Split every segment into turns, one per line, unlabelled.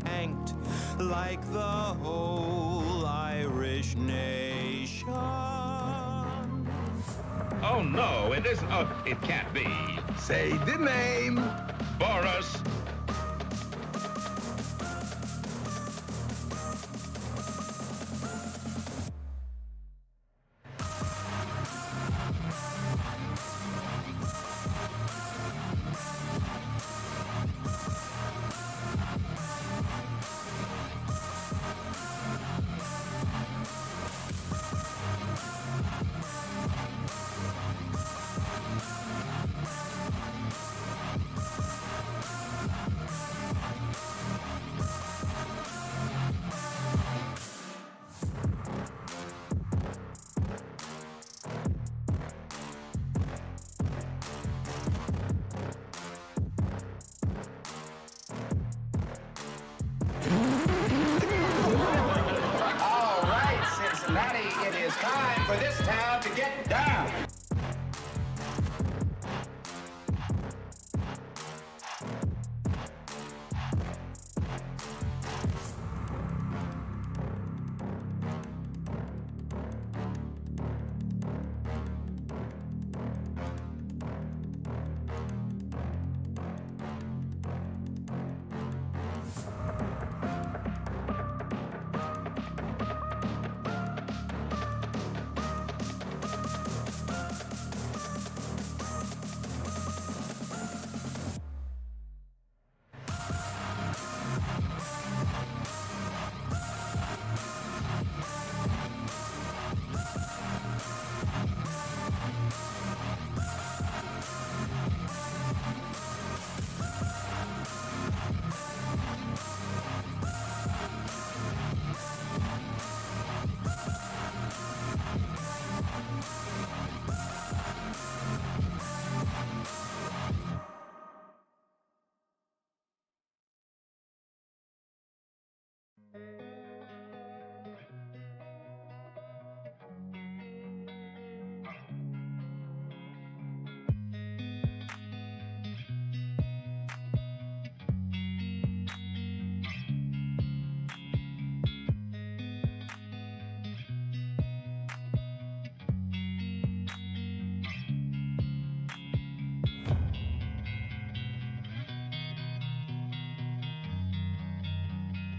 tanked like the whole Irish nation.
Oh, no, it isn't. Oh, it can't be.
Say the name.
Boris.
It is time for this town to get down.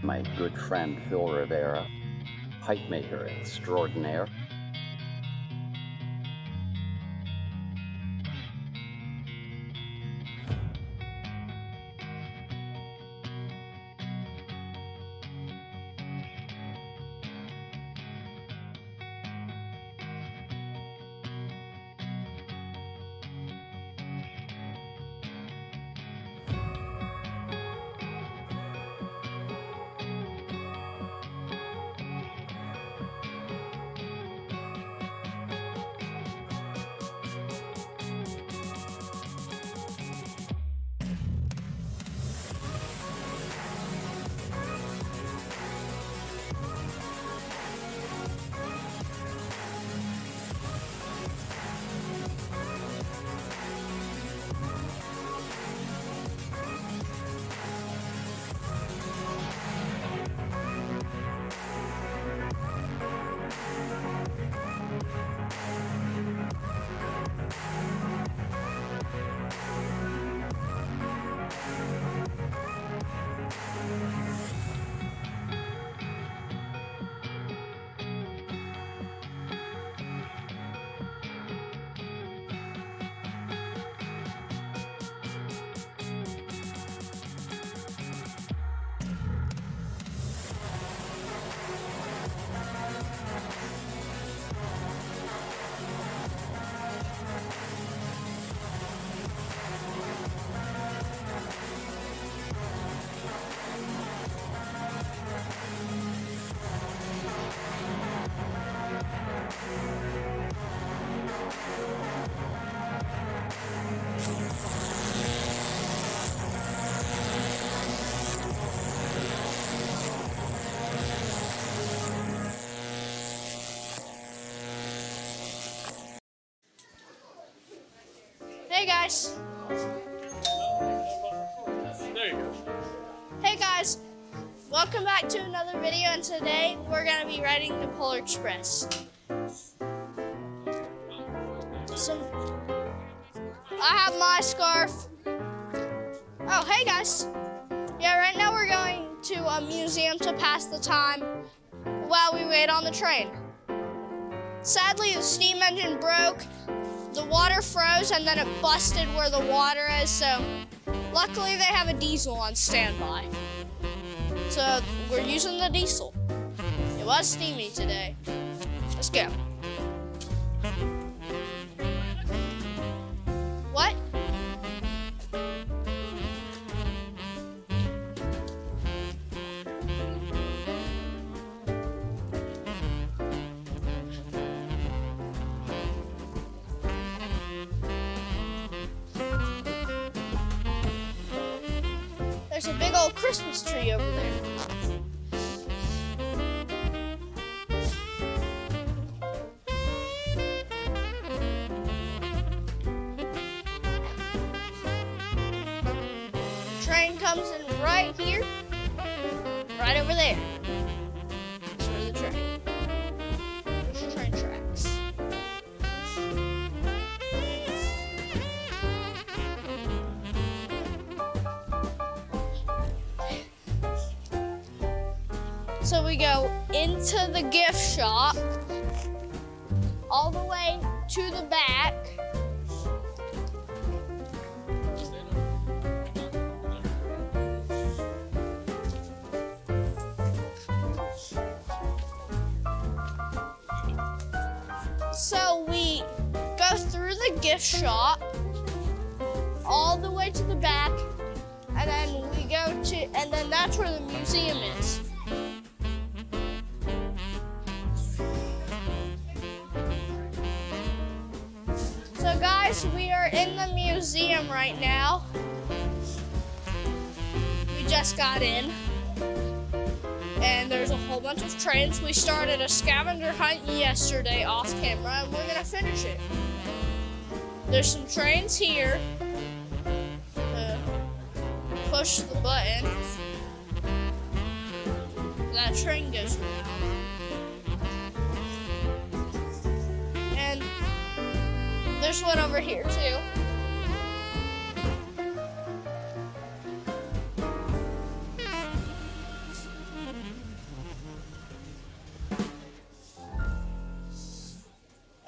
My good friend Phil Rivera, pipe maker extraordinaire.
Hey guys.
There you go.
Hey guys. Welcome back to another video, and today we're going to be riding the Polar Express. So, I have my scarf. Oh, hey guys. Yeah, right now we're going to a museum to pass the time while we wait on the train. Sadly, the steam engine broke, the water froze, and then it busted where the water is, so luckily they have a diesel on standby. So we're using the diesel. It was steamy today. Let's go. What? There's a big old Christmas tree over there. Train comes in right here, right over there. That's where the train. There's the train tracks. So we go into the gift shop, all the way to the back. So we go through the gift shop, all the way to the back, and then we go to, and then that's where the museum is. So guys, we are in the museum right now. We just got in. And there's a whole bunch of trains. We started a scavenger hunt yesterday off camera, and we're gonna finish it. There's some trains here. Push the button. That train goes around. And there's one over here too.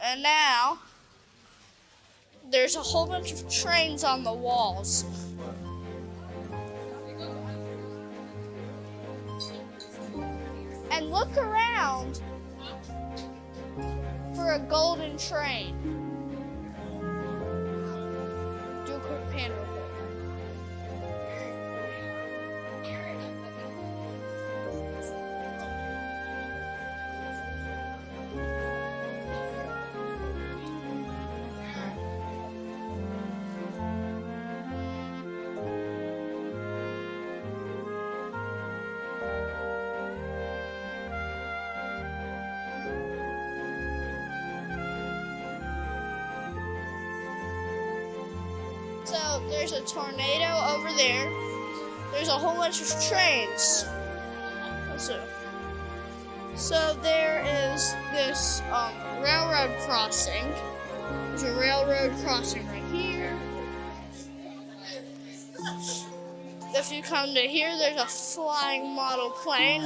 And now, there's a whole bunch of trains on the walls. And look around for a golden train. Do a quick pan real quick. So there's a tornado over there. There's a whole bunch of trains. So there is this railroad crossing. There's a railroad crossing right here. If you come to here, there's a flying model plane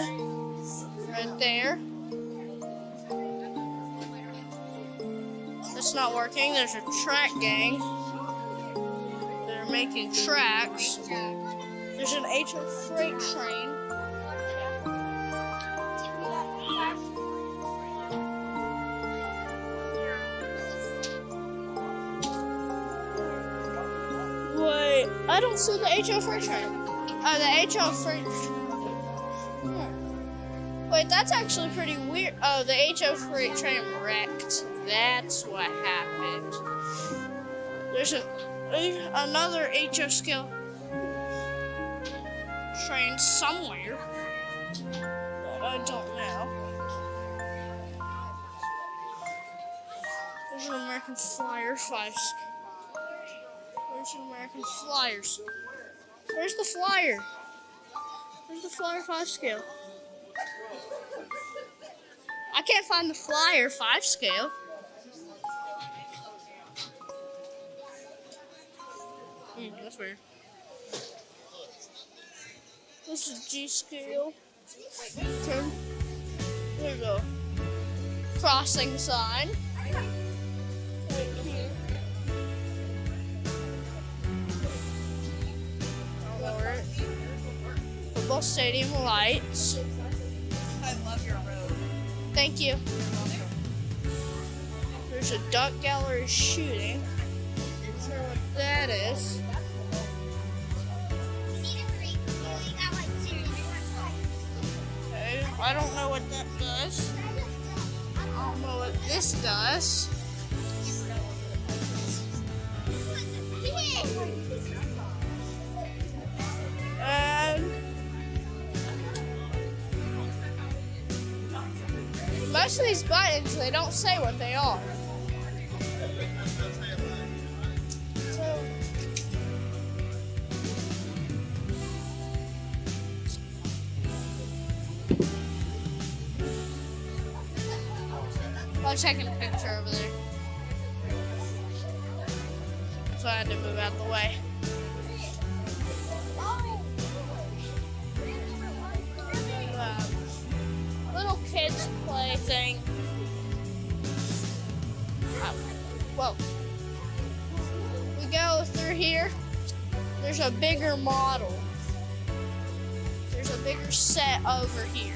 right there. It's not working. There's a track gang. They're making tracks. There's an HO freight train. Wait, I don't see the HO freight train. Oh, the HO freight train. Wait, that's actually pretty weird. Oh, the HO freight train wrecked. That's what happened. There's another HO scale train somewhere, but I don't know. There's an American Flyer 5. Where's the American Flyers? Where's the flyer? Where's the Flyer 5 scale? I can't find the Flyer 5 scale. That's weird. This is G scale. There's a crossing sign. Right here. Football stadium lights.
I love your road.
Thank you. There's a duck gallery shooting. Not sure what that is. Okay, I don't know what that does. I don't know what this does. And most of these buttons, they don't say what they are. So, I'm taking a picture over there. So I had to move out of the way. Little kids play thing. Whoa. We go through here. There's a bigger model. There's a bigger set over here.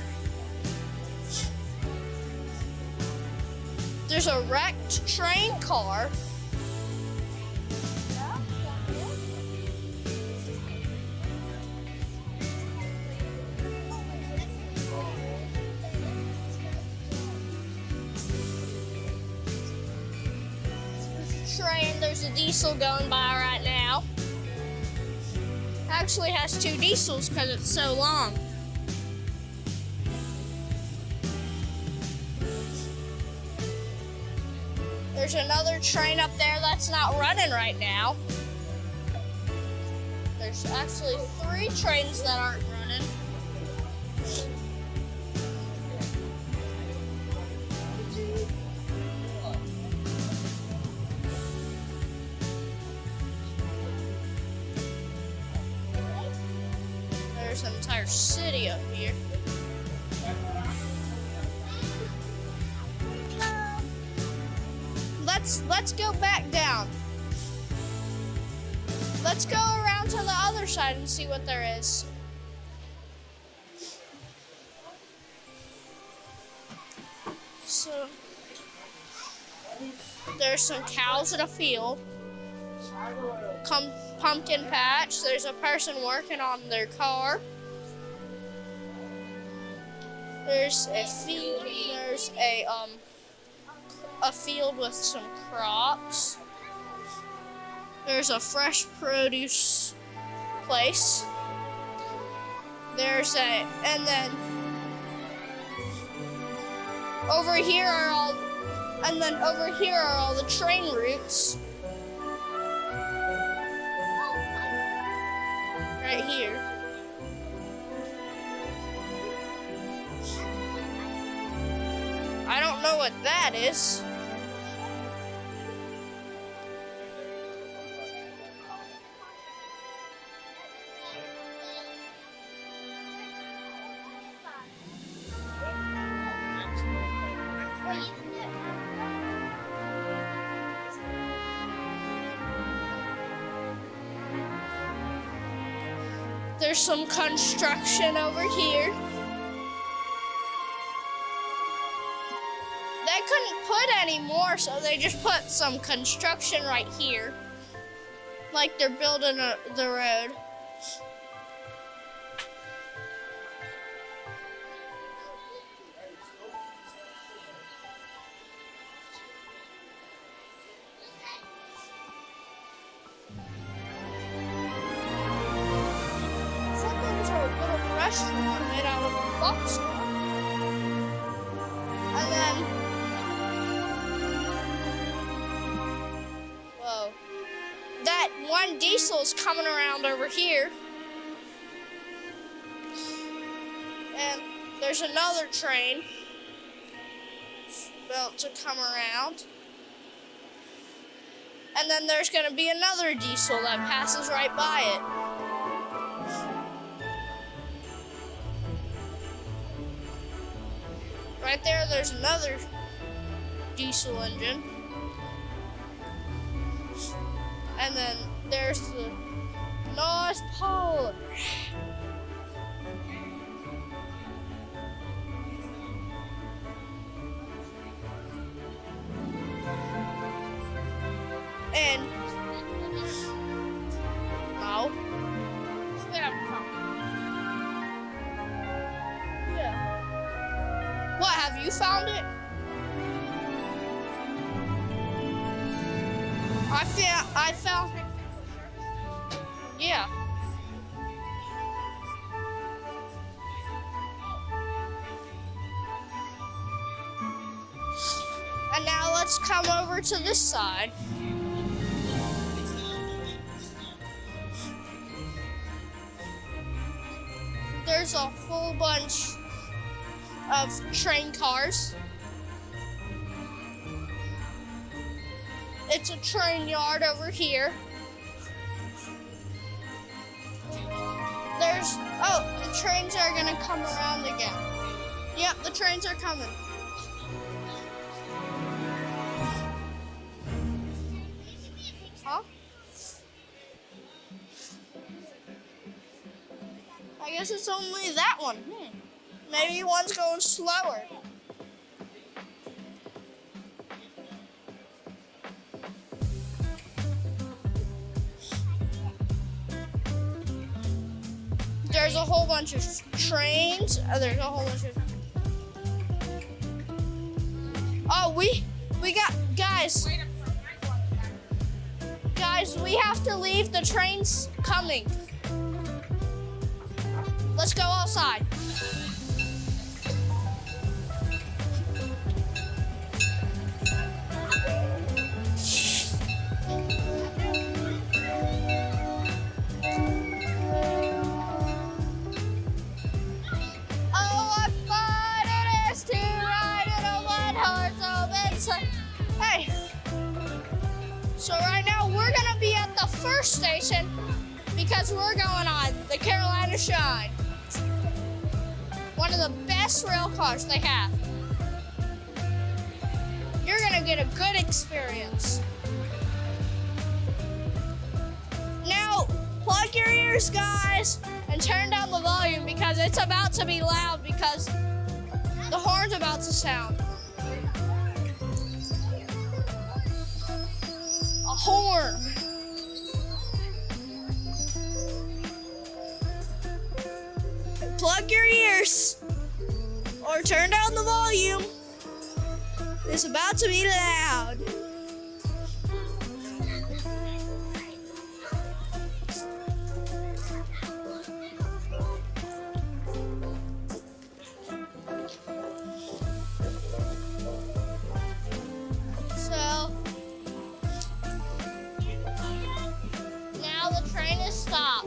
There's a wrecked train car. There's a diesel going by right now. Actually has two diesels because it's so long. There's another train up there that's not running right now. There's actually 3 trains that aren't running. There's an entire city up here. Let's go back down. Let's go around to the other side and see what there is. So there's some cows in a field. Pumpkin patch. There's a person working on their car. There's a field. There's a field with some crops. There's a fresh produce place. And then over here are all the train routes. Right here. I don't know what that is. There's some construction over here. They couldn't put any more, so they just put some construction right here. Like they're building the road. Restaurant made out of a boxcar. And then, whoa, that one diesel is coming around over here. And there's another train built to come around. And then there's going to be another diesel that passes right by it. Right there, there's another diesel engine. And then there's the North Pole. And no. Yeah. What, have you found it? I found yeah. And now let's come over to this side. There's a whole bunch of train cars. It's a train yard over here. The trains are gonna come around again. Yep, the trains are coming. Huh? I guess it's only that one. Maybe one's going slower. There's a whole bunch of trains. There's a whole bunch of... Oh, we got... Guys, we have to leave. The train's coming. Let's go outside. Hey, so right now we're gonna be at the first station because we're going on the Carolina Shine. One of the best rail cars they have. You're gonna get a good experience. Now, plug your ears, guys, and turn down the volume because it's about to be loud because the horn's about to sound. A horn. Plug your ears or turn down the volume. It's about to be loud. Stop.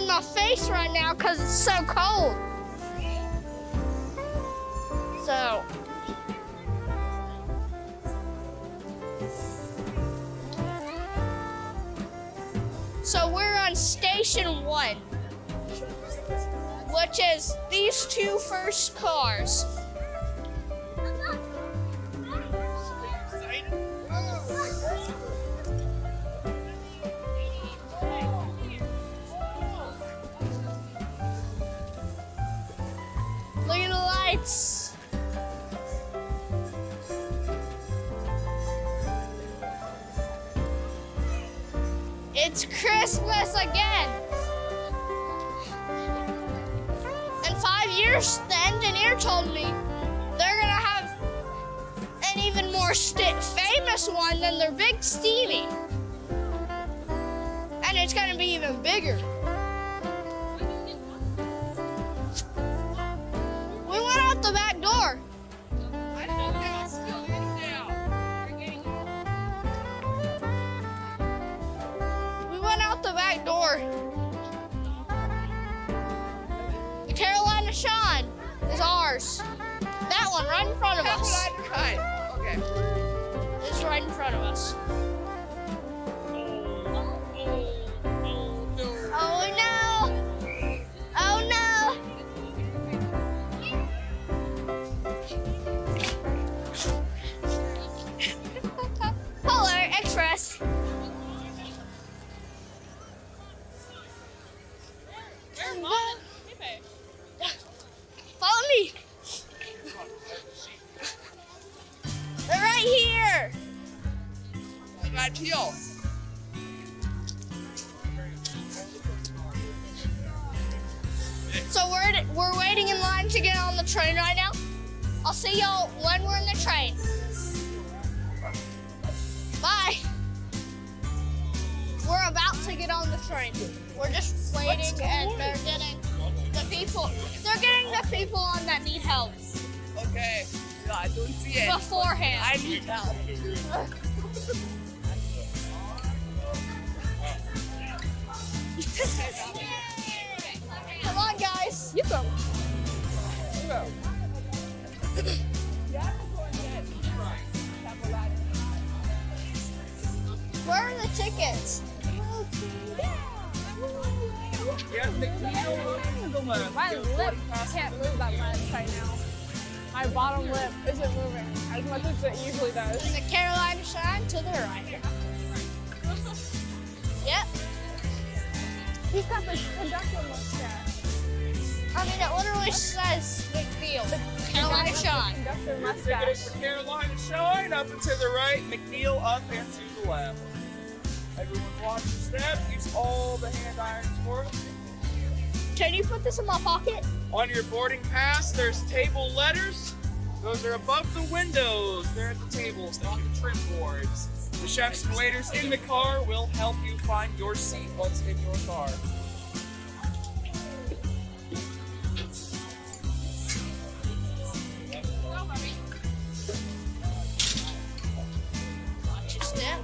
My face right now because it's so cold. So we're on station 1, which is these two first cars. lights. It's Christmas again. In 5 years, the engineer told me they're gonna have an even more famous one than their Big Stevie. And it's gonna be even bigger. We went out the back door. We went out the back door. The Carolina Shine is ours. That one right in front of us.
Okay.
It's right in front of us. Oh no! Oh no! Polar Express. Follow me. They're right here.
Got teal.
So we're waiting in line to get on the train right now. I'll see y'all when we're in the train. Bye. We're about to get on the train. We're just waiting and they're getting the people on that need help
Okay. No, I don't see it.
beforehand.
I need help.
Come on, guys.
You go.
Where are the tickets?
My lip can't move that much right now. My bottom lip isn't moving as much as it usually does.
And the Carolina Shine to the right. Yep.
He's got the conductor mustache.
I mean, it literally says McNeil. Carolina Shine.
Conductor
Ticket
mustache.
is for Carolina Shine, up and to the right, McNeil up and to the left. Everyone watch your step, use all the hand irons for it.
Can you put this in my pocket?
On your boarding pass, there's table letters. Those are above the windows. They're at the tables, on the trim boards. The chefs and waiters in the car will help you find your seat once in your car.
Watch your step.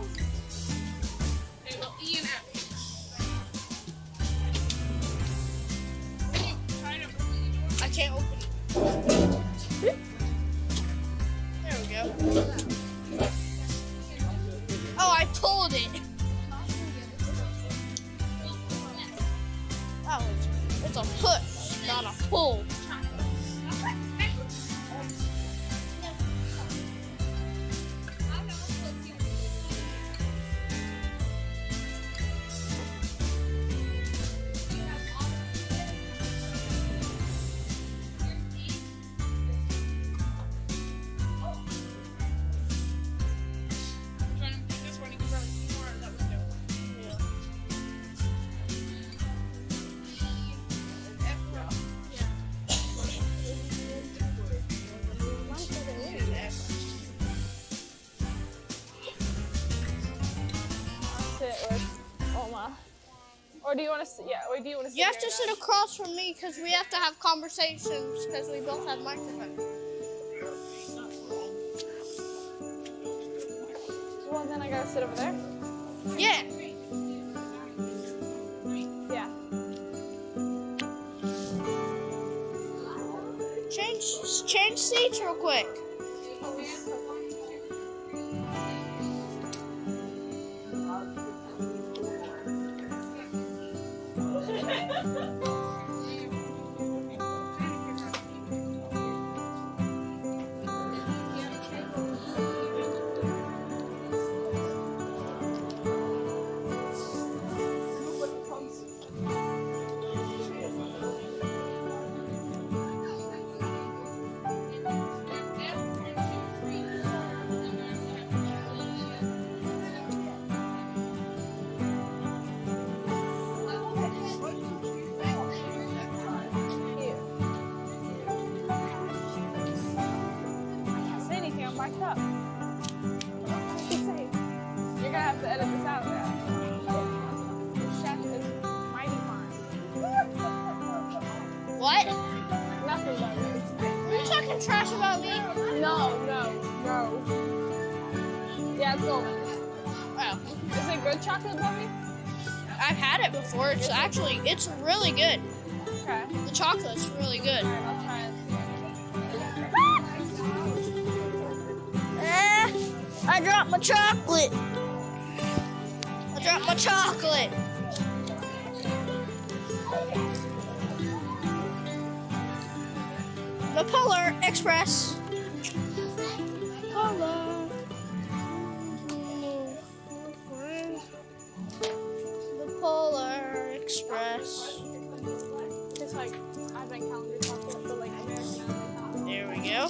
I can't open it. There we go. Oh, I pulled it. Oh, it's a push, not a pull.
Sit with Oma. Or do you want to sit? Yeah, or do you want to sit?
You have
here
to sit across from me because we have to have conversations because we both have microphones.
Well, then I gotta sit over there.
Yeah.
Yeah.
Change seats real quick. What?
Nothing but me.
Are you talking trash about me?
No. Yeah, it's cool.
Oh.
Is it good chocolate bunny?
I've had it before. It's really good.
Okay.
The chocolate's really good.
Alright, I'll try it.
I dropped my chocolate. The Polar Express. The Polar Express.
It's like advent calendar chocolate, but like American advent calendar.
There we go.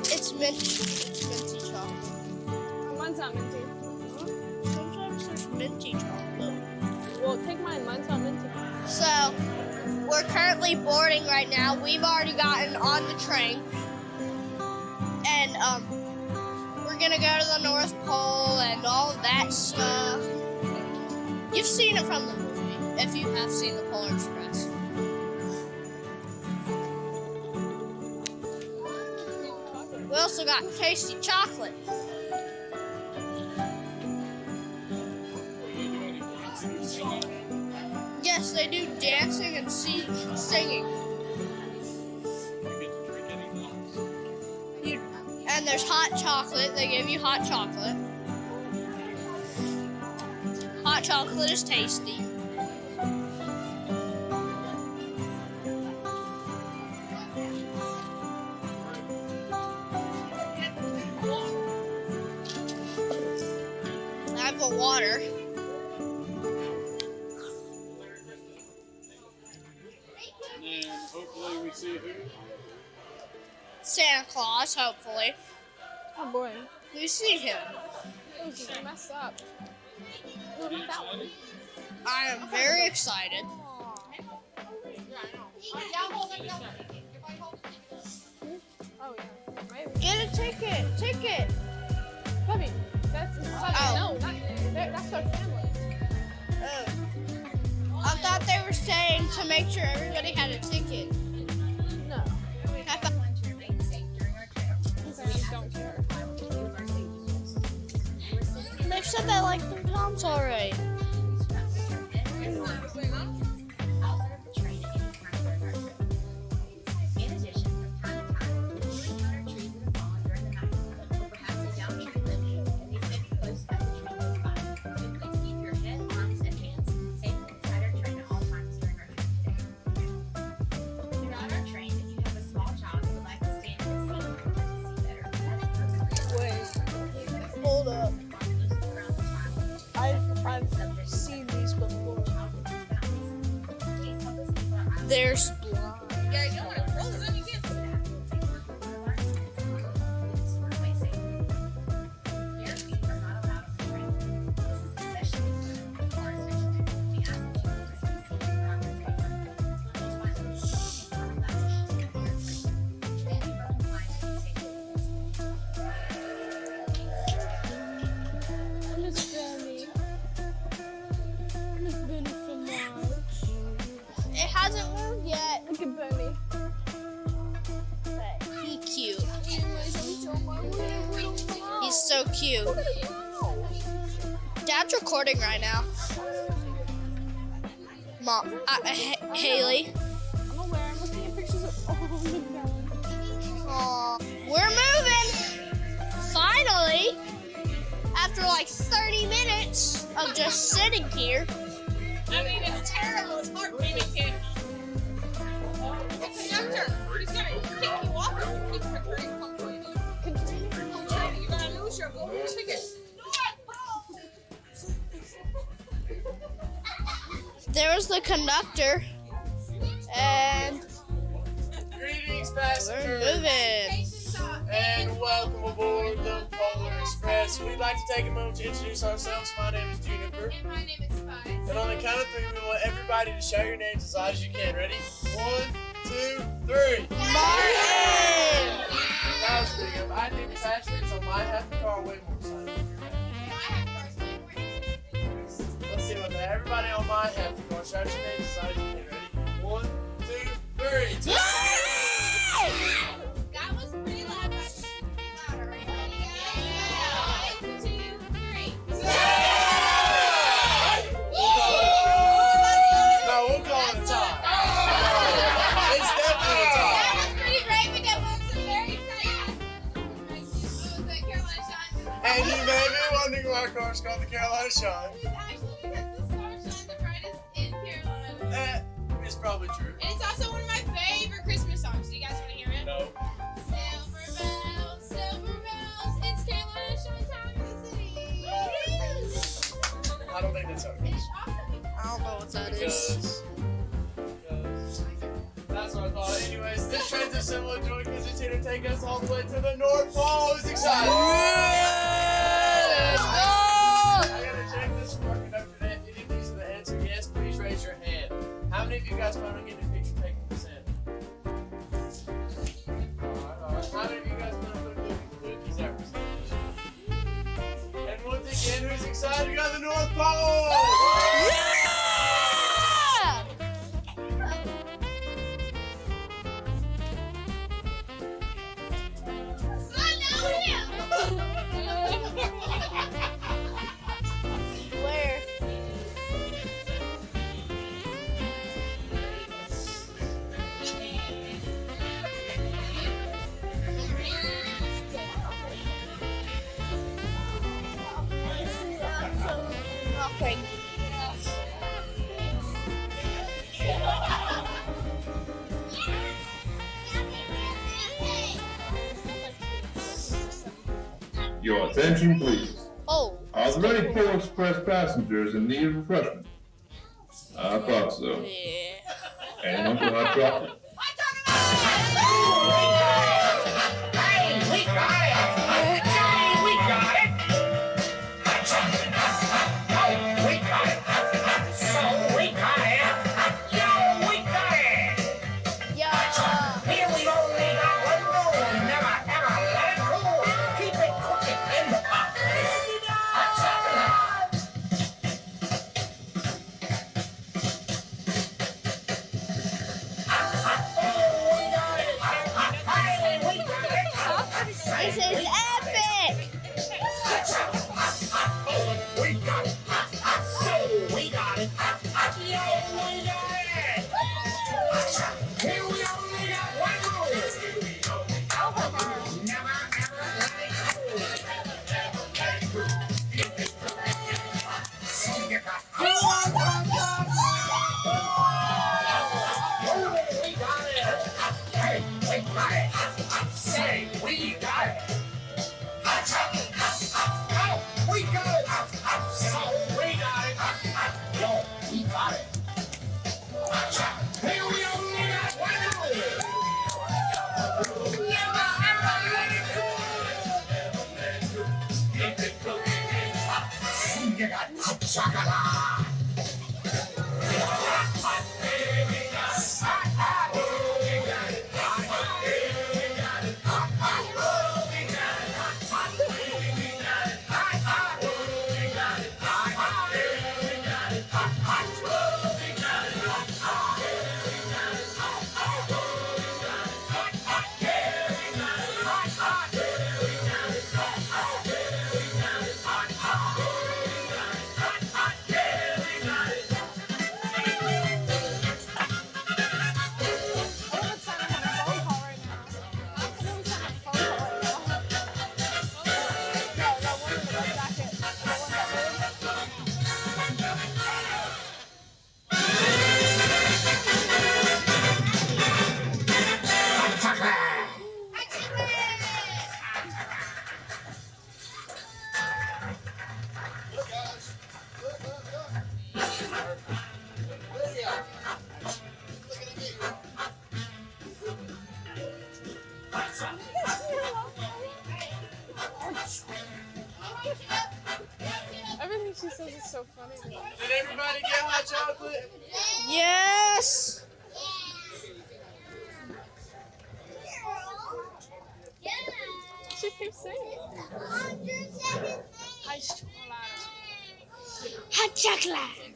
It's minty chocolate.
Mine's not minty.
Sometimes there's minty chocolate.
Well, take mine. Mine's not minty.
So, we're currently boarding right now. We've already gotten on the train. And, we're gonna go to the North Pole and all of that stuff. You've seen it from the movie, if you have seen the Polar Express. We also got tasty chocolate. Yes, they do dancing and singing. And there's hot chocolate. They give you hot chocolate. Hot chocolate is tasty. I have the water.
And hopefully we see who?
Santa Claus, hopefully.
Oh boy.
We see him.
It was messed up. No, not that one.
I am very excited.
Oh yeah. Maybe.
Get a ticket.
Puppy, that's
Oh.
no, that's their family.
I thought they were saying to make sure everybody had a ticket.
No.
I thought-
Don't care.
They've said that like 3 times already. Hold up. I've seen these before. There's blind. It hasn't moved yet.
Look at Benny.
He cute. He's so cute. Dad's recording right now. Mom, Haley.
I'm aware. I'm looking at pictures of. Oh,
Aw, we're moving. Finally, after like 30 minutes of just sitting here.
I mean, it's terrible. It's hard for me to get. The conductor, he's gonna kick you off if you keep her very comfortable. You're gonna lose your golden ticket.
There was the conductor, and
Greetings,
we're
passengers,
moving.
and welcome aboard the Polar Express. We'd like to take a moment to introduce ourselves. My name is Juniper,
And my name is Spice.
and on the count of 3, we want everybody to shout your names as loud as you can. Ready? 1, 2, 3.
Martin!
That was pretty good. I think the passengers on my half of the car are way more excited. I have to go. Shout your name inside. Get ready. 1, 2, 3.
That was pretty loud, but louder, right? Yeah. 1, 2, 3.
No, we'll call it a tie. It's definitely a tie.
That was pretty great because I was very excited. It was the Carolina Shine.
And you may be wondering why our car's called the Carolina Shine.
It's actually because the star shines the brightest in Carolina.
It's probably true.
And it's also one of my favorite Christmas songs. Do you guys want to hear it?
No.
Silver bells, it's Carolina Shine time in the city.
I don't think that's how it goes.
I don't know what that is.
Because that's what I thought. Anyways, this train's a similar joint because it's here to take us all the way to the North Pole. Who's excited?
Let's go!
I gotta check this from our conductor. If any of these are the answer yes, please raise your hand. How many of you guys plan on getting a picture taken with Santa? Alright. How many of you guys plan on putting cookies out for Santa? And once again, who's excited to go to the North Pole?
Yeah! Where? Okay.
Your attention, please.
Oh.
Are there any Polar Express passengers in need of refreshment? I thought so.
Yeah.
Anyone for hot chocolate?
Hey, we got it! Johnny, we got it! Oh, we got it! So we got it! Yo, we got it!
Yeah.
Here we only got one rule. Never ever let it cool. Keep it cooking in the pot.
This is epic!
We got it. So we got it. Yo, we got it. Here we only got one rule. Never ever let it cool. So you got we got it. Hey, we got it. Say we got it. Oh, we got it. So we got it. Yo, we got it. Hey, we only got one rule. Never ever let it go. You got chocolate.
Everything she says is so funny.
Did everybody get hot chocolate?
Yes!
She keeps singing.
Hot chocolate!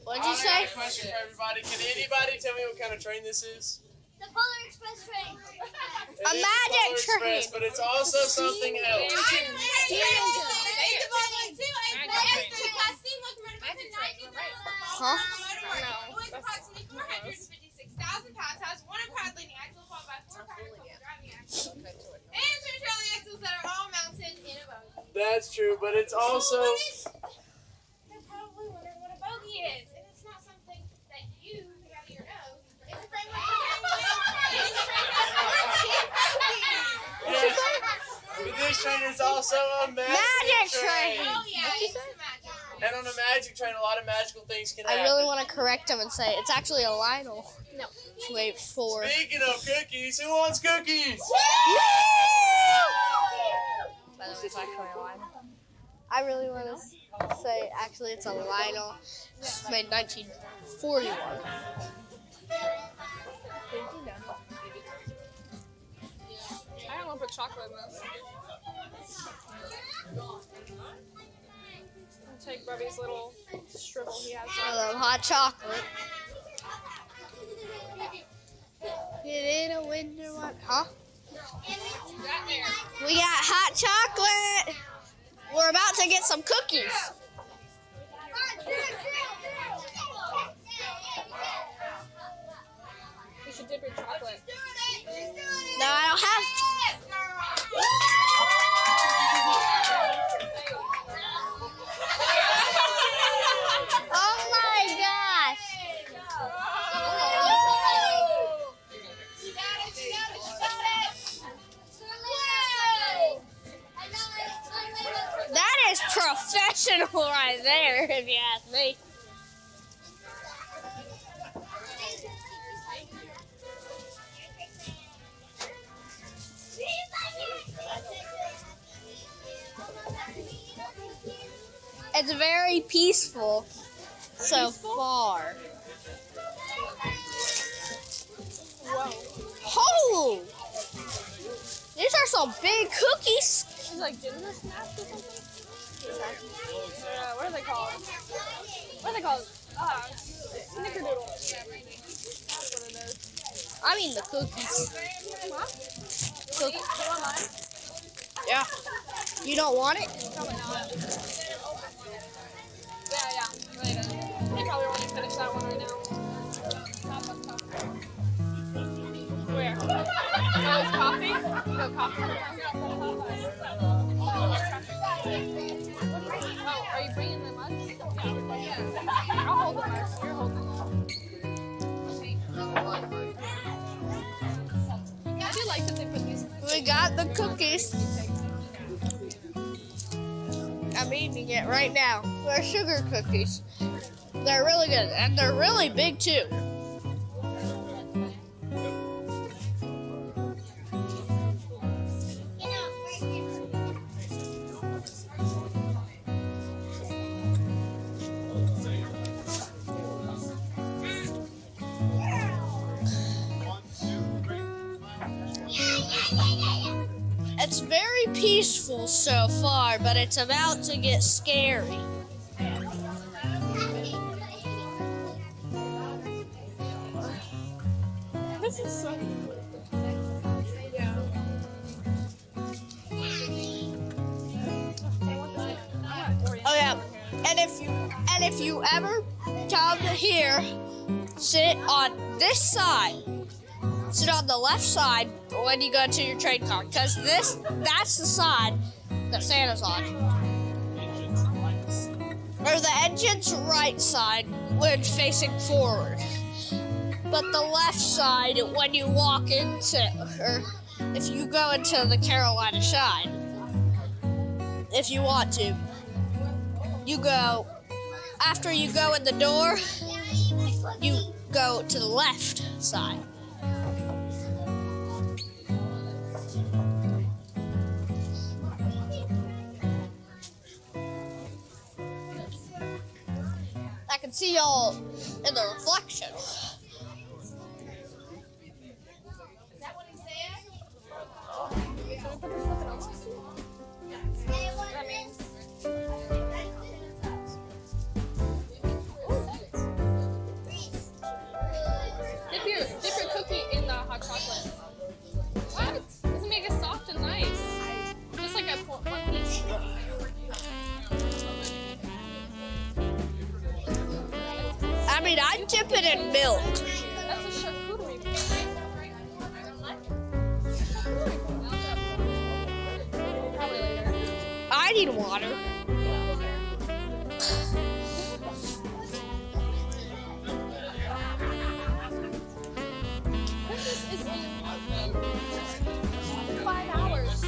What'd you
I
say?
got a question for everybody. Can anybody tell me what kind of train this is?
The Polar Express train.
A magic train.
But it's also something else.
Huh?
Weighs approximately 456,000 pounds, has one impound leading axle followed by 4 power-coupled driving axles, and 2 trailing axles that are all mounted in a bogie.
That's true, but it's also.
You're probably wondering what a bogie is, and it's not something that you pick out of your nose. It's a framework.
But this train is also a
Magic train.
Oh yeah, it's a magic.
And on a magic train, a lot of magical things can happen.
I really want to correct him and say it's actually a Lionel.
No.
Wait for.
Speaking of cookies, who wants cookies?
By the way, it's actually a Lionel. I really want to say actually it's a Lionel. It's made 1941.
I don't want to put chocolate in this. I'll take Bubby's little stribble he has.
I love hot chocolate. Get in a winter one. Huh? We got hot chocolate. We're about to get some cookies.
You should dip your chocolate.
No, I don't have. Oh my gosh. That is professional right there, if you ask me. It's very peaceful so far.
Whoa.
Oh! These are some big cookies.
It's like ginger snaps or something? What are they called? What are they called? Snickerdoodle. That's what it is.
I mean the cookies.
Huh?
Cookies.
You want mine?
Yeah. You don't want it?
Probably not. Yeah. Later. You probably want to finish that one right now. Where? Oh, it's coffee? No, coffee. Oh, are you bringing them up? Yeah. I'll hold them. You're holding them. I do like that they put these.
We got the cookies. I'm eating it right now. They're sugar cookies. They're really good, and they're really big too. It's very peaceful so far, but it's about to get scary.
This is so yeah.
Oh yeah, and if you ever come here, sit on this side. Sit on the left side when you go to your train car, because that's the side that Santa's on. Or the engine's right side when facing forward. But the left side when you walk into, or if you go into the Carolina side, if you want to, you go, after you go in the door, you go to the left side. I can see y'all in the reflection. mean, I'd dip it in milk.
That's a charcuterie board. Probably later.
I need water.
Christmas is in 5 hours.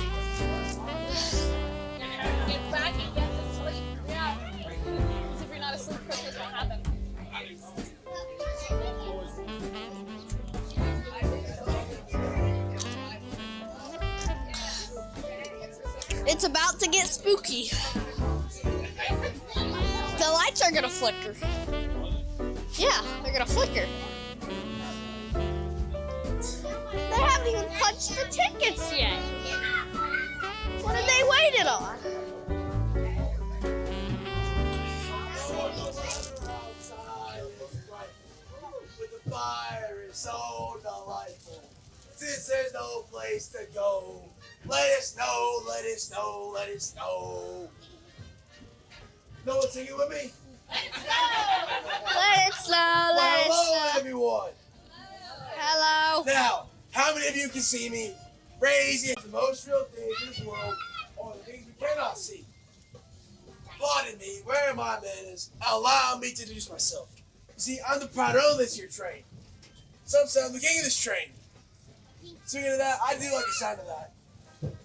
Get back and get to sleep. Yeah. Because if you're not asleep, Christmas won't happen.
It's about to get spooky. The lights are gonna flicker. Yeah, they're gonna flicker. They haven't even punched the tickets yet. What have they waited on?
With the fire is so delightful. Since there's no place to go, let it snow, let it snow, let it snow. No one singing with me?
Let it snow, let it
Hello,
snow.
everyone.
Hello.
Now, how many of you can see me? Raise your hands. The most real things in this world are the things we cannot see. Pardon me, where are my manners? Allow me to introduce myself. You see, I'm the proud owner of this here train. Some say I'm the king of this train. Speaking of that, I do like the sound of that.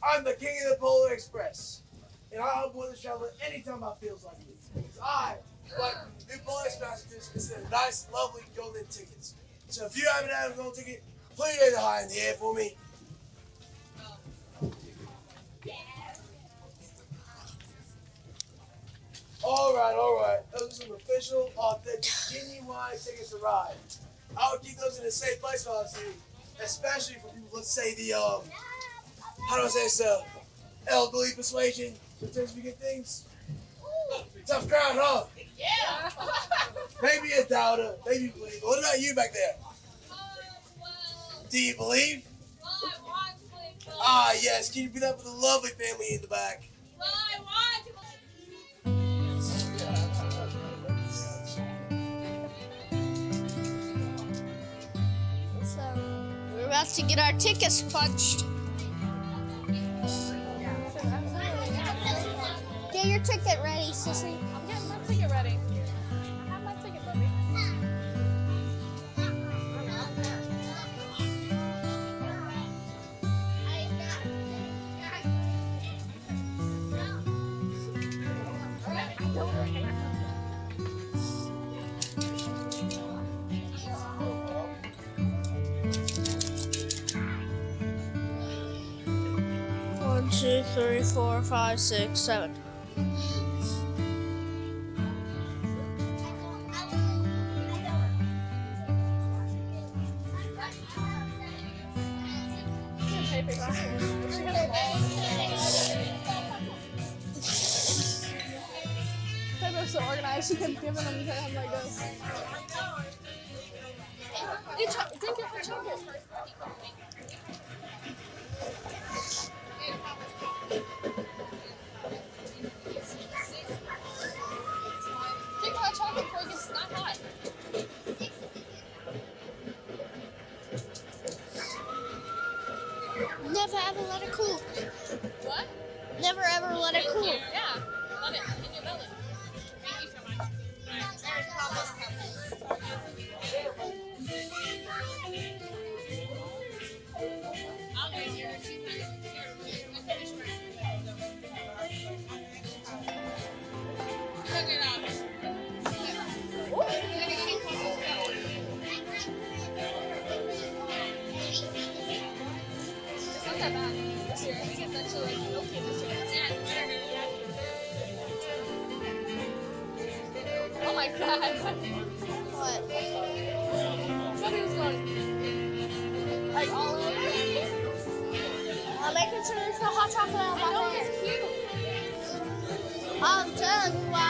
I'm the king of the Polar Express. And I'll board the traveler anytime I feels like it. Because I like new Polar Express passengers instead of nice, lovely golden tickets. So if you haven't had a golden ticket, please raise a high in the air for me. All right. Those are some official, authentic, genuine tickets to ride. I would keep those in a safe place while I was here, especially for people, let's say the, how do I say this, elderly persuasion, in terms of good things. Tough crowd, huh?
Yeah.
Maybe a doubter, maybe you believe. What about you back there? Do you believe? Ah, yes. Can you be that for the lovely family in the back?
So, we're about to get our tickets punched. Get your ticket ready, sissy.
I'm getting my ticket ready. I have my ticket ready.
One, 2, 3, 4, 5, 6, 7.
They're so organized. She kept giving them to him like this. Drink your hot chocolate. Drink hot chocolate before it gets not hot.
Never ever let it cool.
What?
Never ever let it cool.
Yeah. Love it. In your belly. Thank you so much. There's Papa's cup. I'll be here. She's here. I finished my check it out. It's not that bad this year. I think it's actually like milky this year. Oh my god.
What?
Somebody was going like all over.
I'm making sure there's no hot chocolate on my
Oh,
hand.
it's cute.
I'll tell you why.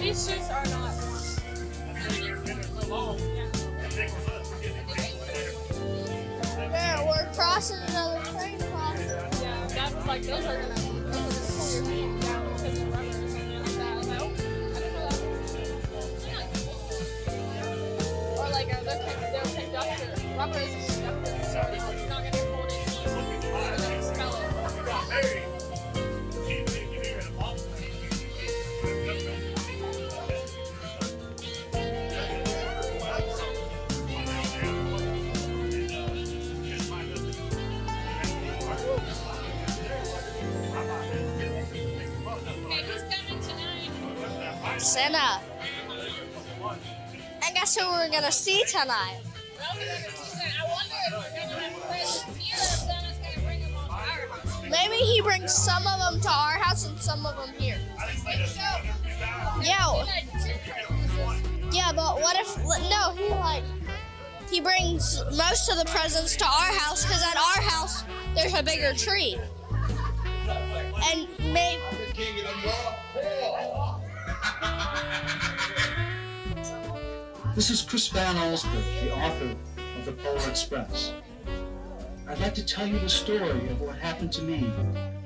These shoes are not.
Yeah, we're crossing another train crossing.
Yeah, Dad was like, those are gonna pull your feet down because of rubber or something like that. I was like, oh, I didn't know that. Or like they're conductor. Rubber is a conductor, so it's not gonna hold it. You're gonna smell it.
Hey, who's coming tonight?
Santa. And guess who we're gonna see tonight?
Well, we're gonna see that. I wonder if we're gonna have presents here or if Santa's gonna bring them on to our house.
Maybe he brings some of them to our house and some of them here.
Think so?
Yeah.
Like 2 Christmases.
Yeah, but what if no? He brings most of the presents to our house because at our house there's a bigger tree. And maybe.
This is Chris Van Allsburg, the author of The Polar Express. I'd like to tell you the story of what happened to me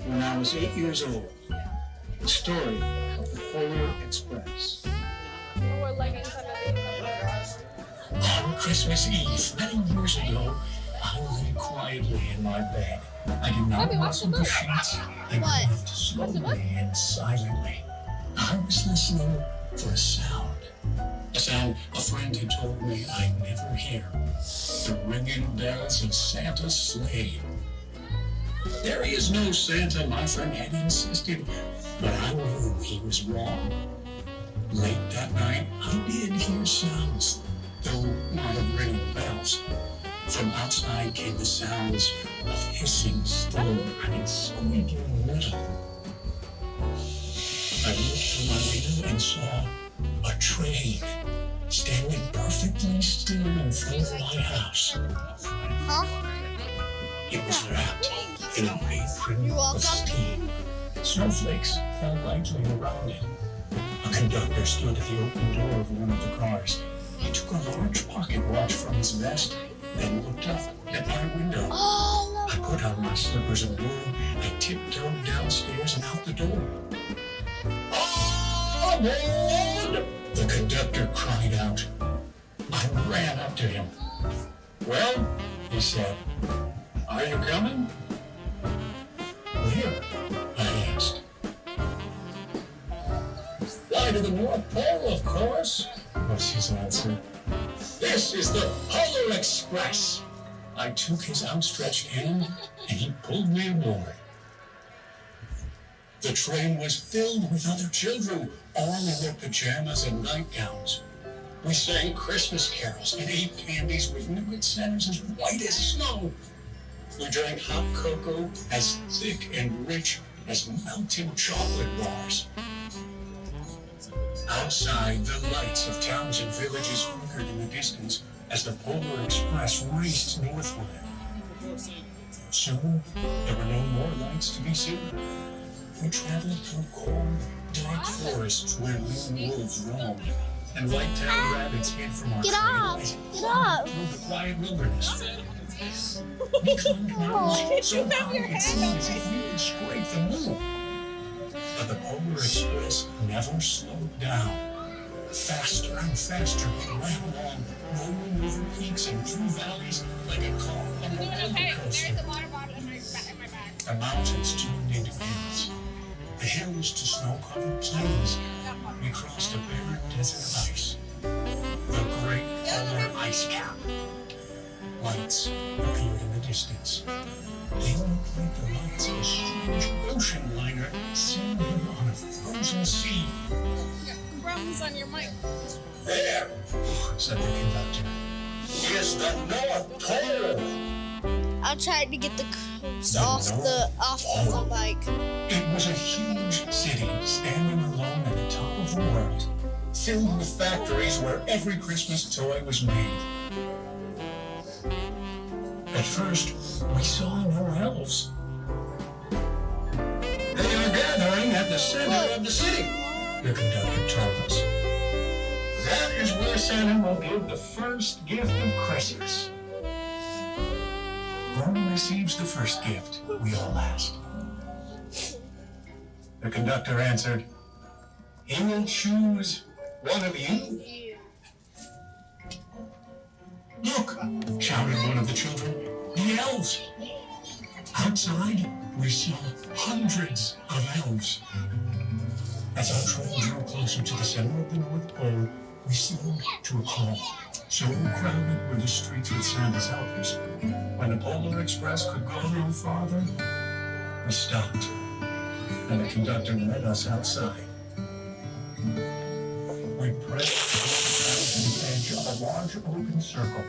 when I was 8 years old. The story of the Polar Express.
Or leggings under
On Christmas Eve, many years ago, I lay quietly in my bed. I did not rustle the sheets. I moved slowly and silently. I was listening for a sound. A sound a friend had told me I'd never hear. The ringing bells of Santa's sleigh. There is no Santa, my friend had insisted, but I knew he was wrong. Late that night, I did hear sounds, though not of ringing bells. From outside came the sounds of hissing storm and squeaking metal. I looked through my window and saw a train standing perfectly still in front of my house.
Huh?
It was wrapped in a apron of steam. Snowflakes fell lightly around it. A conductor stood at the open door of one of the cars. He took a large pocket watch from his vest, then looked up at my window.
Oh,
I put on my slippers and broom. I tiptoed downstairs and out the door. Aboard! The conductor cried out. I ran up to him. Well, he said, are you coming? Where? I asked. Why, to the North Pole, of course, was his answer. This is the Polar Express. I took his outstretched hand and he pulled me aboard. The train was filled with other children, all in their pajamas and nightgowns. We sang Christmas carols and ate candies with nougat centers as white as snow. We drank hot cocoa as thick and rich as melted chocolate bars. Outside, the lights of towns and villages flickered in the distance as the Polar Express raced northward. Soon, there were no more lights to be seen. We traveled through cold, dark forests where lean wolves roamed, and white-tailed rabbits hid from our train as it plunged through the quiet wilderness. We climbed mountains so high it seemed as if we would scrape the moon. But the Polar Express never slowed down. Faster and faster we ran along, rolling over peaks and through valleys like a car on a roller coaster.
There's a water bottle in my bag.
The mountains turned into hills, the hills to snow-covered plains. We crossed a barren desert of ice, the great polar ice cap. Lights appeared in the distance. They looked like the lights of a strange ocean liner sailing on a frozen sea.
Crumbs on your mic.
There, said the conductor, is the North Pole.
I tried to get the crumbs off the mic.
It was a huge city standing alone at the top of the world, filled with factories where every Christmas toy was made. At first, we saw no elves. They are gathering at the center of the city. the conductor told us. That is where Santa will give the first gift of Christmas. Who receives the first gift? We all asked. The conductor answered, he will choose one of you. Look, shouted one of the children, the elves. Outside, we saw hundreds of elves. As our train drew closer to the center of the North Pole, we slowed to a crawl. So crowded were the streets with Santa's helpers. When the Polar Express could go no farther, we stopped, and the conductor led us outside. We pressed to the edge of a large open circle.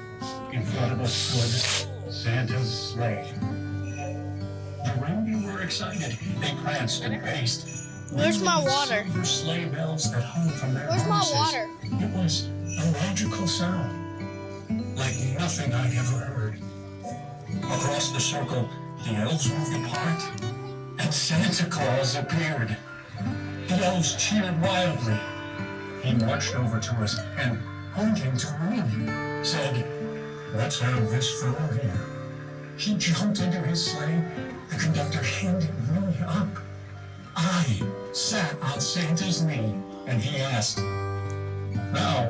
In front of us stood Santa's sleigh. The reindeer were excited. They pranced and paced.
Where's my water?
Silver sleigh bells that hung from their
Where's my
harnesses.
water?
It was a magical sound, like nothing I'd ever heard. Across the circle, the elves moved apart, and Santa Claus appeared. The elves cheered wildly. He marched over to us and, pointing to me, said, let's have this fellow here. He jumped into his sleigh. The conductor handed me up. I sat on Santa's knee, and he asked, now,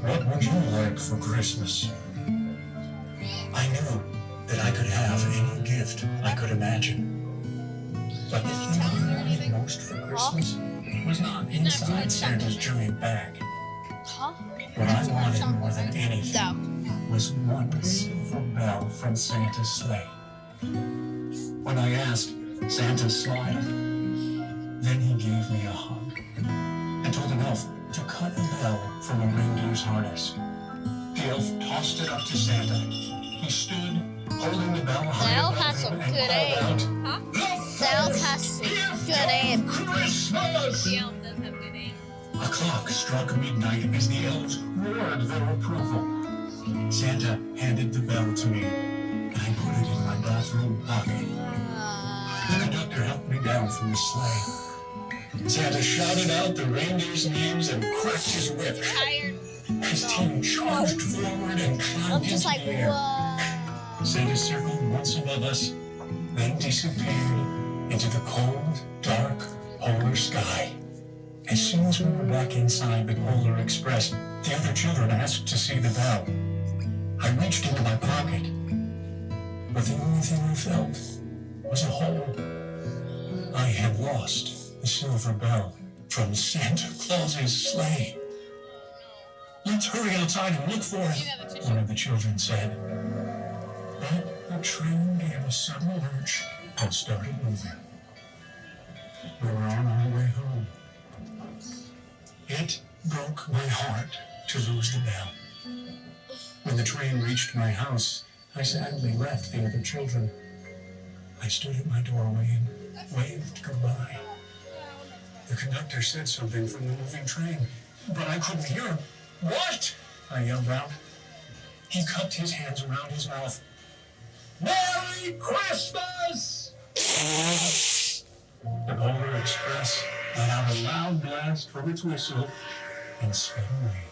what would you like for Christmas? I knew that I could have any gift I could imagine. But the thing I wanted most for Christmas was not inside Santa's giant bag. What I wanted more than anything was one silver bell from Santa's sleigh. When I asked, Santa smiled. Then he gave me a hug and told an elf to cut a bell from a reindeer's harness. The elf tossed it up to Santa. He stood, holding the bell high above him and called out,
The elf has good aim.
Christmas!
The elf does have good aim.
A clock struck midnight as the elves roared their approval. Santa handed the bell to me, and I put it in my bathroom pocket. The conductor helped me down from the sleigh. Santa shouted out the reindeer's names and cracked his whip. His team charged forward and climbed
I'm just
into
like,
the air.
whoa.
Santa circled once above us, then disappeared into the cold, dark polar sky. As soon as we were back inside the Polar Express, the other children asked to see the bell. I reached into my pocket, but the only thing I felt was a hole. I had lost the silver bell from Santa Claus's sleigh. Let's hurry outside and look for it, one of the children said. But the train gave a sudden lurch and started moving. We were on our way home. It broke my heart to lose the bell. When the train reached my house, I sadly left the other children. I stood at my doorway and waved goodbye. The conductor said something from the moving train, but I couldn't hear him. What? I yelled out. He cupped his hands around his mouth. Merry Christmas! The Polar Express let out a loud blast from its whistle and sped away.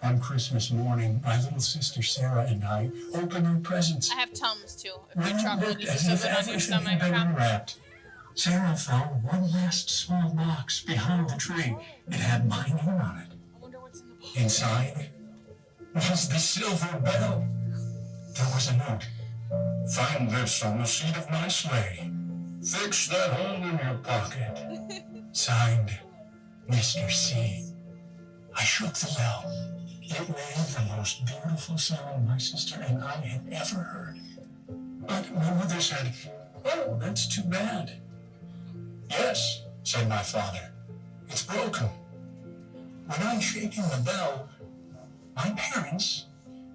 On Christmas morning, my little sister Sarah and I opened our presents.
I have Tums too.
When
If
it
chocolate
looked
you
as
shove
if
it on your
everything
stomach,
had been
huh?
unwrapped, Sarah found one last small box behind the tree. It had my name on it.
I wonder what's in the box.
Inside was the silver bell. There was a note. Find this on the seat of my sleigh. Fix that hole in your pocket. Signed, Mr. C. I shook the bell. It made the most beautiful sound my sister and I had ever heard. But my mother said, "Oh, that's too bad." "Yes," said my father. "It's broken." When I shaken the bell, my parents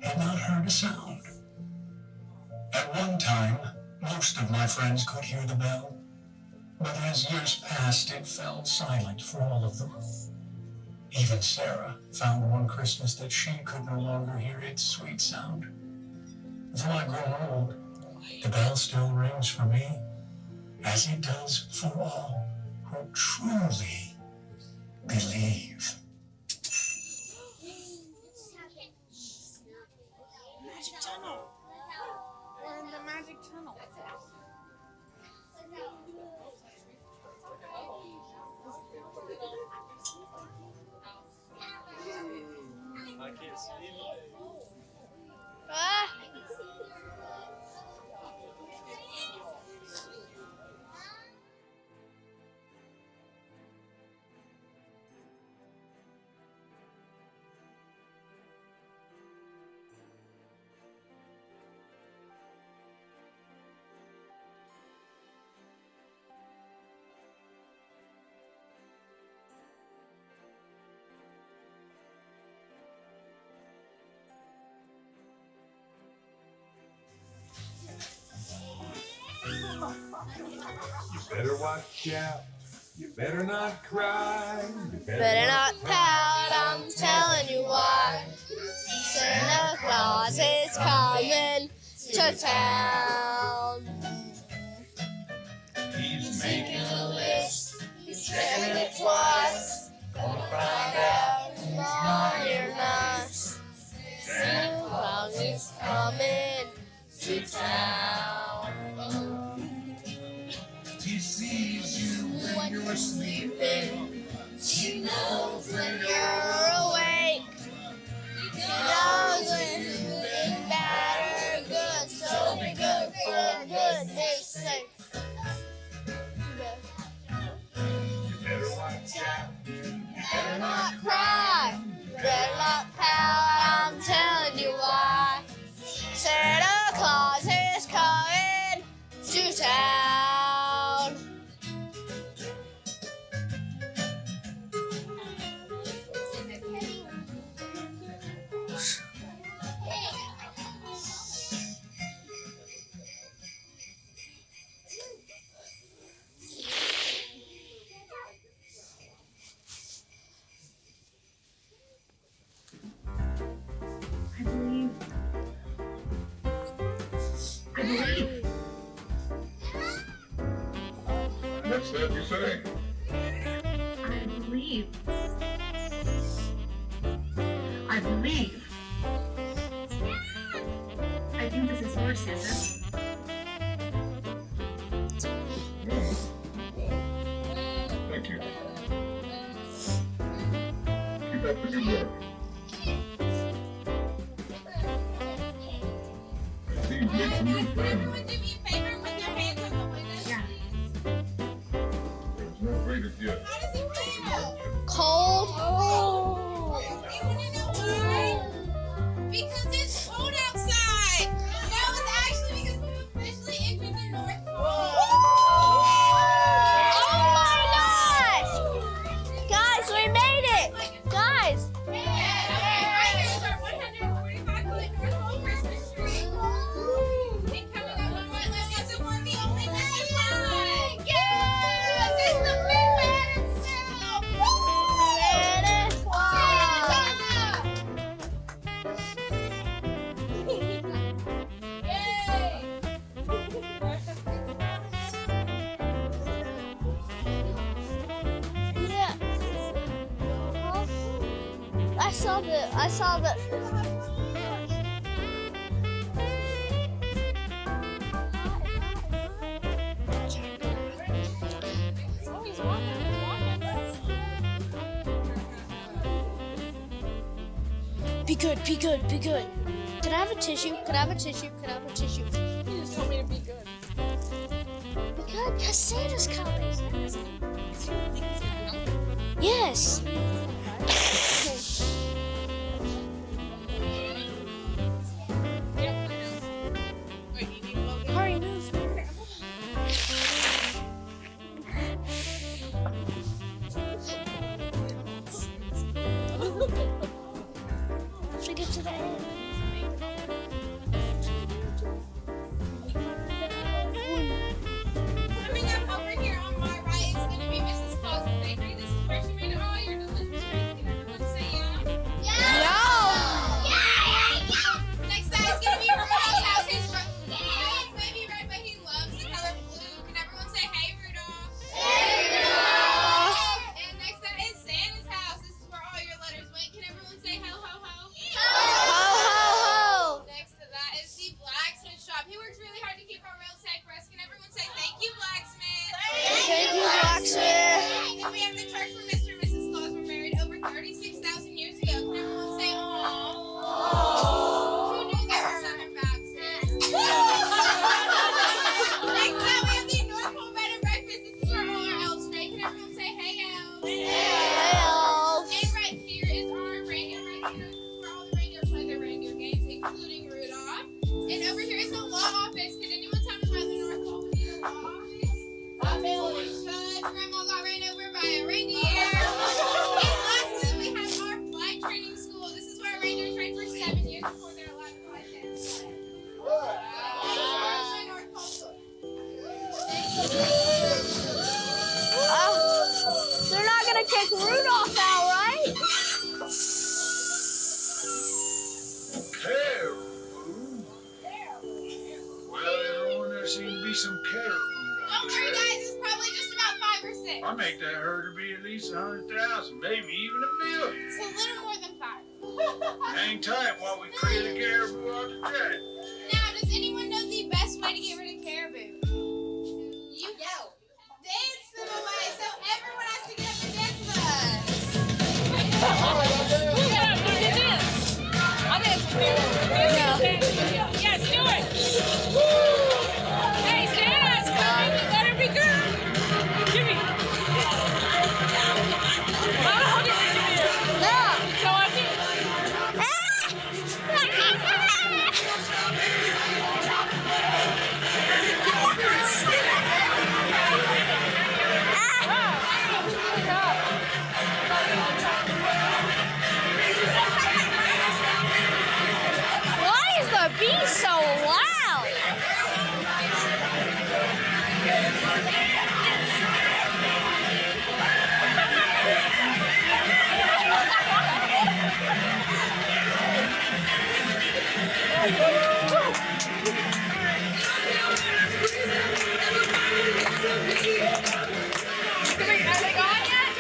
had not heard a sound. At one time, most of my friends could hear the bell, but as years passed, it fell silent for all of them. Even Sarah found one Christmas that she could no longer hear its sweet sound. Though I grow old, the bell still rings for me, as it does for all who truly believe.
Magic tunnel. We're in the magic tunnel.
I can't see you.
Ah.
You better watch out. You better not cry. You
Better not pout, I'm telling you why. Santa Claus is coming to town.
He's
Making a list, he's checking it twice. Gonna find out who's naughty or nice. Santa Claus is coming to town.
He sees you when you're sleeping.
He knows when you're awake. He knows when you're doing bad or good. So be good for goodness sake.
You better watch out.
You better not cry. You better not pout. I'm telling you why. Santa Claus is coming to town.
What's that you say?
I believe. I believe. I think this is yours, Santa.
Thank you. Keep up the good work. I see you made some new friends.
Everyone do me a favor and put their hands on the windows.
Yeah.
There's no greater gift.
How does it feel?
Cold.
You want to know why? Because it's cold outside. That was actually because we officially entered the North Pole.
Oh my gosh! Guys, we made it! Guys! I saw the. Be good, be good, be good. Can I have a tissue? Can I have a tissue? Can I have a tissue?
You just told me to be good.
Be good, because Santa's coming. Yes. Hurry, move. Should we get to the end?
Coming up over here on my right is going to be Mrs. Claus Bakery. This is where she made all your 36,000 years ago. Can everyone say, "Aww"? Who knew there were 7 facts? Next up, we have the North Pole Bed and Breakfast. This is where all our elves stay. Can everyone say, "Hey, elves"?
Hey, elves.
And right here is our reindeer. Right here is where all the reindeer play their reindeer games, including Rudolph. And over here is the law office. Can anyone tell me why the North Pole would need a law office? Because Grandma got ran over by a reindeer. And lastly, we have our flight training school. This is where reindeer train for 7 years before they're allowed to fly down.
They're not gonna kick Rudolph out, right?
Caribou? Well, everyone, there seems to be some caribou.
Don't worry, guys. It's probably just about 5 or 6.
I make that herd to be at least 100,000, maybe even 1,000,000.
It's a little more than 5.
Hang tight while we clear the caribou off the track.
Now, does anyone know the best way to get rid of caribou? You go. Dance them away. So everyone has to get up and dance with us.
I'll dance with you. Yes, do it. Hey, Santa's coming. You better be good. Give me. I'll hold it for you. No. So I think.
Why is the bee so loud?
Are they gone yet?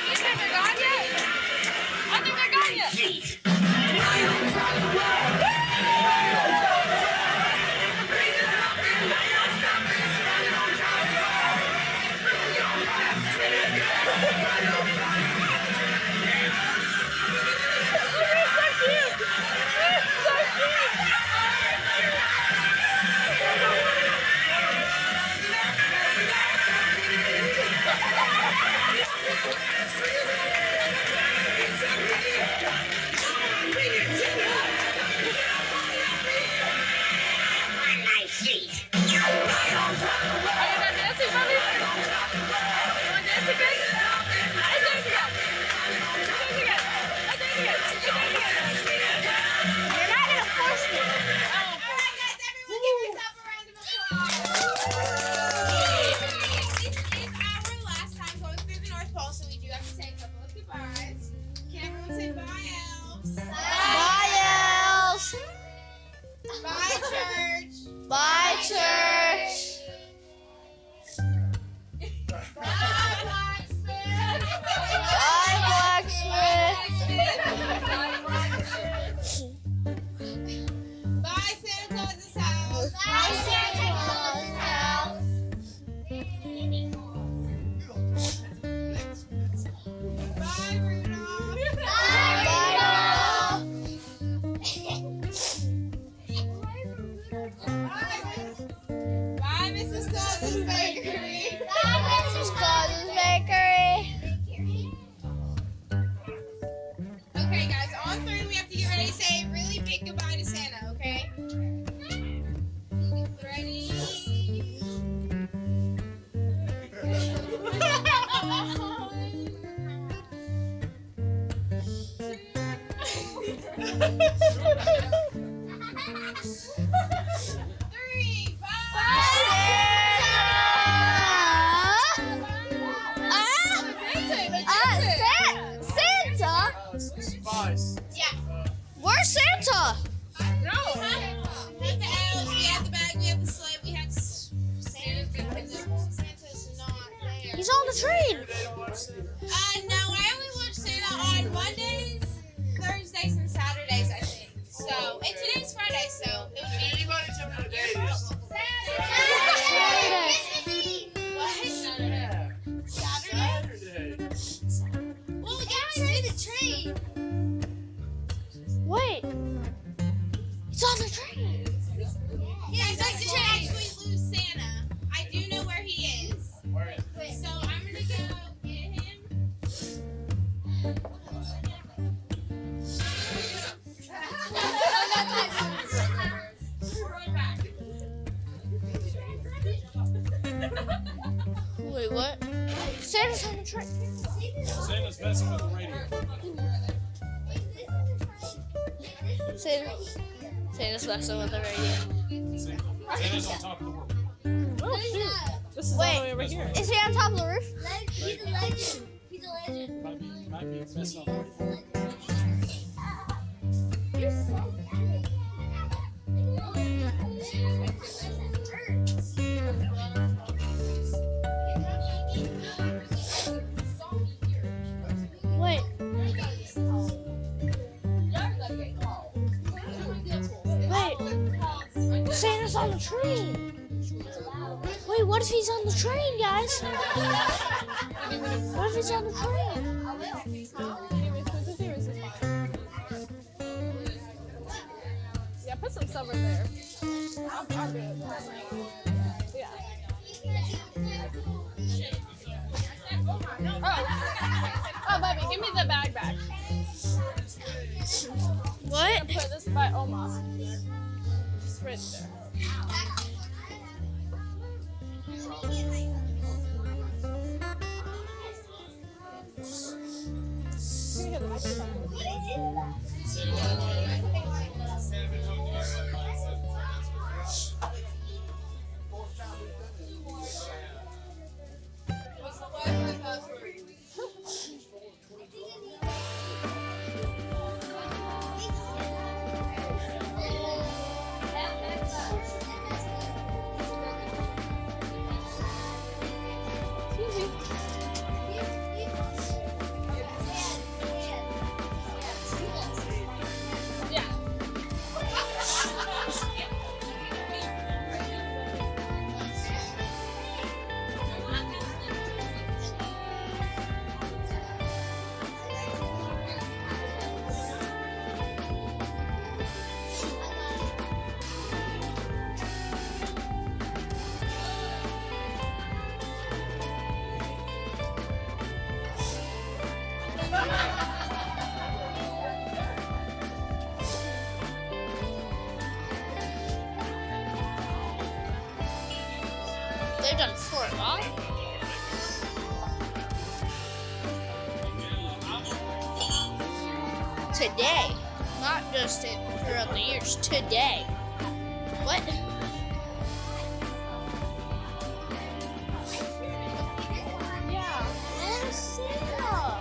You think they're gone yet? I think they're gone yet.
You're not gonna force me.
All right, guys, everyone give yourself a round of applause. This is our last time going through the North Pole, so we do have to say a couple of goodbyes. Can everyone say bye, elves?
Bye, elves.
Bye, church.
Bye, church.
Bye, blacksmith.
Bye, blacksmith.
Bye, Santa Claus's house.
Bye, Santa Claus's house.
Bye, Rudolph.
Bye,
Bye, Mrs. Claus's bakery.
Bye, Mrs. Claus's bakery.
Okay, guys, on 3 we have to get ready to say a really big goodbye to Santa, okay? Ready? Three, bye!
Santa?
Spice.
Yeah.
Where's Santa?
No. We have the elves, we have the bag, we have the sled, we have Santa. Santa's not there.
He's on the train.
No, I only watch Santa on Mondays, Thursdays, and Saturdays, I think. So, and today's Friday, so it would be.
Anybody tell me the days?
What? Saturday?
Saturday.
Well, guys, it's
Wait, what? Santa's on the train.
Santa's messing with the radio.
Santa's messing with the radio.
Santa's on top of the world.
Oh, shoot. This is all the way over here.
Is he on top of the roof?
He's a legend. He's a legend.
Might be messing up.
You're so
Wait. Wait. Santa's on the train. Wait, what if he's on the train, guys? What if he's on the train?
Yeah, put some stuff in there. I'll do it. Yeah. Oh, baby, give me the bag back.
What?
I'm gonna put this by Oma. Just right there. Can you get the microphone?
They've done 4 of all. Today, not just throughout the years. Today. What?
Yeah.
Oh, Santa.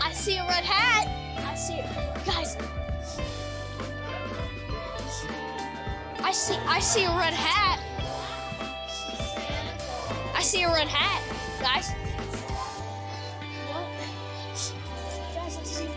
I see a red hat. I see it. Guys. I see a red hat. I see a red hat, guys. What? Guys, I see a red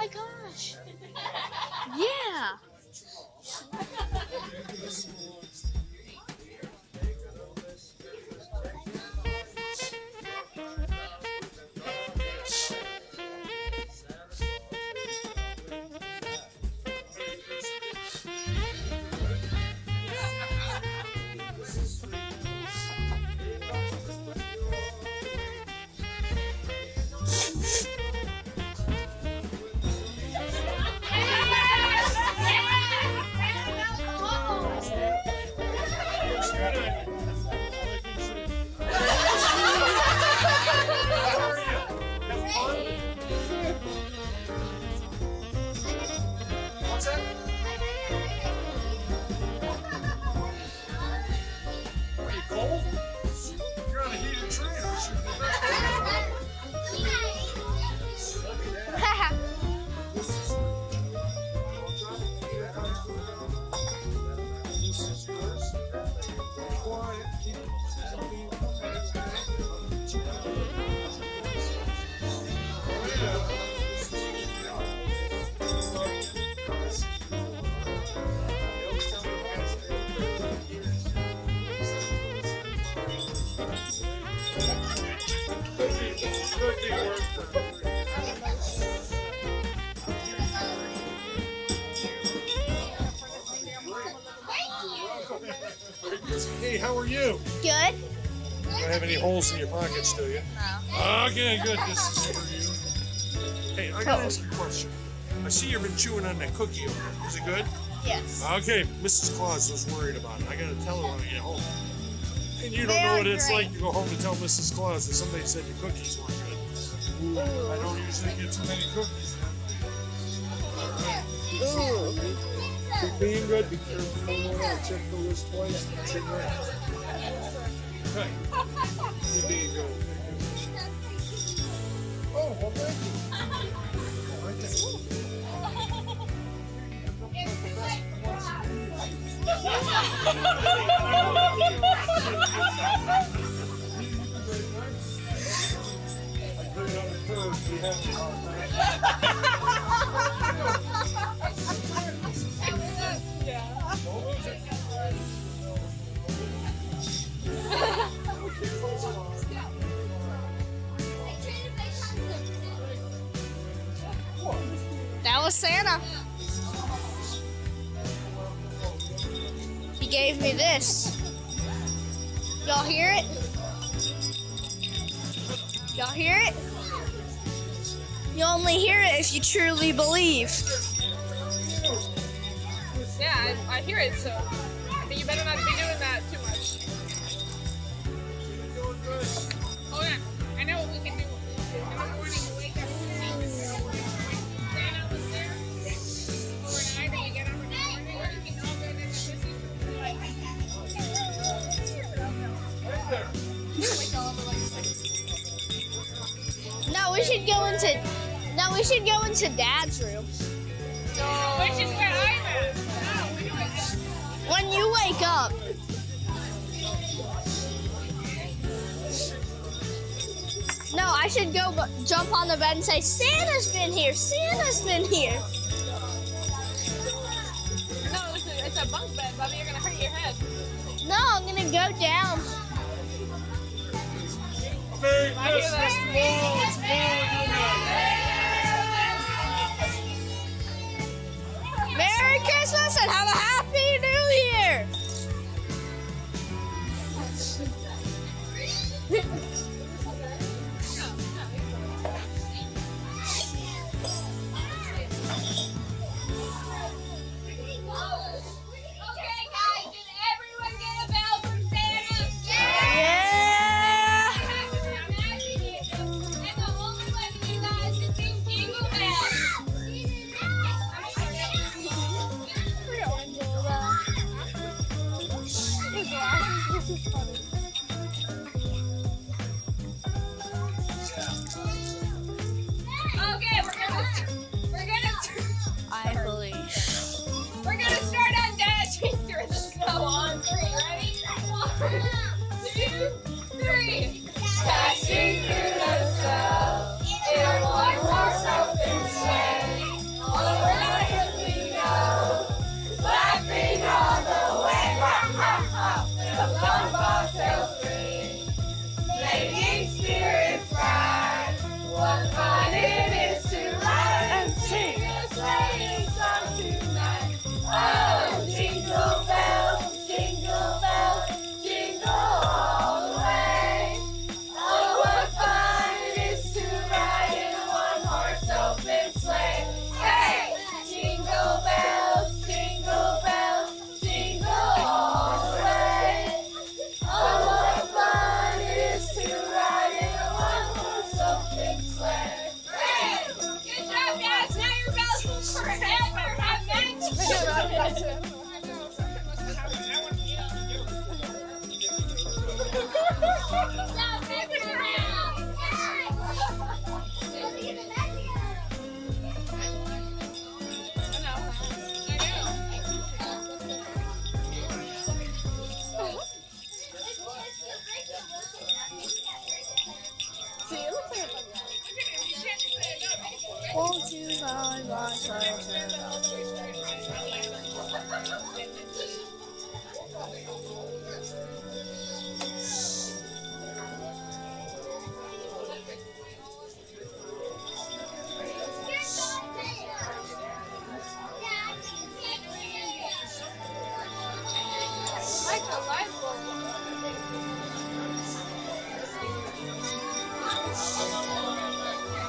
my gosh. Yeah.
Hey, how are you?
Good.
You don't have any holes in your pockets, do you?
No.
Okay, good. This is for you. Hey, I gotta ask you a question. I see you've been chewing on that cookie over there. Is it good?
Yes.
Okay, Mrs. Claus was worried about it. I gotta tell her when I get home. And you don't know what it's like to go home and tell Mrs. Claus that somebody said your cookies weren't good. I don't usually get too many cookies. Keep being good. Be careful. Check the list twice. And check that. Okay. Keep being good. Oh, well, thank
That was Santa. He gave me this. Y'all hear it? Y'all hear it? You only hear it if you truly believe.
Yeah, I hear it, so you better not be doing that too much. Oh yeah, I know what we can do. In the morning, you wake up and Santa was there overnight, and you get up in the morning, and you can all go to the Christmas.
No, we should go into. No, we should go into Dad's room.
Which is where I'm at.
When you wake up. No, I should go jump on the bed and say, Santa's been here, Santa's been here.
No, it's a bunk bed, Bubby. You're gonna hurt your head.
No, I'm gonna go down.
Merry Christmas, Paul. It's
Merry Christmas and have a Happy New Year.
Dashing through the snow in a one-horse open sleigh.
Won't you find my treasure?
Like a light bulb.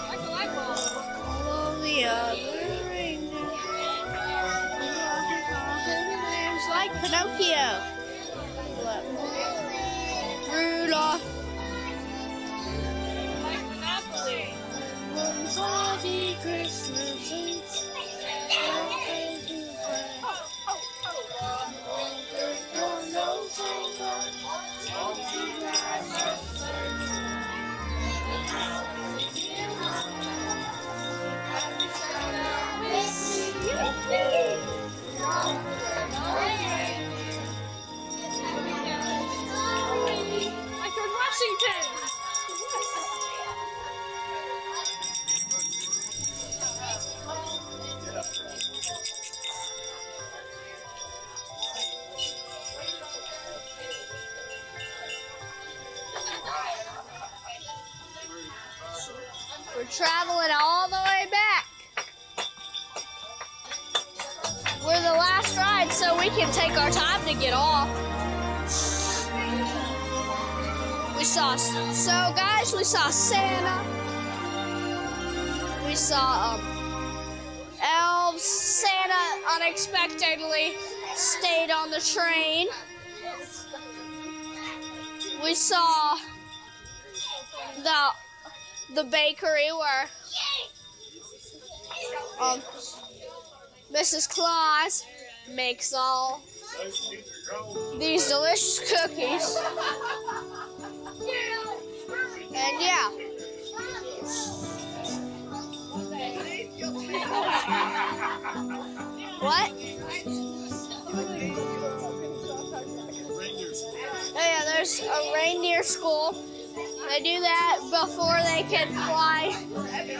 Like a light bulb.
All of the other reindeer. Names like Pinocchio. Rudolph.
Like Monopoly.
Salty Christmases.
Like George Washington.
We're traveling all the way back. We're the last ride, so we can take our time to get off. We saw Santa. We saw elves. Santa unexpectedly stayed on the train. We saw the bakery where Mrs. Claus makes all these delicious cookies. And yeah. What? Oh yeah, there's a reindeer school. They do that before they can fly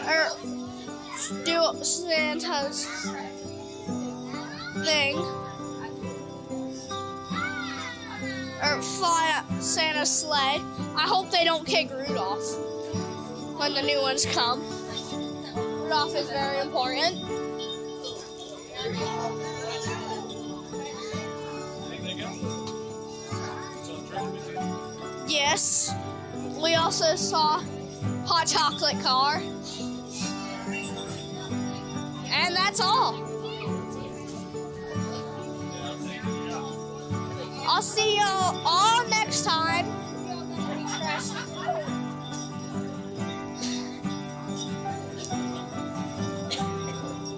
or do Santa's thing. Or fly Santa's sled. I hope they don't kick Rudolph when the new ones come. Rudolph is very important. Yes. We also saw hot chocolate car. And that's all. I'll see you all next time.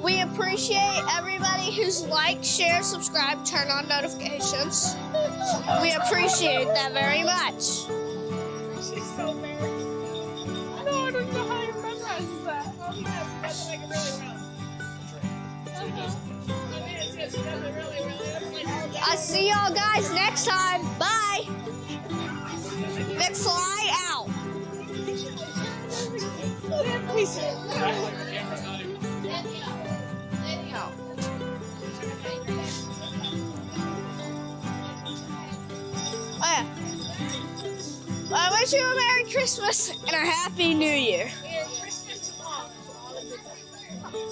We appreciate everybody who's liked, shared, subscribed, turned on notifications. We appreciate that very much.
She's so embarrassed. No, I don't know how you memorize that. Oh, yes, that's like really well. She does it really, really.
I'll see y'all guys next time. Bye. McFly out. Oh yeah. I wish you a Merry Christmas and a Happy New Year.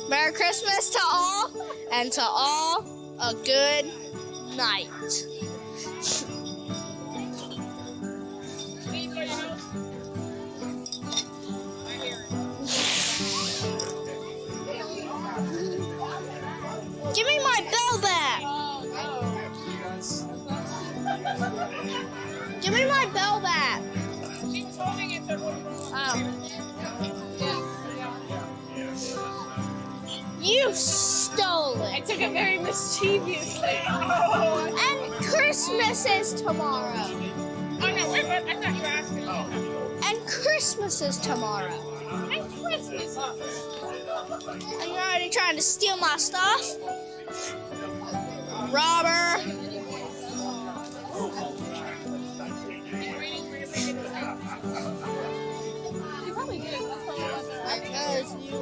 Merry Christmas to all, and to all a good night. Give me my bell back. Give me my bell back.
She was holding it.
Oh. You stole it.
I took it very mischievously.
And Christmas is tomorrow.
Oh no, wait, I thought you were asking.
And Christmas is tomorrow.
And Christmas.
And you're already trying to steal my stuff? Robber.
You probably did. That's probably
Because you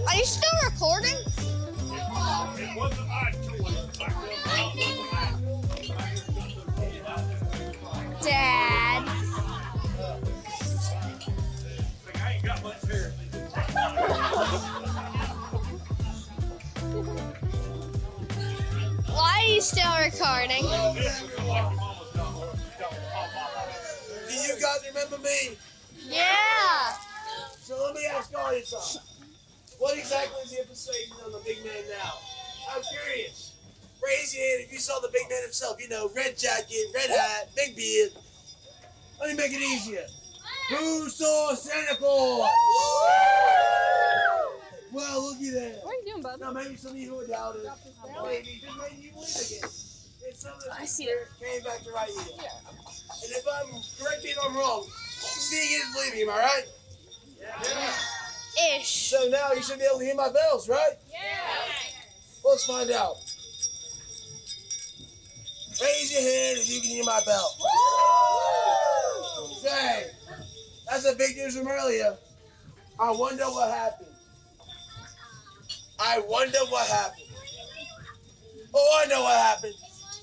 Are you still recording? Dad.
I ain't got much hair.
Why are you still recording?
Do you guys remember me?
Yeah.
So let me ask all you something. What exactly is the implication on the big man now? I'm curious. Raise your hand if you saw the big man himself. You know, red jacket, red hat, big beard. Let me make it easier. Who saw Santa Claus? Well, looky there.
What are you doing, bud?
Now, maybe some of you who doubt it, maybe just made you win again. And some of the
I see it.
came back to right here. And if I'm correct me if I'm wrong, seeing is believing, am I right?
Ish.
So now you should be able to hear my bells, right? Well, let's find out. Raise your hand if you can hear my bell. Say, that's the big news from earlier. I wonder what happened. I wonder what happened. Oh, I know what happened.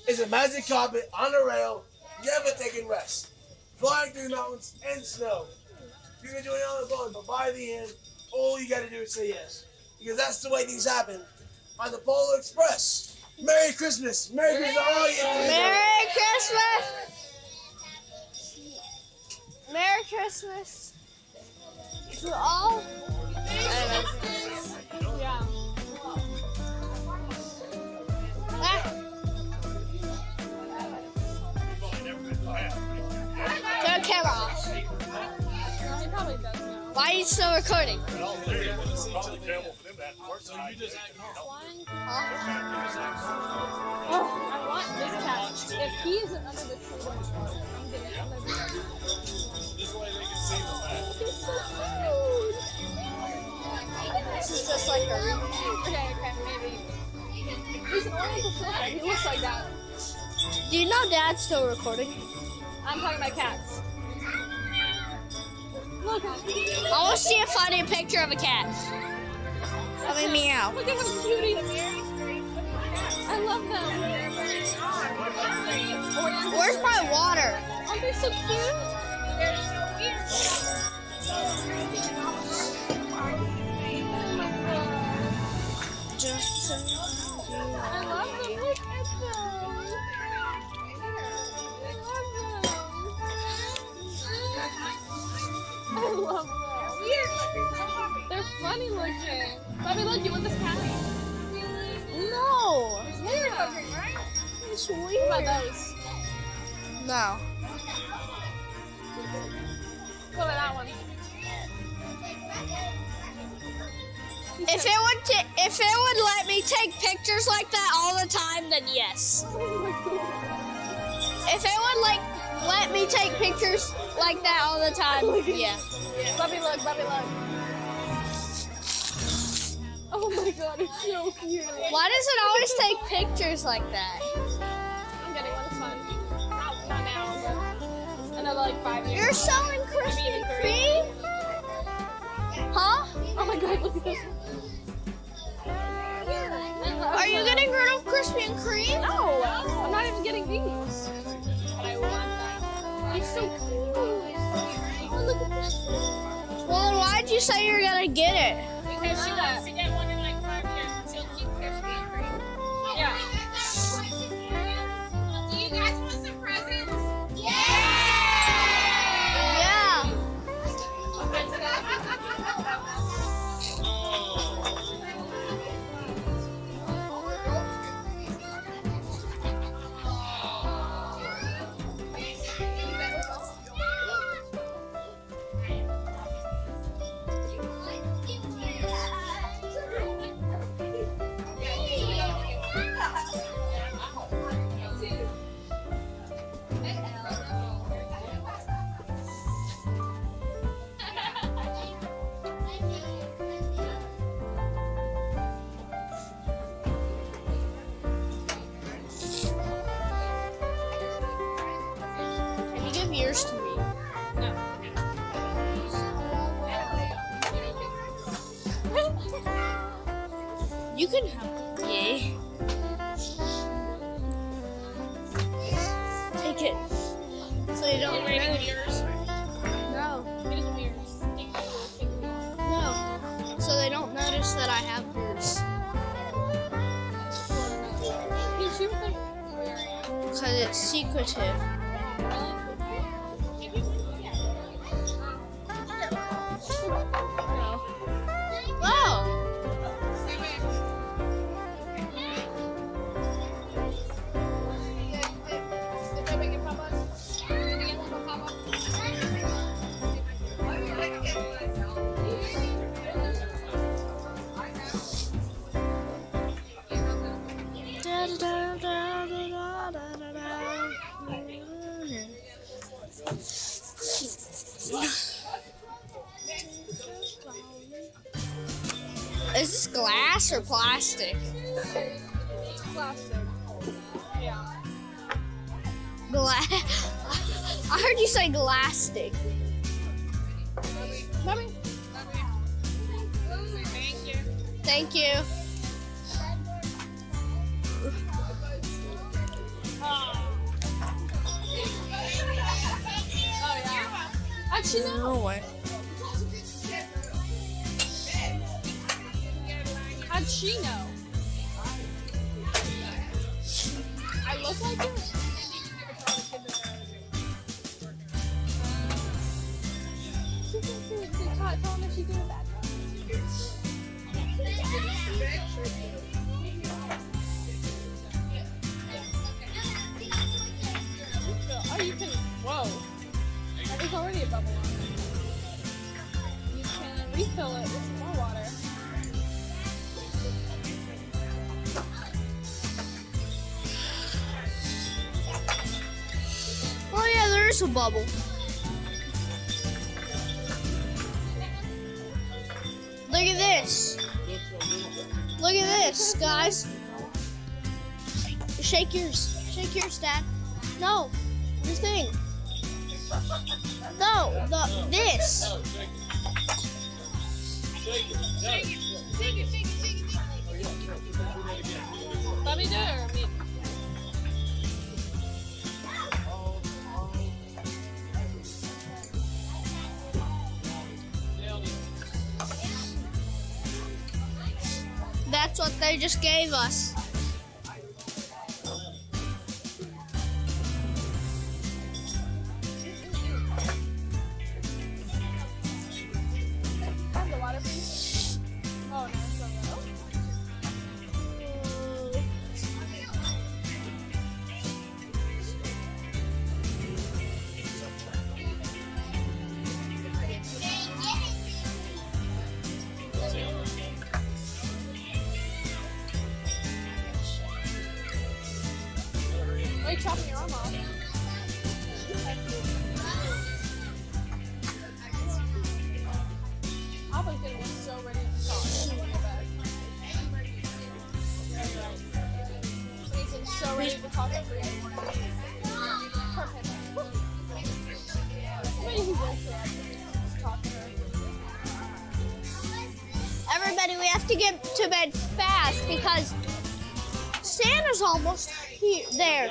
It's a magic carpet on a rail, never taking rest. Flying through mountains and snow. You can do it on the phone, but by the end, all you gotta do is say yes. Because that's the way things happen on the Polar Express. Merry Christmas! Merry Christmas to all you.
Merry Christmas! Merry Christmas to all.
Yeah.
Turn camera off.
He probably does now.
Why are you still recording?
Oh, I want this cat. If he isn't under the tree, I'm getting it.
This way they can see the back.
He's so cute.
This is just like a.
Okay, maybe. He's an oriental silver. He looks like that.
Do you know Dad's still recording?
I'm talking about cats. Look.
I want to see a funny picture of a cat. I mean, meow.
Look at how cute he is. I love them.
Where's my water?
Aren't they so cute? They're so weird. I love them. Look at them. I love them. They're funny looking. Bobby, look, you want this cat?
No.
It's weird looking, right?
It's
What
weird.
about those?
No.
What about that one?
If it would let me take pictures like that all the time, then yes. If it would let me take pictures like that all the time, yeah.
Bobby, look, Bobby, look. Oh my god, it's so cute.
Why does it always take pictures like that?
I'm getting one, it's fun. Not now, but another like 5 years.
You're selling
Maybe
Krispy
even 30.
Kreme? Huh?
Oh my god, look at this.
Are you getting rid of Krispy Kreme?
No, I'm not even getting these. But I want them. He's so cute. Oh, look at this.
Well, then why'd you say you were gonna get it?
Because she wants to get one in like 5 years and she'll keep Krispy Kreme. Yeah. Do you guys want some presents?
Yeah. You can have yay. Take it. So you don't
Rating yours.
No.
It is weird.
No. So they don't notice that I have yours. Because it's secretive. Wow. Is this glass or plastic?
It's plastic. Yeah.
Glass. I heard you say glastic.
Mommy. Thank you.
Thank you.
Oh yeah. Actually, no.
way.
How'd she know? I look like her? Tell me she's doing bad. Oh, you can. Whoa. There's already a bubble on it. You can refill it with some more water.
Oh yeah, there is a bubble. Look at this. Look at this, guys. Shake yours. Shake yours, Dad. No, your thing. No, this.
Let me do it. Or me.
That's what they just gave us.
Have the water, please. Oh, no, it's not that. Why are you chopping your arm off? Papa's gonna be so ready to talk. He's so ready to talk to you. Perfect. Maybe he will talk to her.
Everybody, we have to get to bed fast because Santa's almost there.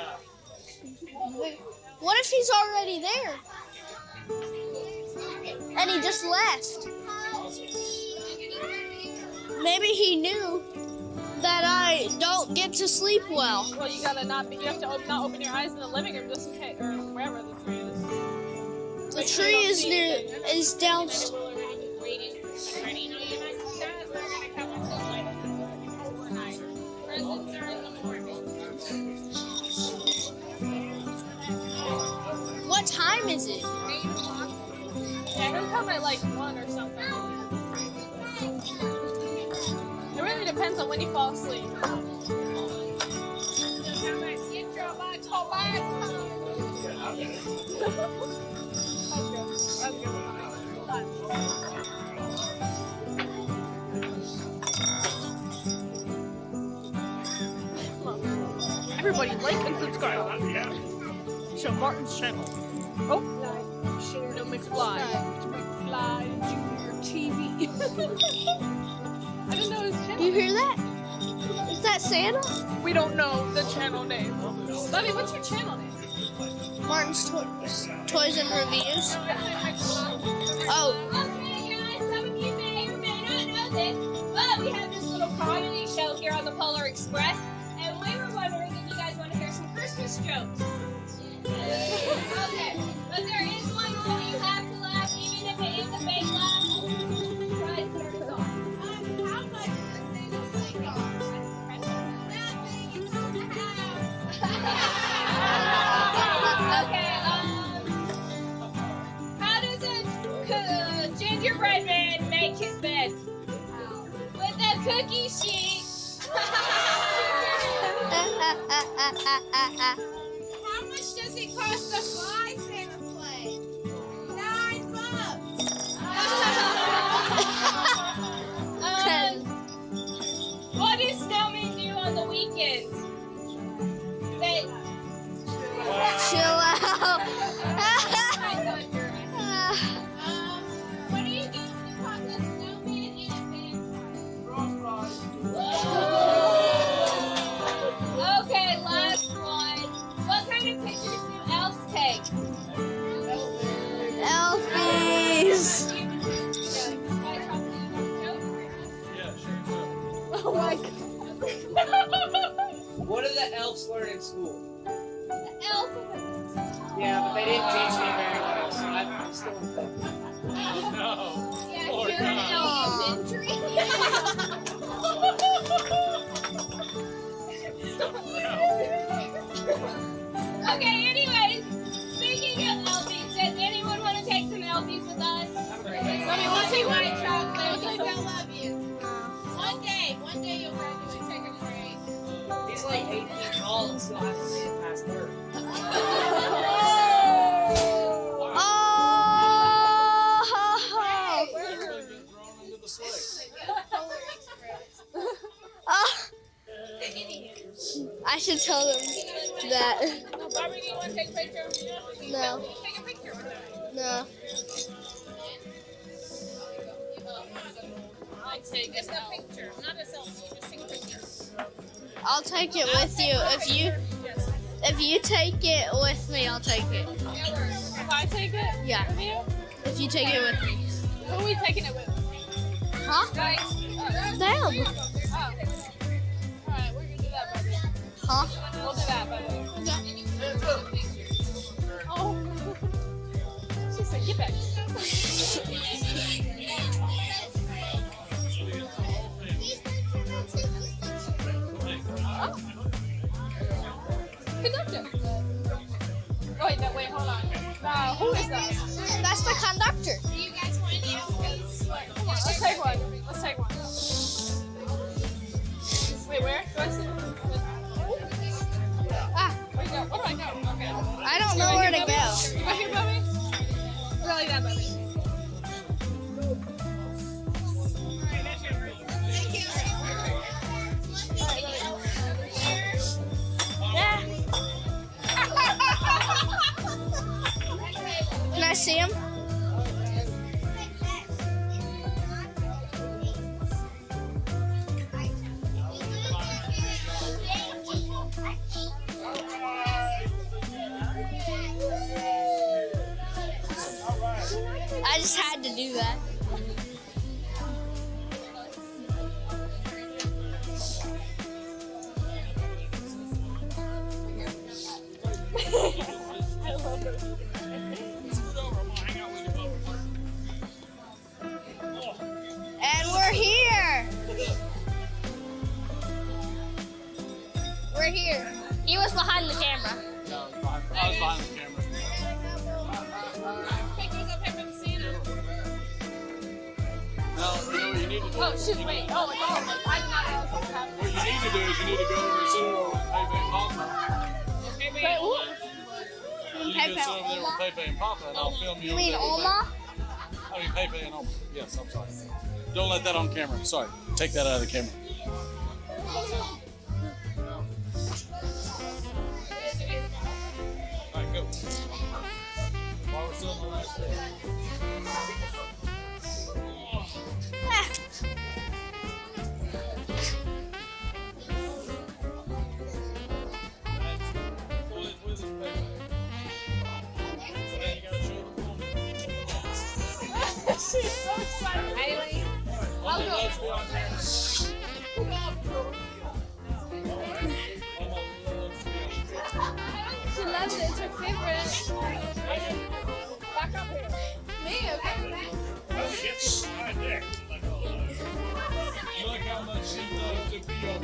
What if he's already there? And he just left. Maybe he knew that I don't get to sleep well.
Well, you gotta not. You have to not open your eyes in the living room just in case, or wherever the tree is.
The tree is downstairs. What time is it?
8 o'clock. Yeah, he'll come at like 1 or something. It really depends on when you fall asleep. Everybody like and subscribe. So Martin's channel. Oh, share no McFly. McFly Junior TV. I didn't know his channel.
Do you hear that? that Santa?
We don't know the channel name. Bobby, what's your channel name?
Martin's Toys and Reviews. Oh.
Okay, guys, some of you may or may not know this, but we have this little comedy show here on the Polar Express, and we were wondering if you guys want to hear some Christmas jokes. Okay, but there is one rule: you have to laugh, even if it is a fake laugh. Try to turn it off. How much does Santa's sleigh cost? Nothing. It's on the house. Okay. How does a gingerbread man make his bed? With a cookie sheet. How much does it cost to fly Santa's sleigh? $9. What does snowmen do on the weekends? They
Chill out.
what do you do to put the snowman in a Okay, last one. What kind of pictures do elves take?
Elfies. Oh my god.
What do the elves learn in school?
The elf.
Yeah, but they didn't teach me very well, so I'm still in bed. No.
Yeah,
Poor
you're an
guy.
elementary. Okay, anyways, speaking of elfies, does anyone want to take some elfies with us? Somebody want to take white chocolate? Because I love you. One day you'll graduate second grade.
He's like 8 feet tall and still hasn't made it past third.
I should tell them that.
Bobby, do you want to take a picture?
No.
Take a picture with them.
No.
Like, take just a picture, not a selfie. Just take a picture.
I'll take it with you. If you take it with me, I'll take it.
If I take it?
Yeah.
With you?
If you take it with me.
Who are we taking it with?
Huh?
Guys?
Them.
Oh. Alright, we're gonna do that, Bobby.
Huh?
We'll do that, Bobby. Oh. She said, get back. Conductor. Oh, wait, no, wait, hold on. Now, who is that?
That's the conductor.
Do you guys want any elfies?
Come on, let's take one. Let's take one. Wait, where? Do I see?
Ah,
Where you go? Where do I go? Okay.
I don't know where to go.
You right here, Bobby? Go like that, Bobby. Alright, that's your room.
Thank you.
Yeah. Can I see him? I just had to do that.
I love it.
And we're here. We're here. He was behind the camera.
I was behind the camera.
Pictures of him and Santa.
No, you know what you need to do?
Oh, shoot, wait. Oh, I did not know what was happening.
What you need to do is you need to go over to Zero and Pepe and Papa.
Okay,
Wait, what?
You
Pepe
can sit over there
and
with Pepe and Papa and I'll film you.
You
over
mean
there with
Oma?
I mean Pepe and Oma. Yes, I'm sorry. Don't let that on camera. Sorry. Take that out of the camera. All right, go. While we're still in the last day.
Yeah.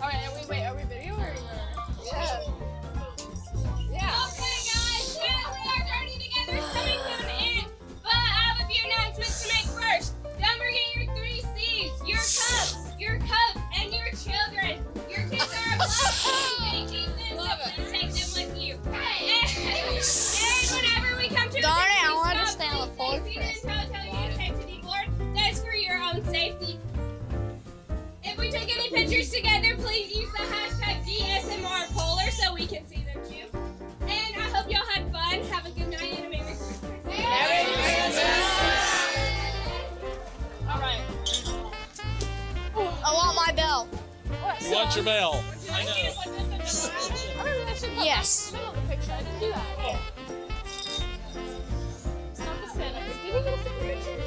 Alright, are we video or? Yeah. Yeah.
Okay, guys, now we are journey together is coming to an end. But I have a few announcements to make first. Don't forget your 3 C's: your cups, and your children. Your kids are a blessing. They keep them, so please take them with you. And whenever we come to a
Darn it, I
stop,
understand the
please
full
see the intro tell you to take to the board. That's for your own safety. If we took any pictures together, please use the hashtag DSMRPolar so we can see them too. And I hope y'all had fun. Have a good night and a Merry Christmas.
Merry Christmas. Alright.
I want my bell.
You want your bell?
I know.
Yes.
I the picture. I didn't do that. Stop the Santa. Did he get a picture?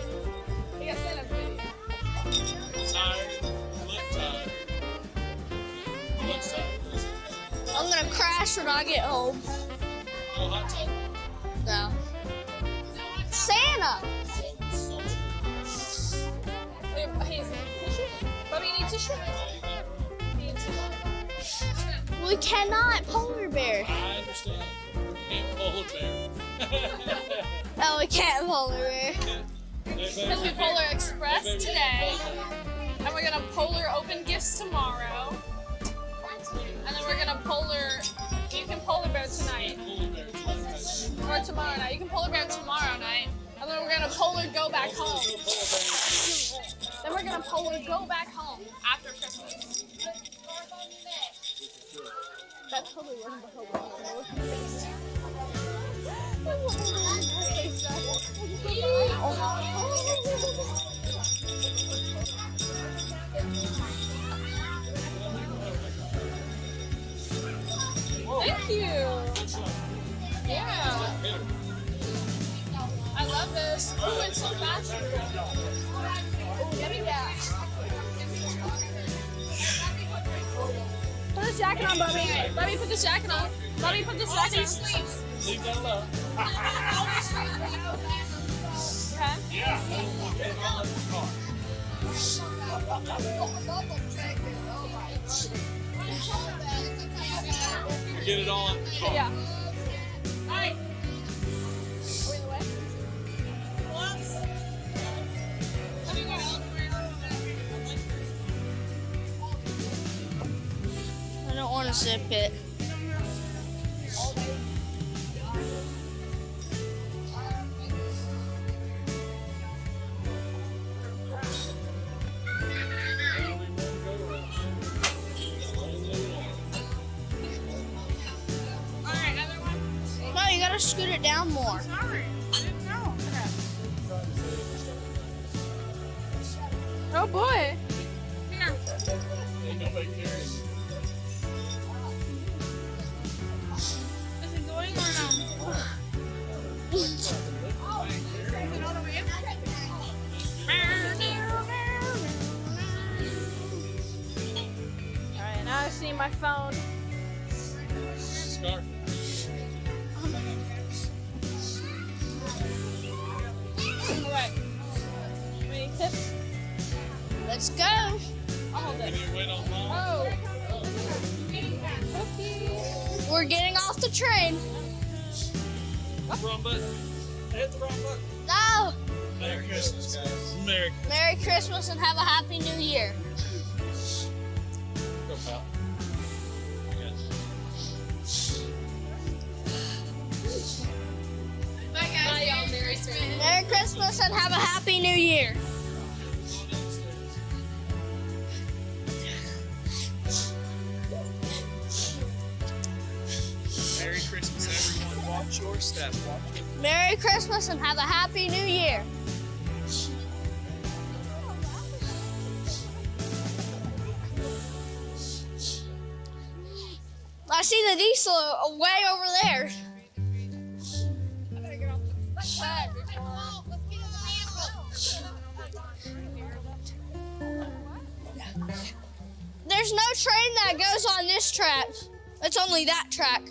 He got Santa video.
Tired. You look tired. You look tired.
I'm gonna crash when I get home.
No hot tub.
No. Santa.
Wait, hey, tissue? Bobby, you need tissue? You need tissue.
We cannot polar bear.
I understand. Can't polar bear.
Oh, we can't polar bear.
Because we Polar Express today. And we're gonna Polar open gifts tomorrow. And then we're gonna Polar, you can Polar bear tonight. Or tomorrow night. You can Polar bear tomorrow night. And then we're gonna Polar go back home. Then we're gonna Polar go back home after Christmas. That totally wasn't the Polar bear. That was the face. Thank you. Yeah. I love this. Oh, it's so fast. Oh, give me that. Put this jacket on, Bobby. Bobby, put this jacket on. Bobby, put this jacket on.
Leave that alone.
Okay.
Yeah. Get it on.
Yeah.
Alright.
I don't want to zip it. No, you gotta scoot it down more.
Sorry, I didn't know. Oh boy. Here.
Ain't nobody cares.
Is it going or no? Alright, now I see my phone.
Scarf.
Alright. Any tips?
Let's go.
I'll hold it.
Can you wait on mine?
Oh. Okay.
We're getting off the train.
Wrong button. Hit the wrong button.
No.
Merry Christmas, guys. Merry Christmas.
Merry Christmas and have a Happy New Year.
Go, pal.
Bye, guys. Bye, y'all. Merry Christmas.
Merry Christmas and have a Happy New Year.
Merry Christmas, everyone. Watch your step. Watch your
Merry Christmas and have a Happy New Year. I see the diesel way over there. There's no train that goes on this track. It's only that track.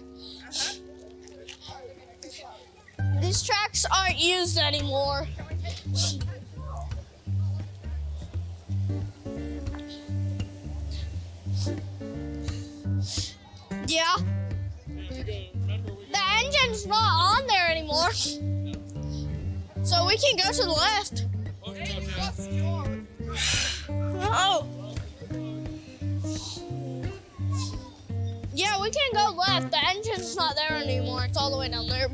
these tracks aren't used anymore. Yeah. The engine's not on there anymore. So we can go to the left. Oh. Yeah, we can go left. The engine's not there anymore. It's all the way down there.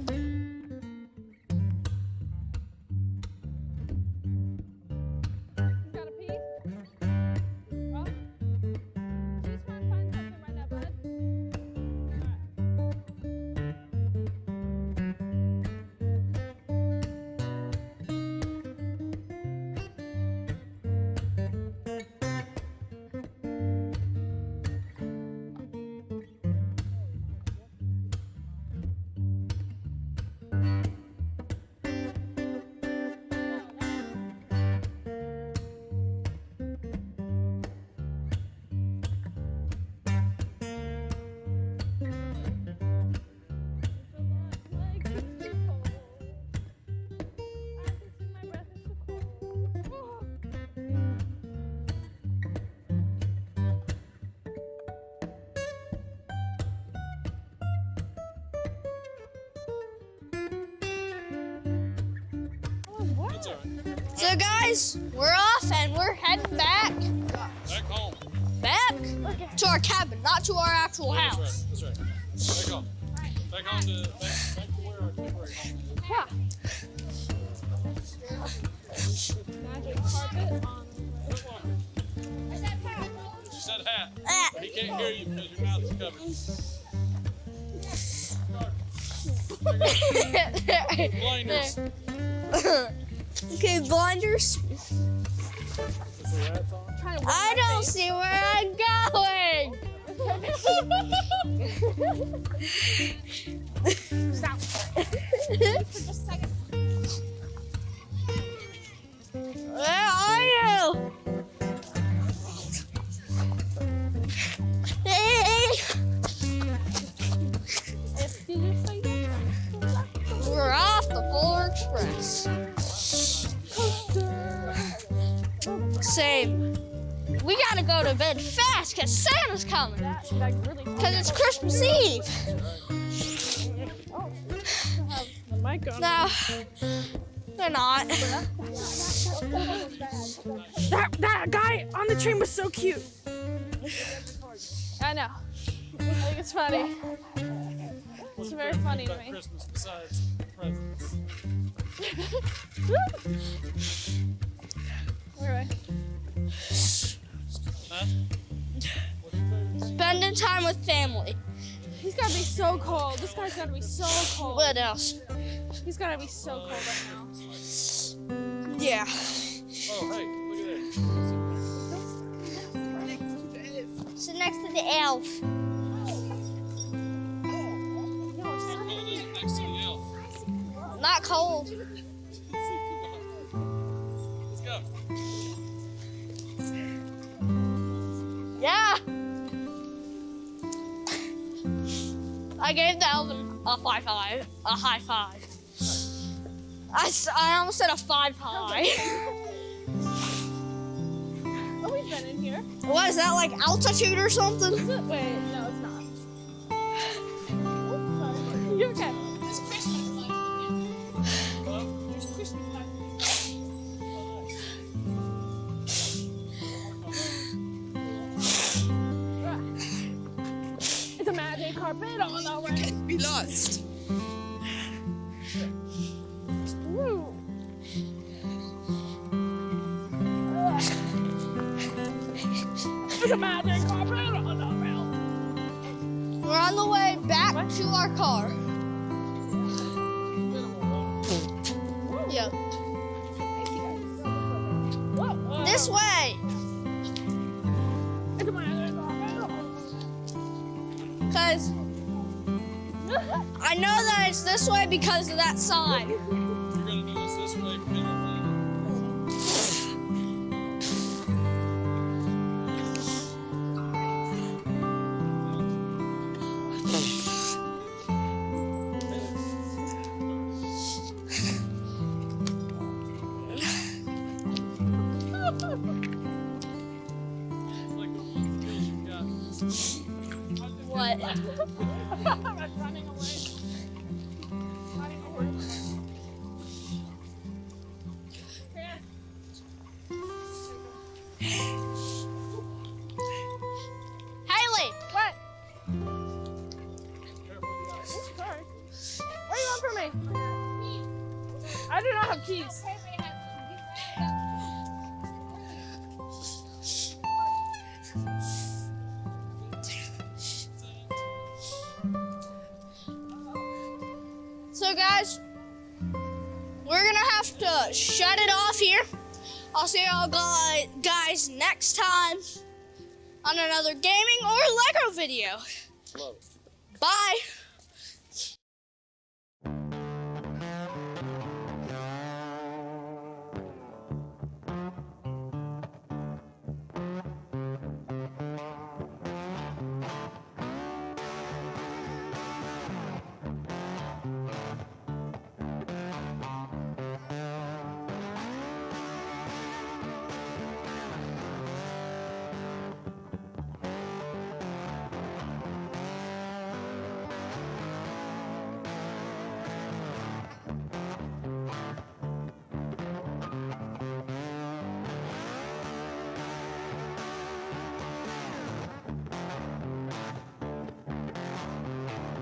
So guys, we're off and we're heading back.
Back home.
Back to our cabin, not to our actual house.
That's right. Back home. Back home to where our temporary home is.
Yeah. Magic carpet on.
She said hat. But he can't hear you because your mouth is covered. Blinders.
Okay, blinders. I don't see where I'm going.
Stop. Just a second.
Where are you? We're off the Polar Express. Same. We gotta go to bed fast because Santa's coming. Because it's Christmas Eve. No, they're not.
That guy on the train was so cute. I know. I think it's funny. It's very funny to me.
Christmas besides presents.
Alright.
Huh?
Spending time with family.
He's gotta be so cold. This guy's gotta be so cold.
What else?
He's gotta be so cold right now.
Yeah.
Oh, hey, look at that.
Sit next to the elf.
Next to the elf.
Not cold.
Let's go.
Yeah. I gave the elven a high five. A high five. I almost said a 5 high.
Oh, we've been in here.
What is that, like altitude or something?
Is it? Wait, no, it's not. Oops, sorry. You're okay.
It's Christmas light. There's Christmas light.
It's a magic carpet on the way.
Can't be lost.
Woo. It's a magic carpet on the rail.
We're on the way back to our car. Yep. This way.
It's a magic carpet.
Because I know that it's this way because of that sign.
You're gonna do this way.
running away. Running away.
Haley!
What? Sorry. What do you want from me? I do not have keys.
So guys, we're gonna have to shut it off here. I'll see y'all guys next time on another gaming or Lego video. Bye.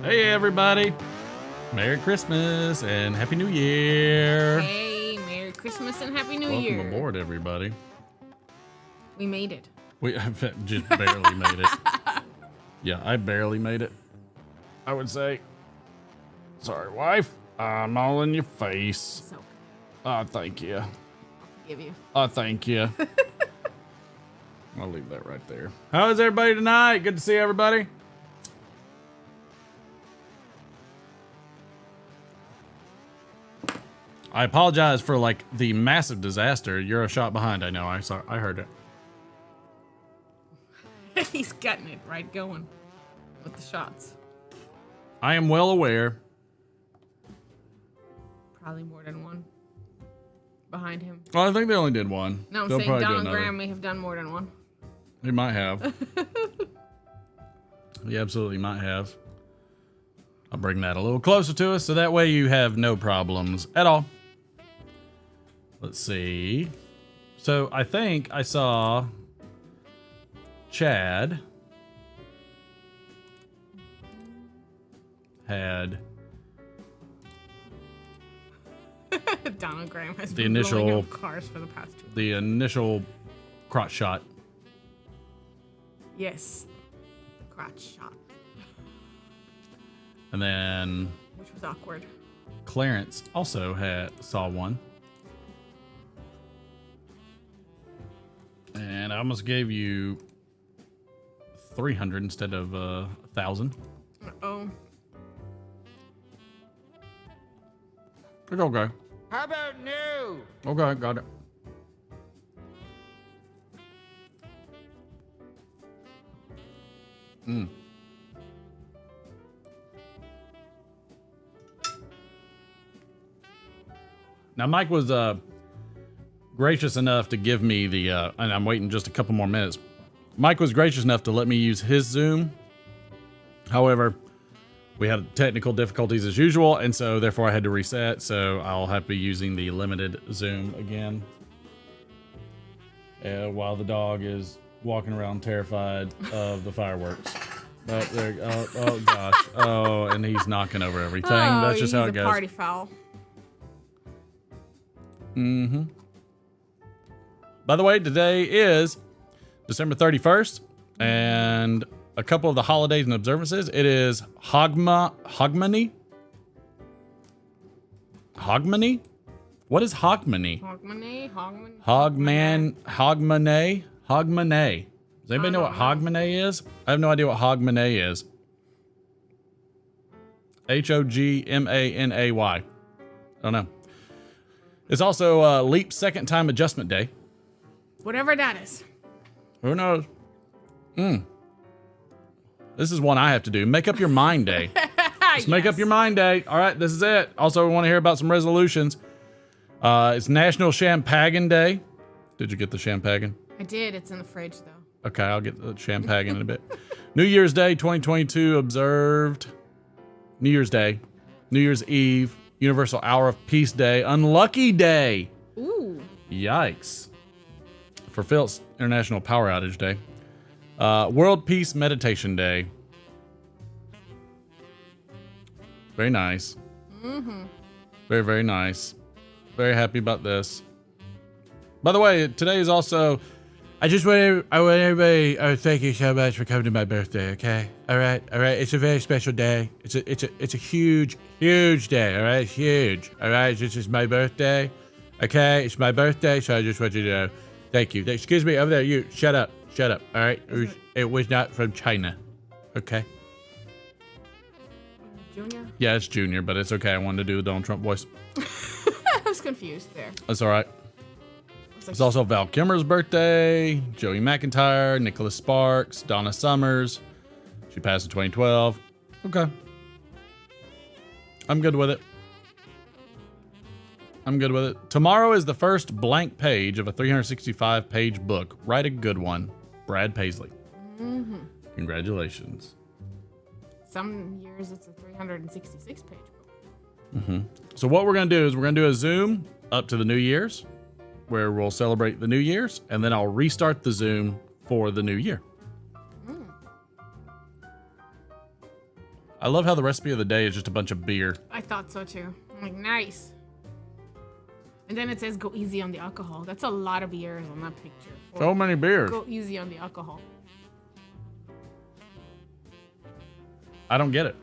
Hey everybody, Merry Christmas and Happy New Year.
Hey, Merry Christmas and Happy New
Welcome
Year.
aboard everybody.
We made it.
We just barely made it. Yeah, I barely made it, I would say. Sorry, wife. I'm all in your face.
It's okay.
Oh, thank you.
I'll forgive you.
Oh, thank you. I'll leave that right there. How is everybody tonight? Good to see everybody. I apologize for like the massive disaster. You're a shot behind. I know. I heard it.
He's getting it right going with the shots.
I am well aware.
Probably more than one behind him.
Well, I think they only did one.
No, I'm
They'll
saying
probably do
Donald
another.
Graham may have done more than one.
He might have. He absolutely might have. I'll bring that a little closer to us so that way you have no problems at all. Let's see. So I think I saw Chad had
Donald Graham has
the
been blowing
initial
up cars for the past 2
the initial crotch shot.
Yes, the crotch shot,
And then
which was awkward.
Clarence also saw one. And I almost gave you 300 instead of 1,000.
Oh.
It's okay.
How about no?
Okay, got it. Now, Mike was gracious enough to give me the, and I'm waiting just a couple more minutes. Mike was gracious enough to let me use his Zoom. However, we had technical difficulties as usual, and so therefore I had to reset, so I'll have to be using the limited Zoom again. While the dog is walking around terrified of the fireworks. Oh, there, oh gosh. Oh, and he's knocking over everything.
Oh,
That's just how it
he's a
goes.
party foul.
Mm-hmm. By the way, today is December 31st, and a couple of the holidays and observances. It is Hogmanay? Hogmanay? What is Hogmanay? Hogmanay? Hogmanay. Does anybody know what Hogmanay is? I have no idea what Hogmanay is. Hogmanay. I don't know. It's also Leap Second Time Adjustment Day.
Whatever that is.
Who knows? This is one I have to do. Make up your mind day. Just make up your mind day. All right, this is it. Also, we want to hear about some resolutions. It's National Champagne Day. Did you get the champagne?
I did. It's in the fridge, though.
Okay, I'll get the champagne in a bit. New Year's Day 2022 observed. New Year's Day. New Year's Eve. Universal Hour of Peace Day. Unlucky Day.
Ooh.
Yikes. For Phil, it's International Power Outage Day. World Peace Meditation Day. Very nice.
Mm-hmm.
Very, very nice. Very happy about this. By the way, today is also... I want everybody, thank you so much for coming to my birthday, okay? All right. It's a very special day. It's a huge, huge day, all right? It's huge, all right? This is my birthday, okay? It's my birthday, so I just want you to know, thank you. Excuse me, over there, you, shut up, all right? It was not from China, okay?
Junior?
Yeah, it's Junior, but it's okay. I wanted to do the Donald Trump voice.
I was confused there.
That's all right. It's also Val Kilmer's birthday, Joey McIntyre, Nicholas Sparks, Donna Summers. She passed in 2012. Okay. I'm good with it. Tomorrow is the first blank page of a 365-page book. Write a good one. Brad Paisley.
Mm-hmm.
Congratulations.
Some years it's a 366-page book.
Mm-hmm. So what we're going to do is we're going to do a Zoom up to the New Year's, where we'll celebrate the New Year's, and then I'll restart the Zoom for the New Year.
Mm.
I love how the recipe of the day is just a bunch of beer.
I thought so too. I'm like, nice. And then it says go easy on the alcohol. That's a lot of beers on that picture.
So many beers.
Go easy on the alcohol.
I don't get it.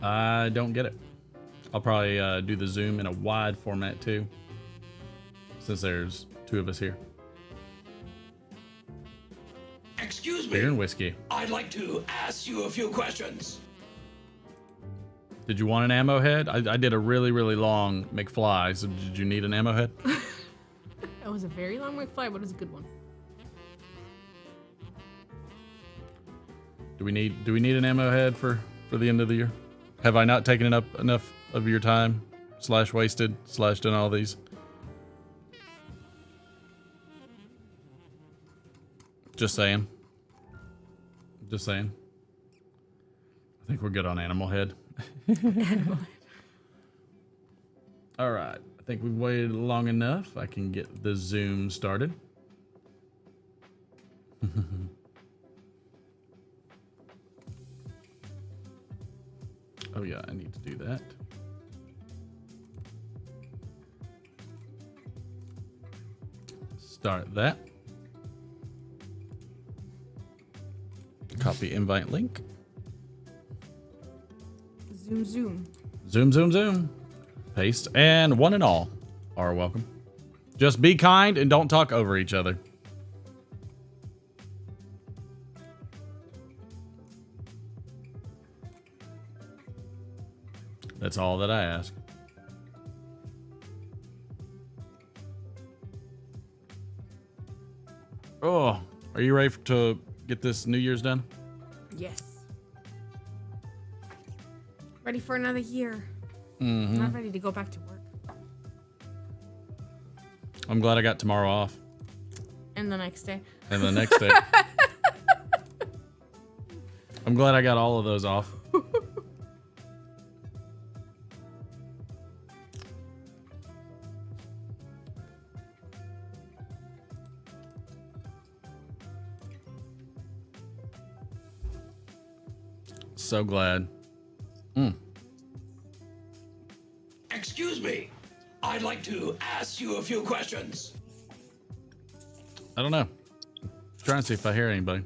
I don't get it. I'll probably do the Zoom in a wide format too, since there's two of us here.
Excuse me.
Beer and whiskey.
I'd like to ask you a few questions.
Did you want an ammo head? I did a really, really long McFly's. So did you need an ammo head?
That was a very long McFly, but it was a good one.
Do we need an ammo head for the end of the year? Have I not taken up enough of your time / wasted / done all these? Just saying. I think we're good on animal head. All right. I think we've waited long enough. I can get the Zoom started. Oh yeah, I need to do that. Start that. Copy invite link.
Zoom.
Zoom. Paste, and one and all are welcome. Just be kind and don't talk over each other. That's all that I ask. Oh, are you ready to get this New Year's done?
Yes. Ready for another year.
Mm-hmm.
Not ready to go back to work.
I'm glad I got tomorrow off.
And the next day.
And the next day. I'm glad I got all of those off. So glad.
Excuse me. I'd like to ask you a few questions.
I don't know. Trying to see if I hear anybody.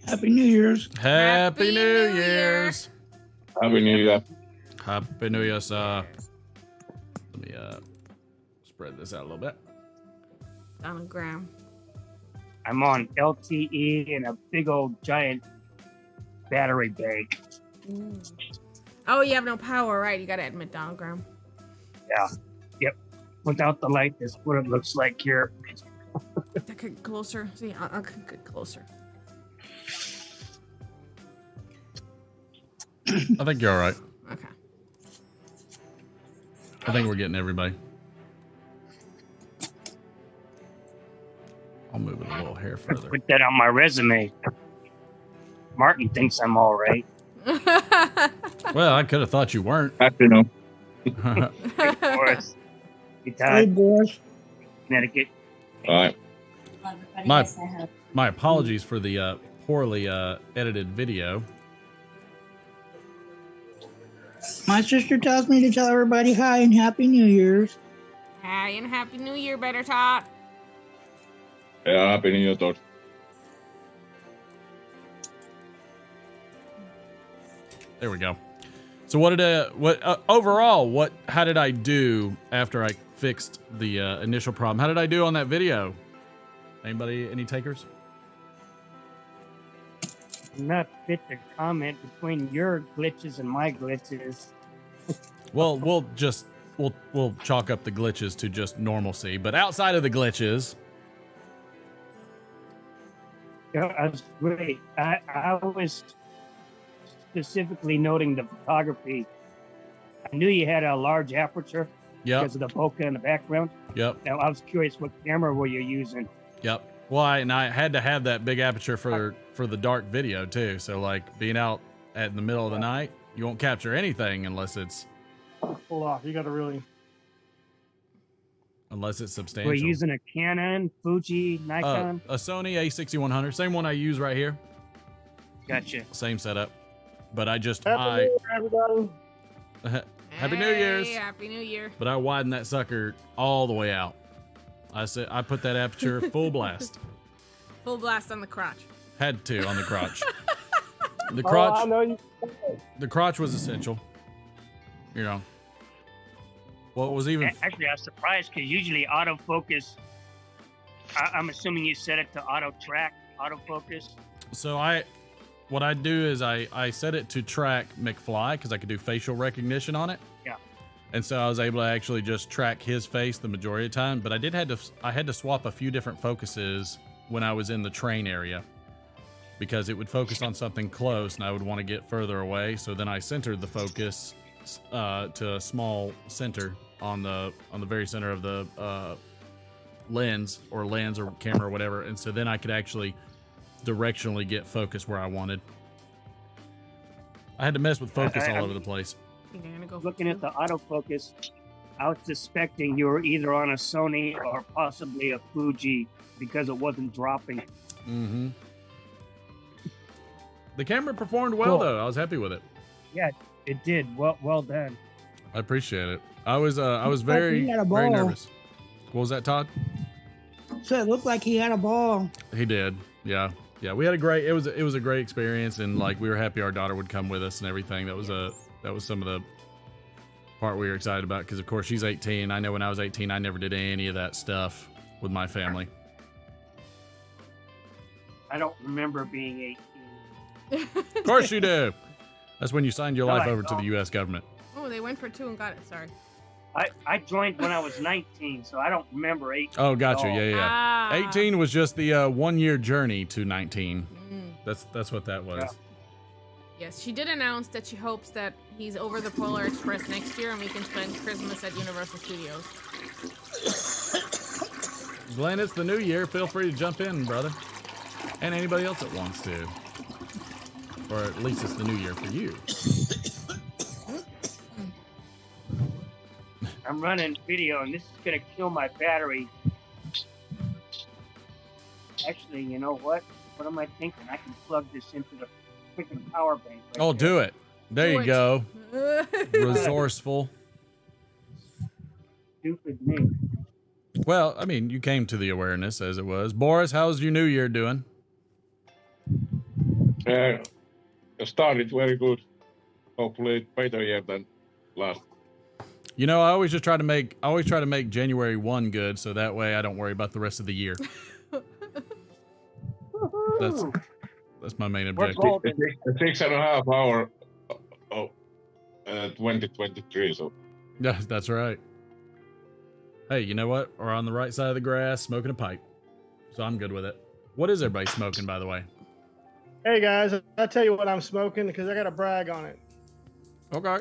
Happy New Year's.
Happy New Year's.
Happy New Year.
Happy New Year, sir. Let me spread this out a little bit.
Donald Graham.
I'm on LTE in a big old giant battery bank.
Oh, you have no power, right? You gotta admit, Donald Graham.
Yeah. Yep. Without the light, this is what it looks like here.
That could closer. See, I'll get closer.
I think you're all right.
Okay.
I think we're getting everybody. hair further.
Put that on my resume. Martin thinks I'm all right.
Well, I could have thought you weren't.
Happy no.
Boris.
Hey, Boris.
Connecticut.
All right.
My apologies for the poorly edited video.
My sister tells me to tell everybody hi and Happy New Year's.
Hi and Happy New Year, Better Todd.
Yeah, Happy New Year, Todd.
There we go. So how did I do after I fixed the initial problem? How did I do on that video? Anybody, any takers?
Not fit to comment between your glitches and my glitches.
Well, we'll chalk up the glitches to just normalcy, but outside of the glitches.
Yeah, that's great. I was specifically noting the photography. I knew you had a large aperture because of the bokeh in the background.
Yep.
Now, I was curious, what camera were you using?
Yep. Well, and I had to have that big aperture for the dark video too. So like being out in the middle of the night, you won't capture anything unless it's
pull off. You got to really.
Unless it's substantial.
We're using a Canon, Fuji, Nikon.
A Sony A6100, same one I use right here.
Gotcha.
Same setup, but I just
Happy New Year, everybody.
Happy New Year's.
Happy New Year.
But I widened that sucker all the way out. I put that aperture full blast.
Full blast on the crotch.
Had to on the crotch. The crotch.
Oh, I know you.
The crotch was essential. You know. What was even?
Actually, I was surprised because usually autofocus. I'm assuming you set it to autofocus.
So what I do is I set it to track McFly because I could do facial recognition on it.
Yeah.
And so I was able to actually just track his face the majority of the time. But I had to swap a few different focuses when I was in the train area because it would focus on something close and I would want to get further away. So then I centered the focus to a small center on the very center of the lens or camera or whatever. And so then I could actually directionally get focus where I wanted. I had to mess with focus all over the place.
Looking at the autofocus, I was suspecting you were either on a Sony or possibly a Fuji because it wasn't dropping.
Mm-hmm. The camera performed well, though. I was happy with it.
Yeah, it did. Well done.
I appreciate it. I was very nervous. What was that, Todd?
So it looked like he had a ball.
He did. Yeah. We had it was a great experience, and like we were happy our daughter would come with us and everything. That was some of the part we were excited about because of course she's 18. I know when I was 18 I never did any of that stuff with my family.
I don't remember being 18.
Of course you do. That's when you signed your life over to the U.S. government.
Oh, they went for 2 and got it. Sorry.
I joined when I was 19, so I don't remember 18.
Oh, gotcha. Yeah. 18 was just the 1-year journey to 19. That's what that was.
Yeah.
Yes, she did announce that she hopes that he's over the Polar Express next year and we can spend Christmas at Universal Studios.
Glenn, it's the new year. Feel free to jump in, brother. And anybody else that wants to. Or at least it's the new year for you.
I'm running video, and this is going to kill my battery. Actually, you know what? What am I thinking? I can plug this into the freaking power bank. Right
do it. There you go. Resourceful.
Stupid me.
Well, I mean, you came to the awareness as it was. Boris, how's your new year doing?
Started very good. Hopefully better year than last.
You know, I always try to make January 1 good, so that way I don't worry about the rest of the year. That's my main objective.
6.5 hour 2023. So
yeah, that's right. Hey, you know what? We're on the right side of the grass, smoking a pipe, so I'm good with it. What is everybody smoking, by the way?
Hey guys, I'll tell you what I'm smoking because I got to brag on it.
Okay.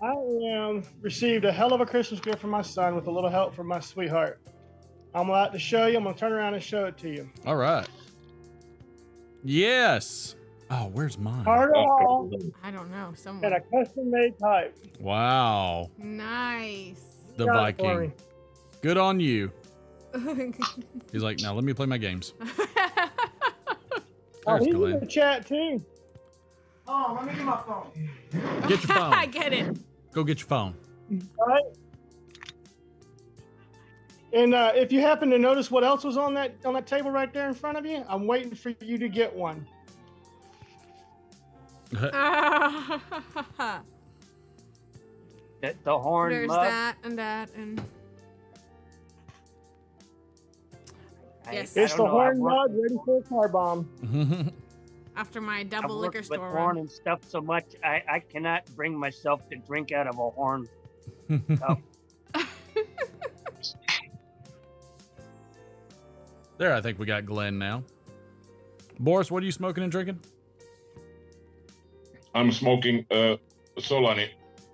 I received a hell of a Christmas gift from my son with a little help from my sweetheart. I'm about to show you. I'm gonna turn around and show it to you.
All right. Yes. Oh, where's mine?
Hard all
I don't know.
and
Someone.
a custom-made type.
Wow.
Nice.
The
Got it for
Viking.
me.
Good on you. He's like, now let me play my games.
Oh,
There's
he's in
Glenn.
the chat too. Oh, let me get my phone.
Get your phone.
I get it.
Go get your phone.
All right. And if you happen to notice what else was on that table right there in front of you, I'm waiting for you to get one.
The horn
There's
mug.
that and that and. Yes.
It's the horn mug ready for a car bomb.
After my
I've
double
worked
liquor
with
store
horn
run.
and stuff so much, I cannot bring myself to drink out of a horn cup.
There, I think we got Glenn now. Boris, what are you smoking and drinking?
I'm smoking Solani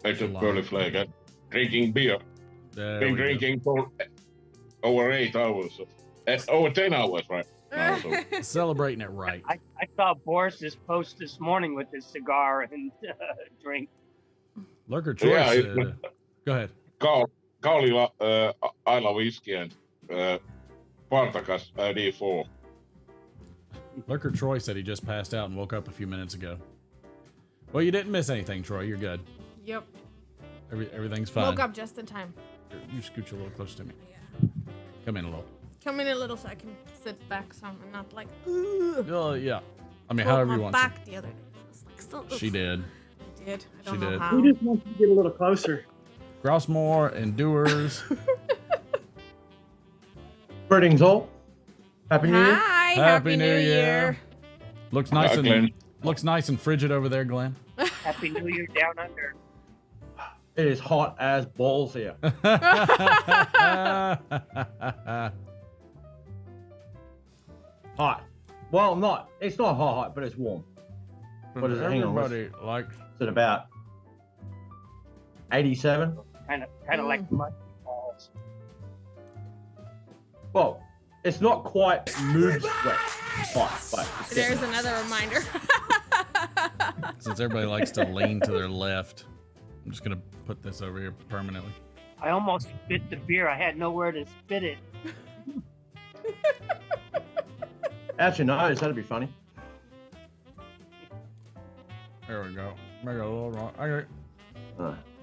at the Pearly Flag. Drinking beer. Been drinking for over 8 hours. Over 10 hours, right? Now, so.
Celebrating it right.
I saw Boris's post this morning with his cigar and drink.
Lurker Choice.
Yeah,
go ahead.
Kaulila Aila Whiskey and Spartacus D4.
Lurker Troy said he just passed out and woke up a few minutes ago. Well, you didn't miss anything, Troy. You're good.
Yep.
Everything's fine.
Woke up just in time.
You scooch a little closer to me. Come in a little.
Come in a little so I can sit back some and not like. Ugh.
Yeah. I mean,
Pulled
however
my
you want
back the other day. It's like still,
She did.
I did. I don't
She
know
did.
how.
He just wants to get a little closer.
Grossmore and Doers.
Greetings all. Happy New Year.
Hi.
Happy New Year. Looks nice and looks nice and frigid over there, Glenn.
Happy New Year down under.
It is hot as balls here. Hot. Well, not. It's not hot, but it's warm. What is it? Hang on.
Everybody likes.
Is it about 87?
Kind of like mud balls.
Well, it's not quite mood sweat hot, but it's
There's another reminder.
Since everybody likes to lean to their left, I'm just gonna put this over here permanently.
I almost spit the beer. I had nowhere to spit it.
out your nose. That'd be funny.
There we go. Make it a little wrong.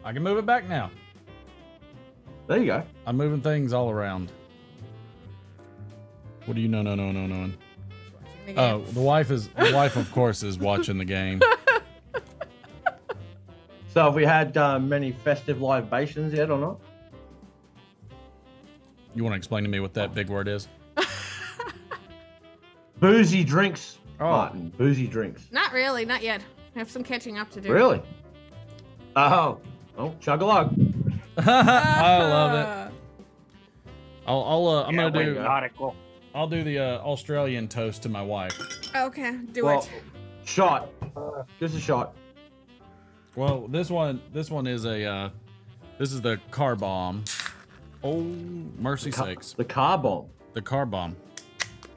I can move it back now.
There you go.
I'm moving things all around. What do you know? No. Oh, the wife, of course, is watching the game.
So have we had many festive libations yet or not?
You want to explain to me what that big word is?
Boozy drinks,
Oh.
Martin. Boozy drinks.
Not really. Not yet. I have some catching up to do.
Really? Oh, chug a lug.
I love it. I'm gonna do.
Nautical.
I'll do the Australian toast to my wife.
Okay, do
Well,
it.
Shot. Just a shot.
Well, this one is a. This is the car bomb. Oh, mercy sakes!
The car bomb.
The car bomb.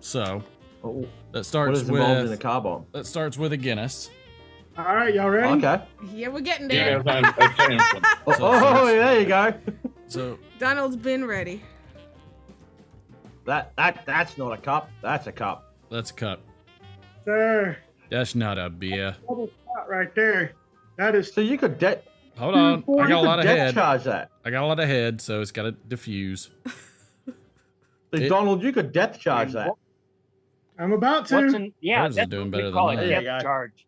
So that
What
starts
is involved
with
in a car bomb?
that starts with a Guinness.
All right, y'all ready?
Okay.
Yeah, we're getting there.
Oh, there you go.
So
Donald's been ready.
That's not a cup. That's a cup.
That's a cup.
Sir,
That's not a beer.
double shot right there. That is.
So you could
Hold on. I got a lot of head.
Charge that.
I got a lot of head, so it's got to diffuse.
So Donald, you could depth charge that.
I'm about to.
What's in, yeah,
Yours is
that's
doing
what
better
we
than
call it,
mine.
depth charge.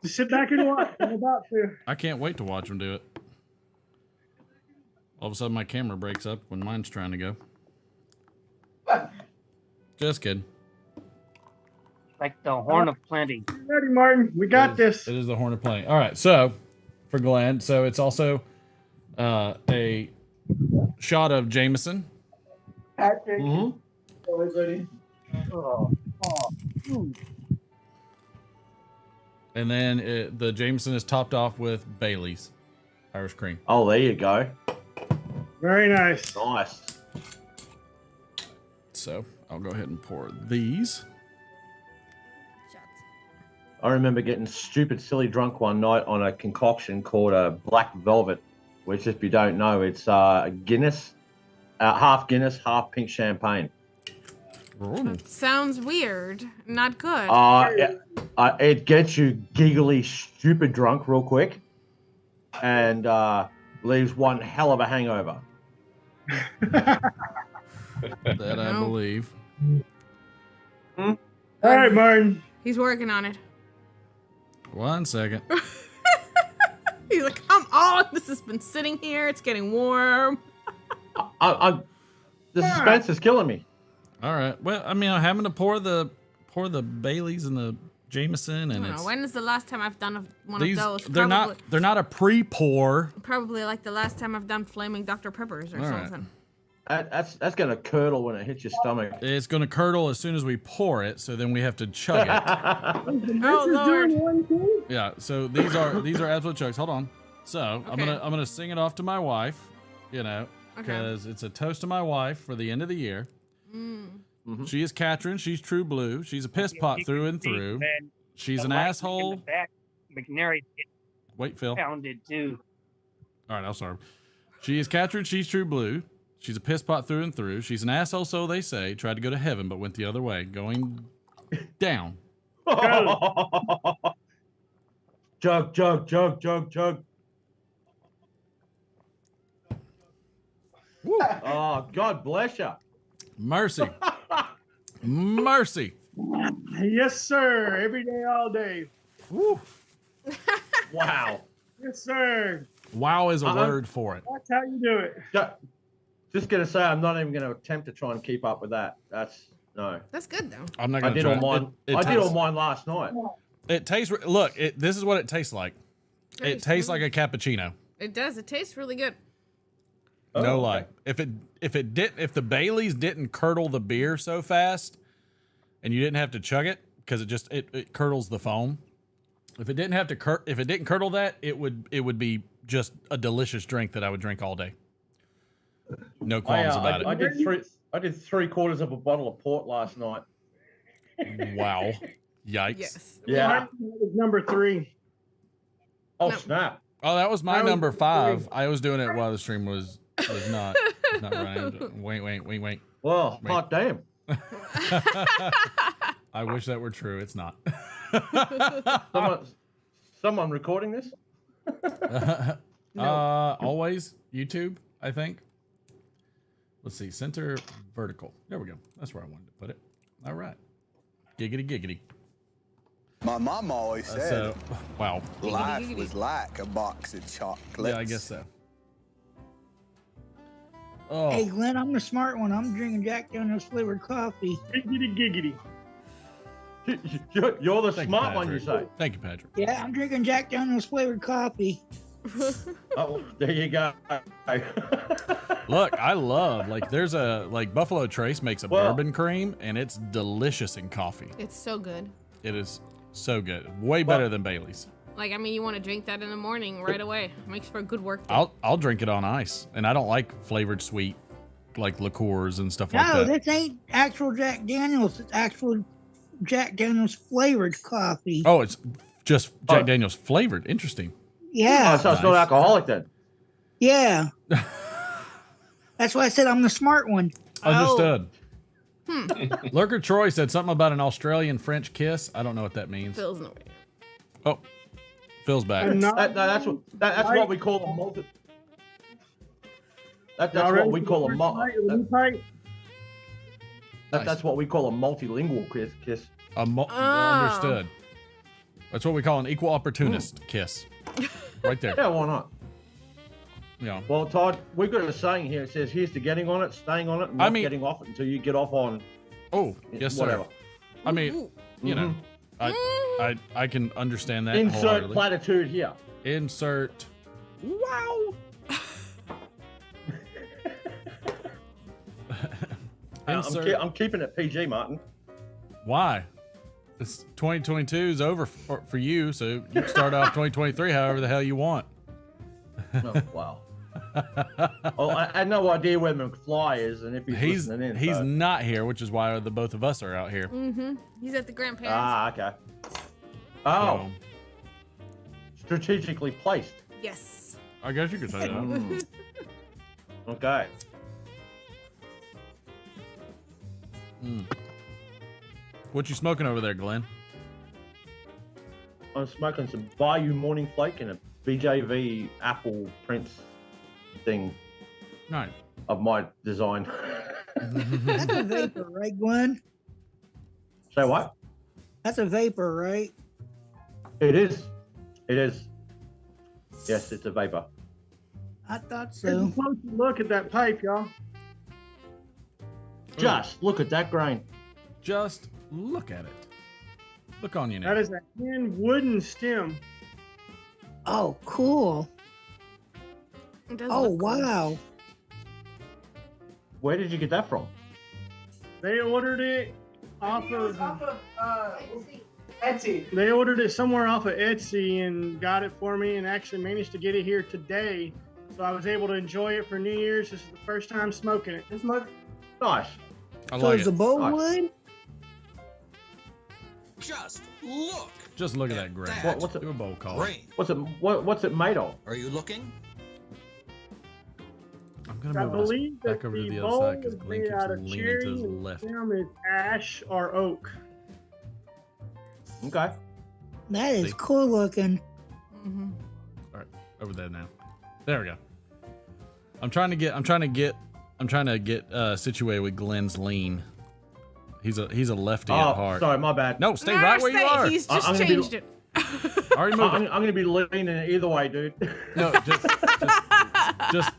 Just sit back and watch. I'm about to.
I can't wait to watch them do it. All of a sudden, my camera breaks up when mine's trying to go. Just kidding.
Like the horn of plenty.
Ready, Martin? We got this.
It is the horn of plenty. All right, so for Glenn, so it's also a shot of Jameson.
Mm-hmm.
Everybody.
And then the Jameson is topped off with Bailey's Irish cream.
Oh, there you go.
Very nice.
Nice.
So I'll go ahead and pour these.
I remember getting stupid, silly drunk one night on a concoction called a Black Velvet, which, if you don't know, it's Guinness, half Guinness, half pink champagne.
Sounds weird. Not good.
It gets you giggly, stupid drunk real quick, and leaves one hell of a hangover.
That I believe.
All right, Martin.
He's working on it.
1 second.
He's like, come on, this has been sitting here. It's getting warm.
The suspense is killing me.
All right. Well, I mean, I'm having to pour the Baileys and the Jameson, and it's.
When is the last time I've done one
These,
of those?
they're not a pre-pour.
Probably like the last time I've done flaming Dr. Peppers or something.
That's gonna curdle when it hits your stomach.
It's gonna curdle as soon as we pour it, so then we have to chug it.
Oh Lord!
Yeah. So these are absolute chugs. Hold on. So I'm gonna sing it off to my wife, because it's a toast to my wife for the end of the year.
Mm-hmm.
She is Katrin. She's true blue. She's a piss pot through and through. She's an asshole.
McNary
Wait, Phil.
pounded too.
All right, I'm sorry. She is Katrin. She's true blue. She's a piss pot through and through. She's an asshole, so they say. Tried to go to heaven, but went the other way, going down.
Chug, chug, chug, chug, chug.
Woo.
Oh, God bless you.
Mercy. Mercy.
Yes, sir. Every day, all day.
Woo.
Wow.
Yes, sir.
Wow is a word for it.
That's how you do it.
Just gonna say, I'm not even gonna attempt to try and keep up with that. No.
That's good though.
I'm not
I
gonna
did
try.
all mine. I did all mine last night.
It tastes. Look, this is what it tastes like.
Very
It tastes
smooth.
like a cappuccino.
It does. It tastes really good.
No lie. If the Baileys didn't curdle the beer so fast, and you didn't have to chug it because it curdles the foam. If it didn't have to if it didn't curdle that, it would be just a delicious drink that I would drink all day. No qualms about it.
I did 3/4 of a bottle of port last night.
Wow. Yikes.
Yes.
Yeah.
Mine was number 3.
Oh snap.
Oh, that was my
That was
number 5.
3.
I was doing it while the stream was not running. Wait.
Well,
Wait.
hot damn.
I wish that were true. It's not.
Someone recording this?
Always YouTube, I think. Let's see, center vertical. There we go. That's where I wanted to put it. All right. Giggity giggity.
My mom always said,
wow.
life was like a box of chocolates.
Yeah, I guess so. Oh.
Hey, Glenn, I'm the smart one. I'm drinking Jack Daniels flavored coffee.
Giggity
giggity. You're the smart one, you say.
Thank you, Patrick.
Yeah, I'm drinking Jack Daniels flavored coffee.
Oh, there you go.
Look, I love, there's Buffalo Trace makes a bourbon cream, and it's delicious in coffee.
It's so good.
It is so good. Way better than Bailey's.
You want to drink that in the morning right away. Makes for a good work day.
I'll drink it on ice, and I don't like flavored sweet, like liqueurs and stuff like
No,
that.
this ain't actual Jack Daniels. It's actual Jack Daniels flavored coffee.
Oh, it's just Jack Daniels flavored. Interesting.
Yeah.
Oh, so it's not alcoholic then?
Yeah. That's why I said I'm the smart one.
Understood. Lurker Troy said something about an Australian French kiss. I don't know what that means.
Phil's no way.
Oh, Phil's back.
That's what we call a multi. That's what we call a That's what we call a multilingual kiss.
Understood. That's what we call an equal opportunist kiss. Right there.
Yeah, why not?
Yeah.
Well, Todd, we've got a saying here. It says, "Here's to getting on it, staying on it, and not getting off it until you get off on."
Oh, yes,
whatever.
sir. I mean, you know, I can understand that.
Insert platitude here.
Insert. Wow.
I'm keeping it PG, Martin.
Why? It's 2022 is over for you, so you can start off 2023 however the hell you want.
Oh, wow. Oh, I had no idea where McFly is, and if he's listening in.
He's
so.
not here, which is why the both of us are out here.
Mm-hmm. He's at the grandparents.
Ah, okay. Oh. Strategically placed.
Yes.
I guess you could say that.
Mm. Okay.
Mm. What you smoking over there, Glenn?
I'm smoking some Bayou Morning Flake and a BJV Apple Prince thing.
Nice.
Of my design.
That's a vapor, right, Glenn?
Say what?
That's a vapor, right?
It is. It is. Yes, it's a vapor.
I thought
Take
so.
a closer look at that pipe, y'all.
Just look at that grain.
Just look at it. Look on you now.
That is a hand wooden stem.
Oh, cool.
It does
Oh,
look cool.
wow.
Where did you get that from?
They ordered it off of
Etsy.
They ordered it somewhere off of Etsy and got it for me, and actually managed to get it here today. So I was able to enjoy it for New Year's. This is the first time smoking it.
Nice.
I
So
like
is the
it.
bowl
Nice.
wood?
Just look.
Just look at that grain.
What's it?
Do a bowl call.
Grain.
What's it made of?
Are you looking?
I'm gonna
I
move this
believe that
back over to
the
the
bowl
other side because
is
Glenn
made
keeps
out of
leaning to
cherry
his
and
left.
the stem is ash or oak.
Okay.
That is
See?
cool looking.
Mm-hmm.
All right, over there now. There we go. I'm trying to get situated with Glenn's lean. He's a lefty at heart.
Sorry, my bad.
No, stay right where you are.
He's just
I'm gonna
changed it.
Already moved.
I'm gonna be leaning either way, dude.
No, just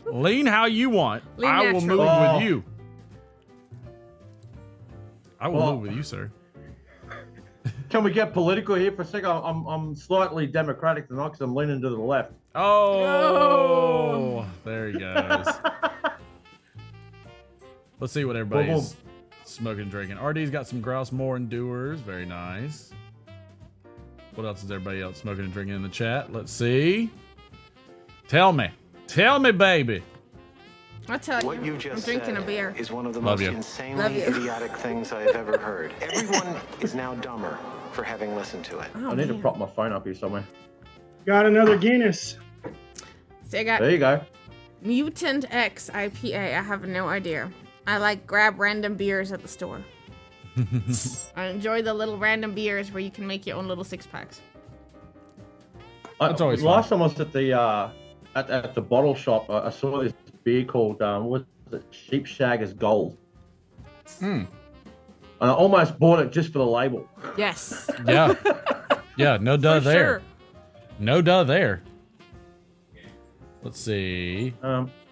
lean how you want.
Lean
I will
natural.
move
Oh.
with you. I will
Well-
move with you, sir.
Can we get political here for a second? I'm slightly democratic tonight because I'm leaning to the left.
Oh, there he goes. Let's see what everybody's smoking and drinking. RD's got some Grouse Moore Endures. Very nice. What else is everybody else smoking and drinking in the chat? Let's see. Tell me, baby.
I'll tell
What you
I'm
just
drinking a
said
beer.
is one of the
Love
most
you.
Love
insanely
you.
idiotic things I have ever heard. Everyone is now dumber for having listened to it.
Oh,
I need to
man.
prop my phone up here somewhere.
Got another Guinness.
So I got
There you go.
Mutant X IPA. I have no idea. I like grab random beers at the store. I enjoy the little random beers where you can make your own little 6-packs.
That's always
Last time I was at the bottle shop, I saw this beer called what was it? Sheep Shaggers Gold.
Hmm.
And I almost bought it just for the label.
Yes.
Yeah. Yeah, no duh
For
there.
sure.
No duh there. Let's see.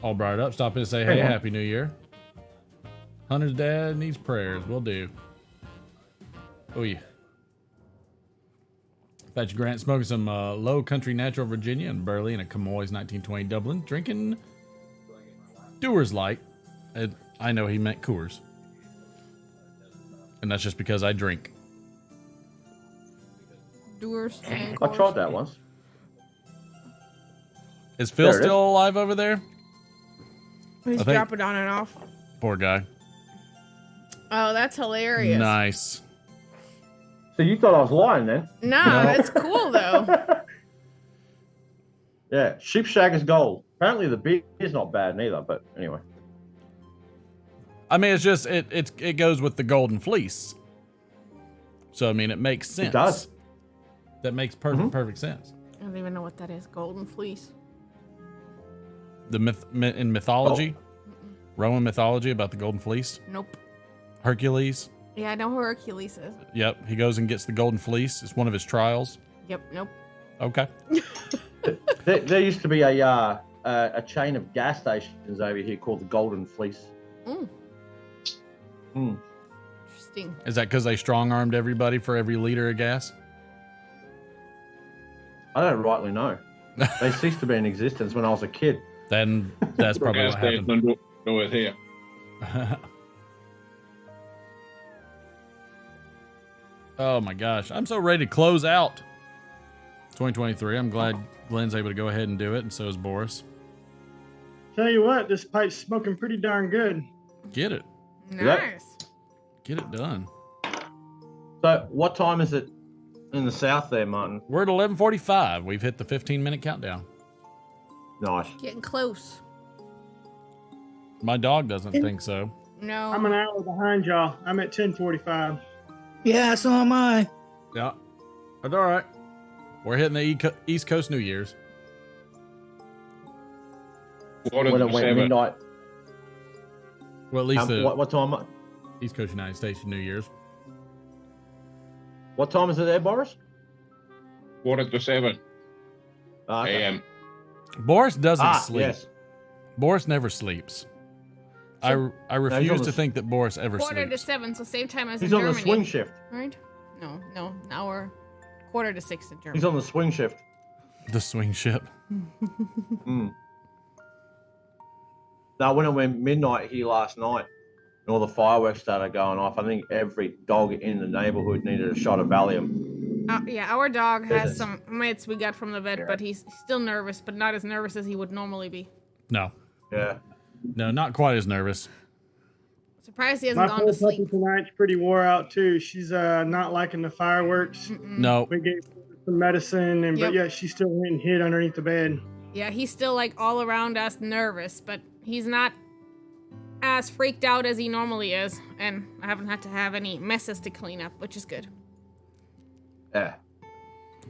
All bright up. Stop in and say, hey,
Hang on.
Happy New Year. Hunter's dad needs prayers. Will do. Oh, yeah. Thatch Grant smoking some Low Country Natural Virginia and Burley in a Camoys 1920 Dublin. Drinking Dewar's Light. I know he meant Coors. And that's just because I drink.
Doers.
I tried that once.
Is Phil
There it
still alive over there?
He's
I think-
dropping on and off.
Poor guy.
Oh, that's hilarious.
Nice.
So you thought I was lying then?
No, that's cool though.
Yeah, Sheep Shaggers Gold. Apparently the beer is not bad neither, but anyway.
I mean, it's just it goes with the Golden Fleece. So I mean, it makes sense.
It does.
That makes perfect sense.
I don't even know what that is. Golden fleece.
The in mythology,
Oh.
Roman mythology about the Golden Fleece.
Nope.
Hercules.
Yeah, I know who Hercules is.
Yep, he goes and gets the Golden Fleece. It's one of his trials.
Yep. Nope.
Okay.
There used to be a chain of gas stations over here called the Golden Fleece.
Mm.
Mm.
Interesting.
Is that because they strong armed everybody for every liter of gas?
I don't rightly know. They ceased to be in existence when I was a kid.
Then that's probably
Gas
what happened.
station, do it here.
Oh my gosh, I'm so ready to close out 2023. I'm glad Glenn's able to go ahead and do it, and so is Boris.
Tell you what, this pipe's smoking pretty darn good.
Get it.
Nice.
Get it done.
So, what time is it in the south there, Martin?
We're at 11:45. We've hit the 15-minute countdown.
Nice.
Getting close.
My dog doesn't think so.
No.
I'm an hour behind y'all. I'm at 10:45.
Yeah, so am I.
Yeah. That's all right. We're hitting the East Coast New Year's.
When it went midnight.
Well, at least
what time?
East Coast United States New Year's.
What time is it there, Boris?
4:07
Okay.
a.m.
Boris doesn't sleep.
Yes.
Boris never sleeps. I refuse to think that Boris ever
Quarter
sleeps.
to 7, so same time as
He's
in
on
Germany.
the swing shift.
Right? No. Now we're 5:45 in Germany.
He's on the swing shift.
The swing ship.
Now, when it went midnight here last night, and all the fireworks started going off, I think every dog in the neighborhood needed a shot of Valium.
Yeah, our dog has some meds we got from the vet, but he's still nervous, but not as nervous as he would normally be.
No.
Yeah.
No, not quite as nervous.
Surprised he hasn't
My
gone
poor
to sleep.
puppy tonight's pretty wore out too. She's not liking the fireworks.
No.
We gave her some medicine, and
Yep.
but yeah, she still went and hid underneath the bed.
Yeah, he's still like all around us nervous, but he's not as freaked out as he normally is, and I haven't had to have any messes to clean up, which is good.
Yeah.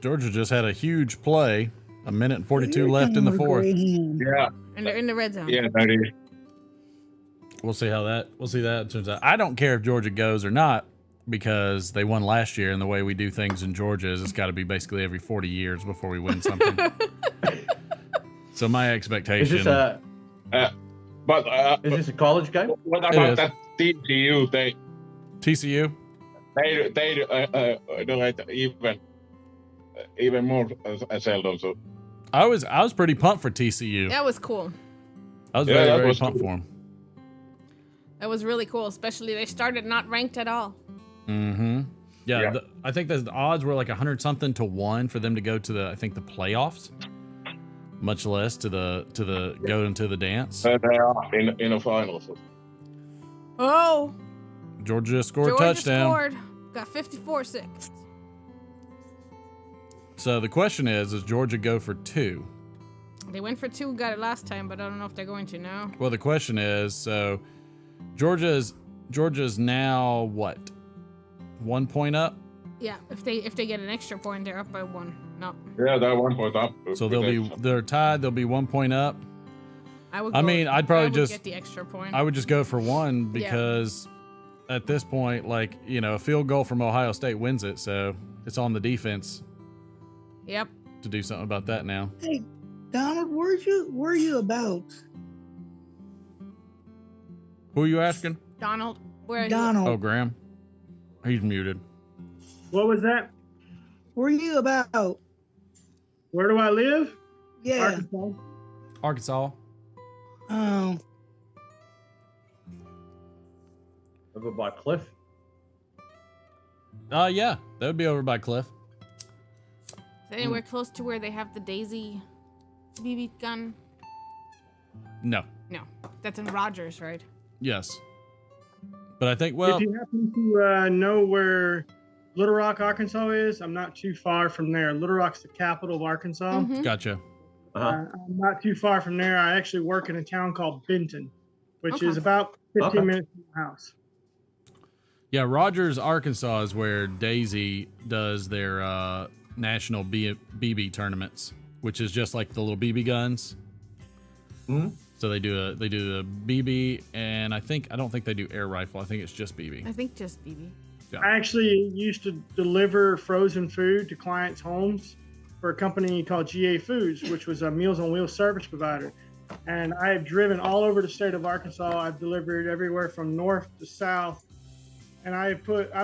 Georgia just had a huge play. 1:42 left in the fourth.
Yeah.
And they're in the red zone.
Yeah, that is.
We'll see how that turns out. I don't care if Georgia goes or not because they won last year, and the way we do things in Georgia is it's got to be basically every 40 years before we win something. So my expectation.
Is this
is
this a college game?
What about that TCU?
TCU?
They do it even more seldom. So
I was pretty pumped for TCU.
That was cool.
I was very pumped for them.
That was really cool, especially they started not ranked at all.
Mm-hmm. Yeah, I think the odds were like 100-something to 1 for them to go to the playoffs, much less to the go into the dance.
They are in the finals.
Oh,
Georgia scored a touchdown.
Got 54-6.
So the question is Georgia go for 2?
They went for 2, got it last time, but I don't know if they're going to now.
Well, the question is, so Georgia's now what? 1 point up?
Yeah, if they get an extra point, they're up by 1. No.
Yeah, they're 1 point up.
So they're tied. They'll be 1 point up.
I'd probably just get the extra point.
I would just go for 1 because at this point, like, you know, a field goal from Ohio State wins it, so it's on the defense.
Yep.
To do something about that now.
Hey, Donald, where are you about?
Who are you asking?
Donald, where are
Donald.
Oh, Graham. He's muted.
What was that?
Where are you about?
Where do I live?
Yeah.
Arkansas.
Oh.
Over by Cliff?
Yeah. That would be over by Cliff.
Is it anywhere close to where they have the Daisy BB gun?
No.
No. That's in Rogers, right?
Yes. But I think, well...
If you happen to know where Little Rock, Arkansas is, I'm not too far from there. Little Rock's the capital of Arkansas.
Mm-hmm.
Gotcha.
I'm not too far from there. I actually work in a town called Benton, which is about 15 minutes from the house.
Yeah, Rogers, Arkansas is where Daisy does their national BB tournaments, which is just like the little BB guns.
Mm-hmm.
So they do a BB, and I don't think they do air rifle. I think it's just BB.
I think just BB.
Yeah.
I actually used to deliver frozen food to clients' homes for a company called GA Foods, which was a Meals on Wheels service provider. And I have driven all over the state of Arkansas. I've delivered everywhere from north to south. And I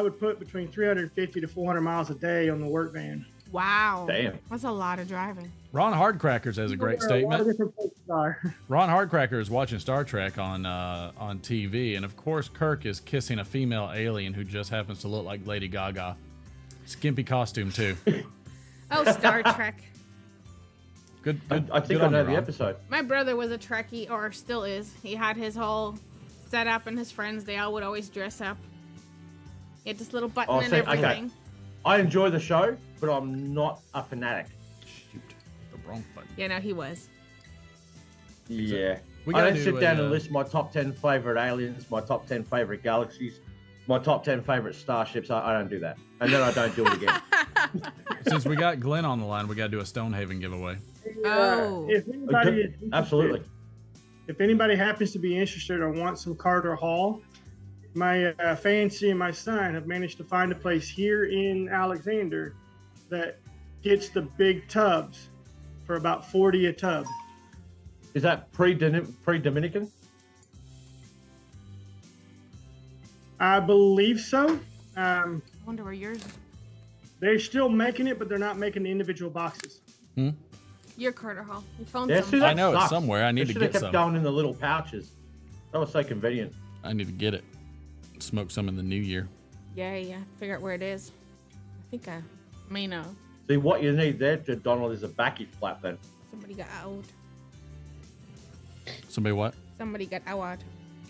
would put between 350 to 400 miles a day on the work van.
Wow.
Damn.
That's a lot of driving.
Ron Hardcrackers has a great statement.
A lot of different places are.
Ron Hardcracker is watching Star Trek on TV, and of course Kirk is kissing a female alien who just happens to look like Lady Gaga. Skimpy costume too.
Oh, Star Trek.
Good.
I think I know the episode.
My brother was a Trekkie, or still is. He had his whole setup, and his friends, they all would always dress up. He had this little button and everything.
Okay. I enjoy the show, but I'm not a fanatic.
Shoot, the wrong button.
Yeah, no, he was.
Yeah. I don't sit down and list my top 10 favorite aliens, my top 10 favorite galaxies, my top 10 favorite starships. I don't do that. And then I don't do it again.
Since we got Glenn on the line, we got to do a Stonehaven giveaway.
Oh.
If anybody is
Absolutely.
If anybody happens to be interested or wants some Carter Hall, my Fancy and my son have managed to find a place here in Alexander that gets the big tubs for about 40 a tub.
Is that pre-Dominican?
I believe so.
I wonder where yours is.
They're still making it, but they're not making the individual boxes.
Your Carter Hall. You found
Yeah,
some.
see, that
I know it's
sucks.
somewhere. I need
They
to
should have
get
kept
some.
going in the little pouches. That was so convenient.
I need to get it. Smoke some in the new year.
Yeah. Figure out where it is. I think I may know.
See, what you need there, Donald, is a backy flap then.
Somebody got out.
Somebody what?
Somebody got out.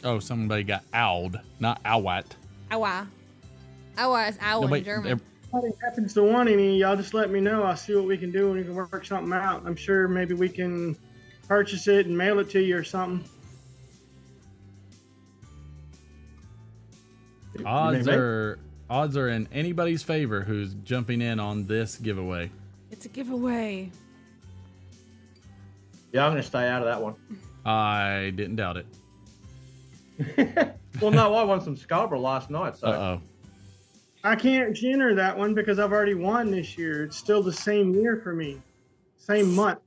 Oh, somebody got owled, not owat.
Aua. Aua is owl in German.
If it happens to want any, y'all just let me know. I'll see what we can do and we can work something out. I'm sure maybe we can purchase it and mail it to you or something.
Odds are in anybody's favor who's jumping in on this giveaway.
It's a giveaway.
Yeah, I'm going to stay out of that one.
I didn't doubt it.
Well, no, I won some Scarborough last night, so.
Uh-oh.
I can't enter that one because I've already won this year. It's still the same year for me. Same month.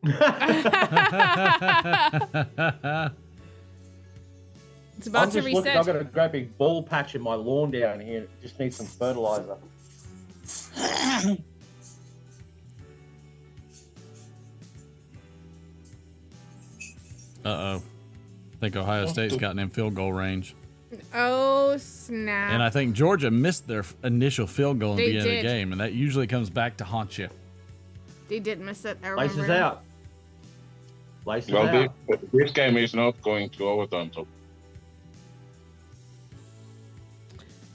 It's about to
looking,
reset.
I've got a great big ball patch in my lawn down here. It just needs some fertilizer.
Uh-oh. I think Ohio State's gotten in field goal range.
Oh, snap.
And I think Georgia missed their initial field goal in the
They
beginning of the
did.
game, and that usually comes back to haunt you.
They did miss it. I remember.
Laces out. Laces
Well,
out.
this game is not going to overtime, so.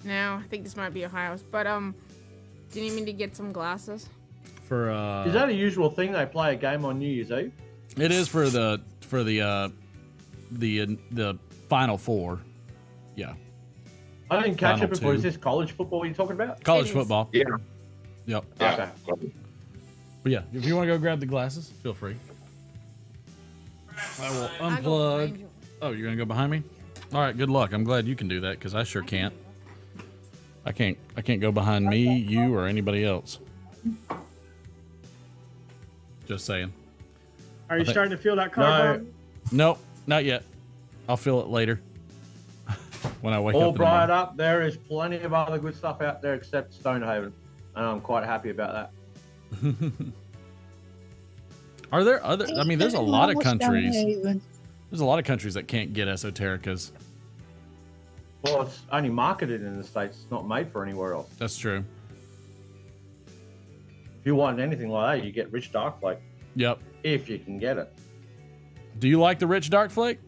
No, I think this might be Ohio's. But do you need me to get some glasses?
For
Is that a usual thing? They play a game on New Year's Eve?
It is for the Final Four. Yeah.
I didn't catch
Final
it before.
two.
Is this college football you're talking about?
College football.
Yeah.
Yep.
Okay.
But yeah, if you want to go grab the glasses, feel free. I will unplug. Oh, you're gonna go behind me? All right. Good luck. I'm glad you can do that because I sure can't. I can't go behind me, you, or anybody else. Just saying.
Are you starting to feel that car?
No.
Nope, not yet. I'll feel it later when I wake
All
up in the morning.
bright up. There is plenty of other good stuff out there except Stonehaven, and I'm quite happy about that.
Are there other? I mean, there's a lot of countries.
Stonehaven.
There's a lot of countries that can't get esotericas.
Well, it's only marketed in the States. It's not made for anywhere else.
That's true.
If you want anything like that, you get Rich Dark Flake.
Yep.
If you can get it.
Do you like the Rich Dark Flake?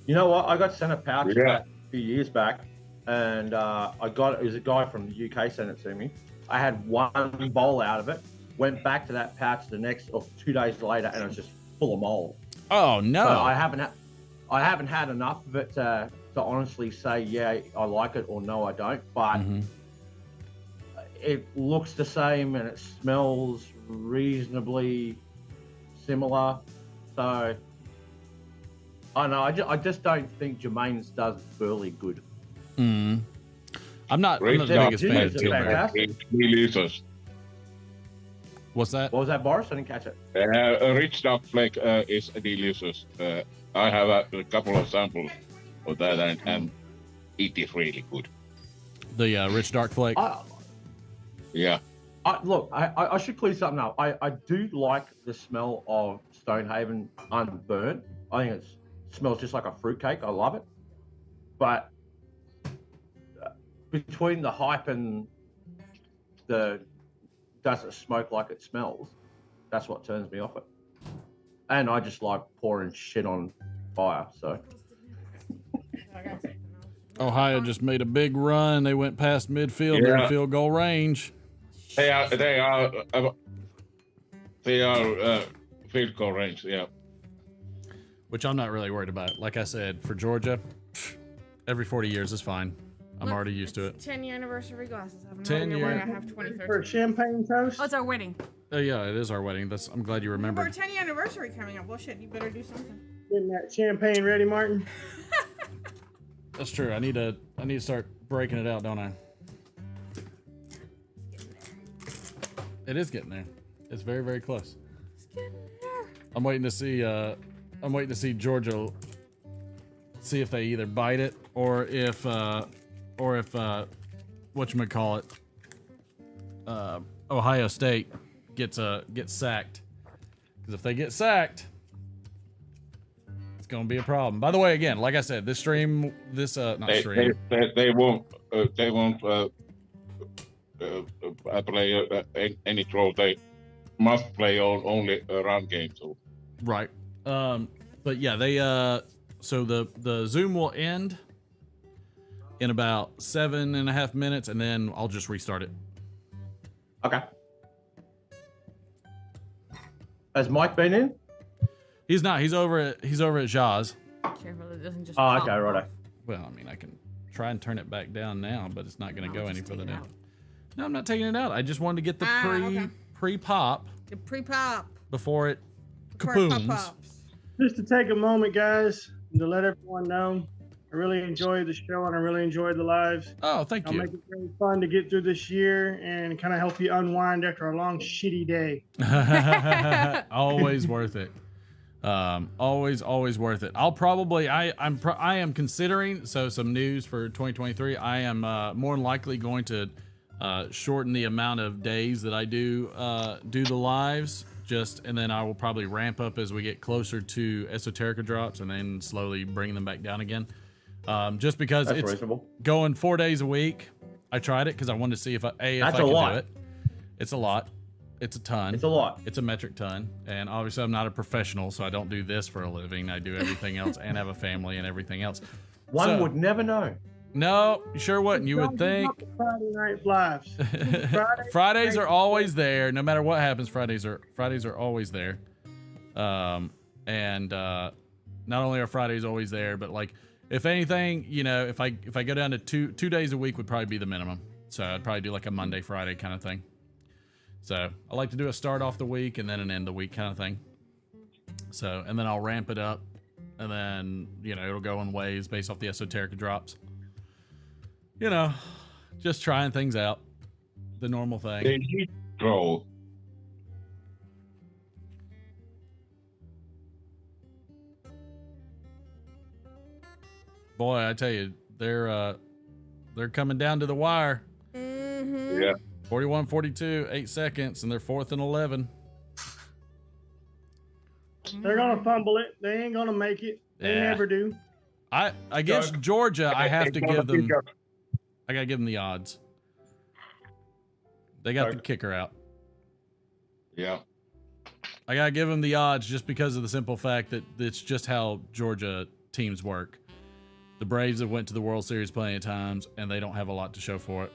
You know what? I got sent a pouch of
Yeah.
that a few years back, and it was a guy from the UK sent it to me. I had one bowl out of it, went back to that pouch the next or 2 days later, and it was just full of mold.
Oh no!
So I haven't had enough of it to honestly say yeah I like it or no I don't. But it looks the same and it smells reasonably similar. So I know I just don't think Jermaine's does Burley good.
I'm not the biggest fan of Tilbury.
Delicious.
What's that?
What was that, Boris? I didn't catch it.
A Rich Dark Flake is delicious. I have a couple of samples of that, and it is really good.
The Rich Dark Flake.
Yeah.
Look, I should clear something up. I do like the smell of Stonehaven unburnt. I think it smells just like a fruitcake. I love it. But between the hype and the does it smoke like it smells, That's what turns me off it. And I just like pouring shit on fire. So
Ohio just made a big run. They went past midfield. They're in field goal range.
They are field goal range. Yeah.
Which I'm not really worried about. Like I said, for Georgia, every 40 years is fine. I'm already used to it.
10-year anniversary glasses. I have no
10
idea
year-
why I have 2013.
For champagne toast?
Oh, it's our wedding.
Oh yeah, it is our wedding. I'm glad you
For our
remembered.
10-year anniversary coming up. Well, shit, you better do something.
Getting that champagne ready, Martin.
That's true. I need to start breaking it out, don't I? It is getting there. It's very, very close.
It's getting there.
I'm waiting to see Georgia, see if they either bite it or if whatchamacallit, Ohio State gets sacked. Because if they get sacked, it's gonna be a problem. By the way, again, like I said, they
won't play any throw. They must play only a run game. So
right. But yeah, they so the Zoom will end in about 7.5 minutes, and then I'll just restart it.
okay. Has Mike been in?
He's not. He's over at Jaws.
Careful, it doesn't just.
Oh, okay, righto.
Well, I mean, I can try and turn it back down now, but it's not going to go any further down. No, I'm not taking it out. I just wanted to get the pre-pop.
The pre-pop.
Before it
Before it
kapooms.
pop-pops.
Just to take a moment, guys, to let everyone know, I really enjoyed the show and I really enjoyed the lives.
Oh, thank
I'll
you.
make it very fun to get through this year and kind of help you unwind after a long, shitty day.
Always worth it. Always worth it. I'll probably I am considering, so some news for 2023. I am more than likely going to shorten the amount of days that I do the lives, and then I will probably ramp up as we get closer to Esoterica drops, and then slowly bring them back down again. Just because
That's
it's
reasonable.
going 4 days a week. I tried it because I wanted to see if I
That's
could
a lot.
do it. It's a lot. It's a ton.
It's a lot.
It's a metric ton. And obviously I'm not a professional, so I don't do this for a living. I do everything else and have a family and everything else.
One would never know.
No, you sure wouldn't. You would think.
Friday night lives.
Fridays are always there. No matter what happens, Fridays are always there. And not only are Fridays always there, but like if anything, if I go down to two days a week would probably be the minimum. So I'd probably do like a Monday, Friday kind of thing. So I like to do a start off the week and then an end the week kind of thing. So, and then I'll ramp it up, and then, it'll go in waves based off the Esoterica drops. Just trying things out. The normal thing.
J Crowe.
Boy, I tell you, they're coming down to the wire.
Mm-hmm.
Yeah.
41-42, 8 seconds, and they're 4th and 11.
They're gonna fumble it. They ain't gonna make it. They
Yeah.
never do.
Against Georgia, I have to give them. I gotta give them the odds. They got the kicker out.
Yeah.
I gotta give them the odds just because of the simple fact that it's just how Georgia teams work. The Braves have went to the World Series plenty of times, and they don't have a lot to show for it.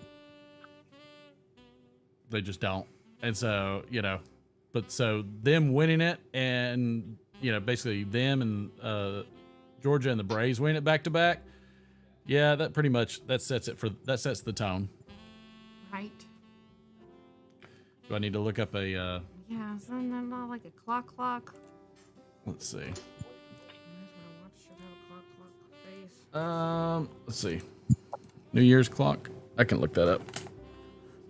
They just don't. And so, but so them winning it and, basically them and Georgia and the Braves winning it back to back. Yeah, that pretty much, that sets the tone.
Right.
Do I need to look up a,
Yeah, isn't that not like a clock?
let's see.
Face.
Let's see. New Year's clock. I can look that up.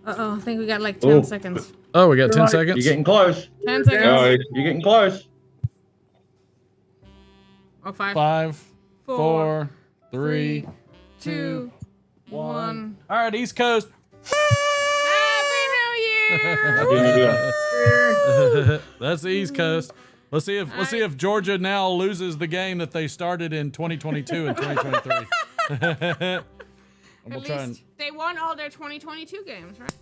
Uh-oh, I think we got like 10 seconds.
Oh, we got 10 seconds?
You're getting close.
10 seconds.
You're getting close.
Oh, 5.
5,
4,
4, 3,
2, 1.
All right, East Coast.
Happy New Year!
That's the East Coast. Let's see if Georgia now loses the game that they started in 2022 and 2023.
At least they won all their 2022 games, right?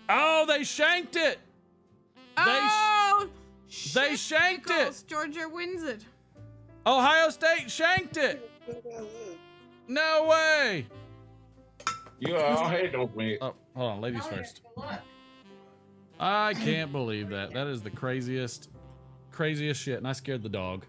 Oh, they shanked it.
Oh!
They shanked it.
Georgia wins it.
Ohio State shanked it. No way.
You all hate on me.
Oh, hold on, ladies first. I can't believe that. That is the craziest shit, and I scared the dog.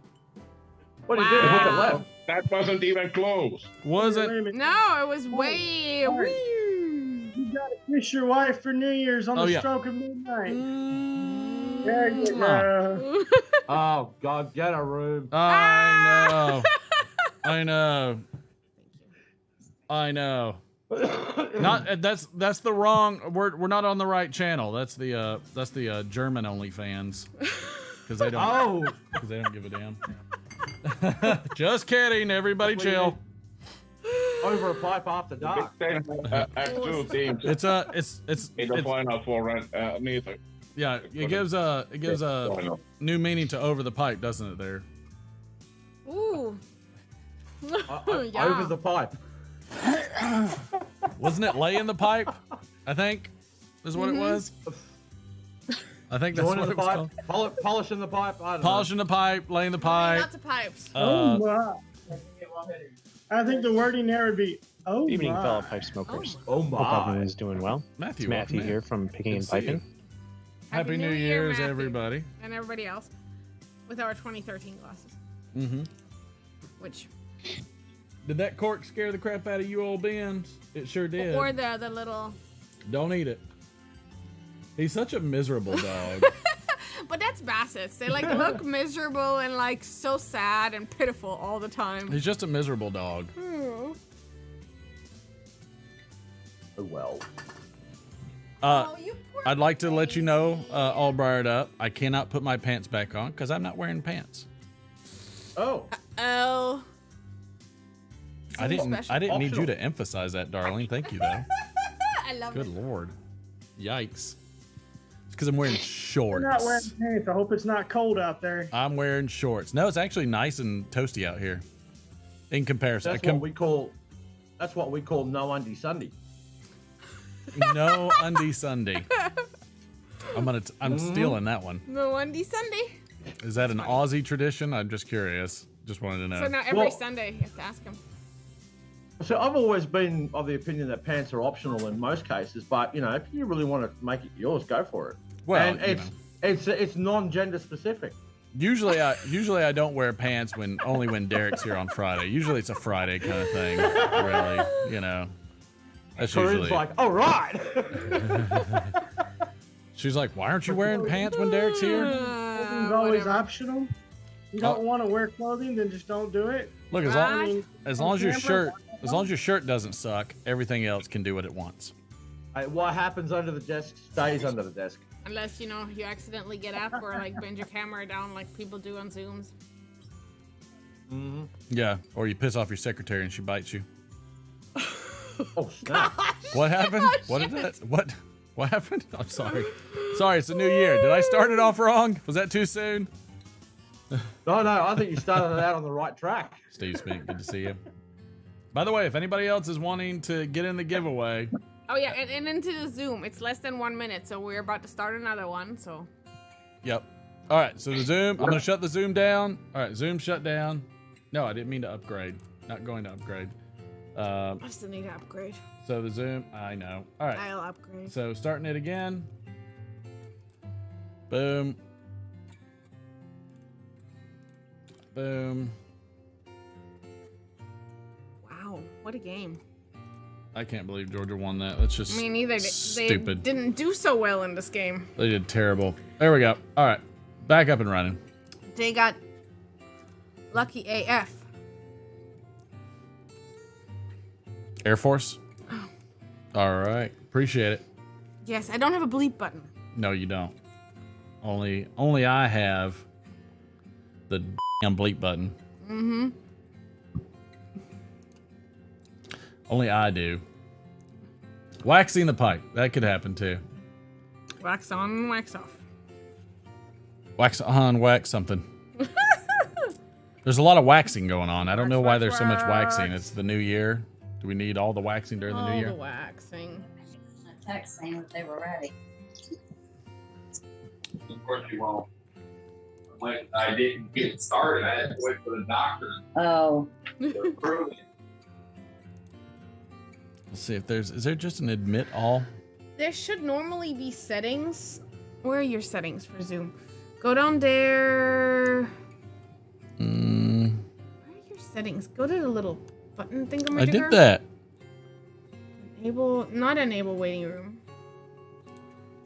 What did you do? Look at left.
That wasn't even close.
Was it?
No, it was way.
You gotta kiss your wife for New Year's on the stroke of midnight. There you go.
Oh God, get a room.
I know. I know. I know. Not that's the wrong. We're not on the right channel. That's the German OnlyFans because they don't give a damn. Just kidding, everybody, chill.
Over a pipe after dark.
It's
neither.
Yeah, it gives a new meaning to over the pipe, doesn't it? There.
Ooh.
Over the pipe.
Wasn't it lay in the pipe? I think is what it was. I think that's what it was called.
Polishing the pipe.
Polishing the pipe, laying the pipe.
Lots of pipes.
Oh my! I think the wording there would be, oh
Evening,
my.
fellow pipe smokers.
Oh my!
Hope everyone is doing well.
Matthew,
it's Matthew here from Picking and Piping.
Happy New Year's,
Matthew.
everybody.
And everybody else, with our 2013 glasses.
Mm-hmm.
Which.
Did that cork scare the crap out of you, old Benz? It sure did.
Or the little.
Don't eat it. He's such a miserable dog.
But that's Bassets. They like look miserable and like so sad and pitiful all the time.
He's just a miserable dog.
Oh.
Oh well.
I'd like to let you know, all briared up, I cannot put my pants back on because I'm not wearing pants.
Oh.
Oh.
I didn't need you to emphasize that, darling. Thank you, though.
I love
Good
it.
Lord. Yikes. It's because I'm wearing shorts.
You're not wearing pants. I hope it's not cold out there.
I'm wearing shorts. No, it's actually nice and toasty out here. In comparison.
That's what we call no undie Sunday.
No undie Sunday. I'm stealing that one.
No undie Sunday.
Is that an Aussie tradition? I'm just curious. Just wanted to know.
So now every Sunday you have to ask him.
So I've always been of the opinion that pants are optional in most cases, but if you really want to make it yours, go for it.
Well,
and it's non-gender specific.
Usually I don't wear pants only when Derek's here on Friday. Usually it's a Friday kind of thing. Really, That's
Corinne's
usually
like, all right.
She's like, why aren't you wearing pants when Derek's here?
Clothing's always optional. You don't want to wear clothing, then just don't do it.
Look, as long as your shirt doesn't suck, everything else can do what it wants.
What happens under the desk stays under the desk.
Unless you accidentally get up or like bend your camera down like people do on Zooms.
Mm-hmm.
Yeah, or you piss off your secretary and she bites you.
Oh snap!
What happened? What did that? What happened? I'm sorry. Sorry, it's a new year. Did I start it off wrong? Was that too soon?
No, I think you started it out on the right track.
Steve Spink, good to see you. By the way, if anybody else is wanting to get in the giveaway.
Oh yeah, and into the Zoom. It's less than 1 minute, so we're about to start another one. So.
Yep. All right. So the Zoom. I'm gonna shut the Zoom down. All right. Zoom shut down. No, I didn't mean to upgrade. Not going to upgrade.
I still need to upgrade.
So the Zoom. I know. All right.
I'll upgrade.
So starting it again. Boom. Boom.
Wow, what a game.
I can't believe Georgia won that. That's just
Me neither.
stupid.
They didn't do so well in this game.
They did terrible. There we go. All right. Back up and running.
They got lucky AF.
Air Force?
Oh.
All right. Appreciate it.
Yes, I don't have a bleep button.
No, you don't. Only I have the damn bleep button.
Mm-hmm.
Only I do. Waxing the pipe. That could happen too.
Wax on, wax off.
Wax on, wax something. There's a lot of waxing going on. I don't know why there's so much waxing. It's the new year. Do we need all the waxing during the new year?
All the waxing.
Text saying that they were ready.
Of course you won't.
when I didn't get started, I had to wait for the doctor
Oh.
to approve it.
Let's see if is there just an admit all?
There should normally be settings. Where are your settings for Zoom? Go down there. Where are your settings? Go to the little button thingamajigger.
I did that.
Not enable waiting room.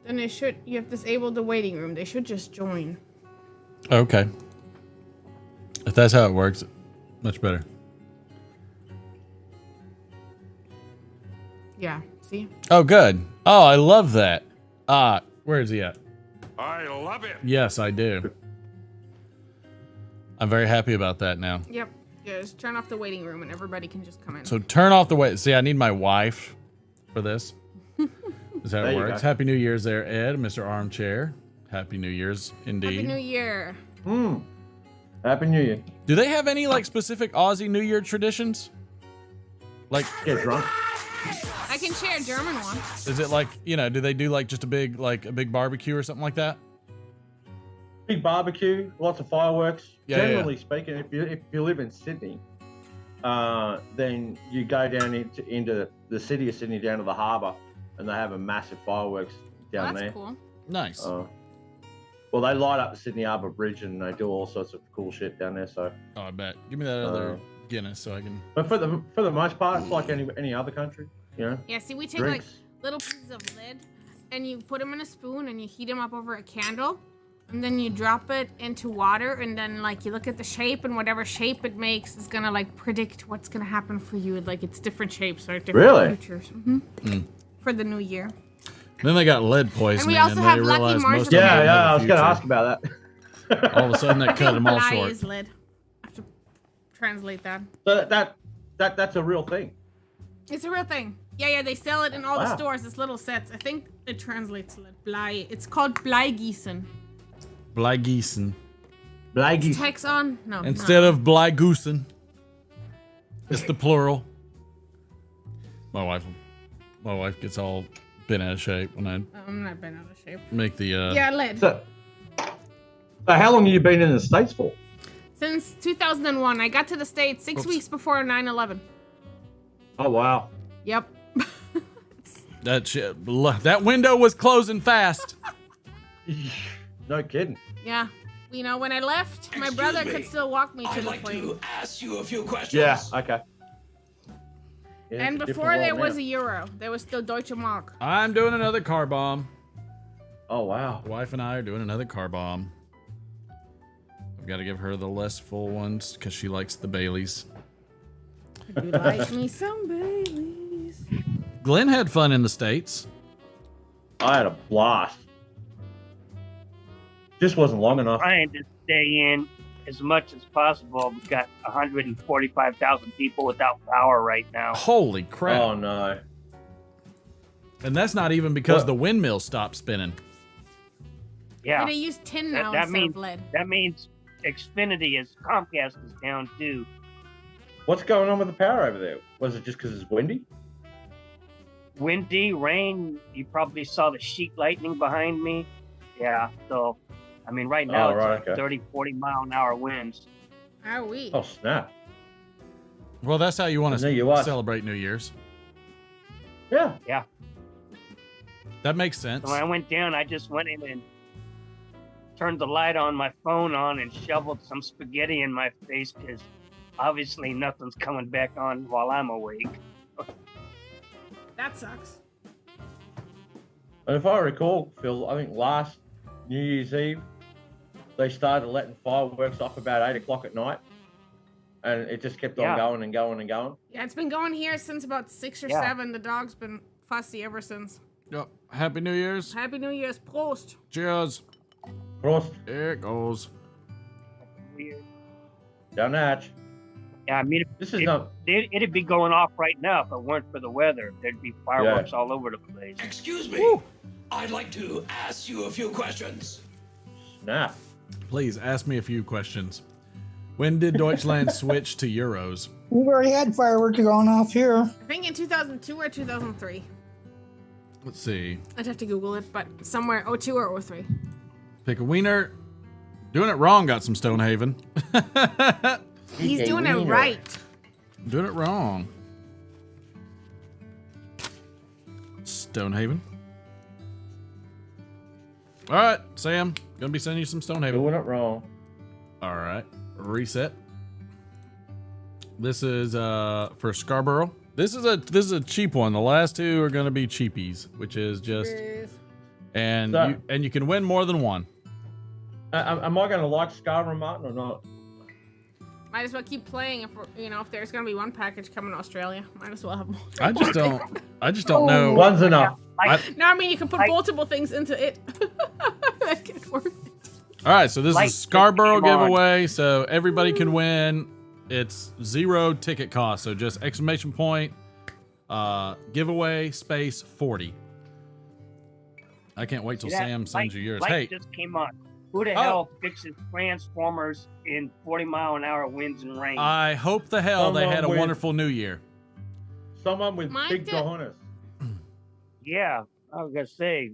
Then you have disabled the waiting room. They should just join.
Okay. If that's how it works, much better.
Yeah, see?
Oh, good. Oh, I love that. Where is he at?
I love it.
Yes, I do. I'm very happy about that now.
Yep. Yeah, just turn off the waiting room and everybody can just come in.
So turn off the wait. See, I need my wife for this. Is that how it works? Happy New Year's there, Ed, Mr. Armchair. Happy New Year's, indeed.
Happy New Year.
Happy New Year.
Do they have any like specific Aussie New Year traditions? Like
get drunk?
I can share a German one.
Is it like, do they do like just a big barbecue or something like that?
Big barbecue, lots of fireworks.
Yeah,
Generally speaking, if you live in Sydney, then you go down into the city of Sydney, down to the harbour, and they have a massive fireworks down there.
That's cool.
Nice.
Well, they light up the Sydney Harbour Bridge and they do all sorts of cool shit down there. So.
Oh, I bet. Give me that other Guinness so I can.
But for the most part, it's like any other country,
Yeah. See, we take
drinks.
like little pieces of lead, and you put them in a spoon, and you heat them up over a candle, and then you drop it into water, and then like you look at the shape, and whatever shape it makes is gonna like predict what's gonna happen for you. Like it's different shapes or different futures. For the new year.
Then they got lead poisoning,
also
and
have
they
Lucky
realized
Mars
most of them
Yeah,
have
I
a
was going to
future.
ask about that.
All of a sudden, that cut them all
Fly
short.
is lead. I have to translate that.
So that's a real thing.
It's a real thing. Yeah, they sell it in all the
Wow.
stores. It's little sets. I think it translates lead. Blei. It's called Bleigießen.
Bleigießen.
Bleigießen.
Texon? No.
Instead of Bleigoosen, it's the plural. My wife gets all bent out of shape when I
I'm not been out of shape.
make the.
Yeah, lead.
So how long have you been in the States for?
Since 2001. I got to the States 6 weeks before 9/11.
Oh, wow.
Yep.
That window was closing fast.
No kidding.
Yeah. When I left, my brother could still walk me to the plane.
Ask you a few questions.
Yeah, okay. Yeah,
And
it's a
before
different
there
world
was
now.
a euro. There was still Deutsche Mark.
I'm doing another car bomb.
Oh, wow.
Wife and I are doing another car bomb. I've got to give her the less full ones because she likes the Baileys.
You like me some Baileys.
Glenn had fun in the States.
I had a blast. Just wasn't long enough.
Trying to stay in as much as possible. We've got 145,000 people without power right now.
Holy crap.
Oh, no.
And that's not even because the windmill stopped spinning.
Yeah.
And they use tin now
that
instead
means,
of lead.
That means Xfinity Comcast is down too.
What's going on with the power over there? Was it just because it's windy?
Windy, rain. You probably saw the sheet lightning behind me. Yeah, so, I mean, right now it's like 30, 40 mile an hour winds.
Are we?
Oh, snap.
Well, that's how you want
I know
to
you watch.
celebrate New Year's.
Yeah.
Yeah.
That makes sense.
So when I went down, I just went in and turned the light on my phone on and shoveled some spaghetti in my face because obviously nothing's coming back on while I'm awake.
That sucks.
And if I recall, Phil, I think last New Year's Eve, they started letting fireworks off about 8 o'clock at night. And it just kept on going and going and going.
Yeah, it's been going here since about 6 or 7. The dog's been fussy ever since.
Yep. Happy New Year's.
Happy New Year's. Prost.
Cheers.
Prost.
There it goes.
Down the hatch.
Yeah, I mean, it'd be going off right now if it weren't for the weather. There'd be fireworks all over the place.
Excuse me. I'd like to ask you a few questions.
Snap.
Please ask me a few questions. When did Deutschland switch to euros?
We've already had fireworks going off here.
I think in 2002 or 2003.
Let's see.
I'd have to Google it, but somewhere 02 or 03.
Pick a wiener. Doing it wrong got some Stonehaven.
He's doing it right.
Doing it wrong. Stonehaven. All right, Sam. Gonna be sending you some Stonehaven.
Doing it wrong.
All right. Reset. This is for Scarborough. This is a cheap one. The last two are gonna be cheapies, which is just and you can win more than one.
Am I gonna like Scarborough, Martin, or not?
Might as well keep playing if there's gonna be one package coming to Australia. Might as well have more.
I just don't know.
One's enough.
No, I mean you can put multiple things into it. Make it worth it.
All right, so this is Scarborough giveaway, so everybody can win. It's 0 ticket cost, so just exclamation point, giveaway space 40. I can't wait till Sam sends you yours. Hey,
just came on. Who the hell fixes Transformers in 40-mile-an-hour winds and rain?
I hope the hell they had a wonderful New Year.
Someone with big cojones.
Yeah, I was gonna say,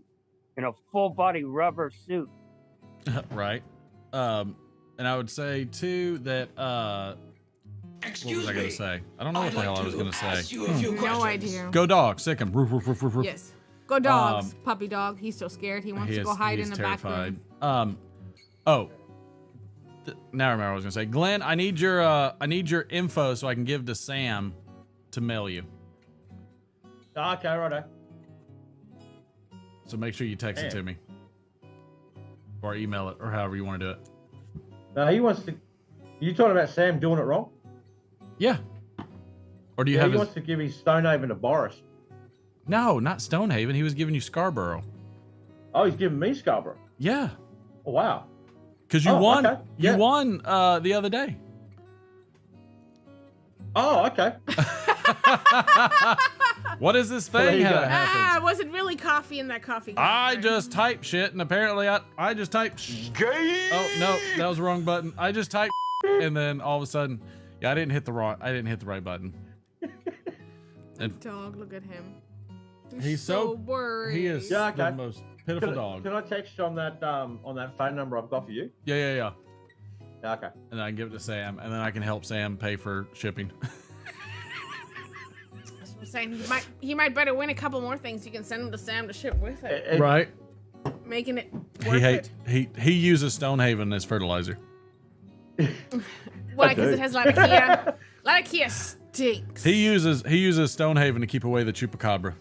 in a full-body rubber suit.
Right. And I would say too that what was I gonna say? I don't know what the hell I was gonna say.
No idea.
Go dog, sick him. Roof, roof, roof, roof, roof.
Yes. Go dogs. Puppy dog. He's so scared. He wants to go hide in the back room.
Now I remember what I was gonna say. Glenn, I need your info so I can give to Sam to mail you.
Okay, righto.
So make sure you text it to me. Or email it, or however you want to do it.
No, he wants to. You talking about Sam doing it wrong?
Yeah. Or do you have?
He wants to give his Stonehaven to Boris.
No, not Stonehaven. He was giving you Scarborough.
Oh, he's giving me Scarborough.
Yeah.
Oh, wow.
Because you won. Okay. You won the other day.
Oh, okay.
What is this thing?
Was it really coffee in that coffee?
I just typed shit, and apparently I just typed. Oh no, that was the wrong button. I just typed, and then all of a sudden, I didn't hit the right button. And
dog, look at him.
He's so
worried.
He is the most pitiful dog.
Can I text you on that phone number I've got for you?
Yeah.
Okay.
And I can give it to Sam, and then I can help Sam pay for shipping.
I'm saying he might better win a couple more things. You can send them to Sam to ship with it.
Right.
Making it worth it.
He uses Stonehaven as fertilizer.
Why? Because it has a lot of Kia. A lot of Kia stinks.
He uses Stonehaven to keep away the chupacabra.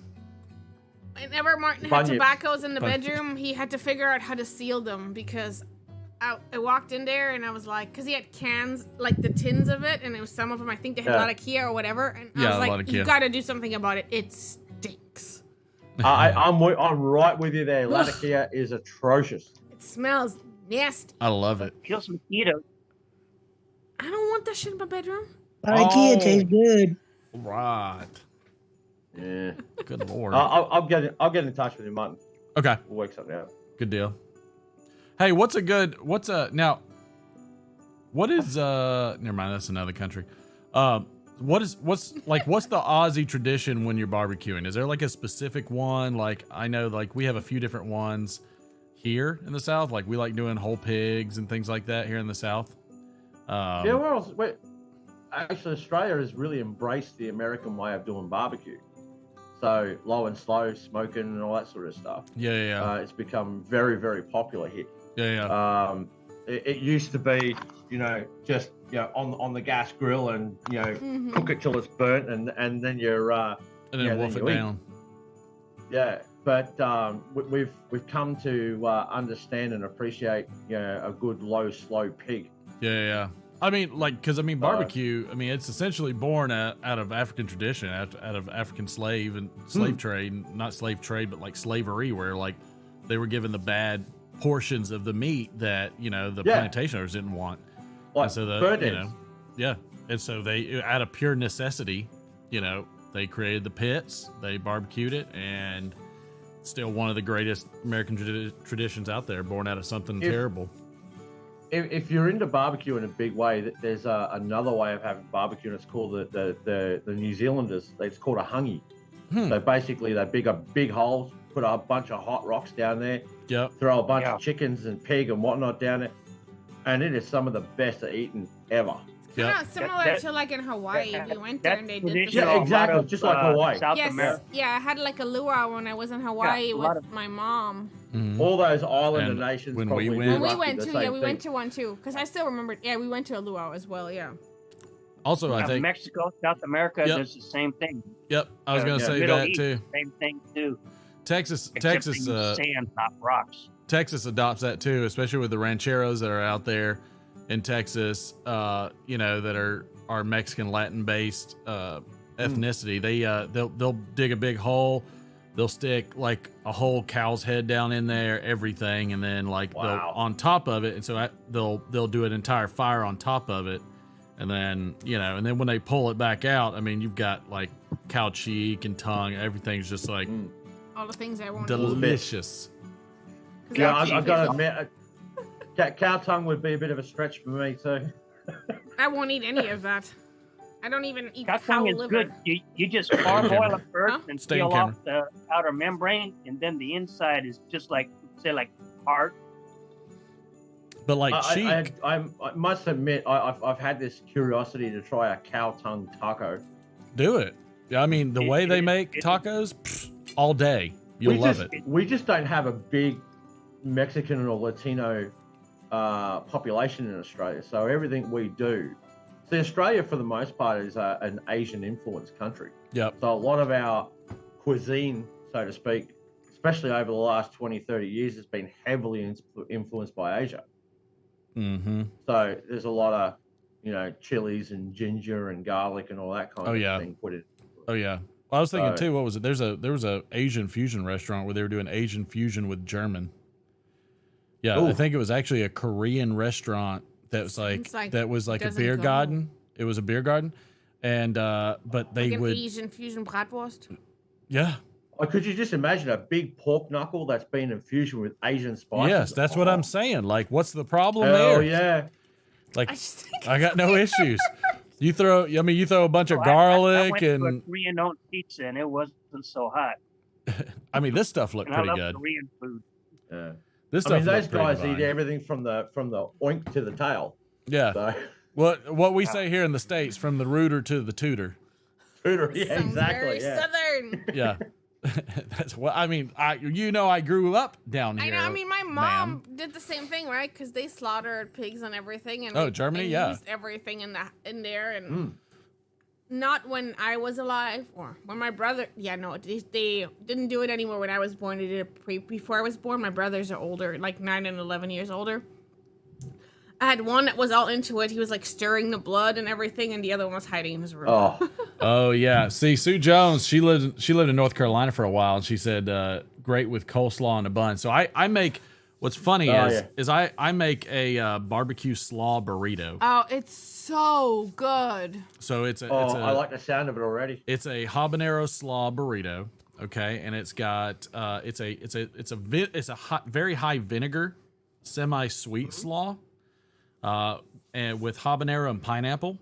Whenever Martin had tobaccos in the bedroom, he had to figure out how to seal them because I walked in there and I was like, because he had cans, like the tins of it, and it was some of them, I think they had a lot of Kia or whatever, and I was like, you got to do something about it. It stinks.
I'm right with you there. Latakia is atrocious.
It smells nasty.
I love it.
Kills mosquitoes.
I don't want that shit in my bedroom.
Ikea tastes good.
Right.
Yeah.
Good lord.
I'll get in touch with you, Martin.
Okay.
We'll work something out.
Good deal. Hey, what is never mind, that's another country. What's the Aussie tradition when you're barbecuing? Is there like a specific one? Like I know like we have a few different ones here in the South. Like we like doing whole pigs and things like that here in the South.
Actually Australia has really embraced the American way of doing barbecue. So low and slow smoking and all that sort of stuff.
Yeah.
It's become very, very popular here.
Yeah.
It used to be, just on the gas grill and cook it till it's burnt and then you're
and then wolf it down.
Yeah, but we've come to understand and appreciate a good low slow pig.
Yeah. I mean, barbecue. I mean, it's essentially born out of African tradition, out of African slave trade, not slave trade, but like slavery, where like they were given the bad portions of the meat that the plantation owners didn't want.
Like
and so and so they, out of pure necessity, they created the pits, they barbecued it, and still one of the greatest American traditions out there, born out of something terrible.
If you're into barbecue in a big way, there's another way of having barbecue, and it's called the New Zealanders. It's called a hungy. So basically, they dig a big hole, put a bunch of hot rocks down there, throw a bunch of chickens and pig and whatnot down there, and it is some of the best eaten ever.
Kind of similar to like in Hawaii. We went there and they did the
Yeah, exactly, just like Hawaii.
Yes, yeah, I had like a luau when I was in Hawaii with my mom.
All those islander nations.
when
probably
we
do
went-
We
roughly
went
the
to,
same
yeah, we
thing.
went to one too. Because I still remember, yeah, we went to a luau as well, yeah.
Also, I think.
Mexico, South America,
Yep.
does the same thing.
Yep, I was going to say
Middle
that
East,
too.
Same thing too.
Texas,
Except they use sand, not rocks.
Texas adopts that too, especially with the rancheros that are out there in Texas. You know, that are Mexican Latin based ethnicity. They'll dig a big hole. They'll stick like a whole cow's head down in there, everything, and then like they'll on top of it, and so they'll do an entire fire on top of it, and then and then when they pull it back out, I mean you've got like cow cheek and tongue, everything's just like
All the things I want
delicious.
Yeah, I've got to admit, cow tongue would be a bit of a stretch for me too.
I won't eat any of that. I don't even eat
Cow
cow
tongue is
liver.
good. You just parboil it first and
Stay in
peel
camera.
off the outer membrane, and then the inside is just like hard.
But like
I must admit, I've had this curiosity to try a cow tongue taco.
Do it. I mean, the way they make tacos, all day. You'll love it.
We just don't have a big Mexican or Latino population in Australia, so everything we do. See, Australia, for the most part, is an Asian-influenced country.
Yep.
So a lot of our cuisine, so to speak, especially over the last 20, 30 years, has been heavily influenced by Asia.
Mm-hmm.
So there's a lot of, chilies and ginger and garlic and all that kind of thing put in.
Oh yeah. Well, I was thinking too. What was it? There was a Asian fusion restaurant where they were doing Asian fusion with German. Yeah,
Ooh.
I think it was actually a Korean restaurant that was like that was like a
doesn't
beer
go.
garden. It was a beer garden, and but they
Like an
would
Asian fusion bratwurst.
yeah.
Or could you just imagine a big pork knuckle that's been infused with Asian spices?
Yes, that's what I'm saying. Like, what's the problem
Hell
there?
yeah.
Like, I got no issues. You throw a bunch of
I
garlic
went to a
and
Korean-owned pizza, and it wasn't so hot.
I mean, this stuff looked
And I
pretty
love
good.
Korean food.
Yeah.
This
I
stuff
mean, those
looked pretty
guys
divine.
eat everything from the oink to the tail.
Yeah.
So.
What we say here in the States, from the rooter to the tutor.
Tutor, yeah,
Sounds
exactly.
very
Yeah.
southern.
Yeah. That's what I mean. I grew up down
I
here.
know. I mean, my
ma'am.
mom did the same thing, right? Because they slaughtered pigs and everything, and
Germany,
and
yeah.
used everything in there, and not when I was alive or when my brother. Yeah, no, they didn't do it anymore when I was born. They did it before I was born. My brothers are older, like 9 and 11 years older. I had one that was all into it. He was like stirring the blood and everything, and the other one was hiding in his room.
Oh yeah. See, Sue Jones, she lived in North Carolina for a while, and she said great with coleslaw and a bun. So I make. What's funny is I make a barbecue slaw burrito.
Oh, it's so good.
So it's a
I like the sound of it already.
It's a habanero slaw burrito. Okay, and it's got it's a very high vinegar, semi-sweet slaw. And with habanero and pineapple,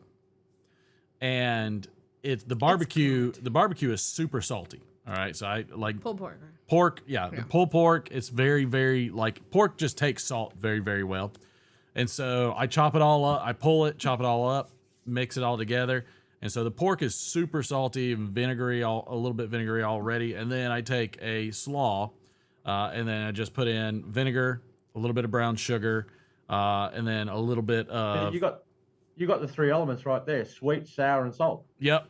and it's the barbecue. The barbecue is super salty. All right, so I like
pulled pork.
Pork, yeah, the pulled pork. It's very, very like pork just takes salt very, very well, and so I chop it all up. I pull it, chop it all up, mix it all together, and so the pork is super salty and vinegary, a little bit vinegary already. And then I take a slaw, and then I just put in vinegar, a little bit of brown sugar. And then a little bit of...
You got the three elements right there: sweet, sour, and salt.
Yep.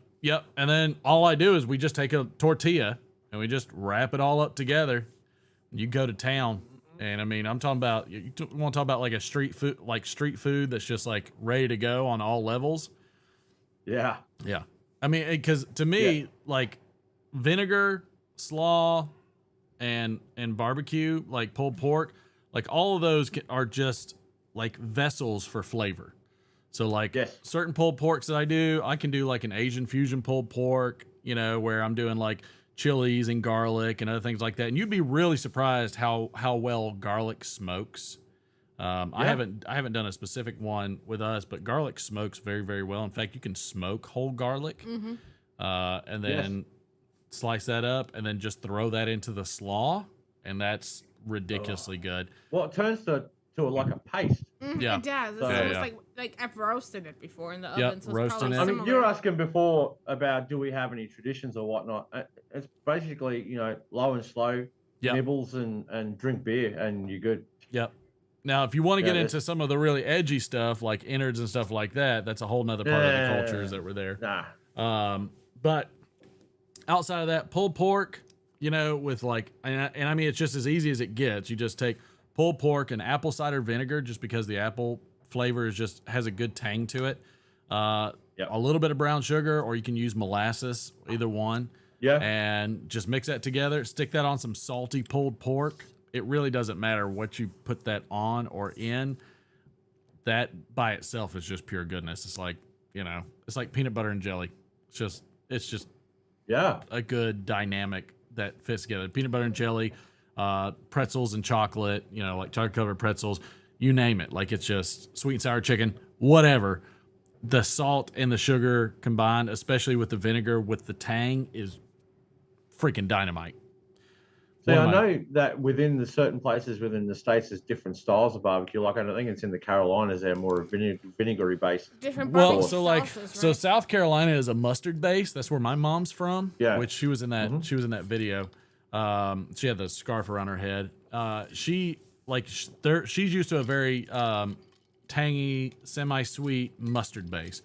And then all I do is we just take a tortilla and we just wrap it all up together. You go to town, and I mean, I'm talking about, you want to talk about like a street food that's just like ready to go on all levels.
Yeah.
I mean, because to me, like vinegar, slaw, and barbecue, like pulled pork, like all of those are just like vessels for flavor. So like certain pulled porks that I can do like an Asian fusion pulled pork, where I'm doing like chilies and garlic and other things like that. And you'd be really surprised how well garlic smokes. I haven't done a specific one with us, but garlic smokes very, very well. In fact, you can smoke whole garlic, and then slice that up and then just throw that into the slaw, and that's ridiculously good.
Well, it turns to to like a paste.
Yeah.
It does. It's
So-
almost like I've roasted it before in the
Yep,
oven, so it's
roasting
probably
it.
I mean,
similar.
you were asking before about do we have any traditions or whatnot. It's basically, low and slow,
Yep.
nibbles and drink beer, and you're good.
Yep. Now, if you want to get
Yeah,
into some of the really edgy stuff, like innards and stuff like that, that's a whole nother part of the cultures that were there.
Nah.
But outside of that, pulled pork, with like, and I mean, it's just as easy as it gets. You just take pulled pork and apple cider vinegar, just because the apple flavor has a good tang to it. A little bit of brown sugar, or you can use molasses, either one.
Yeah.
And just mix that together. Stick that on some salty pulled pork. It really doesn't matter what you put that on or in. That by itself is just pure goodness. It's like, it's like peanut butter and jelly. It's just a good dynamic that fits together. Peanut butter and jelly, pretzels and chocolate, like chocolate covered pretzels, you name it. Like, it's just sweet and sour chicken, whatever. The salt and the sugar combined, especially with the vinegar, with the tang, is freaking dynamite.
See, I know that within the certain places within the States, there's different styles of barbecue. Like, I don't think it's in the Carolinas, they're more vinegary based.
Different
Well,
barbecue sauces,
so
right?
South Carolina is a mustard base. That's where my mom's from.
Yeah.
Which she was in that. She was in that video. She had the scarf around her head. She's used to a very tangy, semi-sweet mustard base.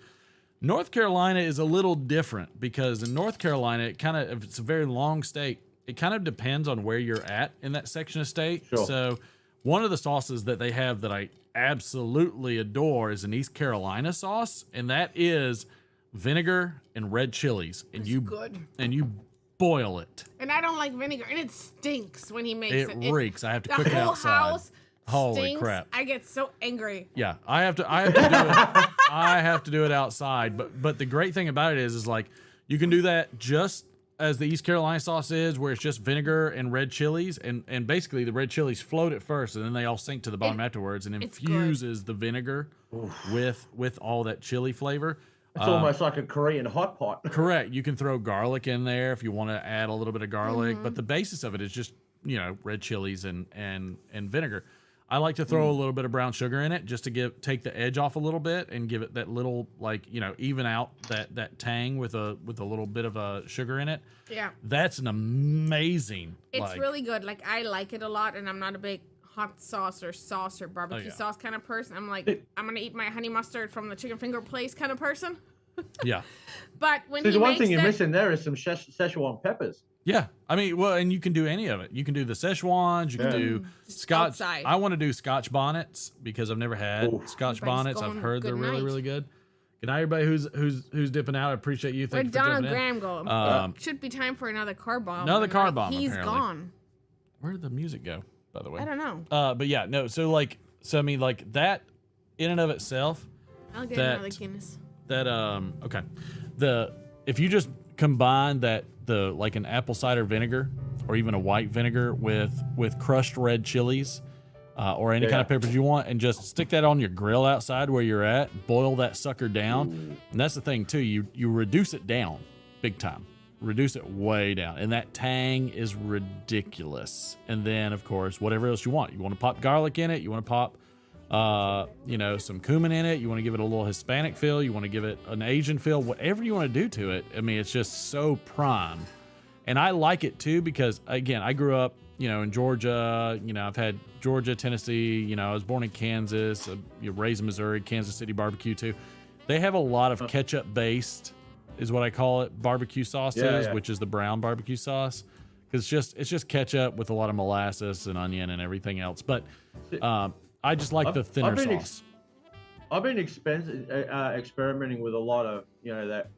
North Carolina is a little different, because in North Carolina, it's a very long state. It kind of depends on where you're at in that section of state.
Sure.
So one of the sauces that they have that I absolutely adore is an East Carolina sauce, and that is vinegar and red chilies. And
good.
And you boil it.
And I don't like vinegar, and it stinks when he makes it.
It reeks. I have to
the
cook it
whole
outside.
House
Holy
stinks.
crap.
I get so angry.
Yeah, I have to do it. I have to do it outside. But the great thing about it is like, you can do that just as the East Carolina sauce is, where it's just vinegar and red chilies, and basically the red chilies float at first, and then they all sink to the bottom afterwards, and infuses the vinegar with all that chili flavor.
It's almost like a Korean hot pot.
Correct. You can throw garlic in there if you want to add a little bit of garlic, but the basis of it is just red chilies and vinegar. I like to throw a little bit of brown sugar in it just to take the edge off a little bit and give it that little, even out that tang with a little bit of sugar in it.
Yeah.
That's an amazing.
It's really good. Like, I like it a lot, and I'm not a big hot sauce or barbecue sauce kind of person. I'm like, I'm gonna eat my honey mustard from the chicken finger place kind of person.
Yeah.
But when
See,
he
the one
makes
thing you're
that-
missing there is some Szechuan peppers.
Yeah, I mean, well, and you can do any of it. You can do the Szechuans. You can do Scotch.
outside.
I want to do Scotch bonnets because I've never had Scotch
Everybody's
bonnets. I've
going,
heard they're
"Good
really,
night."
really good. Good night, everybody who's dipping out. I appreciate you.
Where'd
Thank you for
Donald
jumping in.
Graham go? It should be time for another car bomb.
Another
and,
car
like,
bomb,
He's
apparently.
gone.
Where did the music go, by the way?
I don't know.
But yeah, no. So I mean, like that in and of itself.
I'll get
that,
another Guinness.
Okay. If you just combine like an apple cider vinegar or even a white vinegar with crushed red chilies or any kind of peppers you want, and just stick that on your grill outside where you're at, boil that sucker down. And that's the thing too, you reduce it down big time. Reduce it way down, and that tang is ridiculous. And then of course, whatever else you want to pop garlic in it, you want to pop some cumin in it, you want to give it a little Hispanic feel, you want to give it an Asian feel, whatever you want to do to it. I mean, it's just so prime. And I like it too because, again, I grew up, in Georgia. I've had Georgia, Tennessee. I was born in Kansas, raised in Missouri, Kansas City barbecue too. They have a lot of ketchup-based, is what I call it, barbecue sauces, which is the brown barbecue sauce. Because it's just ketchup with a lot of molasses and onion and everything else. But I just like the thinner sauce.
I've been experimenting with a lot of, that,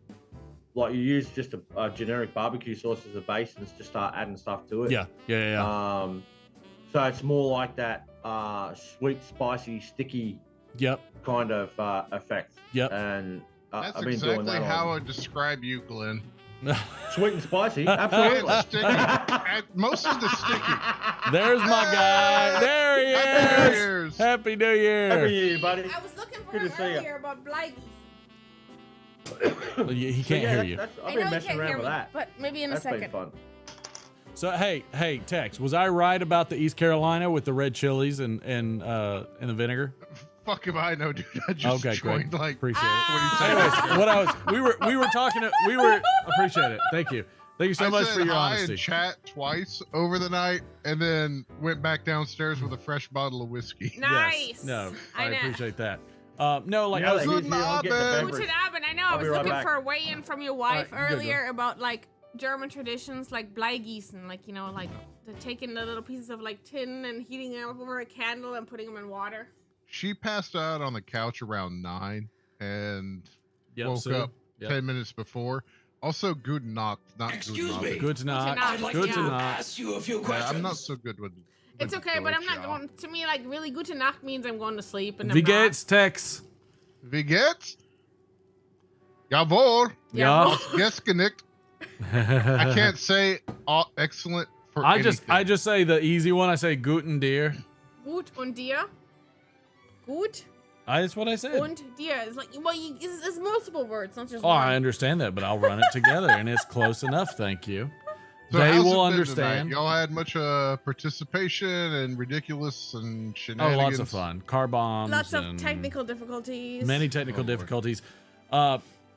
like you use just a generic barbecue sauce as a base and just start adding stuff to it.
Yeah.
So it's more like that sweet, spicy, sticky kind of effect.
Yep.
And
that's
I've been
exactly
doing that
how I describe you, Glenn.
Sweet and spicy, absolutely.
And sticky. Most of the sticky.
There's my guy. There he is.
Happy New Year's.
Happy New Year.
Happy New Year, buddy.
I was looking for
Good
him
to see you.
earlier about blighties.
He can't hear you.
I've
I
been
know he
messing
can't
around
hear
with
me,
that.
but maybe in a
That's been
second.
fun.
So hey, Tex, was I right about the East Carolina with the red chilies and the vinegar?
Fuck if I know, dude. I just joined,
great.
like,
Appreciate it.
what you say.
Anyways, we were talking. Appreciate it. Thank you so much for your honesty.
I chat twice over the night, and then went back downstairs with a fresh bottle of whiskey.
Nice.
Yes. No, I
know.
appreciate that. No, like
Yeah,
I was.
Guten Abend.
Guten Abend. I know. I was
be right
looking
back.
for a weigh-in from your wife
All right,
earlier about like German traditions, like Bleigießen, like like the taking the little pieces of like tin and heating them over a candle and putting them in water.
She passed out on the couch around 9 and
Yep,
woke
Sue.
up
Yep.
10 minutes before. Also, Guten Nacht, not
Excuse
Guten
me.
Abend.
Good to not.
I'd like
Good
to
to not.
ask you a few
Yeah,
questions.
I'm not so good with
It's okay, but I'm not
Deutsch,
going. To me, like really, Gute Nacht means I'm going to sleep, and
Wie
I'm not.
geht's, Tex?
Wie geht's? Jawohl.
Ja.
Ausgenickt. I can't say excellent for
I
anything.
just say the easy one. I say guten dir.
Gut und dir. Gut
That's what I said.
und dir. It's like it's multiple words, not just
Oh,
one.
I understand that, but I'll run it together, and it's close enough. Thank you.
So
They
how's it
will
been
understand.
tonight? Y'all had much participation and ridiculous and
Oh,
shenanigans.
lots of fun. Car bombs.
Lots of
and
technical difficulties.
Many technical difficulties.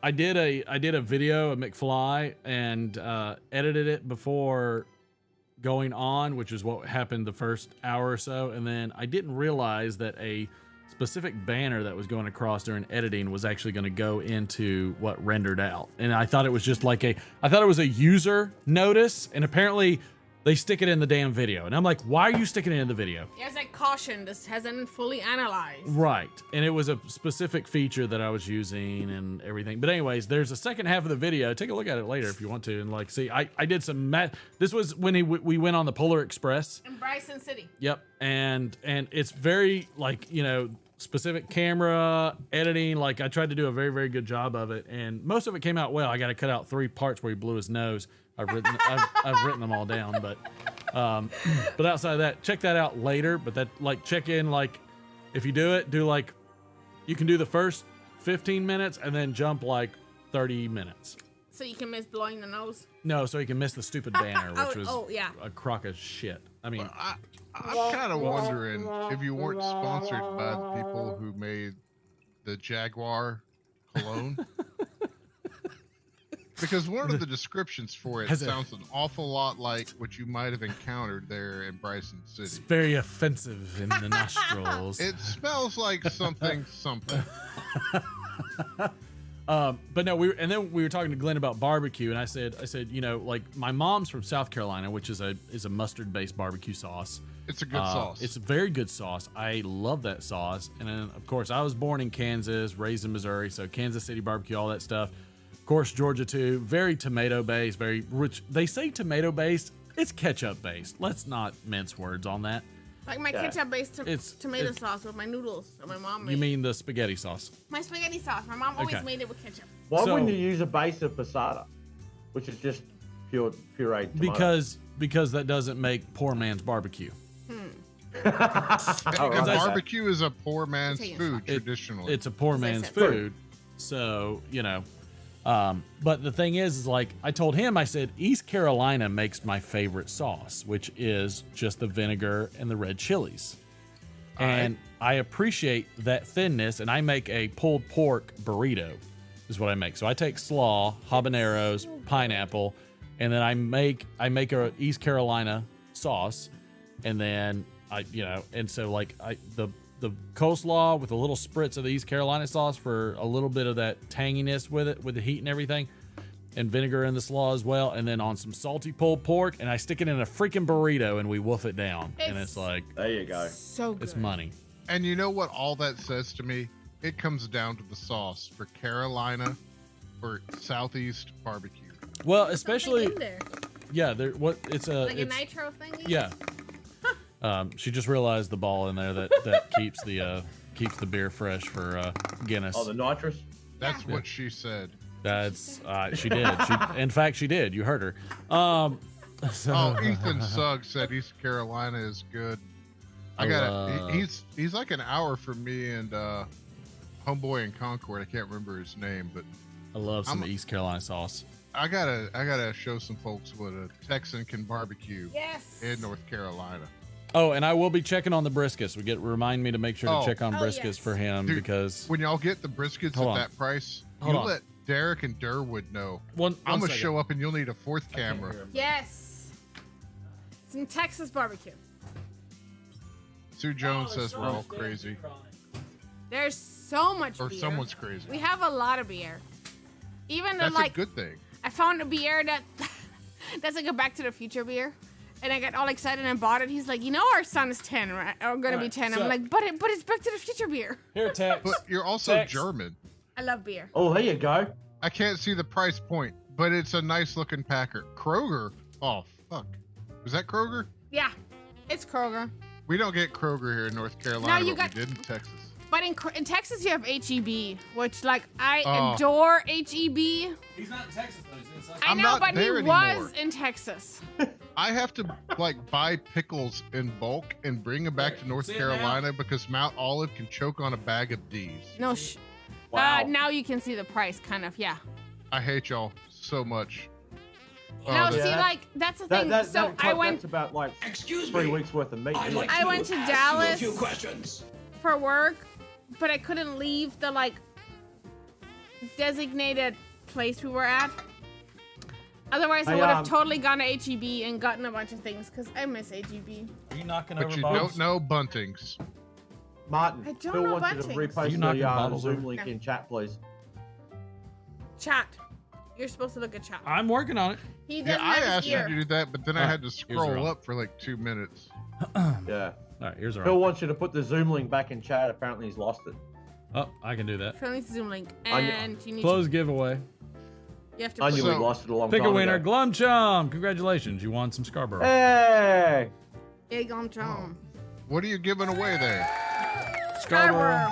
I did a video of McFly and edited it before going on, which is what happened the first hour or so, and then I didn't realize that a specific banner that was going across during editing was actually going to go into what rendered out. And I thought it was just like I thought it was a user notice, and apparently they stick it in the damn video. And I'm like, why are you sticking it in the video?
Yeah, it's like caution. This hasn't fully analyzed.
Right. And it was a specific feature that I was using and everything. But anyways, there's a second half of the video. Take a look at it later if you want to. And like, see, I did some this was when we went on the Polar Express.
In Bryson City.
Yep. And it's very like, specific camera editing. Like I tried to do a very, very good job of it. And most of it came out well. I got to cut out 3 parts where he blew his nose. I've written them all down, but outside of that, check that out later. But that check in, if you do it, you can do the first 15 minutes and then jump 30 minutes.
So you can miss blowing the nose.
No, so you can miss the stupid banner, which was
yeah.
a crock of shit. I mean,
I'm kind of wondering if you weren't sponsored by the people who made the Jaguar cologne. Because one of the descriptions for it sounds an awful lot like what you might have encountered there in Bryson City.
It's very offensive in the nostrils.
It smells like something.
But no, we were talking to Glenn about barbecue, and I said, my mom's from South Carolina, which is a mustard-based barbecue sauce.
It's a good sauce.
It's a very good sauce. I love that sauce. And then, of course, I was born in Kansas, raised in Missouri, so Kansas City barbecue, all that stuff. Of course, Georgia too. Very tomato-based, very rich. They say tomato-based. It's ketchup-based. Let's not mince words on that.
Like my ketchup-based tomato sauce with my noodles that my mom made.
You mean the spaghetti sauce?
My spaghetti sauce. My mom always made it with ketchup.
Why wouldn't you use a base of passata, which is just pureed tomato?
Because that doesn't make poor man's barbecue.
Because barbecue is a poor man's food traditionally.
It's a poor man's food. So, but the thing is I told him, I said, East Carolina makes my favorite sauce, which is just the vinegar and the red chilies. And I appreciate that thinness, and I make a pulled pork burrito is what I make. So I take slaw, habaneros, pineapple, and then I make a East Carolina sauce, and then the coleslaw with a little spritz of the East Carolina sauce for a little bit of that tanginess with it, with the heat and everything, and vinegar in the slaw as well, and then on some salty pulled pork, and I stick it in a freaking burrito and we wolf it down. And it's like,
there you go.
So good.
It's money.
And you know what all that says to me? It comes down to the sauce for Carolina or Southeast barbecue.
Well, especially
in there.
Yeah, it's a
nitro thingy?
Yeah. She just realized the ball in there that keeps the beer fresh for Guinness.
Oh, the nitrous?
That's what she said.
That's she did. In fact, she did. You heard her.
Ethan Sugg said East Carolina is good. He's like an hour from me and Homeboy in Concord. I can't remember his name, but
I love some East Carolina sauce.
I gotta show some folks what a Texan can barbecue
Yes.
in North Carolina.
Oh, and I will be checking on the briskets. Remind me to make sure to check on briskets
yes.
for him.
Dude,
because
when y'all get the briskets
Hold
at
on.
that price,
Hold
you
on.
let Derek and Durwood know.
One
I'm gonna
second.
show up and you'll need a fourth camera.
Yes. Some Texas barbecue.
Sue Jones says we're all crazy.
There's so much
Or
beer.
someone's crazy.
We have a lot of beer. Even
That's
like
a good thing.
I found a beer that's like a Back to the Future beer. And I got all excited and bought it. He's like, you know, our son is 10, right? Or gonna be 10. I'm like, but it's Back to the Future beer.
Here, Tex.
But you're also
Tex.
German.
I love beer.
Oh, there you go.
I can't see the price point, but it's a nice looking packer. Kroger. Oh fuck. Was that Kroger?
Yeah, it's Kroger.
We don't get Kroger here in North Carolina,
you
but
got-
we did in Texas.
But in Texas, you have HEB, which like I
Oh.
adore HEB.
He's not in Texas though. He's in
I
I'm
know,
not
but he
there
was
anymore.
in Texas.
I have to like buy pickles in bulk and bring them back to North
See it
Carolina because Mount Olive can choke on a bag of D's.
No,
Wow.
now you can see the price, kind of. Yeah.
I hate y'all so much.
No,
that's-
see,
Yeah.
like that's the thing. So I went.
That's about like
Excuse
3
me.
weeks worth of meat.
I'd like
I went to Dallas
ask you a few questions.
for work, but I couldn't leave the like designated place we were at. Otherwise, I
Hey,
would have totally gone to HEB and gotten a bunch of things because I miss HEB.
Are you knocking
But
over
you
bottles?
don't know Buntings.
Martin,
I don't
Phil
know
wants you to
Buntings.
Are you
repost
knocking
the
bottles
Zoom
over?
link in chat, please.
Chat. You're supposed to look at chat.
I'm working on it.
He
Yeah,
doesn't
I
have
asked
his
you
ear.
to do that, but then I
Ah,
had to
ears are
scroll
on.
up for like 2 minutes.
Yeah.
All right, here's our.
Phil wants you to put the Zoom link back in chat. Apparently, he's lost it.
Oh, I can do that.
Friendly Zoom link,
On your-
and you need
Close giveaway.
you have to.
I
put-
knew he lost it a long
Pick
time
a winner.
ago.
Glum Chum. Congratulations. You won some Scarborough.
Hey!
Egg on Tom.
What are you giving away there?
Scarborough.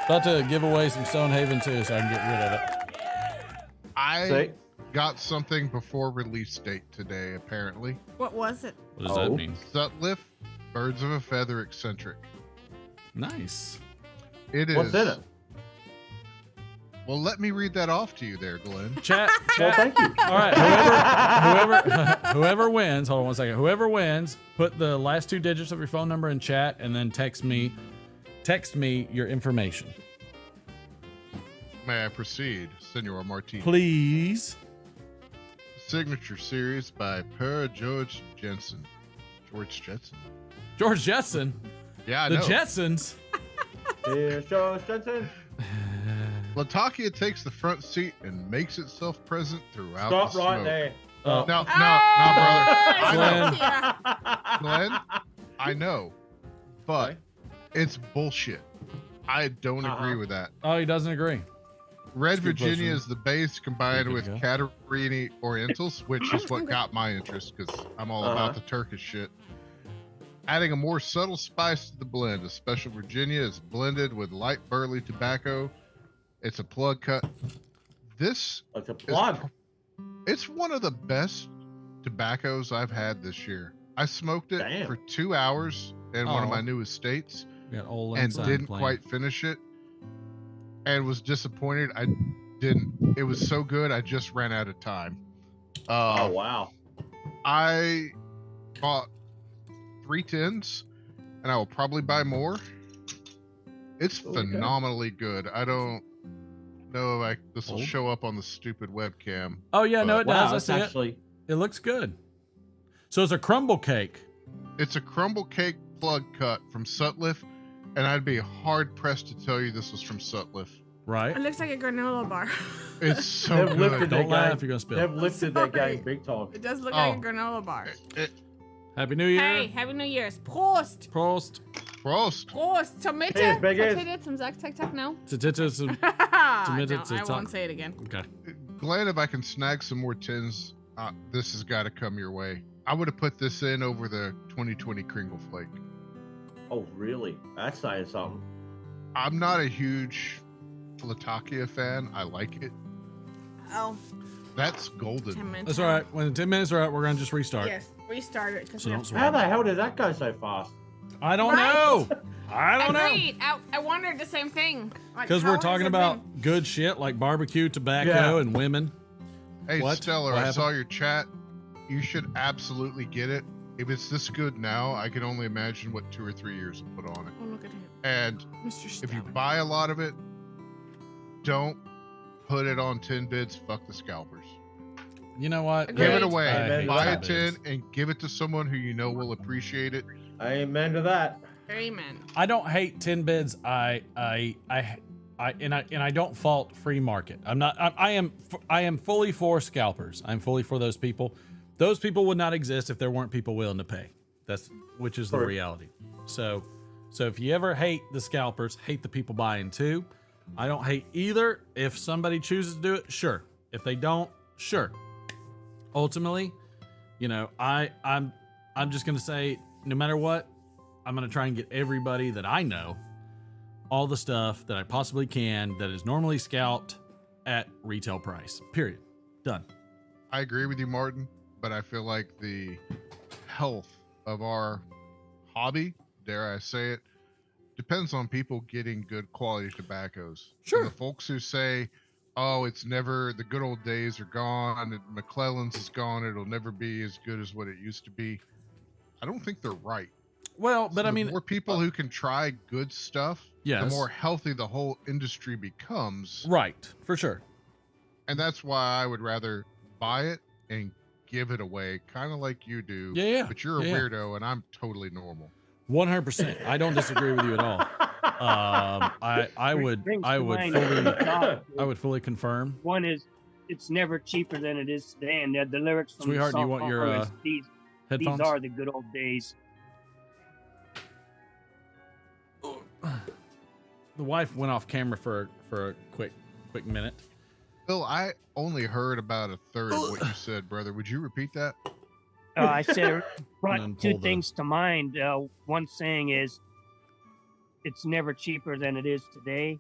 About to give away some Stonehaven too, so I can get rid of it.
I
See?
got something before release date today, apparently.
What was it?
What does that
Oh.
mean?
Sutliff, Birds of a Feather Eccentric.
Nice.
It is.
What's in it?
Well, let me read that off to you there, Glenn.
Chat.
Well, thank you.
All right. Whoever wins. Hold on 1 second. Whoever wins, put the last 2 digits of your phone number in chat, and then text me your information,
May I proceed, Senor Martinez?
please.
Signature series by Per George Jensen. George Jetson?
George Jetson.
Yeah, I
The
know.
Jetsons.
Here's George Jensen.
Latakia takes the front seat and makes itself present throughout
Stop
the
right
smoke.
there.
Oh.
No,
Oh,
brother. Glenn, I know, but it's bullshit. I don't agree with that.
Oh, he doesn't agree.
Red
That's a good
Virginia
question.
is the base combined
Good
with
to go.
Catarini Orientals, which is what got my interest because I'm all about the Turkish shit. Adding a more subtle spice to the blend, a special Virginia is blended with light burley tobacco. It's a plug cut. This
It's a plug.
It's one of the best tobaccos I've had this year. I smoked it
Damn.
for 2 hours in one of
Oh.
my newest states
We got old
and
Ensign
didn't
playing.
quite finish it and was disappointed. I didn't. It was so good, I just ran out of time.
Oh, wow.
I bought 3 tins and I will probably buy more. It's phenomenally good. I don't know if this will
Old?
show up on the stupid webcam.
Oh yeah, no,
but-
it does.
Wow,
I
it's
see
actually.
it. It looks good. So it's a crumble cake.
It's a crumble cake plug cut from Sutliff, and I'd be hard pressed to tell you this was from Sutliff.
Right?
It looks like a granola bar.
It's so
They've
good.
lifted their
Don't laugh,
game.
you're gonna spill.
They've lifted their
sorry.
game big time.
It does look
Oh.
like a granola bar.
Happy New Year.
Hey, Happy New Year's. Prost.
Prost.
Prost.
Prost. Tomato.
Cheers, biggest.
Potato. Some Zack Tack Tack. No.
Some-
No,
Tomato,
I won't say it again.
Okay.
Glad if I can snag some more tins. This has got to come your way. I would have put this in over the 2020 Kringle Flake.
Oh, really? That's saying something.
I'm not a huge Latakia fan. I like it.
Oh,
That's golden.
10 minutes.
That's all right. When the 10 minutes are out, we're gonna just restart.
Yes, restart it.
So don't
How
swear.
the hell did that go so fast?
I don't
Right?
know. I don't know.
Agreed. I wondered the same thing. Like,
Because
how
we're
has
talking
it
about
been?
good shit like barbecue, tobacco,
Yeah.
and women.
Hey,
What?
Stellar,
What
I
happened?
saw your chat. You should absolutely get it. If it's this good now, I can only imagine what 2 or 3 years will put on it.
Oh, look at him.
And
Mr.
if you buy a lot of it, don't put it on 10 bids. Fuck the scalpers.
You know what?
Give it
Agreed.
away.
Amen to
Buy a
that.
10 and give it to someone who you know will appreciate it.
Amen to that.
Amen.
I don't hate 10 bids. I don't fault free market. I am fully for scalpers. I'm fully for those people. Those people would not exist if there weren't people willing to pay. Which is the reality. So if you ever hate the scalpers, hate the people buying too. I don't hate either. If somebody chooses to do it, sure. If they don't, sure. Ultimately, you know, I'm just gonna say, no matter what, I'm gonna try and get everybody that I know all the stuff that I possibly can that is normally scalped at retail price. Period. Done.
I agree with you, Martin, but I feel like the health of our hobby, dare I say it, depends on people getting good quality tobaccos.
Sure.
And the folks who say, oh, it's never, the good old days are gone, and McClellan's is gone, it'll never be as good as what it used to be. I don't think they're right.
Well, but
So
I mean,
the more people who can try good stuff,
yes,
the more healthy the whole industry becomes.
Right, for sure.
And that's why I would rather buy it and give it away, kind of like you do.
Yeah.
But you're a
Yeah.
weirdo, and I'm totally normal.
100%. I don't disagree with you at all. I would fully confirm.
One is, it's never cheaper than it is today, and the lyrics from
Sweetheart,
the
do you
song
want your
is, these
headphones?
are the good old days.
The wife went off camera for a quick minute.
Bill, I only heard about a third of what you said, brother. Would you repeat that?
I said it brought
And
two
pull the-
things to mind. One saying is, it's never cheaper than it is today.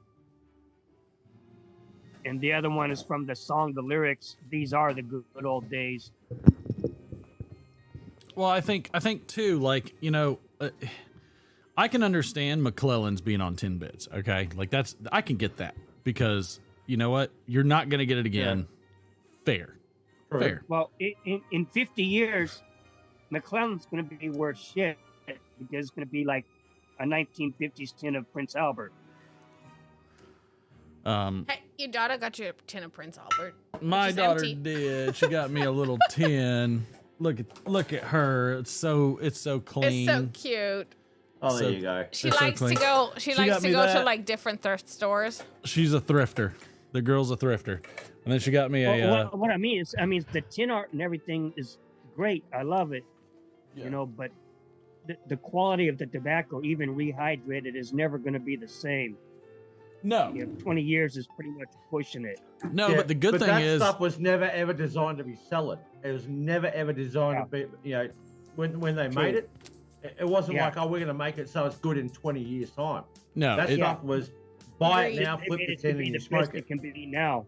And the other one is from the song, the lyrics, these are the good old days.
Well, I think too, like, you know, I can understand McClellan's being on 10 bids. Okay, like I can get that, because you know what, you're not gonna get it again. Fair.
Well, in 50 years, McClellan's going to be worth shit, because it's going to be like a 1950s tin of Prince Albert.
Hey, your daughter got you a tin of Prince Albert.
My
which is
daughter
empty.
did. She got me a little tin. Look at her. It's so clean.
It's so cute.
Oh, there you go.
She
It's so
likes to
clean.
go. She likes
got
to
me
go to
that.
like different thrift stores.
She's a thrifter. The girl's a thrifter. And then she got me a.
Well, what I mean is, the tin art and everything is great. I love it, you know, but the quality of the tobacco, even rehydrated, is never going to be the same.
No.
20 years is pretty much pushing it.
No,
Yeah,
but the good thing
that
is,
stuff was never ever designed to be selling. It was never ever designed to be, you know, when they made it, it wasn't like, oh, we're going to make it so it's good in 20 years time.
No,
that stuff was buy it now,
They
flip
made
the
it to
tin,
be
and you
the
smoke
best
it.
it can be now.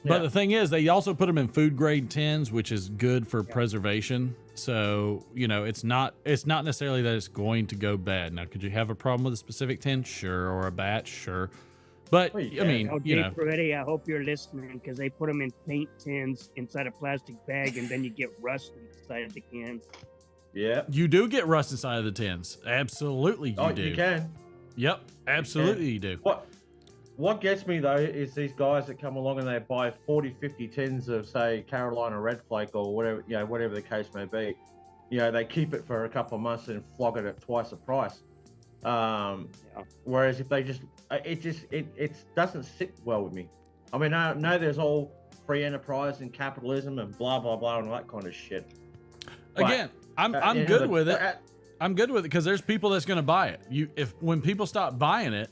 But the thing is, they also put them in food grade tins, which is good for preservation. So, you know, it's not necessarily that it's going to go bad. Now, could you have a problem with a specific tin? Sure. Or a batch? Sure. But I mean, you know,
Dave Peretti, I hope you're listening, because they put them in paint tins inside a plastic bag, and then you get rust inside the cans.
Yeah.
you do get rust inside of the tins. Absolutely, you do.
You can.
Yep, absolutely, you do.
What gets me though is these guys that come along and they buy 40, 50 tins of, say, Carolina Red Flake or whatever, you know, whatever the case may be. You know, they keep it for a couple of months and flog it at twice the price. Whereas if they it doesn't sit well with me. I mean, I know there's all free enterprise and capitalism and blah blah blah and all that kind of shit.
Again, I'm good with it. I'm good with it because there's people that's going to buy it. When people stop buying it,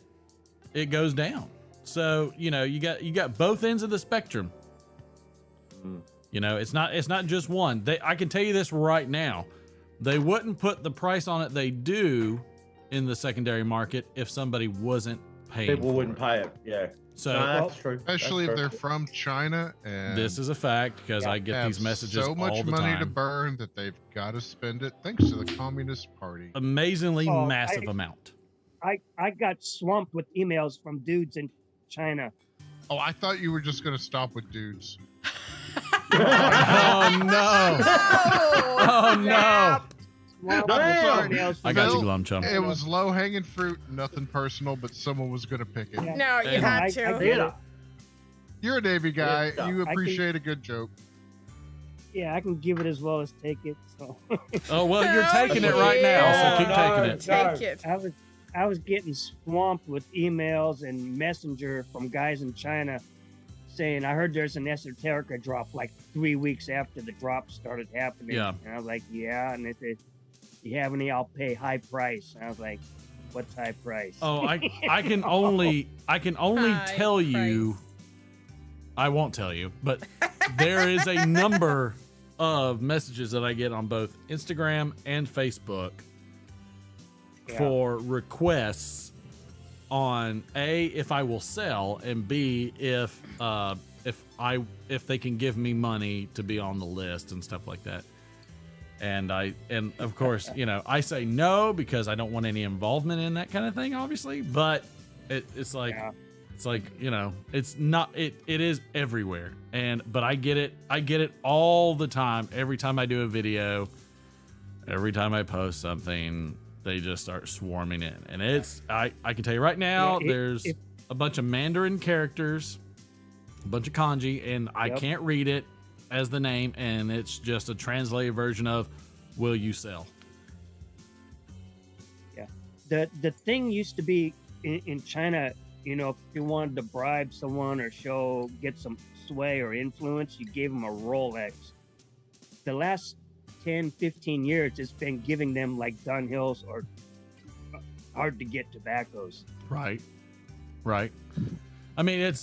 it goes down. So, you know, you got both ends of the spectrum. You know, it's not just one. I can tell you this right now. They wouldn't put the price on it they do in the secondary market if somebody wasn't paying.
People wouldn't pay it. Yeah.
So
that's true.
Especially if they're from China, and
this is a fact because I get these messages
so much
all the
money
time.
to burn that they've got to spend it thanks to the Communist Party.
Amazingly massive amount.
I got swamped with emails from dudes in China.
Oh, I thought you were just going to stop with dudes.
Oh no! Oh no! I got you, Glum Chum.
It was low hanging fruit, nothing personal, but someone was gonna pick it.
No, you had to.
You're a Navy guy.
Yeah.
You appreciate a good joke.
Yeah, I can give it as well as take it. So.
Oh well, you're taking it right now, so keep taking it.
Take it.
I was getting swamped with emails and messenger from guys in China saying, I heard there's an esoterica drop like 3 weeks after the drop started happening.
Yeah.
And I was like, yeah. And they said, you have any, I'll pay high price. And I was like, what's high price?
Oh, I can only tell you. I won't tell you, but there is a number of messages that I get on both Instagram and Facebook for requests on A, if I will sell, and B, if they can give me money to be on the list and stuff like that. And of course, I say no because I don't want any involvement in that kind of thing, obviously. But it's like it's not. It is everywhere. But I get it all the time. Every time I do a video, every time I post something, they just start swarming in. And I can tell you right now, there's a bunch of Mandarin characters, a bunch of kanji, and I can't read it as the name, and it's just a translated version of "Will you sell?"
Yeah, the thing used to be in China. If you wanted to bribe someone or get some sway or influence, you gave them a Rolex. The last 10, 15 years, it's been giving them like Dunhills or hard to get tobaccos.
Right. I mean,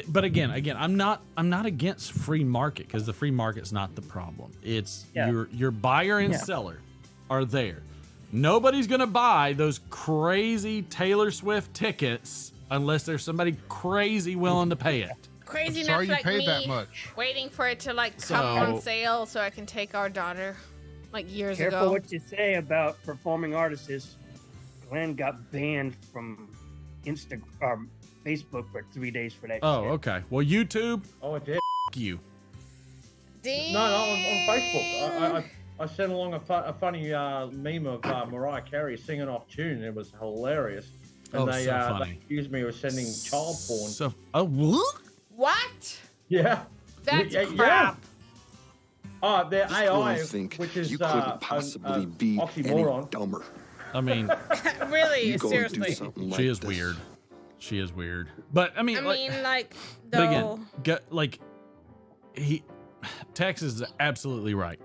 but again, I'm not against free market because the free market's not the problem. It's your buyer and seller are there. Nobody's gonna buy those crazy Taylor Swift tickets unless there's somebody crazy willing to pay it.
Crazy
Sorry
enough
you
like
paid
me,
that much.
waiting for it to come on sale so I can take our daughter years ago.
Careful what you say about performing artists. Glenn got banned from Instagram, Facebook for 3 days for that.
Oh,
shit.
okay. Well, YouTube.
Oh, it did.
You.
No, on Facebook. I sent along a funny meme of Mariah Carey singing off tune. It was hilarious. And they accused me of sending child porn.
What?
Yeah.
That's crap.
Oh, they're AI,
think
which is
you couldn't possibly be
oxymoron.
any dumber.
I mean,
really, seriously.
She is weird. She is weird. But I mean,
though.
Tex is absolutely right.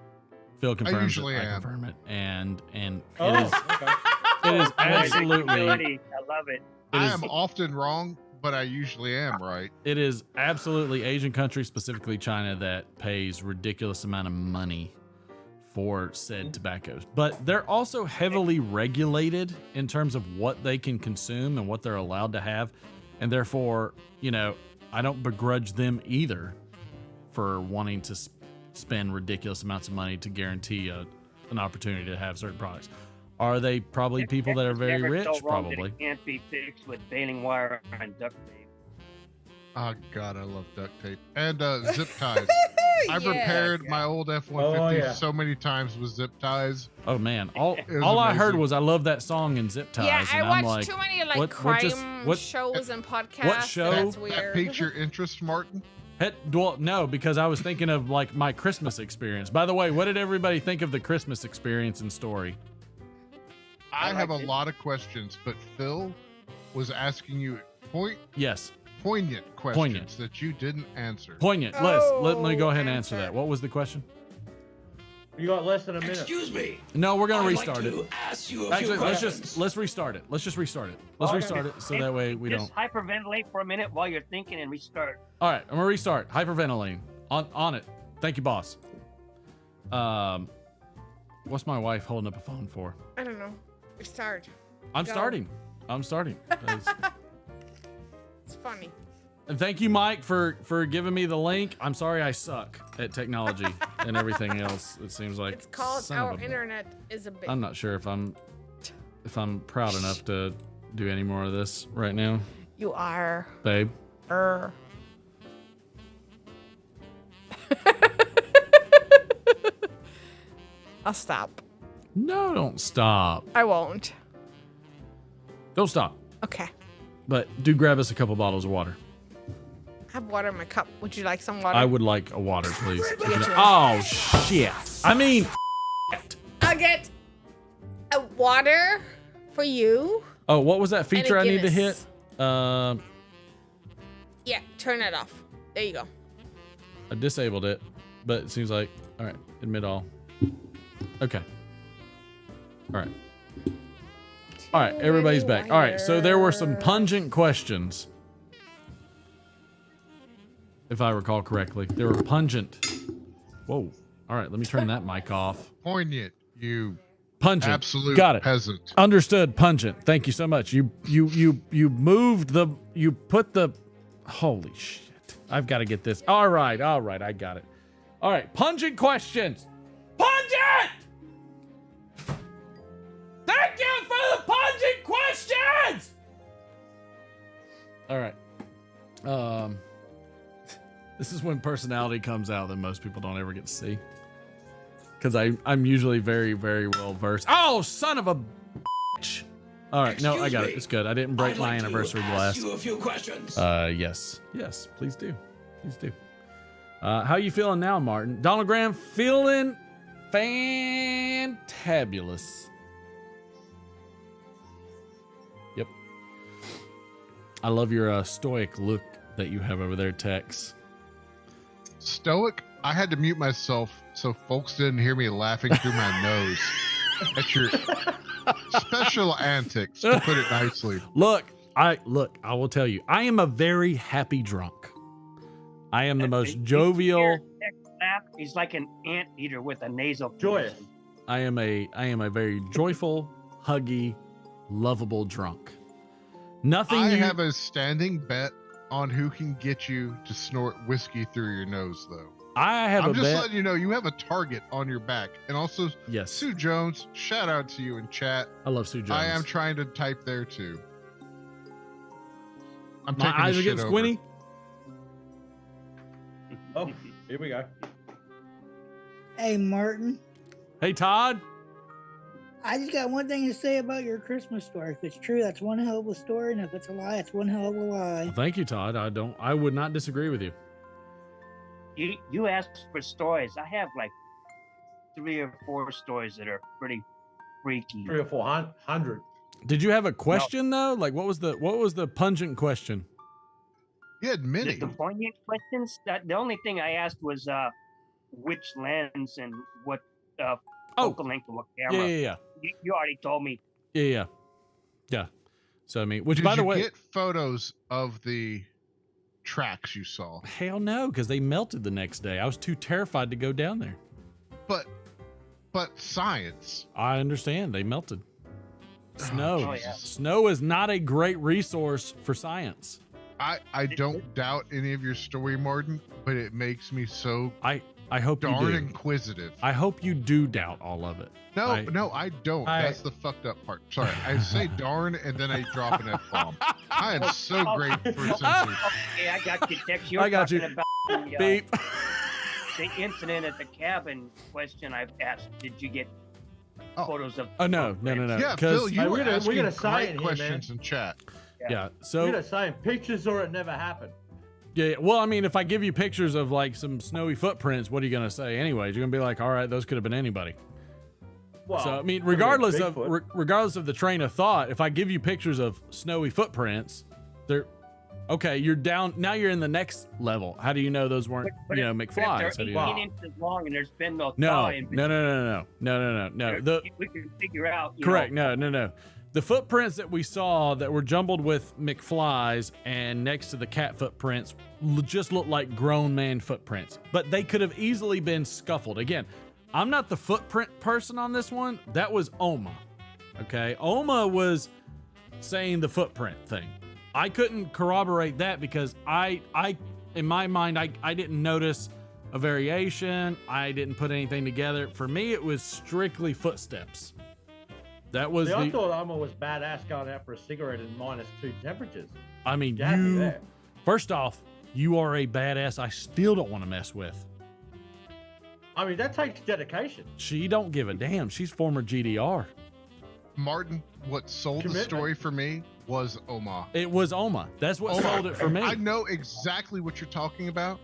Phil confirms.
I usually am.
Confirm it, and it
Oh,
is absolutely.
I love it.
I am often wrong, but I usually am right.
It is absolutely Asian countries, specifically China, that pays ridiculous amount of money for said tobaccos. But they're also heavily regulated in terms of what they can consume and what they're allowed to have. And therefore, I don't begrudge them either for wanting to spend ridiculous amounts of money to guarantee an opportunity to have certain products. Are they probably people that are very rich? Probably.
It can't be fixed with baling wire and duct tape.
Oh God, I love duct tape and zip ties. I've repaired my old F-150 so many times with zip ties.
Oh man, all I heard was I love that song and zip ties.
Yeah,
and
I
I'm
watched
like,
too many crime shows and podcasts.
What show?
That's weird.
That piques your interest, Martin?
No, because I was thinking of my Christmas experience. By the way, what did everybody think of the Christmas experience and story?
I have a lot of questions, but Phil was asking you poignant questions that you didn't answer.
Poignant. Let me go ahead and answer that. What was the question?
You got less than a minute.
Excuse me.
No, we're gonna restart
like
it.
to ask you a
Actually,
few
let's
questions.
restart it. Let's just restart it. Let's restart it so that way we
Just
don't.
hyperventilate for a minute while you're thinking and restart.
All right, I'm gonna restart. Hyperventilating. On it. Thank you, boss. What's my wife holding up a phone for?
I don't know. Restart.
I'm
Go.
starting.
It's funny.
And thank you, Mike, for giving me the link. I'm sorry I suck at technology and everything else. It seems like
It's called
son
our
of a-
internet is a bit.
I'm not sure if I'm proud enough to do any more of this right now,
You are.
babe.
I'll stop.
No, don't stop.
I won't.
Don't stop.
Okay.
But do grab us a couple bottles of water.
I have water in my cup. Would you like some water?
I would like a water, please.
Get you one.
Oh, shit. I mean,
I'll get a water for you.
oh, what was that feature I need to hit?
Yeah, turn it off. There you go.
I disabled it, but it seems like, all right, admit all. Okay. All right. All right, everybody's back. All right, so there were some pungent questions. If I recall correctly, they were pungent. Whoa. All right, let me turn that mic off.
Poignant, you
Pungent.
absolute
Got it.
peasant.
Understood. Pungent. Thank you so much. You moved the, you put the, holy shit. I've got to get this. All right. I got it. All right. Pungent questions. Pungent! Thank you for the pungent questions! All right. This is when personality comes out that most people don't ever get to see. Because I'm usually very, very well versed. Oh, son of a bitch! All right, no, I got it. It's good. I didn't break my anniversary glass.
You a few questions.
Yes, please do. How you feeling now, Martin? Donald Graham, feeling fantabulous. Yep. I love your stoic look that you have over there, Tex.
Stoic? I had to mute myself so folks didn't hear me laughing through my nose at your special antics, to put it nicely.
Look, I will tell you, I am a very happy drunk. I am the most jovial.
He's like an anteater with a nasal.
Joyous.
I am a very joyful, huggy, lovable drunk. Nothing.
I have a standing bet on who can get you to snort whiskey through your nose, though.
I'm
just letting you know you have a target on your back. And also,
yes,
Sue Jones, shout out to you in chat.
I love Sue Jones.
I am trying to type there too. I'm
My
taking
eyes
this
are
shit
getting
over.
squinty.
Oh, here we go.
Hey, Martin.
Hey, Todd.
I just got one thing to say about your Christmas story. If it's true, that's one hell of a story, and if it's a lie, it's one hell of a lie.
Thank you, Todd. I would not disagree with you.
You asked for stories. I have like 3 or 4 stories that are pretty freaky.
300 or 400.
Did you have a question though? Like, what was the pungent question?
You had many.
The poignant questions. The only thing I asked was which lens and what focal length of what camera.
Yeah.
You already told me.
Yeah. So I mean, which
Did
by the
you
way,
get photos of the tracks you saw?
Hell no, because they melted the next day. I was too terrified to go down there.
But science.
I understand. They melted. Snow.
Oh, yeah.
Snow is not a great resource for science.
I don't doubt any of your story, Martin, but it makes me so
I hope
darn
you do.
Inquisitive.
I hope you do doubt all of it.
No, I don't. That's the fucked up part. Sorry, I say darn and then I drop an F-bomb. I am so grateful for sense.
Okay, I got you, Tex. You were
I got you.
talking about the,
Beep.
the incident at the cabin question I've asked. Did you get photos of?
Oh no.
Yeah, Phil, you were asking
gonna say
great
it here,
questions in chat.
Yeah. So
You're just saying pictures or it never happened.
yeah. Well, I mean, if I give you pictures of like some snowy footprints, what are you gonna say? Anyways, you're gonna be like, all right, those could have been anybody.
Well,
So I mean,
could have been
regardless
Bigfoot.
of the train of thought, if I give you pictures of snowy footprints, they're okay. You're down now. You're in the next level. How do you know those weren't McFly's? How do
They're
you know?
18 inches long and there's been no
No.
thaw in between.
No.
We can figure out.
Correct. No. The footprints that we saw that were jumbled with McFly's and next to the cat footprints just looked like grown man footprints, but they could have easily been scuffled. Again, I'm not the footprint person on this one. That was Oma. Okay. Oma was saying the footprint thing. I couldn't corroborate that because I in my mind, I didn't notice a variation. I didn't put anything together. For me, it was strictly footsteps. That was
I thought Oma was badass going out for a cigarette in -2 temperatures.
I mean,
Happy
you.
there.
First off, you are a badass I still don't want to mess with.
I mean, that takes dedication.
She don't give a damn. She's former GDR.
Martin, what sold the story for me was Oma.
It was Oma. That's what sold it for me.
I know exactly what you're talking about.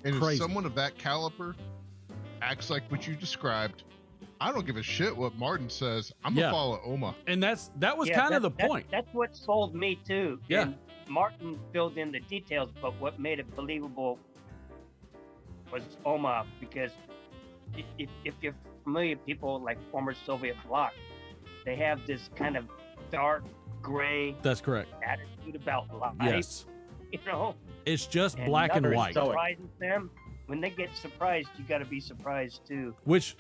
And
Crazy.
if someone of that caliber acts like what you described, I don't give a shit what Martin says. I'm gonna follow Oma.
And that was kind of the point.
That's what sold me too.
Yeah.
And Martin filled in the details, but what made it believable was Oma, because if you're familiar with people like former Soviet bloc, they have this kind of dark gray
That's correct.
attitude about life.
Yes.
You know?
It's just black and
nothing
white.
surprises them. When they get surprised, you got to be surprised too.
Which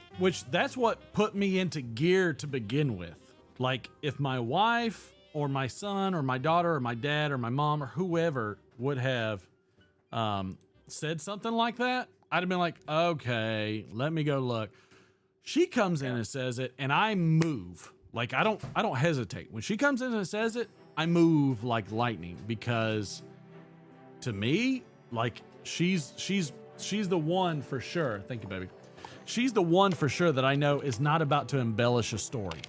that's what put me into gear to begin with. Like, if my wife or my son or my daughter or my dad or my mom or whoever would have said something like that, I'd have been like, okay, let me go look. She comes in and says it, and I move. Like, I don't hesitate. When she comes in and says it, I move like lightning, because to me, like, she's the one for sure. Thank you, baby. She's the one for sure that I know is not about to embellish a story.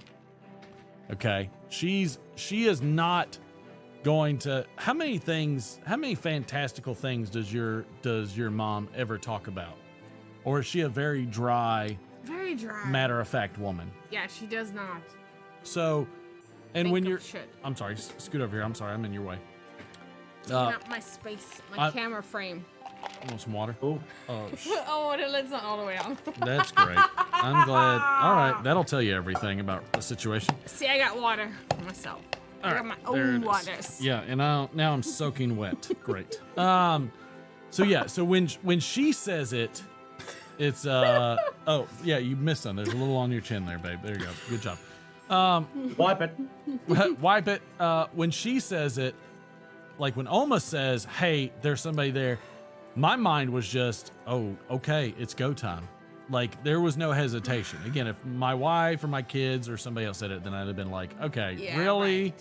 Okay? She is not going to. How many fantastical things does your mom ever talk about? Or is she a very dry, matter-of-fact woman?
Yeah, she does not.
So, and when you're,
shit.
I'm sorry, scoot over here. I'm sorry, I'm in your way.
Not my space, my camera frame.
Want some water? Oh,
Oh, the lid's not all the way on.
that's great. I'm glad. All right, that'll tell you everything about the situation.
See, I got water myself. I got my
There
own
it is.
waters.
Yeah, and now I'm soaking wet. Great. So yeah, so when she says it, it's oh yeah, you missed some. There's a little on your chin there, babe. There you go. Good job.
Wipe it.
Wipe it. When she says it, like when Oma says, "Hey, there's somebody there," my mind was just, "Oh, okay, it's go time." Like, there was no hesitation. Again, if my wife or my kids or somebody else said it, then I'd have been like, "Okay,
Yeah,
really,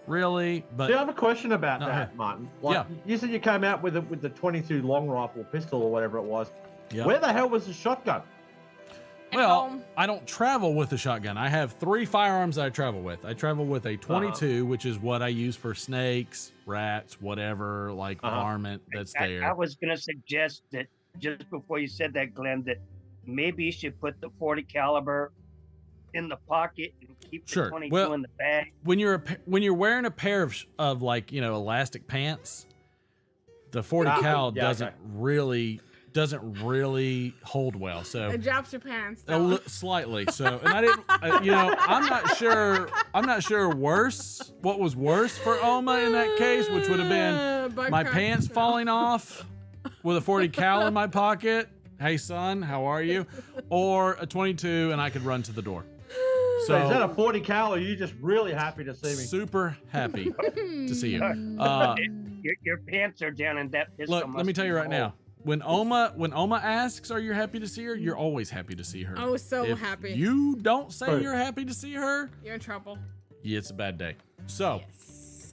really?" But
See, I have a question about
No,
that,
hey.
Martin. Like, you said you came out with the 22 long rifle pistol or whatever it was.
Yeah.
Where the hell was the shotgun?
Well, I don't travel with a shotgun. I have 3 firearms that I travel with. I travel with a 22, which is what I use for snakes, rats, whatever, like varmint that's there.
I was going to suggest that just before you said that, Glenn, that maybe you should put the 40 caliber in the pocket and keep the 22 in the bag.
When you're wearing a pair of like, you know, elastic pants, the 40 cal doesn't really hold well. So
It drops your pants.
slightly. So, and I didn't, I'm not sure what was worse for Oma in that case, which would have been my pants falling off with a 40 cal in my pocket. Hey son, how are you? Or a 22 and I could run to the door.
So is that a 40 cal, or are you just really happy to see me?
Super happy to see you.
Your pants are down in that pistol.
Look, let me tell you right now. When Oma asks, "Are you happy to see her?" You're always happy to see her.
I was so
If
happy.
You don't say you're happy to see her,
You're in trouble.
yeah, it's a bad day. So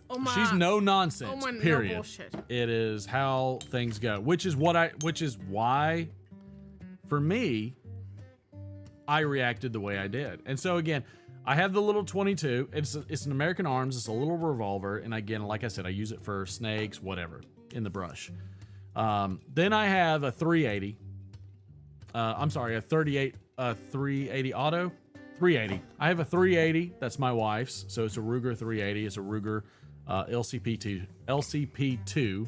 Oma,
she's no nonsense.
Oma, no
period.
bullshit.
It is how things go, which is why, for me, I reacted the way I did. And so again, I have the little 22. It's an American Arms. It's a little revolver, and again, like I said, I use it for snakes, whatever, in the brush. Then I have a 380. I'm sorry, a 380 auto. 380. I have a 380. That's my wife's. So it's a Ruger 380. It's a Ruger LCP2,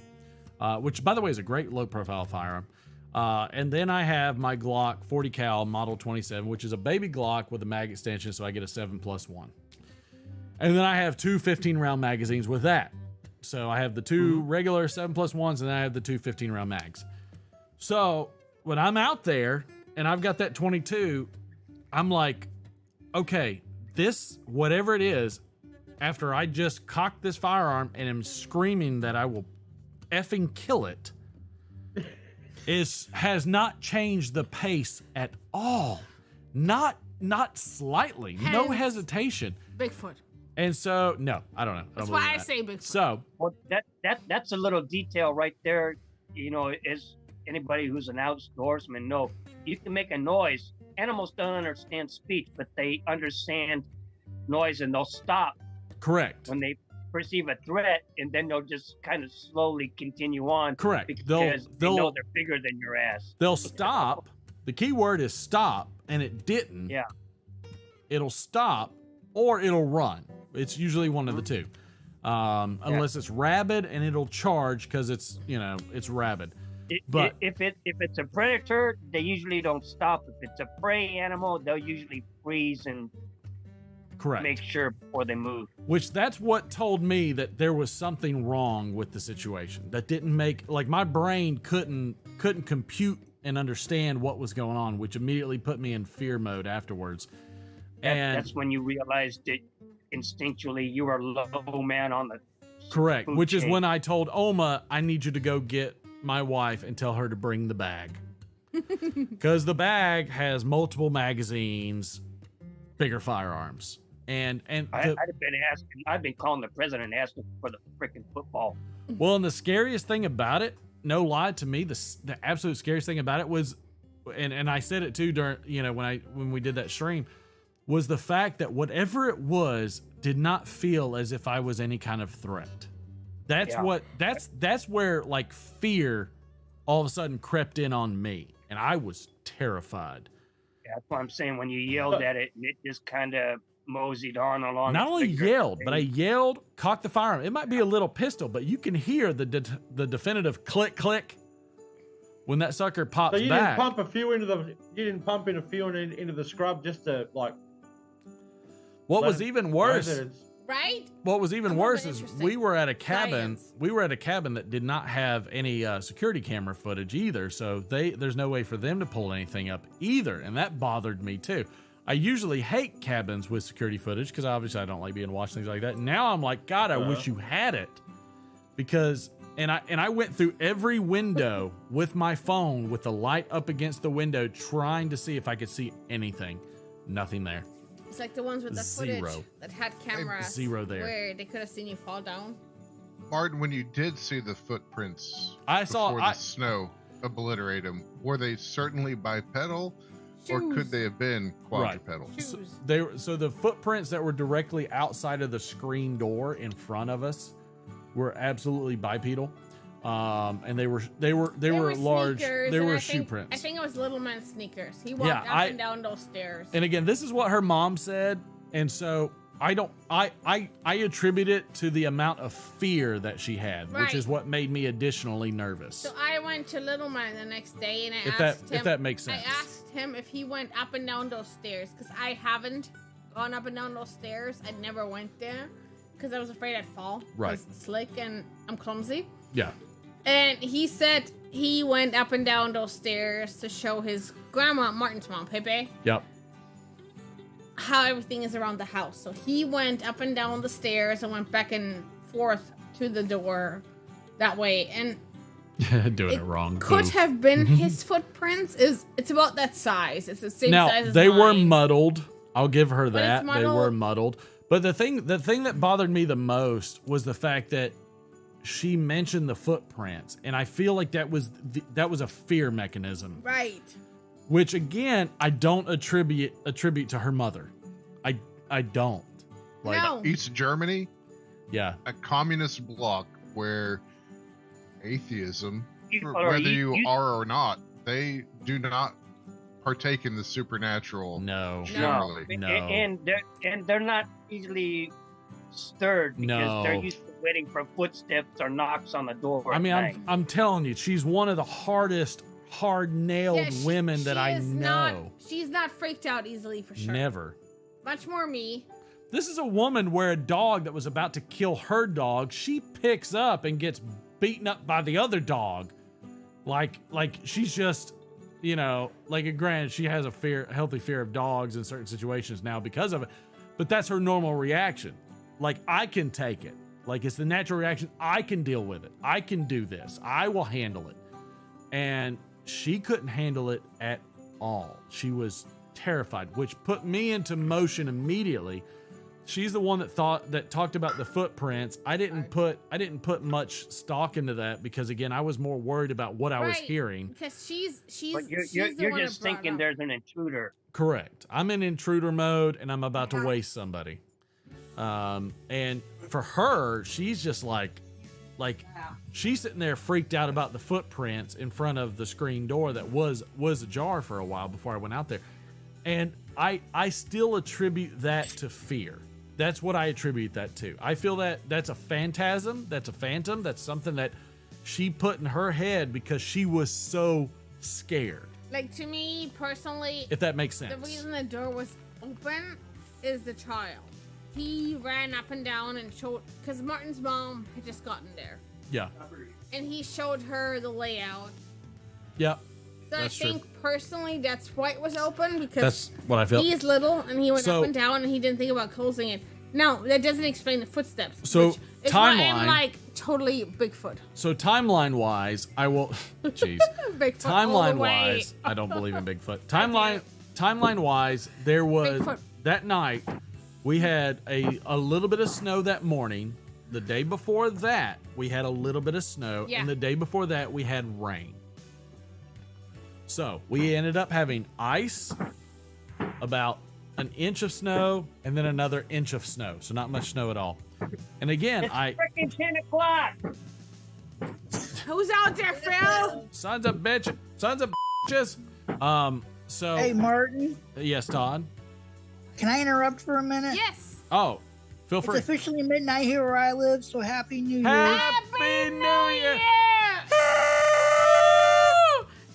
which, by the way, is a great low-profile firearm. And then I have my Glock 40 cal Model 27, which is a baby Glock with a mag extension, so I get a 7+1. And then I have 2 15-round magazines with that. So I have the 2 regular 7+1s, and then I have the 2 15-round mags. So when I'm out there and I've got that 22, I'm like, okay, this, whatever it is, after I just cock this firearm and am screaming that I will effing kill it, has not changed the pace at all. Not slightly. No hesitation.
Bigfoot.
And so, no, I don't know.
That's why I say Bigfoot.
So,
well, that's a little detail right there. You know, as anybody who's an outdoorsman know, you can make a noise. Animals don't understand speech, but they understand noise, and they'll stop.
Correct.
When they perceive a threat, and then they'll just kind of slowly continue on.
Correct.
Because they know they're bigger than your ass.
They'll stop. The key word is stop, and it didn't.
Yeah.
It'll stop or it'll run. It's usually one of the two. Unless it's rabid, and it'll charge because it's, it's rabid. But
if it's a predator, they usually don't stop. If it's a prey animal, they'll usually freeze and
correct.
Make sure before they move.
Which that's what told me that there was something wrong with the situation. That didn't make, like, my brain couldn't compute and understand what was going on, which immediately put me in fear mode afterwards. And
that's when you realized that instinctually you were low man on the
correct,
food
which
chain.
is when I told Oma, I need you to go get my wife and tell her to bring the bag. Because the bag has multiple magazines, bigger firearms. And
I've been calling the president asking for the freaking football.
Well, and the scariest thing about it, no lie to me, the absolute scariest thing about it was, and I said it too during, when we did that stream, was the fact that whatever it was did not feel as if I was any kind of threat. That's that's where, like, fear all of a sudden crept in on me, and I was terrified.
Yeah, that's what I'm saying. When you yelled at it, and it just kind of moseyed on along.
Not only yelled, but I yelled, cocked the firearm. It might be a little pistol, but you can hear the definitive click click when that sucker pops
so you
back.
Didn't pump a few into the. You didn't pump in a few into the scrub just to, like.
What was even worse?
Right?
What was even worse is we were at a cabin. We were at a cabin that did not have any security camera footage either. So there's no way for them to pull anything up either, and that bothered me too. I usually hate cabins with security footage because obviously I don't like being watched, things like that. Now I'm like, God, I wish you had it, because and I went through every window with my phone with the light up against the window trying to see if I could see anything. Nothing there.
It's like the ones with the footage that had cameras.
Zero there.
Where they could have seen you fall down.
Martin, when you did see the footprints
before
the snow obliterate them, were they certainly bipedal, or could they have been quadrupedal?
Right. So the footprints that were directly outside of the screen door in front of us were absolutely bipedal. And they were large. They were shoe prints.
I think it was Little Man's sneakers. He walked up and down those stairs.
And again, this is what her mom said, and so I attribute it to the amount of fear that she had, which is what made me additionally nervous.
So I went to Little Man the next day, and I asked him
if that makes sense.
I asked him if he went up and down those stairs, because I haven't gone up and down those stairs. I never went there because I was afraid I'd fall.
Right.
It's slick and I'm clumsy.
Yeah.
And he said he went up and down those stairs to show his grandma, Martin's mom, Pepe.
Yep.
How everything is around the house. So he went up and down the stairs and went back and forth to the door that way. And
doing it wrong.
Could have been his footprints. It's about that size. It's the same size as
they
mine.
were muddled. I'll give her
But
that.
it's
They were
muddled.
muddled. But the thing that bothered me the most was the fact that she mentioned the footprints, and I feel like that was a fear mechanism.
Right.
Which again, I don't attribute to her mother. I don't. Like
No.
East Germany,
yeah,
a communist bloc where atheism,
People
whether
are-
you
you-
are or not, they do not partake in the supernatural.
No,
generally.
And they're not easily stirred because they're
No.
used to waiting for footsteps or knocks on the door.
I mean,
at night.
I'm telling you, she's one of the hard-nailed
Yeah,
women that I
is
know.
She's not freaked out easily for sure.
Never.
Much more me.
This is a woman where a dog that was about to kill her dog, she picks up and gets beaten up by the other dog. Like she's just, granted, she has a healthy fear of dogs in certain situations now because of it, but that's her normal reaction. Like, I can take it. Like, it's the natural reaction. I can deal with it. I can do this. I will handle it. And she couldn't handle it at all. She was terrified, which put me into motion immediately. she's the one that talked about the footprints. I didn't put much stock into that because again, I was more worried about what I was hearing.
Because she's
But you're
the one
just
that brought it
thinking
up.
there's an intruder.
Correct. I'm in intruder mode and I'm about to waste somebody. And for her, she's just like she's sitting there freaked out about the footprints in front of the screen door that was ajar for a while before I went out there. And I still attribute that to fear. That's what I attribute that to. I feel that that's a phantasm, that's a phantom, that's something that she put in her head because she was so scared.
Like, to me, personally...
If that makes sense.
The reason the door was open is the child. He ran up and down and showed... Because Martin's mom had just gotten there.
Yeah.
And he showed her the layout.
Yep.
So
That's
I think,
true.
personally, that's why it was open. Because
That's what I felt.
he's little, and he went
So-
up and down, and he didn't think about closing it. No, that doesn't explain the footsteps.
So,
which is why I'm,
timeline-
like, totally Bigfoot.
So timeline-wise, I will... Jeez.
Bigfoot all the way.
Timeline-wise, I don't believe in Bigfoot. Timeline-wise, there was...
Bigfoot.
That night, we had a little bit of snow that morning. The day before that, we had a little bit of snow.
Yeah.
And the day before that, we had rain. So, we ended up having ice, about an inch of snow, and then another inch of snow. So not much snow at all. And again,
It's freaking 10 o'clock.
Who's out there, Phil?
Sons of bitches. So.
Hey, Martin.
Yes, Todd.
Can I interrupt for a minute?
Yes.
Oh, feel
It's
free.
officially midnight here where I live, so Happy New Year.
Happy New Year!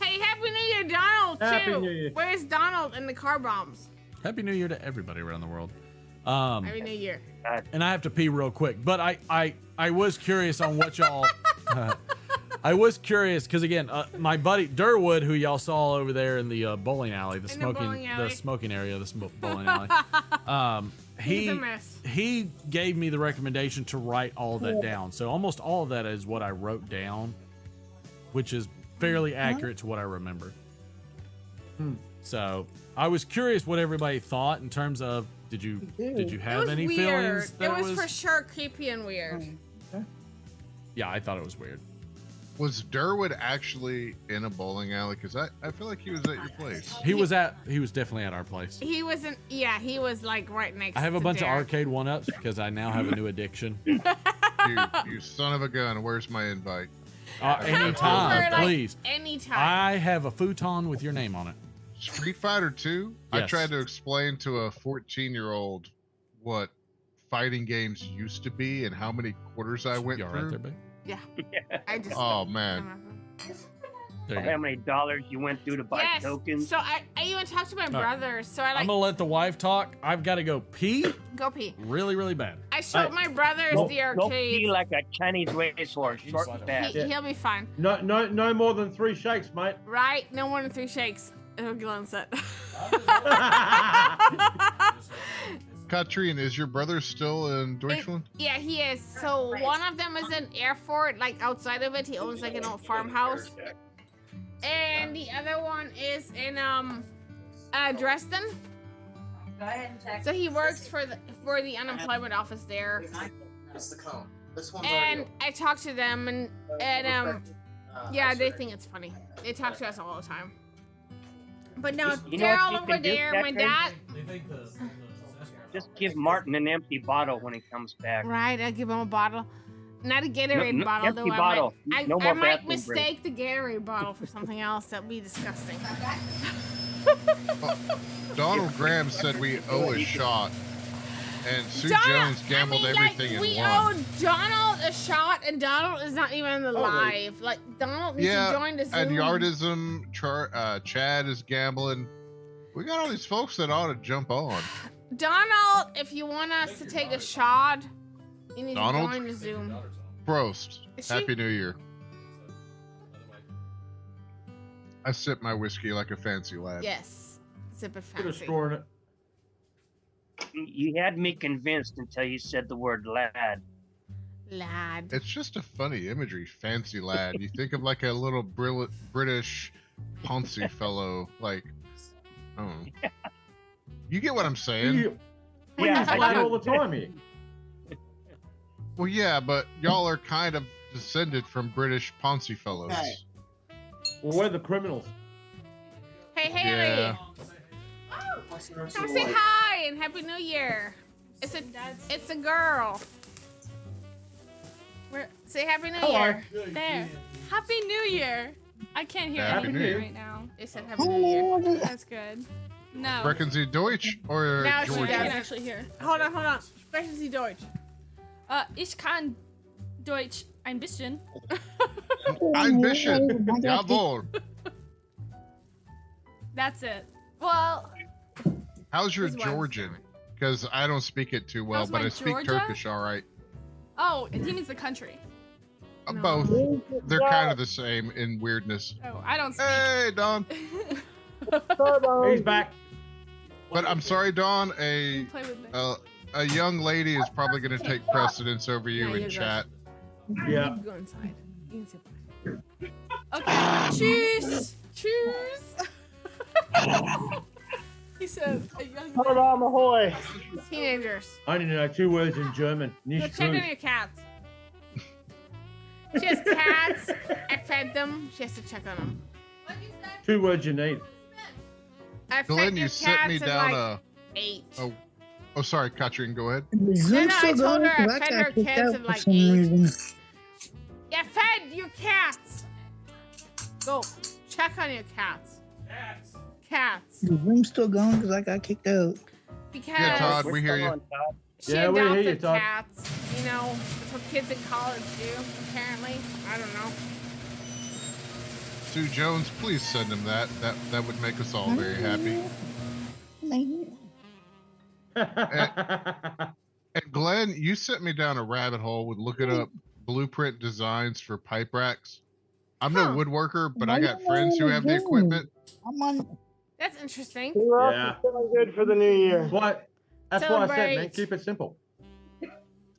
Hey, Happy New Year, Donald, too.
Happy New Year.
Where's Donald and the car bombs?
Happy New Year to everybody around the world.
Happy New Year.
And I have to pee real quick, but I was curious on what y'all. I was curious because again, my buddy Durwood, who y'all saw over there in the bowling alley, the smoking area, the bowling alley.
He's a mess.
He gave me the recommendation to write all of that down. So almost all of that is what I wrote down, which is fairly accurate to what I remember. So I was curious what everybody thought in terms of did you have any feelings?
It was for sure creepy and weird.
Yeah, I thought it was weird.
Was Durwood actually in a bowling alley? Because I feel like he was at your place.
He was definitely at our place.
He wasn't. Yeah, he was like right next.
I have a
to
bunch of
Derek.
arcade one-ups because I now have a new addiction.
You son of a gun. Where's my invite?
Anytime,
Like,
please.
anytime.
I have a futon with your name on it.
Street Fighter 2? I
Yes.
tried to explain to a 14-year-old what fighting games used to be and how many quarters I went
You all
through.
right there, babe?
Yeah. I just.
Oh, man.
There you
How
go.
many dollars you went through to buy
Yes.
tokens?
So I even talked to my
right.
brother. So I
I'm
like
gonna let the wife talk. I've got to go pee
go pee.
really, really bad.
I showed my brothers
Go-
the
Go pee
arcade.
like a Chinese racehorse, short and fast.
He'll be fine.
No more than 3 shakes, mate.
Right? No more than 3 shakes. Glenn said.
Katrine, is your brother still in Deutschland?
Yeah, he is. So one of them is in Erfurt, like outside of it. He owns like an old farmhouse. And the other one is in Dresden.
Go ahead and check.
So he works for the unemployment office there.
That's the cone. This one's
And I talked to them and yeah, they think it's funny. They talk to us all the time. But no,
You know
they're
what
all
you
over
can do,
there. My dad.
Just give Martin an empty bottle when he comes back.
Right, I'll give him a bottle. Not a Gatorade
No,
bottle,
empty
though.
bottle.
I
No
might,
more
I might
bathroom
mistake the Gatorade bottle for something else. That'd be disgusting.
Donald Graham said we owe a shot, and Sue Jones gambled everything
we
and won.
owe Donald a shot, and Donald is not even alive. Like, Donald needs to join the Zoom.
and Yardism, Chad is gambling. We got all these folks that ought to jump on.
Donald, if you want us to take a shot, you need
Donald?
to join the Zoom.
Prost.
Is she?
Happy New Year. I sip my whiskey like a fancy lad.
Yes. Zip it
Put a
fancy.
score in it.
You had me convinced until you said the word lad.
Lad.
It's just a funny imagery, fancy lad. You think of like a little British Ponzi fellow, like, I don't know. You get what I'm saying?
We use flat all the time here.
Well, yeah, but y'all are kind of descended from British Ponzi fellows.
Well, we're the criminals.
Hey, Haley.
Yeah.
Come say hi and Happy New Year. It's a girl. Say Happy New Year.
There. Happy New Year. I can't hear
Happy
anything
New Year.
right now.
It said Happy New Year.
That's good. No.
Sprechen Sie Deutsch or
Now she
Georgian?
I can actually hear.
Hold on. Sprechen Sie Deutsch.
Ich kann Deutsch ein bisschen.
Ein bisschen. Jawohl.
That's it. Well,
How's your
This one.
Georgian? Because I don't speak it too well,
How's
but
my
I speak
Georgia?
Turkish all right.
oh, he means the country.
Both. They're kind of the same in weirdness.
Oh, I don't speak.
Hey, Don.
He's back.
But I'm sorry, Don.
Play with me.
A young lady is probably going to take precedence over you
Yeah,
in
you're
chat.
Yeah.
You go inside. You can sit.
Okay. Tschüss. He said a young
Hold on, ahoy.
Teenagers.
I only know 2 words in German.
Go
Nicht
check
gut.
on your cats. She has cats. I fed them. She has to check on them.
2 words you need.
I fed
Glenn,
your
you sent me
cats at
down
like 8.
Oh, sorry, Katrin, go ahead.
No, I told her I fed her kids at like 8. Yeah, fed your cats. Go check on your cats. Cats.
The room's still going because I got kicked out.
Because
Yeah, Todd, we hear you.
she
Yeah, we hear you,
adopted
Todd.
cats. You know, that's what kids in college do, apparently. I don't know.
Sue Jones, please send him that. That would make us all very happy. And Glenn, you sent me down a rabbit hole with looking up blueprint designs for pipe racks. I'm no woodworker, but I got friends who have the equipment.
I'm on.
That's interesting.
Yeah.
Feeling good for the new year.
What? That's why I said, man,
Celebrate.
keep it simple.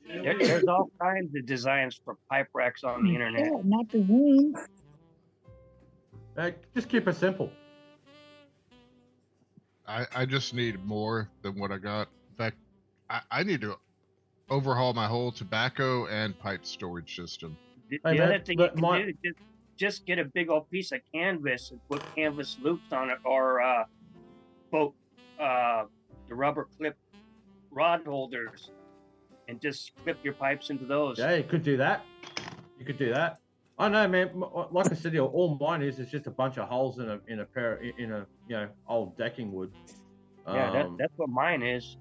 There's all kinds of designs for pipe racks on the internet.
Yeah, not the room.
Just keep it simple.
I just need more than what I got. In fact, I need to overhaul my whole tobacco and pipe storage system.
The
Hey, man,
other thing you
but
can do is just get a big old piece of canvas and put canvas loops on it, or both the rubber clip rod holders, and just clip your pipes into those.
Yeah, you could do that. You could do that. I know, man. Like I said, all mine is just a bunch of holes in a old decking wood.
Yeah, that's what mine is.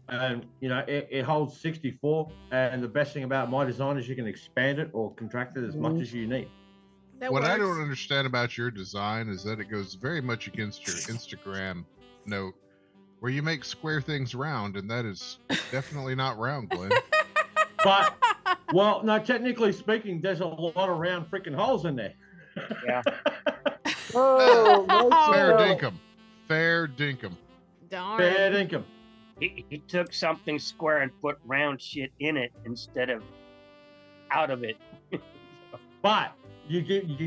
And it holds 64. And the best thing about my design is you can expand it or contract it as much as you need.
What I don't understand about your design is that it goes very much against your Instagram note, where you make square things round, and that is definitely not round, Glenn.
But well, no, technically speaking, there's a lot of round freaking holes in there.
Yeah.
Fair dinkum. Fair dinkum.
Darn.
Fair dinkum.
He took something square and put round shit in it instead of out of it.
But you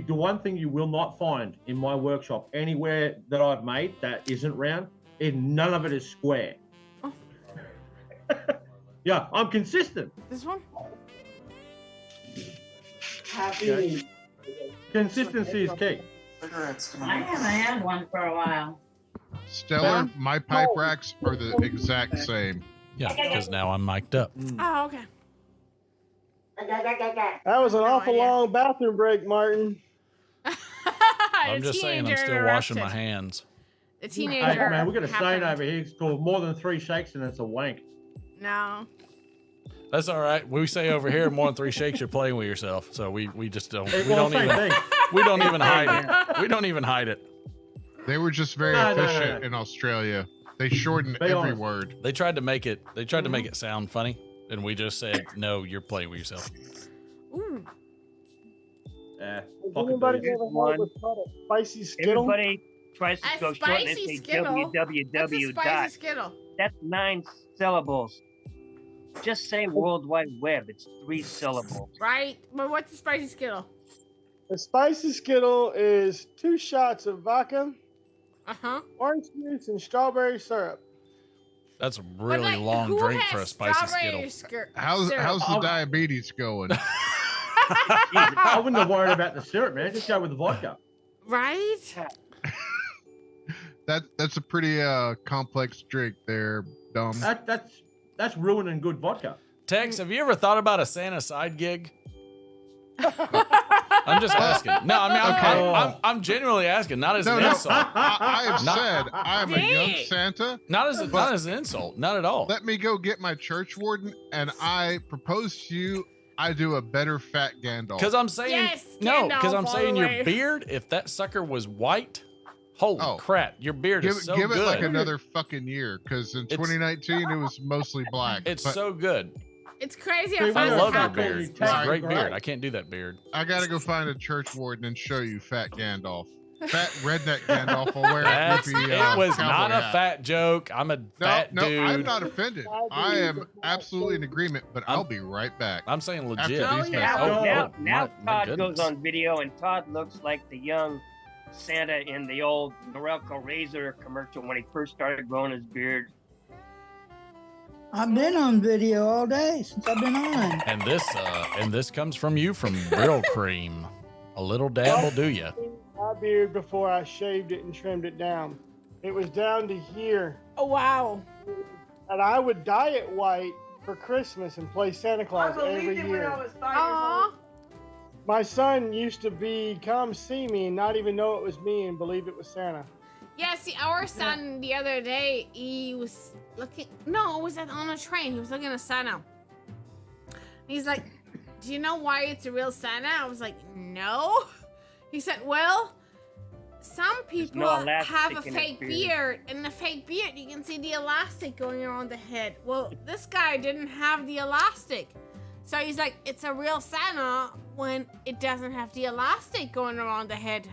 the one thing you will not find in my workshop anywhere that I've made that isn't round, none of it is square.
Oh.
Yeah, I'm consistent.
This one?
Okay. Consistency is key.
I haven't had one for a while.
Stellar, my pipe racks are the exact same.
Yeah, because now I'm mic'd up.
Oh, okay.
That was an awful long bathroom break, Martin.
I'm just saying, I'm still washing my hands.
The teenager.
Hey, man, we got a saying
happened.
over here. It's called more than 3 shakes and it's a wank.
No.
That's all right. We say over here, more than 3 shakes, you're playing with yourself. So we just don't.
Hey,
We
well,
don't
same
even.
thing.
We don't even hide it. We don't even hide it.
They were just very
No.
efficient in Australia. They shortened
Be
every
honest.
word.
They tried to make it. They tried to make it sound funny, and we just said, "No, you're playing with yourself."
Ooh.
Yeah.
Has anybody ever had what's called a spicy skittle?
Everybody tries to
A
go short and
spicy
say
skittle? That's a
www.
spicy skittle.
That's 9 syllables. Just say World Wide Web. It's 3 syllables.
Right? But what's a spicy skittle?
A spicy skittle is 2 shots of vodka,
Uh-huh.
orange juice, and strawberry syrup.
That's a really long drink for a spicy Skittle.
How's the diabetes going?
I wouldn't have worried about the syrup, man. Just go with the vodka.
Right?
That's a pretty complex drink there, Dom.
That's ruining good vodka.
Tex, have you ever thought about a Santa side gig? I'm just asking. No, I mean, I'm genuinely asking, not as an insult.
I have said I'm a young Santa.
Not as an insult, not at all.
Let me go get my church warden, and I propose to you, I do a better fat Gandalf.
Because I'm saying your beard, if that sucker was white, holy crap, your beard is so good.
Give it like another fucking year, because in 2019 it was mostly black.
It's so good.
It's crazy.
I love your beard. It's a great beard. I can't do that beard.
I gotta go find a church warden and show you fat Gandalf. Fat redneck Gandalf will wear a flippy,
it was not a fat joke. I'm a fat dude.
No, I'm not offended. I am absolutely in agreement, but I'll be right back.
I'm saying legit.
Now Todd goes on video, and Todd looks like the young Santa in the old Norelco Razor commercial when he first started growing his beard.
I've been on video all day since I've been on.
And this comes from you from Brill Cream. A little dab will do you.
My beard before I shaved it and trimmed it down. It was down to here.
Oh wow!
And I would dye it white for Christmas and play Santa Claus every year.
Aww.
My son used to come see me and not even know it was me and believe it was Santa.
Yeah, see, our son the other day, he was looking. No, it was on a train. He was looking at Santa. He's like, "Do you know why it's a real Santa?" I was like, "No." He said, "Well, some people have a fake beard, and the fake beard, you can see the elastic going around the head. Well, this guy didn't have the elastic. So he's like, it's a real Santa when it doesn't have the elastic going around the head."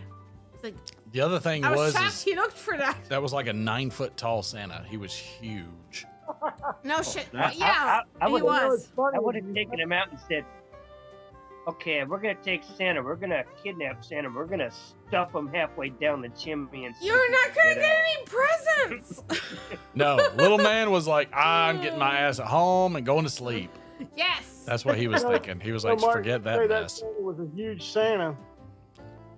It's like,
the other thing
I was
shocked
is he looked for that.
That was like a 9-foot tall Santa. He was huge.
No shit.
I
he was.
I would have taken him out and said, "Okay, we're gonna take Santa. We're gonna kidnap Santa. We're gonna stuff him halfway down the chimney and."
You're not gonna get any presents.
No, little man was like, "I'm getting my ass at home and going to sleep."
Yes.
That's what he was thinking. He was like, "Forget that mess."
That Santa was a huge Santa.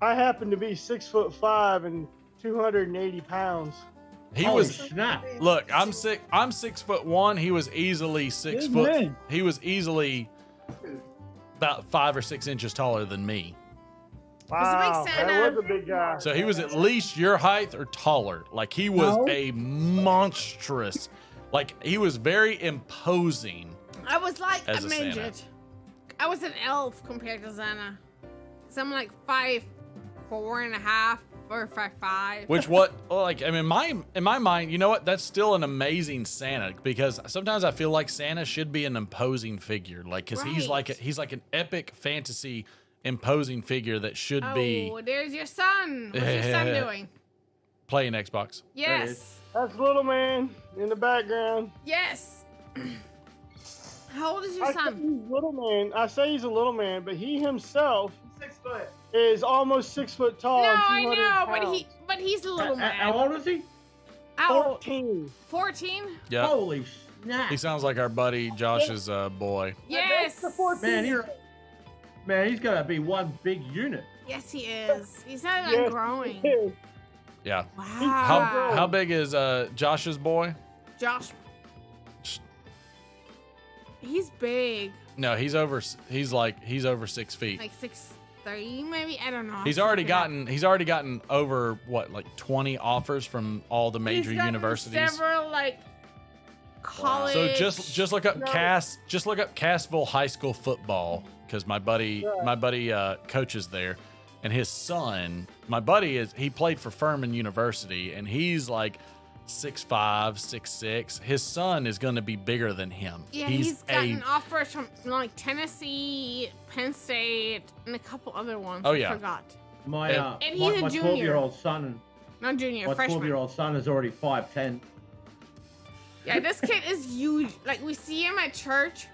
I happen to be 6'5" and 280 pounds.
He was look. I'm 6'1". He was easily 6 foot.
Man.
He was easily about 5 or 6 inches taller than me.
Wow, that was a big guy.
So he was at least your height or taller. Like he was a monstrous. Like he was very imposing.
I was like
as
a
Santa.
midget. I was an elf compared to Santa. So I'm like 5'4.5" or 5'5".
Which like I mean, in my mind, you know what? That's still an amazing Santa because sometimes I feel like Santa should be an imposing figure, like because he's like an epic fantasy imposing figure that should be.
Oh, there's your son. What's your son doing?
Playing Xbox.
Yes.
That's little man in the background.
Yes. How old is your son?
He's little man. I say he's a little man, but he himself is almost 6 foot tall.
No,
and
I
200
know,
pounds.
but he's a little man.
How old is he?
14.
14?
Yeah.
Holy snap!
He sounds like our buddy Josh's boy.
Yes.
Man, he's gotta be one big unit.
Yes, he is. He's not even growing.
Yeah.
Wow.
How big is Josh's boy?
Josh. He's big.
No, he's over 6 feet.
Like 6'3", maybe. I don't know.
He's already gotten over what, like 20 offers from all the major universities.
Several like college.
So just look up Cassville High School football because my buddy coaches there, and his son, my buddy he played for Furman University, and he's like 6'5", 6'6". His son is going to be bigger than him.
Yeah, he's gotten offers from like Tennessee, Penn State, and a couple other ones.
Oh, yeah.
I forgot.
My
and he's a junior.
12-year-old son.
Not junior,
My
freshman.
12-year-old son is already 5'10".
Yeah, this kid is huge. Like we see him at church.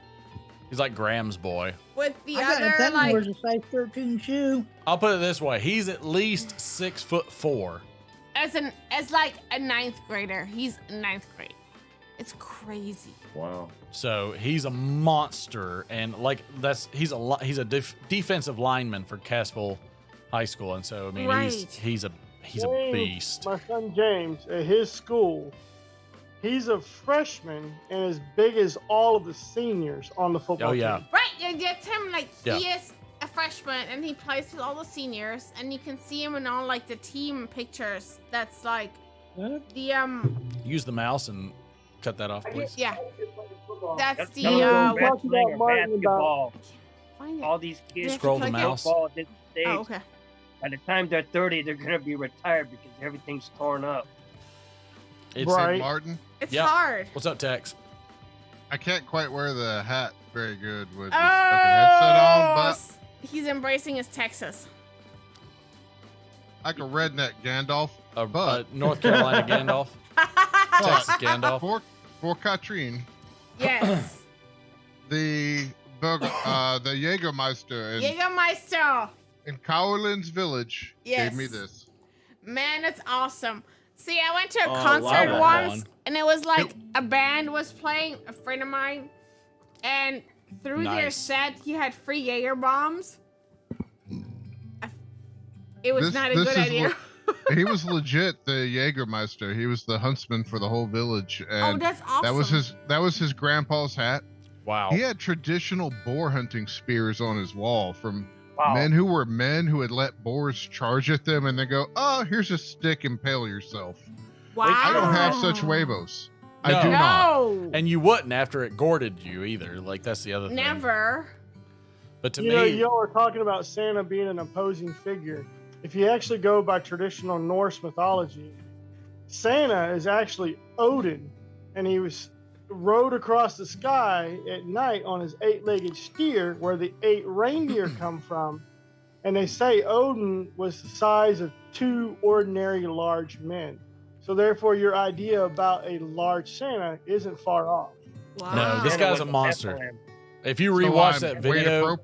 He's like Graham's boy.
With the
I
other
got
like.
wears a size 13 shoe.
I'll put it this way: he's at least 6'4".
As like a 9th grader. He's 9th grade. It's crazy.
Wow.
So he's a monster, and like he's a defensive lineman for Cassville High School, and so I mean he's a beast.
My son James at his school, he's a freshman and as big as all of the seniors on the football team.
Right, that's him. Like
Yeah.
he is a freshman and he plays with all the seniors, and you can see him in all like the team pictures. That's like the
Use the mouse and cut that off, please.
Yeah. That's the
wrestling or basketball. All these kids
Scroll the mouse.
football at this stage.
Oh, okay.
By the time they're 30, they're gonna be retired because everything's torn up.
It's
Right.
Martin.
It's
Yep.
hard.
What's up, Tex?
I can't quite wear the hat very good with this fucking headset on, but
He's embracing his Texas.
like a redneck Gandalf. But
North Carolina Gandalf. Texas Gandalf.
For Katrine,
Yes.
the Jägermeister
Jägermeister.
in Cowlands Village
Yes.
gave me this.
Man, that's awesome. See, I went to a
Oh,
concert
wow.
once, and it was like a band was playing, a friend of mine, and through their
Nice.
set, he had free Jaeger bombs. It was not a
This
good
is
idea.
He was legit the Jägermeister. He was the huntsman for the whole village. And
that's
That was his grandpa's hat.
Wow.
He had traditional boar hunting spears on his wall from
Wow.
men who had let boars charge at them and then go, "Oh, here's a stick, impale yourself."
Wow.
I don't have such huevos. I do not.
And you wouldn't after it gourded you either. Like that's the other thing.
Never.
But to
You know,
me,
y'all are talking about Santa being an opposing figure. If you actually go by traditional Norse mythology, Santa is actually Odin, and he rode across the sky at night on his 8-legged steer, where the 8 reindeer come from. And they say Odin was the size of 2 ordinary large men. So therefore, your idea about a large Santa isn't far off.
no, this guy's a monster. If you rewatch that video,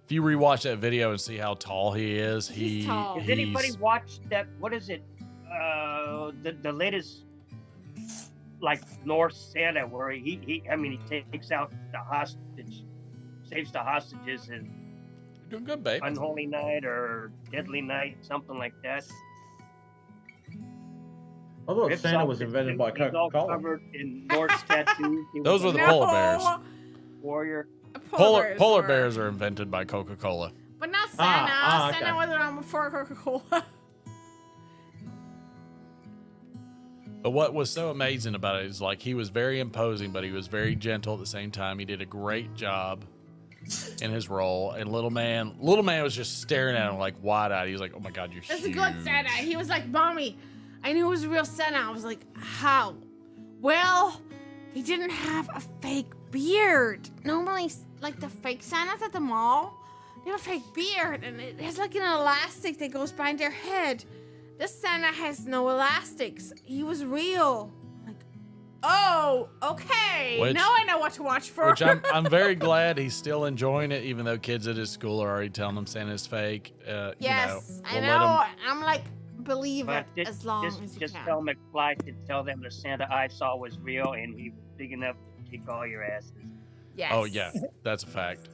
if you rewatch that video and see how tall he is,
Has anybody watched that? What is it? The latest, like Norse Santa, where he takes out the hostage, saves the hostages, and
doing good, babe.
Unholy Night or Deadly Night, something like that.
I thought
Rips
Santa
off
was
his
invented by
suit, he's all
Coca-Cola.
covered in Norse tattoos. He
Those
was
were the
a
polar bears.
warrior.
Polar bears are invented by Coca-Cola.
But not Santa.
okay.
Santa was around before Coca-Cola.
But what was so amazing about it is like he was very imposing, but he was very gentle at the same time. He did a great job in his role. And little man was just staring at him like wide-eyed. He was like, "Oh my God, you're
That's
huge."
a good Santa. He was like, "Mommy, I knew it was a real Santa." I was like, "How?" Well, he didn't have a fake beard. Normally, like the fake Santas at the mall, they have a fake beard, and it has like an elastic that goes behind their head. This Santa has no elastics. He was real. Like, oh, okay. Now I know what to watch for.
Which I'm very glad he's still enjoying it, even though kids at his school are already telling him Santa's fake.
Yes,
we'll
I
let
know.
him-
I'm like, believe
But
it as long as you
just
can.
tell McFly to tell them the Santa I saw was real and he was big enough to kick all your asses.
Yes.
Oh yeah, that's a fact,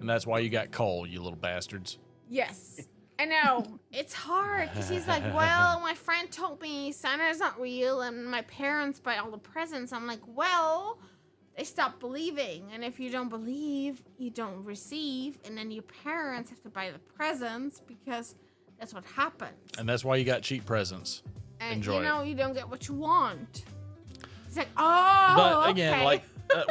and that's why you got coal, you little bastards.
Yes. I know. It's hard because he's like, well, my friend told me Santa's not real and my parents buy all the presents. I'm like, well, they stop believing. And if you don't believe, you don't receive. And then your parents have to buy the presents because that's what happens.
And that's why you got cheap presents.
And
Enjoy
you know,
it.
you don't get what you want. He's like, oh,
But again,
okay.
like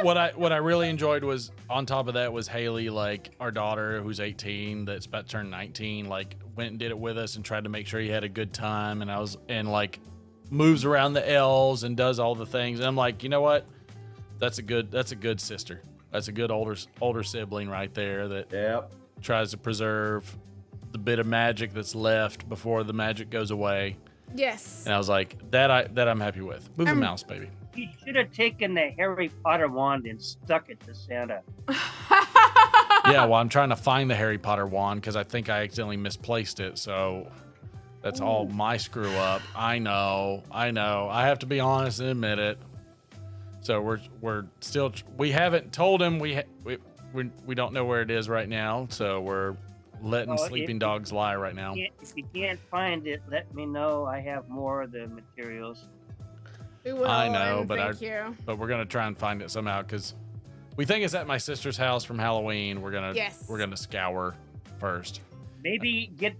what I really enjoyed was on top of that was Haley, like our daughter who's 18, that's about to turn 19, like went and did it with us and tried to make sure he had a good time. And like moves around the elves and does all the things. And I'm like, you know what? That's a good sister. That's a good older sibling right there that tries to preserve the bit of magic that's left before the magic goes away.
Yes.
And I was like, that I'm happy with. Move the mouse, baby.
He should have taken the Harry Potter wand and stuck it to Santa.
Yeah, well, I'm trying to find the Harry Potter wand because I think I accidentally misplaced it. So that's all my screw up. I know. I have to be honest and admit it. So we're still we haven't told him we don't know where it is right now. So we're letting sleeping dogs lie right now.
If you can't find it, let me know. I have more of the materials.
We will.
I know,
and
but
thank you.
but we're gonna try and find it somehow because we think it's at my sister's house from Halloween. We're gonna scour first.
Maybe just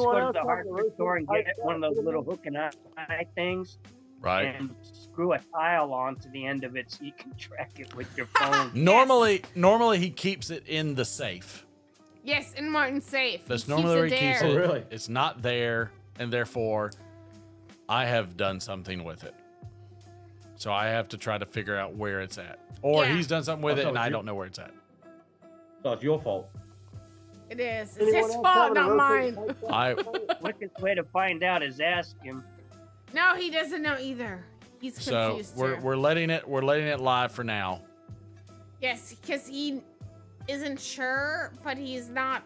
go to the hardware store and get one of those little hook and eye things.
Right.
And screw a tile onto the end of it so you can track it with your phone.
Normally he keeps it in the safe.
Yes, in Martin's safe.
That's
He
normally where he
keeps
keeps
there.
it.
Oh, really?
It's not there, and therefore I have done something with it. So I have to try to figure out where it's at. Or he's done something with it and I don't know where it's at.
So it's your fault.
It is. It's his fault, not mine.
Quickest way to find out is ask him.
No, he doesn't know either. He's
So
confused.
we're letting it live for now.
Yes, because he isn't sure, but he's not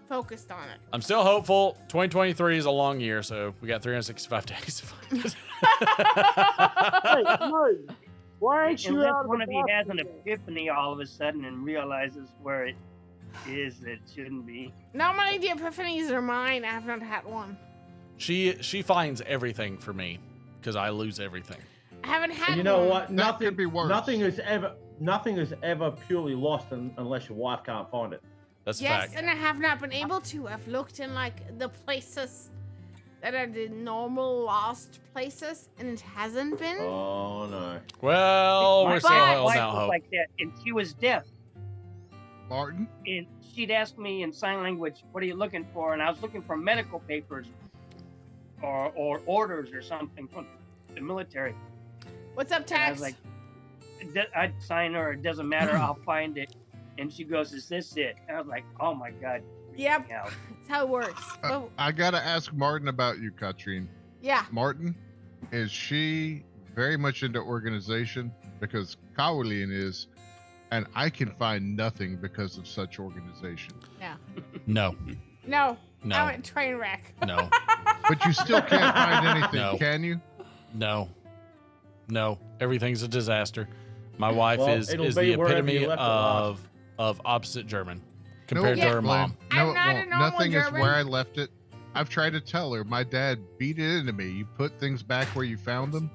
focused on it.
I'm still hopeful. 2023 is a long year, so we got 365 days to find it.
Hey, Martin, why ain't you
Unless
out of
one
the
of you has
box?
an epiphany all of a sudden and realizes where it is that it shouldn't be.
Normally the epiphanies are mine. I have not had one.
She finds everything for me because I lose everything.
I haven't had
And you know
one.
what? Nothing
could be worse.
Nothing is ever purely lost unless your wife can't find it.
That's a
Yes,
fact.
and I have not been able to. I've looked in like the places that are the normal lost places, and it hasn't been.
Oh no.
Well,
My
we're still holding
wife
out
was
hope.
like that, and she was deaf.
Martin?
And she'd ask me in sign language, "What are you looking for?" And I was looking for medical papers or orders or something from the military.
What's up,
And I
Tex?
was like, I'd sign her. It doesn't matter. I'll find it. And she goes, "Is this it?" And I was like, "Oh my god."
Yep.
Out.
That's how it works. But,
I gotta ask Martin about you, Katrine.
yeah.
Martin, is she very much into organization? Because Kaolin is, and I can find nothing because of such organization.
Yeah.
No.
No.
No.
I went train wreck.
No.
But you still can't find anything,
No.
can you?
No. No. Everything's a disaster. My wife
Well,
is
it'll
the
be wherever
epitome
you left it last.
of opposite German
No,
compared
it
to her
won't,
mom.
Glenn. No,
I'm
it
not a
won't.
normal
Nothing is
German.
where I left it. I've tried to tell her. My dad beat it into me. You put things back where you found them.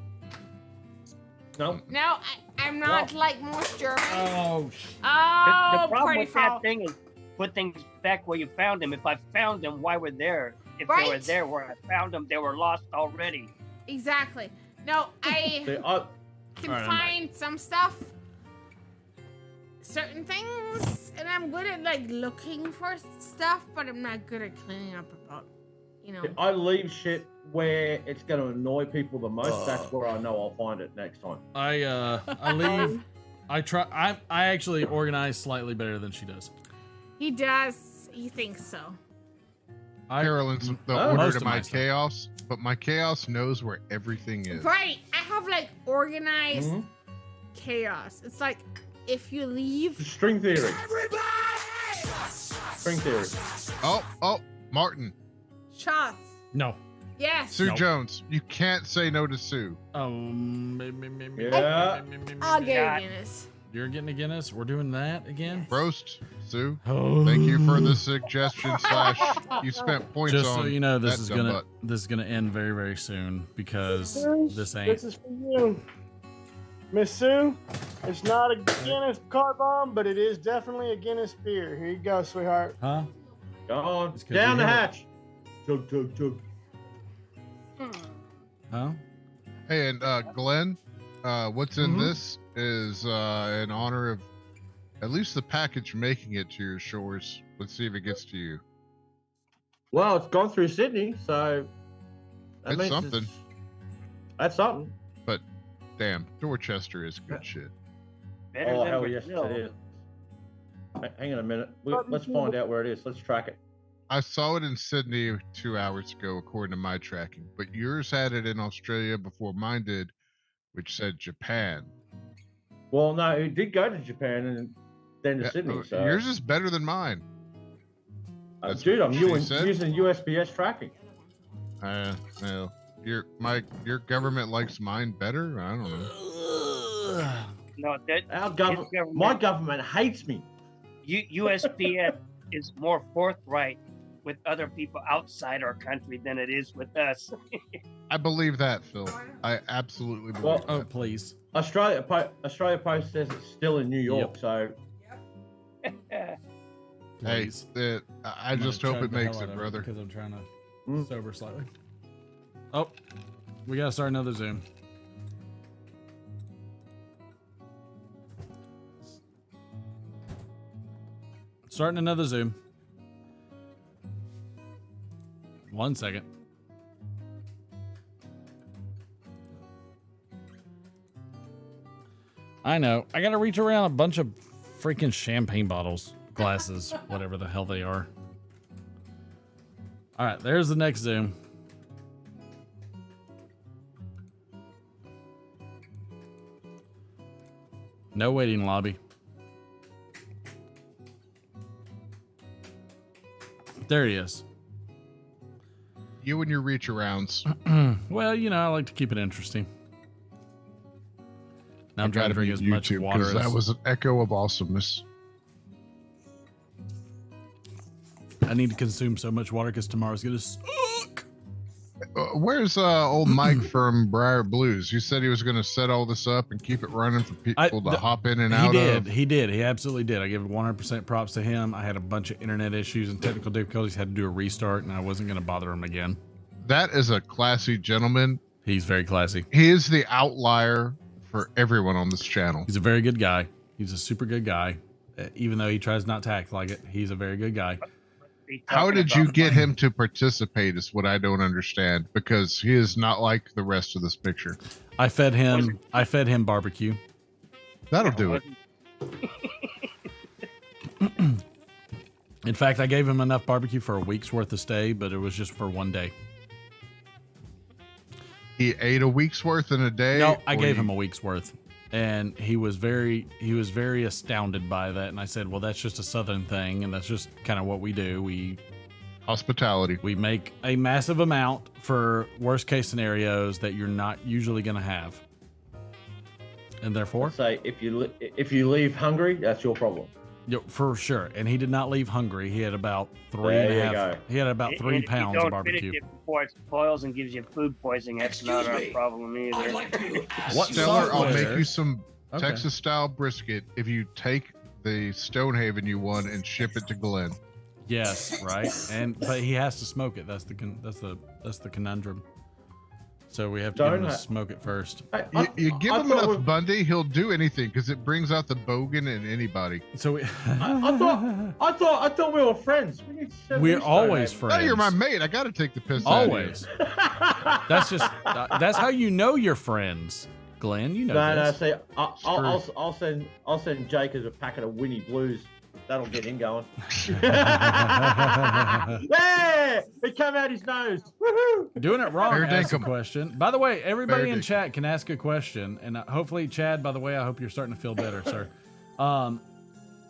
No.
No, I'm not like most Germans.
Oh.
Oh,
the problem
pretty
with that
foul.
thing is put things back where you found them. If I found them, why were there? If they were
Right.
there where I found them, they were lost already.
Exactly. No, I
See,
can
All right, I'm
find some stuff, certain things, and I'm good at like looking for stuff, but I'm not good at cleaning up about, you know.
If I leave shit where it's going to annoy people the most, that's where I know I'll find it next time.
I leave. I actually organize slightly better than she does.
He does. He thinks so.
Carolyn's the
most
order
of
to
my
my
stuff.
chaos, but my chaos knows where everything is.
Right. I have like organized
Mhm.
chaos. It's like if you leave.
String theory. String theory.
Oh, Martin.
Shots.
No.
Yes.
Sue
Nope.
Jones. You can't say no to Sue.
Yeah.
I'll get a Guinness.
You're getting a Guinness. We're doing that again.
Roast, Sue.
Oh.
Thank you for the suggestion / you spent points
Just
on.
so you know,
that dumb butt.
this is gonna end very, very soon because
Sue,
this
This
ain't.
is for you. Miss Sue, it's not a Guinness car bomb, but it is definitely a Guinness beer. Here you go, sweetheart.
Huh?
Go on.
'cause
Down
you
the
hit it.
hatch. Chug, chug, chug.
Huh?
Hey, and Glenn, what's in
Mhm.
this is in honor of at least the package making it to your shores. Let's see if it gets to you.
Well, it's gone through Sydney, so that
It's
means
something.
That's something.
But damn, Dorchester is good shit.
Better
Oh,
than
hell yes,
Brazil.
it is. Hang on a minute. Let's find out where it is. Let's track it.
I saw it in Sydney 2 hours ago, according to my tracking. But yours had it in Australia before mine did, which said Japan.
Well, no, it did go to Japan and then to
Yeah,
Sydney. So.
Yours is better than mine. That's
Dude, I'm
what she said.
using USPS tracking.
Well, your government likes mine better. I don't know.
No, that
Our government, my government hates me.
USPS is more forthright with other people outside our country than it is with us.
I believe that, Phil. I absolutely believe
Well,
that.
Oh, please.
Australia Post says it's still in New York, so.
Hey, I just hope it makes it, brother.
Because I'm trying to sober slightly. Oh, we gotta start another Zoom. Starting another Zoom. 1 second. I know. I gotta reach around a bunch of freaking champagne bottles, glasses, whatever the hell they are. All right, there's the next Zoom. No waiting lobby. There he is.
You and your reach arounds.
Well, you know, I like to keep it interesting. Now I'm trying to drink as much water as...
That was an echo of awesomeness.
I need to consume so much water because tomorrow's gonna suck.
Where's old Mike from Briar Blues? You said he was going to set all this up and keep it running for people to hop in and out of.
He did. He absolutely did. I give 100% props to him. I had a bunch of internet issues and technical difficulties. Had to do a restart, and I wasn't going to bother him again.
That is a classy gentleman.
He's very classy.
He is the outlier for everyone on this channel.
He's a very good guy. He's a super good guy. Even though he tries not to act like it, he's a very good guy.
How did you get him to participate is what I don't understand, because he is not like the rest of this picture.
I fed him barbecue.
That'll do it.
In fact, I gave him enough barbecue for a week's worth of stay, but it was just for 1 day.
He ate a week's worth in a day?
No, I gave him a week's worth. And he was very astounded by that. And I said, well, that's just a Southern thing. And that's just kind of what we do.
Hospitality.
We make a massive amount for worst case scenarios that you're not usually going to have. And therefore,
say if you leave hungry, that's your problem.
Yeah, for sure. And he did not leave hungry. He had about 3.5. He had about 3 pounds of barbecue.
If it before it spoils and gives you food poisoning, that's not our problem either.
What Stellar, I'll make you some Texas style brisket if you take the Stonehaven you won and ship it to Glenn.
Yes, right. But he has to smoke it. That's the conundrum. So we have to get him to smoke it first.
You give him enough Bundy, he'll do anything because it brings out the bogan in anybody.
So
I thought we were friends.
We're always friends.
Oh, you're my mate. I got to take the piss.
Always. That's just that's how you know you're friends, Glenn. You know.
No. See, I'll send Jake as a packet of Winnie Blues. That'll get him going. Yeah, it came out his nose. Woohoo!
Doing it wrong. Ask a question. By the way, everybody in chat can ask a question, and hopefully, Chad. By the way, I hope you're starting to feel better, sir.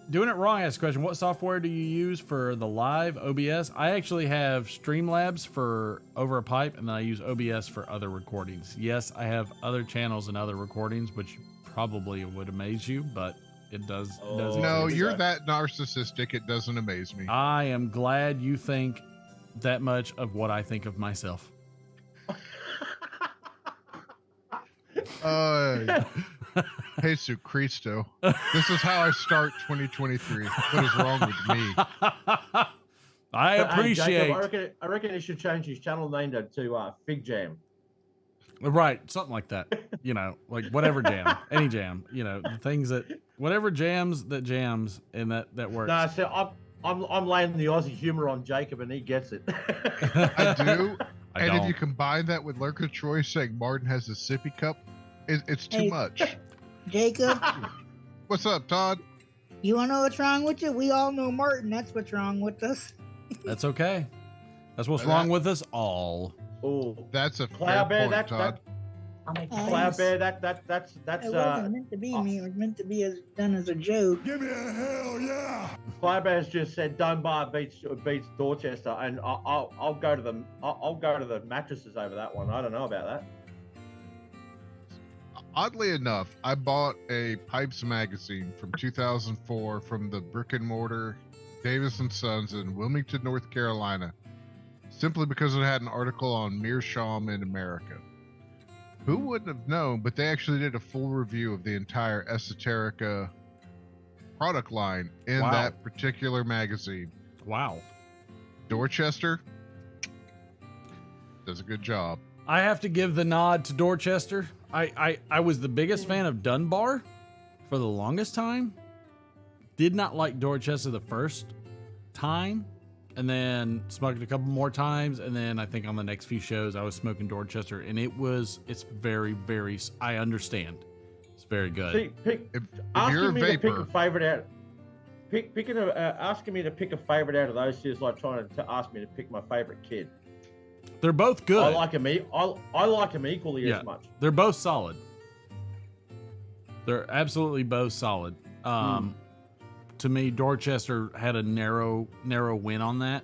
Doing it wrong. Ask a question. What software do you use for the live OBS? I actually have Streamlabs for over a pipe, and then I use OBS for other recordings. Yes, I have other channels and other recordings, which probably would amaze you, but. It does.
No, you're that narcissistic. It doesn't amaze me.
I am glad you think that much of what I think of myself.
Jesus Cristo. This is how I start 2023. What is wrong with me?
I appreciate.
Jacob, I reckon he should change his channel name to Fig Jam.
Right, something like that. You know, like whatever jam, any jam. You know, the things that whatever jams and that works.
No, so I'm laying the Aussie humor on Jacob, and he gets it.
I do. If you combine that with Lurker Troy saying Martin has a sippy cup, it's too much.
Jacob.
What's up, Todd?
You wanna know what's wrong with you? We all know Martin. That's what's wrong with us.
That's okay. That's what's wrong with us all.
Oh,
that's a
Cloud
fair
Bear.
point, Todd.
Cloud Bear. That's.
It wasn't meant to be me. It was meant to be done as a joke.
Give me a hell yeah!
Cloud Bear's just said Dunbar beats Dorchester, and I'll go to the mattresses over that one. I don't know about that.
Oddly enough, I bought a Pipes magazine from 2004 from the brick and mortar Davis & Sons in Wilmington, North Carolina, simply because it had an article on meerschaum in America. Who wouldn't have known, but they actually did a full review of the entire Esoterica product line in that particular magazine.
Wow.
Dorchester does a good job.
I have to give the nod to Dorchester. I was the biggest fan of Dunbar for the longest time. Did not like Dorchester the first time, and then smoked it a couple more times, and then I think on the next few shows I was smoking Dorchester, and it's very, very, I understand. It's very good.
See, asking me to pick a favorite out. Asking me to pick a favorite out of those two is like trying to ask me to pick my favorite kid.
They're both good.
I like them. I like them equally as much.
They're both solid. They're absolutely both solid. To me, Dorchester had a narrow win on that.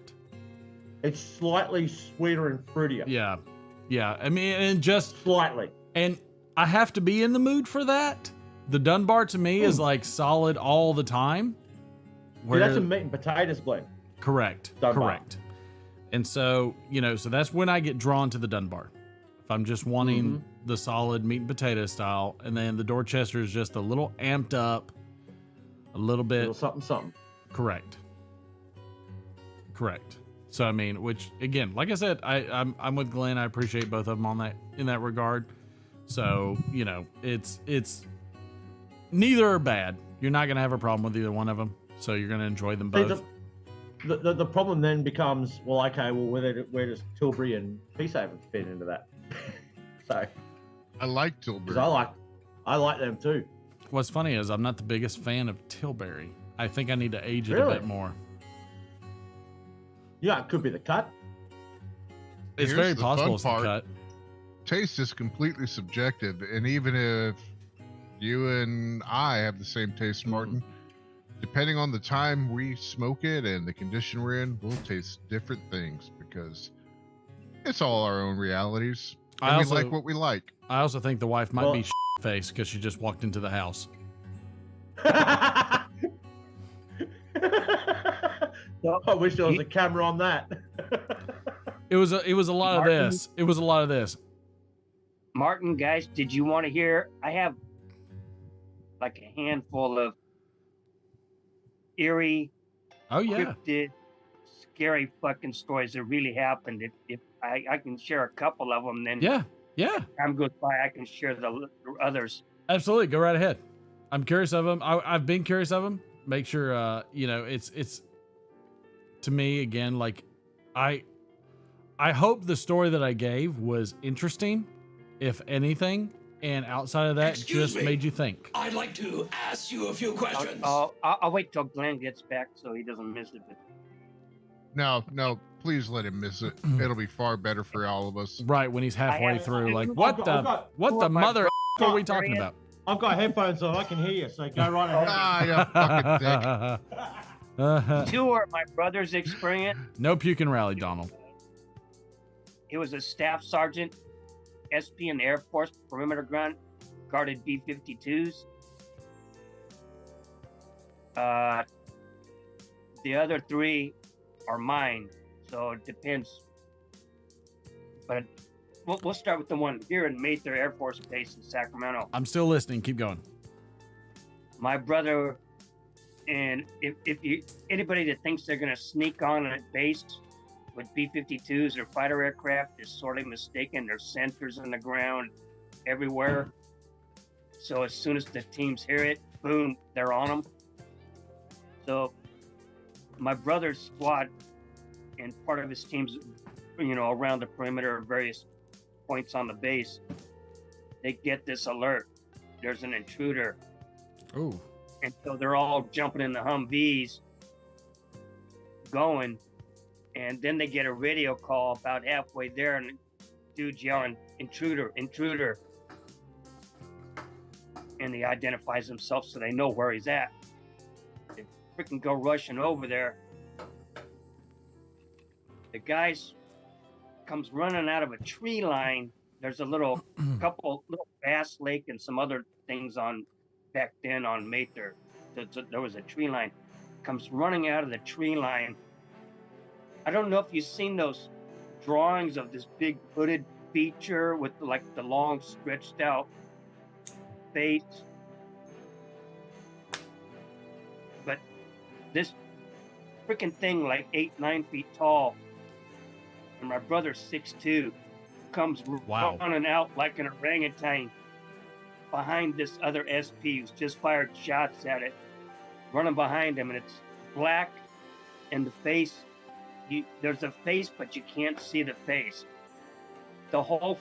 It's slightly sweeter and fruitier.
Yeah. I mean, and just
slightly.
And I have to be in the mood for that. The Dunbar to me is like solid all the time.
Where that's a meat and potatoes blend.
Correct.
Dunbar.
Correct. And so, so that's when I get drawn to the Dunbar. If I'm just wanting the solid meat and potato style, and then the Dorchester is just a little amped up, a little bit.
A little something.
Correct. So, I mean, which again, like I said, I'm with Glenn. I appreciate both of them in that regard. So, it's neither are bad. You're not going to have a problem with either one of them. So you're going to enjoy them both.
The problem then becomes, where does Tilbury and Peacehaven fit into that? So
I like Tilbury.
I like them too.
What's funny is I'm not the biggest fan of Tilbury. I think I need to age it a bit more.
Yeah, it could be the cut.
It's very possible it's the cut.
Taste is completely subjective, and even if you and I have the same taste, Martin, depending on the time we smoke it and the condition we're in, we'll taste different things because it's all our own realities. And we like what we like.
I also think the wife might be faced because she just walked into the house.
I wish there was a camera on that.
It was a lot of this. It was a lot of this.
Martin, guys, did you want to hear? I have like a handful of eerie, cryptid, scary fucking stories that really happened. If I can share a couple of them, then time goes by, I can share the others.
Absolutely, go right ahead. I'm curious of them. I've been curious of them. Make sure it's to me again. Like I hope the story that I gave was interesting, if anything. And outside of that, just made you think.
I'd like to ask you a few questions.
I'll wait till Glenn gets back so he doesn't miss it.
No, please let him miss it. It'll be far better for all of us.
Right, when he's halfway through, like, what the mother are we talking about?
I've got headphones on, I can hear you, so go right ahead.
Fucking
Two are my brother's experience.
No puke and rally, Donald.
He was a staff sergeant, SP in the Air Force perimeter ground, guarded B-52s. The other three are mine, so it depends. But we'll start with the one here in Mather Air Force Base in Sacramento.
I'm still listening. Keep going.
My brother, and if anybody that thinks they're going to sneak on a base with B-52s or fighter aircraft is sorely mistaken. There's sensors in the ground everywhere. So as soon as the teams hear it, boom, they're on them. So my brother's squad and part of his teams, around the perimeter of various points on the base, they get this alert. There's an intruder.
Ooh.
And so they're all jumping in the Humvees going. And then they get a radio call about halfway there, and the dude's yelling, "Intruder, intruder." And he identifies himself so they know where he's at. They freaking go rushing over there. The guy comes running out of a tree line there's a couple little Bass Lake and some other things on back then on Mather. There was a tree line, comes running out of the tree line. I don't know if you've seen those drawings of this big hooded feature with like the long stretched out face. But this freaking thing, like 8-9 feet tall, and my brother's 6'2", comes running out like an orangutan behind this other SP who's just fired shots at it, running behind him, and it's black, and the face, there's a face, but you can't see the face. The whole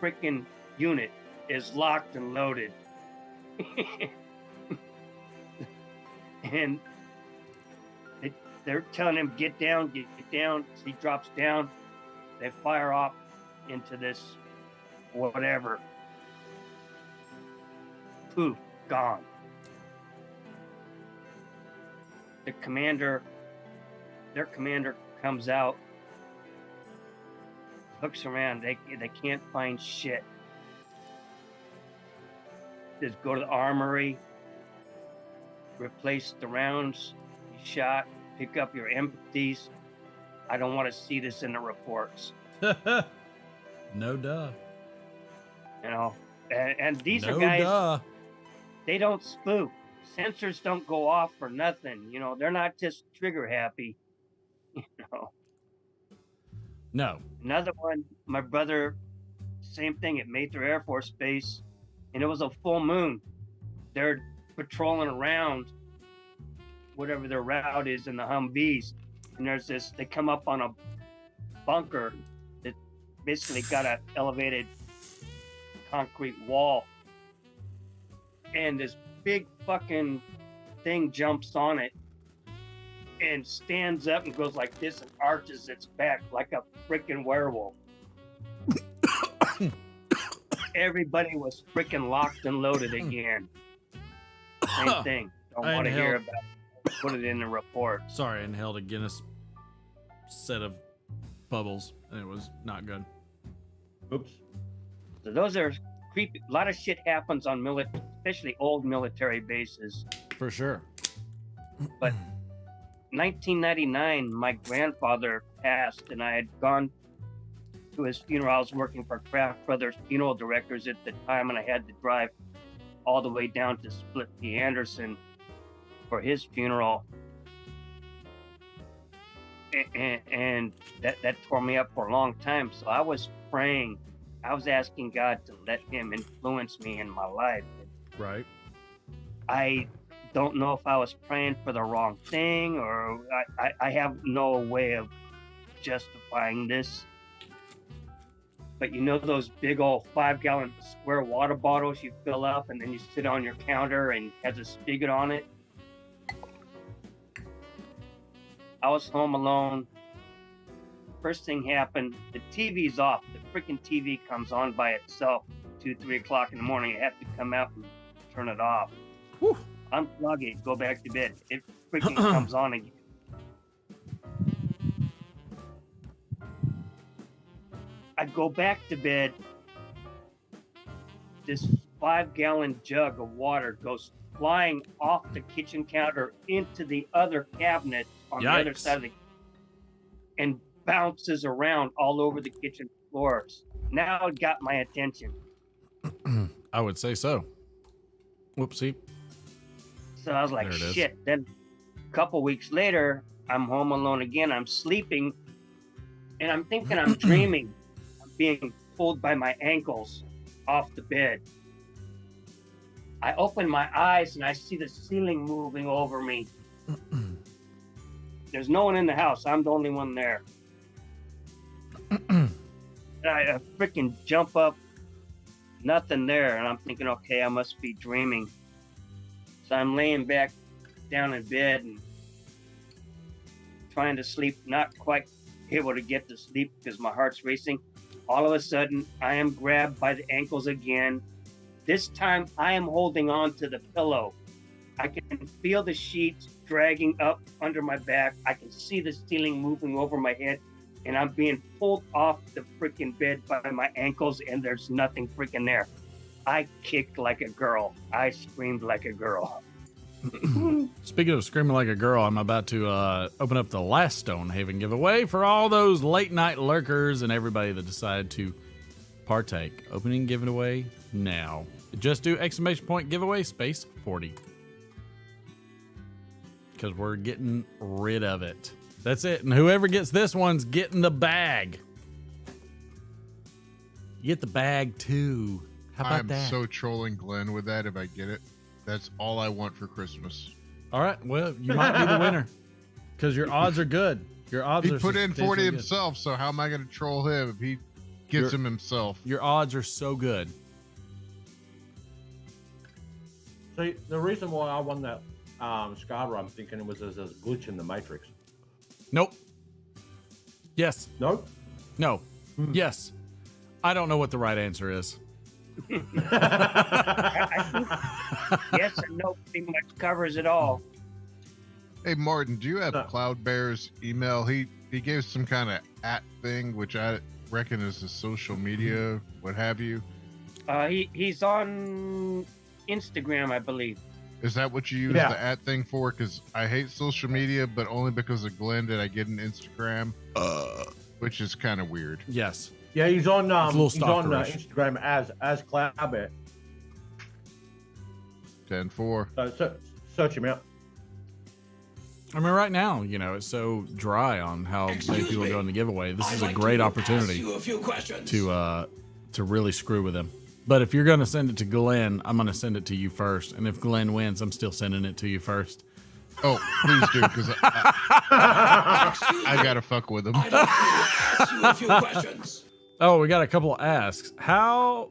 freaking unit is locked and loaded. And they're telling him, get down, get down. He drops down. They fire off into this whatever. Poof, gone. Their commander comes out, looks around. They can't find shit. Just go to the armory, replace the rounds you shot, pick up your empties. I don't want to see this in the reports.
No duh.
You know, and these
No
are guys,
duh.
they don't spook. Sensors don't go off for nothing. You know, they're not just trigger happy. You know.
No.
Another one, my brother, same thing at Mather Air Force Base, and it was a full moon. They're patrolling around whatever their route is in the Humvees, and they come up on a bunker that basically got an elevated concrete wall, and this big fucking thing jumps on it and stands up and goes like this and arches its back like a freaking werewolf. Everybody was freaking locked and loaded again. Same thing. Don't want to hear about it. Put it in the report.
Sorry, I inhaled a Guinness set of bubbles, and it was not good.
Oops. So those are creepy. A lot of shit happens on especially old military bases.
For sure.
But 1999, my grandfather passed, and I had gone to his funeral. I was working for Kraft Brothers funeral directors at the time, and I had to drive all the way down to Split P. Anderson for his funeral. And that tore me up for a long time. So I was praying. I was asking God to let him influence me in my life.
Right.
I don't know if I was praying for the wrong thing, or I have no way of justifying this. But you know those big old 5-gallon square water bottles you fill up and then you sit on your counter and it has a spigot on it? I was home alone. First thing happened, the TV's off. The freaking TV comes on by itself 2-3 o'clock in the morning. I have to come out and turn it off.
Whew.
Unplug it, go back to bed. It freaking comes on again. I go back to bed. This 5-gallon jug of water goes flying off the kitchen counter into the other cabinet on the other side of the and bounces around all over the kitchen floors. Now it got my attention.
I would say so. Whoopsie.
So I was like, shit. Then a couple weeks later, I'm home alone again. I'm sleeping, and I'm thinking I'm dreaming. I'm being pulled by my ankles off the bed. I open my eyes, and I see the ceiling moving over me. There's no one in the house. I'm the only one there. I freaking jump up. Nothing there. And I'm thinking, okay, I must be dreaming. So I'm laying back down in bed and trying to sleep, not quite able to get to sleep because my heart's racing. All of a sudden, I am grabbed by the ankles again. This time, I am holding on to the pillow. I can feel the sheets dragging up under my back. I can see the ceiling moving over my head. and I'm being pulled off the freaking bed by my ankles, and there's nothing freaking there. I kicked like a girl. I screamed like a girl.
Speaking of screaming like a girl, I'm about to open up the last Stonehaven giveaway for all those late night lurkers and everybody that decided to partake. Opening giveaway now. Just do ! Giveaway space 40. Because we're getting rid of it. That's it. And whoever gets this one's getting the bag. You get the bag too. How about that?
I'm so trolling Glenn with that if I get it. That's all I want for Christmas.
All right. Well, you might be the winner. Because your odds are good. Your odds
he
are
put in 40
good.
himself, so how am I going to troll him if he gets him himself?
Your odds are so good.
See, the reason why I won that Scarborough, I'm thinking it was there's a glitch in the Matrix.
Nope. Yes.
No?
No. Yes. I don't know what the right answer is.
Yes and no pretty much covers it all.
Hey, Martin, do you have Cloudbear's email? He gave some kind of thing, which I reckon is a social media, what have you.
He's on Instagram, I believe.
Is that what you use the thing for? Because I hate social media, but only because of Glenn did I get an Instagram, which is kind of weird.
Yes.
Yeah, he's on
stalkerish.
Instagram as Cloudbear.
10-4.
So search him out.
I mean, right now, you know, it's so dry on how many people go in the giveaway. This is a great opportunity to really screw with him. But if you're going to send it to Glenn, I'm going to send it to you first. And if Glenn wins, I'm still sending it to you first.
Oh, please do, because I got to fuck with him.
Oh, we got a couple of asks. How?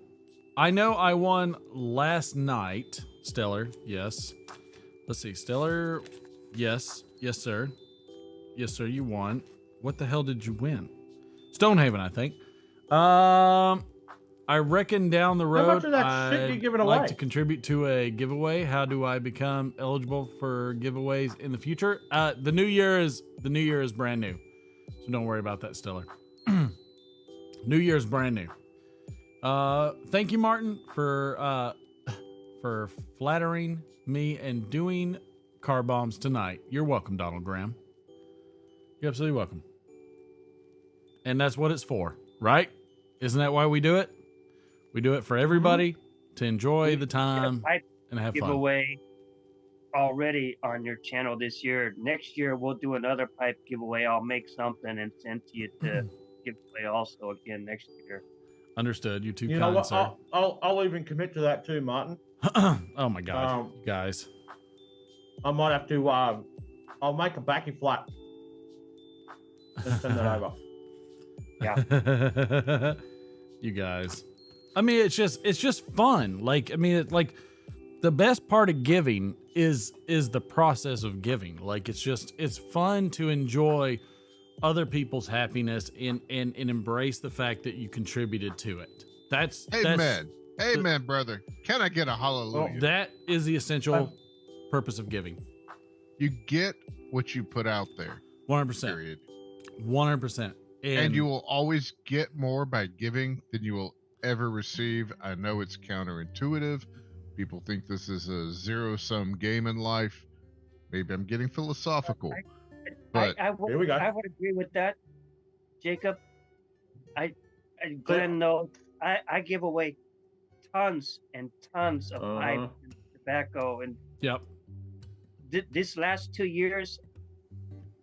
I know I won last night. Stellar, yes. Let's see. Stellar, yes. Yes, sir. Yes, sir, you won. What the hell did you win? Stonehaven, I think. I reckon down the road,
How much of that shit you giving away?
I'd like to contribute to a giveaway. How do I become eligible for giveaways in the future? The new year is brand new, so don't worry about that, Stellar. New year is brand new. Thank you, Martin, for flattering me and doing car bombs tonight. You're welcome, Donald Graham. You're absolutely welcome. And that's what it's for, right? Isn't that why we do it? We do it for everybody to enjoy the time and have fun.
Giveaway already on your channel this year. Next year we'll do another pipe giveaway. I'll make something and send to you to give away also again next year.
Understood. You too
You know what? I'll even commit to that too, Martin.
Oh my God, guys!
I might have to. I'll make a backy flat and send it over.
Yeah.
You guys. I mean, it's just fun. Like, I mean, the best part of giving is the process of giving. Like, it's fun to enjoy other people's happiness and embrace the fact that you contributed to it.
Amen, brother. Can I get a hallelujah?
That is the essential purpose of giving.
You get what you put out there.
100%.
Period.
100%.
And you will always get more by giving than you will ever receive. I know it's counterintuitive. People think this is a zero-sum game in life. Maybe I'm getting philosophical.
I would agree with that, Jacob. Glenn knows I give away tons and tons of pipe and tobacco, and this last 2 years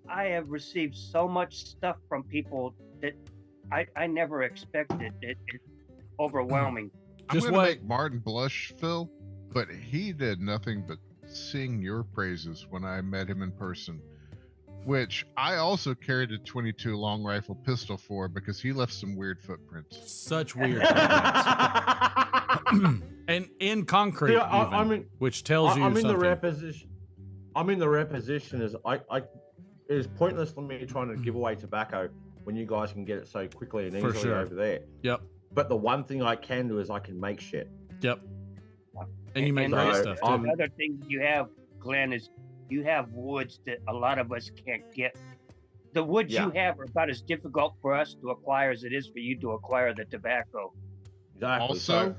I have received so much stuff from people that I never expected. It's overwhelming.
I'm going to make Martin blush, Phil, but he did nothing but sing your praises when I met him in person, which I also carried a 22 long rifle pistol for because he left some weird footprints.
Such weird footprints. And in concrete, which tells you
I'm in
something.
the rare position. I'm in the rare position as it is pointless for me trying to give away tobacco when you guys can get it so quickly and easily over there.
Yep.
But the one thing I can do is I can make shit.
Yep. And you make great stuff too.
The other thing you have, Glenn, is you have woods that a lot of us can't get. The woods you have are about as difficult for us to acquire as it is for you to acquire the tobacco.
Exactly.
Also,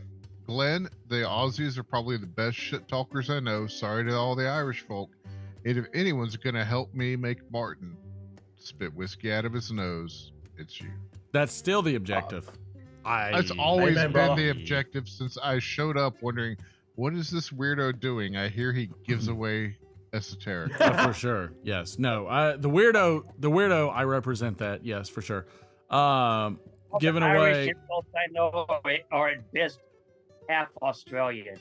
Glenn, the Aussies are probably the best shit talkers I know. Sorry to all the Irish folk. And if anyone's gonna help me make Martin spit whiskey out of his nose, it's you.
That's still the objective.
That's always been the objective since I showed up wondering, what is this weirdo doing? I hear he gives away esoteric.
For sure. Yes. No. The weirdo. I represent that. Yes, for sure. Giving away.
Irish folks I know are at best half Australian.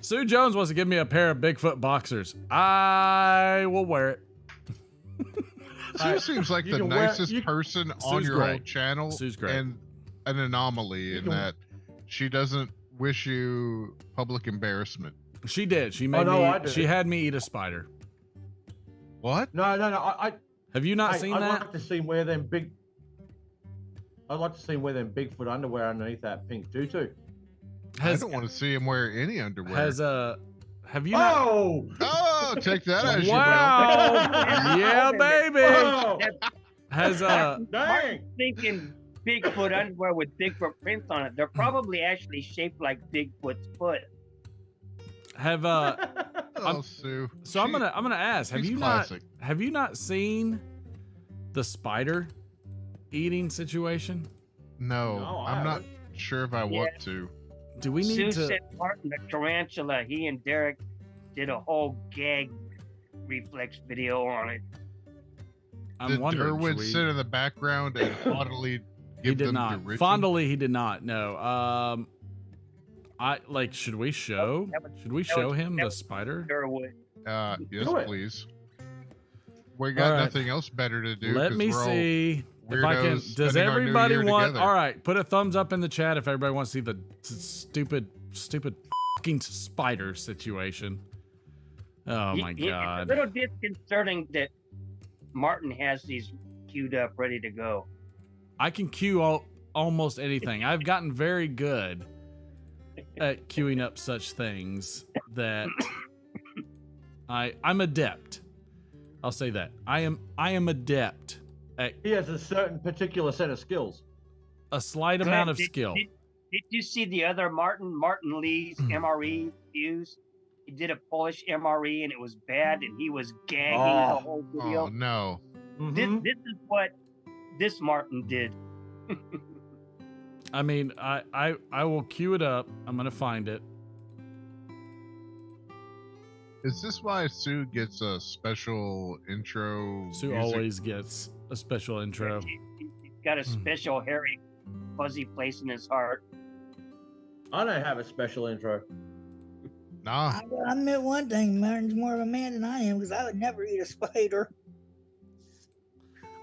Sue Jones wants to give me a pair of Bigfoot boxers. I will wear it.
Sue seems like the nicest person on your whole channel.
Sue's great.
And an anomaly in that she doesn't wish you public embarrassment.
She did. She made me. She had me eat a spider.
What?
No.
Have you not seen that?
I'd like to see where them big. I'd like to see where them Bigfoot underwear underneath that pink tutu.
I don't want to see him wear any underwear.
Have you?
Oh!
Oh, take that as
wow! Yeah, baby.
Whoa.
Dang! Thinking Bigfoot underwear with Bigfoot prints on it. They're probably actually shaped like Bigfoot's foot.
Sue.
So I'm gonna ask. Have you not seen the spider eating situation?
No, I'm not sure if I want to.
Do we need
Sue
to?
said Martin the tarantula. He and Derek did a whole gag reflex video on it.
Did Derwin sit in the background and fondly give them to Richie?
Fondly, he did not. No. Should we show? Should we show him the spider?
Yes, please. We got nothing else better to do.
Let me see if I can. Does everybody want? All right, put a thumbs up in the chat if everybody wants to see the stupid fucking spider situation. Oh my god!
It's a little disconcerting that Martin has these queued up, ready to go.
I can queue almost anything. I've gotten very good at queuing up such things that I'm adept. I'll say that. I am adept at.
He has a certain particular set of skills.
A slight amount of skill.
Did you see the other Martin Lee's MRE views? He did a Polish MRE and it was bad, and he was gagging the whole video.
Oh no!
This is what this Martin did.
I mean, I will queue it up. I'm gonna find it.
Is this why Sue gets a special intro?
Sue
music?
always gets a special intro.
He's got a special hairy, fuzzy place in his heart.
I don't have a special intro.
Nah.
I admit one thing, Martin's more of a man than I am, because I would never eat a spider.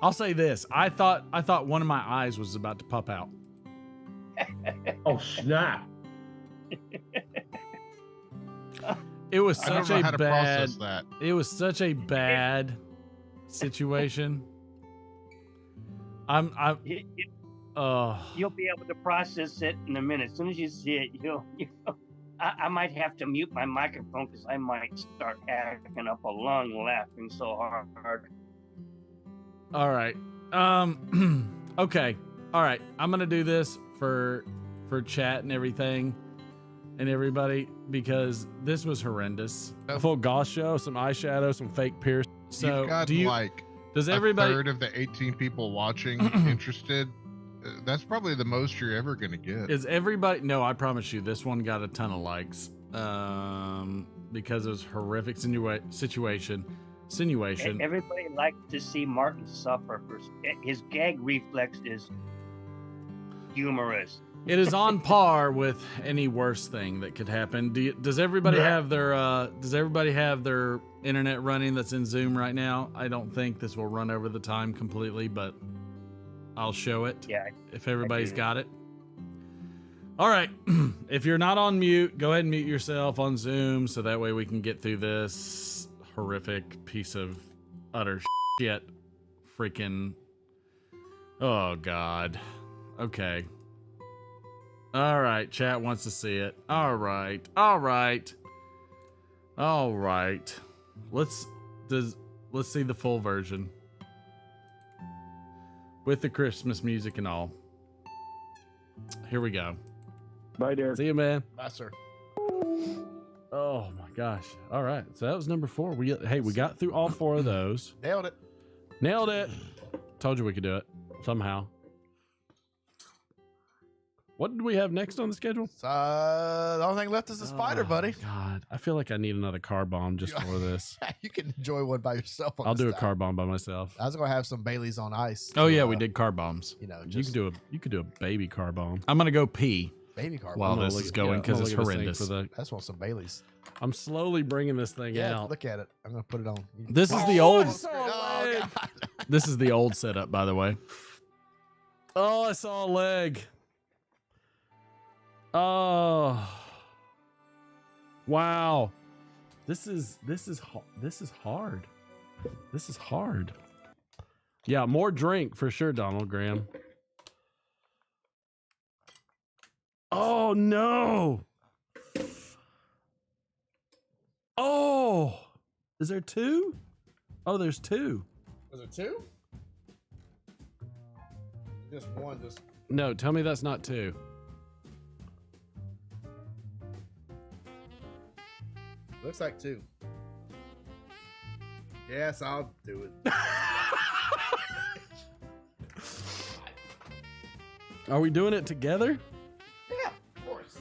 I'll say this: I thought one of my eyes was about to pop out.
Oh snap!
It was such a bad.
Process that.
It was such a bad situation. You'll
be able to process it in a minute. As soon as you see it, I might have to mute my microphone because I might start acting up a lung laughing so hard.
All right. Okay. All right. I'm gonna do this for chat and everything and everybody because this was horrendous. A full goth show, some eyeshadow, some fake pierce. So
You've got
does everybody
a third of the 18 people watching interested? That's probably the most you're ever gonna get.
Is everybody? No, I promise you, this one got a ton of likes because it was horrific situation.
Everybody likes to see Martin suffer. His gag reflex is humorous.
It is on par with any worse thing that could happen. Does everybody have their internet running that's in Zoom right now? I don't think this will run over the time completely, but I'll show it.
Yeah.
If everybody's got it. All right. If you're not on mute, go ahead and mute yourself on Zoom so that way we can get through this horrific piece of utter shit. Freaking. Oh, God. Okay. All right. Chat wants to see it. All right. Let's see the full version with the Christmas music and all. Here we go.
Bye, Derek.
See you, man.
Bye, sir.
Oh my gosh! All right, so that was number 4. We got through all 4 of those.
Nailed it.
Nailed it. Told you we could do it somehow. What did we have next on the schedule?
The only thing left is the spider, buddy.
God, I feel like I need another car bomb just for this.
You can enjoy one by yourself.
I'll do a car bomb by myself.
I was gonna have some Baileys on ice.
Oh yeah, we did car bombs.
You know,
you could do a baby car bomb. I'm gonna go pee.
Baby car
while
bomb.
this is going because it's horrendous.
I just want some Baileys.
I'm slowly bringing this thing out.
Look at it. I'm gonna put it on.
This is the old.
Oh, God.
This is the old setup, by the way. Oh, I saw a leg. Oh, wow. This is hard. This is hard. Yeah, more drink for sure, Donald Graham. Oh no. Oh, is there 2? Oh, there's 2.
Was there 2? Just one. Just
no. Tell me that's not 2.
looks like 2. Yes, I'll do it.
Are we doing it together?
Yeah, of course.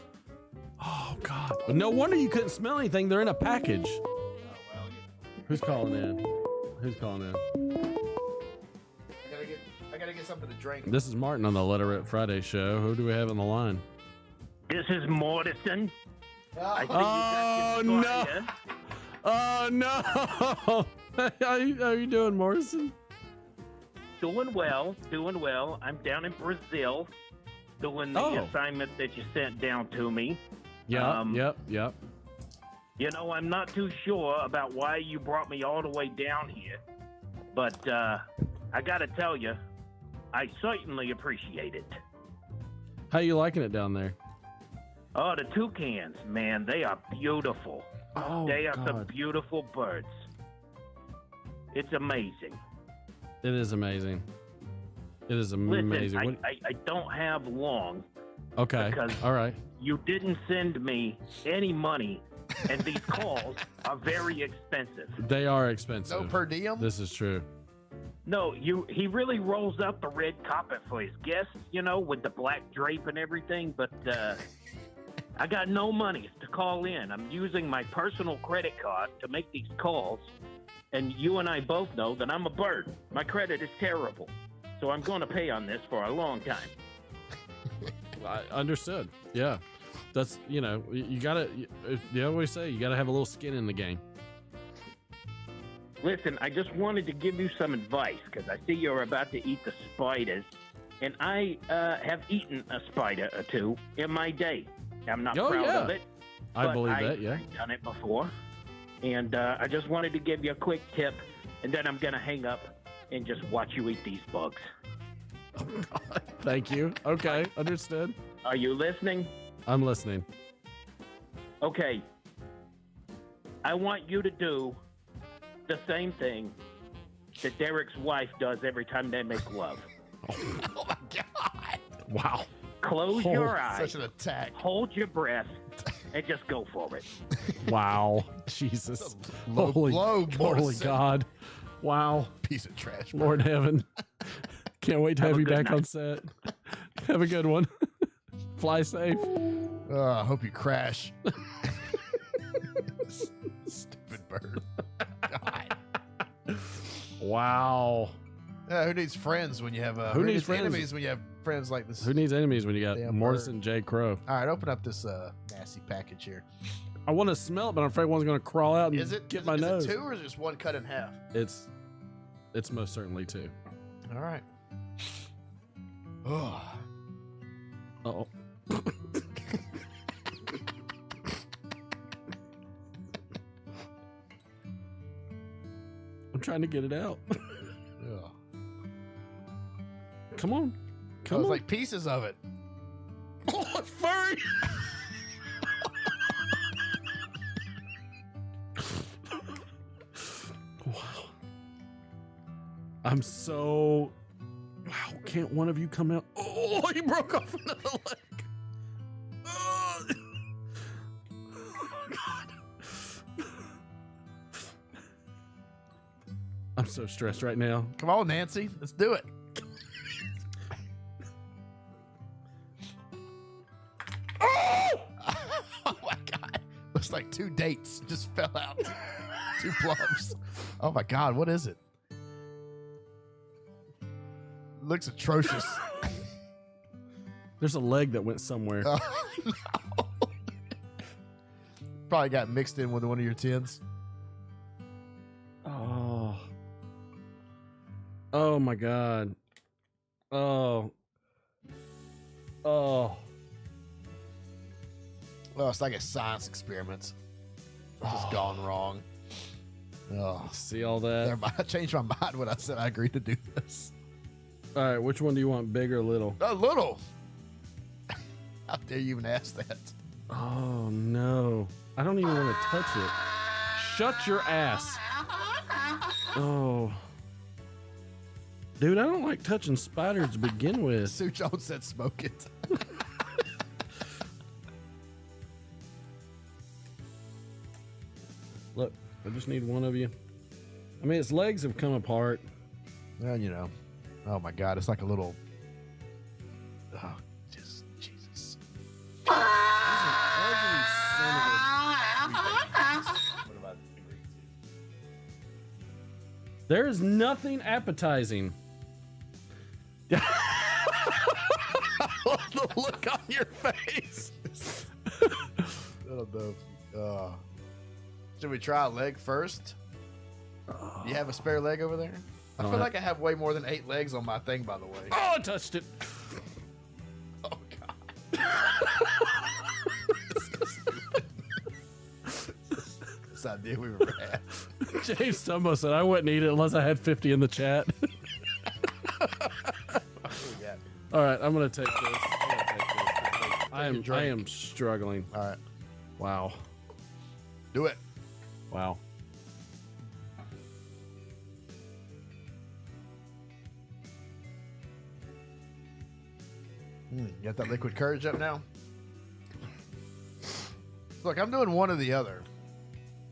Oh God! No wonder you couldn't smell anything. They're in a package.
Oh well.
Who's calling in? Who's calling in?
I gotta get something to drink.
This is Martin on the Let It Rip Friday show. Who do we have on the line?
This is Mortison.
Oh no! Oh no! How you doing, Morrison?
Doing well. I'm down in Brazil doing the assignment that you sent down to me.
Yep.
You know, I'm not too sure about why you brought me all the way down here, but I gotta tell you, I certainly appreciate it.
How you liking it down there?
Oh, the toucans, man, they are beautiful.
Oh,
they are
God.
some beautiful birds. It's amazing.
It is amazing. It is
Listen,
amazing.
I don't have long.
Okay.
Because
all right.
You didn't send me any money, and these calls are very expensive.
They are expensive.
No per diem?
This is true.
No, he really rolls out the red carpet for his guests, you know, with the black drape and everything, but I got no money to call in. I'm using my personal credit card to make these calls, and you and I both know that I'm a bird. My credit is terrible, so I'm going to pay on this for a long time.
I understood. Yeah. That's, you know, you gotta, they always say you gotta have a little skin in the game.
Listen, I just wanted to give you some advice because I see you're about to eat the spiders, and I have eaten a spider or two in my day. I'm not proud of it.
I believe that, yeah.
I've done it before, and I just wanted to give you a quick tip, and then I'm going to hang up and just watch you eat these bugs.
Thank you. Okay, understood.
Are you listening?
I'm listening.
Okay. I want you to do the same thing that Derek's wife does every time they make love.
Oh my God!
Wow.
Close your eyes.
Such an attack.
Hold your breath and just go for it.
Wow. Jesus.
Low blow,
holy
Morrison.
God. Wow.
Piece of trash.
Lord heaven. Can't wait to have you
good
back
night.
on set. Have a good one. Fly safe.
I hope you crash. Stupid bird. God.
Wow.
Yeah, who needs friends when you have
Who needs friends?
enemies when you have friends like this?
Who needs enemies when you got
Damn
Mortison J Crowe?
All right, open up this nasty package here.
I want to smell it, but I'm afraid one's going to crawl out and
Is it
get
is
my
it
nose.
2 or is it just one cut in half?
It's most certainly 2.
All right. Oh.
Uh-oh. I'm trying to get it out.
Yeah.
Come on.
Come on. It's like pieces of it.
Oh, it's furry.
Wow.
I'm so. Wow, can't one of you come out? Oh, he broke off another leg. Oh, God. I'm so stressed right now.
Come on, Nancy. Let's do it. Oh! Oh my God. Looks like 2 dates just fell out. 2 plums. Oh my God. What is it? Looks atrocious.
There's a leg that went somewhere.
Oh, no. Probably got mixed in with one of your tins.
Oh. Oh my God. Oh. Oh.
Well, it's like a science experiment. It's just gone wrong. Oh.
See all that?
Never mind. I changed my mind when I said I agreed to do this.
All right, which one do you want, big or little?
Little. How dare you even ask that?
Oh, no. I don't even want to touch it. Shut your ass. Oh. Dude, I don't like touching spiders to begin with.
Sue Jones said smoke it.
Look, I just need one of you. I mean, its legs have come apart.
Well, you know. Oh my God, it's like a little. Oh, just Jesus.
There is nothing appetizing.
The look on your face. Oh no. Should we try a leg first? Do you have a spare leg over there? I feel like I have way more than 8 legs on my thing, by the way.
Oh, I touched it.
Oh, God. This idea we were at.
James Tumbo said I wouldn't eat it unless I had 50 in the chat. All right, I'm going to take this. I am struggling.
All right.
Wow.
Do it.
Wow.
You got that liquid courage up now? Look, I'm doing one or the other.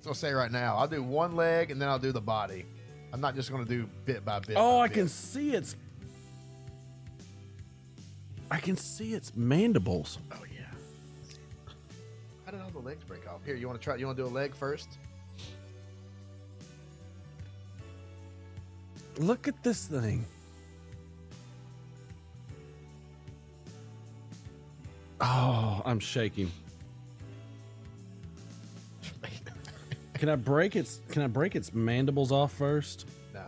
So I'll say right now, I'll do one leg and then I'll do the body. I'm not just going to do bit by bit.
Oh, I can see its mandibles.
Oh yeah. How did all the legs break off? Here, you want to try? You want to do a leg first?
Look at this thing. Oh, I'm shaking. Can I break its mandibles off first?
No.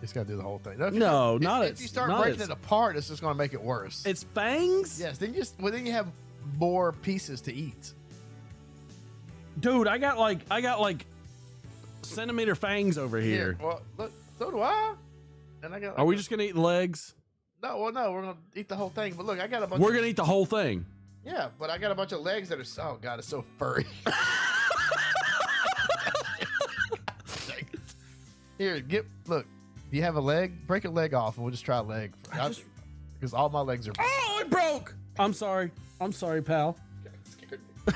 It's got to do the whole thing.
Not
if you start breaking it apart, it's just going to make it worse.
Its fangs?
Yes. Then you have more pieces to eat.
Dude, I got like centimeter fangs over here.
Well, look, so do I. And I got.
Are we just gonna eat legs?
No, we're gonna eat the whole thing. But look, I got a bunch.
We're gonna eat the whole thing.
Yeah, but I got a bunch of legs that are. Oh God, it's so furry. Here, look. Do you have a leg? Break a leg off, and we'll just try a leg. Because all my legs are.
Oh, it broke. I'm sorry, pal.
Scared me.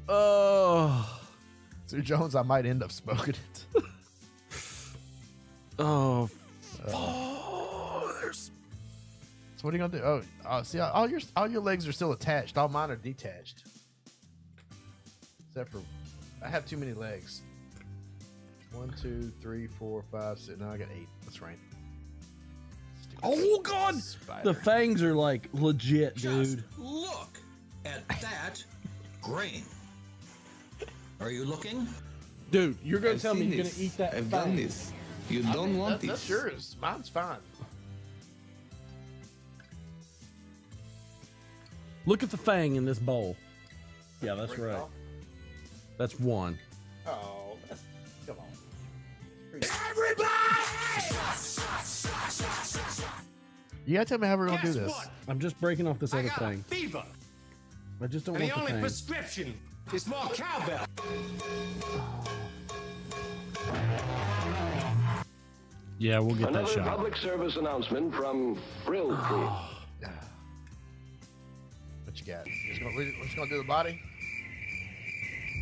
Oh.
Sue Jones, I might end up smoking it.
Oh.
There's. So what are you gonna do? Oh, see, all your legs are still attached. All mine are detached. Except for, I have too many legs. 1, 2, 3, 4, 5, 6. No, I got 8. That's right.
Oh God!
Spider.
The fangs are like legit, dude.
Look at that grain. Are you looking?
Dude, you're gonna tell me you're gonna eat that
I've
fang.
done this. You don't want this.
That's yours. Mine's fine.
Look at the fang in this bowl. Yeah, that's right. That's one.
Oh, come on. You gotta tell me how we're gonna do this.
I'm just breaking off this other thing.
Fever.
I just don't
And
want
the only
the fang.
prescription It's more cowbell.
Yeah, we'll get
Another
that shot.
public service announcement from Brill Creek.
What you got? We're just gonna do the body.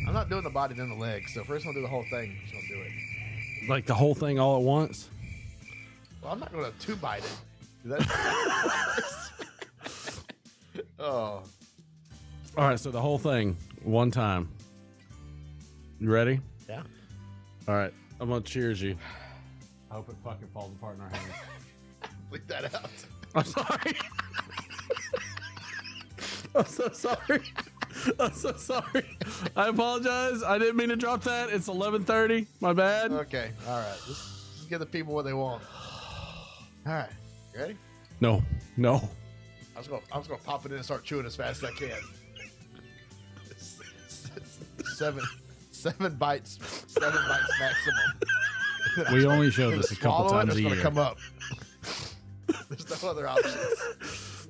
I'm not doing the body, then the legs. So first, I'm gonna do the whole thing. Just gonna do it.
Like the whole thing all at once?
Well, I'm not gonna two bite it. Oh.
All right, so the whole thing, one time. You ready?
Yeah.
All right, I'm gonna cheers you. I hope it fucking falls apart in our hands.
Bleep that out.
I'm sorry. I'm so sorry. I'm so sorry. I apologize. I didn't mean to drop that. It's 11:30. My bad.
Okay. All right. Just give the people what they want. All right. You ready?
No.
I was gonna pop it in and start chewing as fast as I can. 7 bites. 7 bites maximum.
We only show this a couple times a year.
It's gonna come up. There's no other options.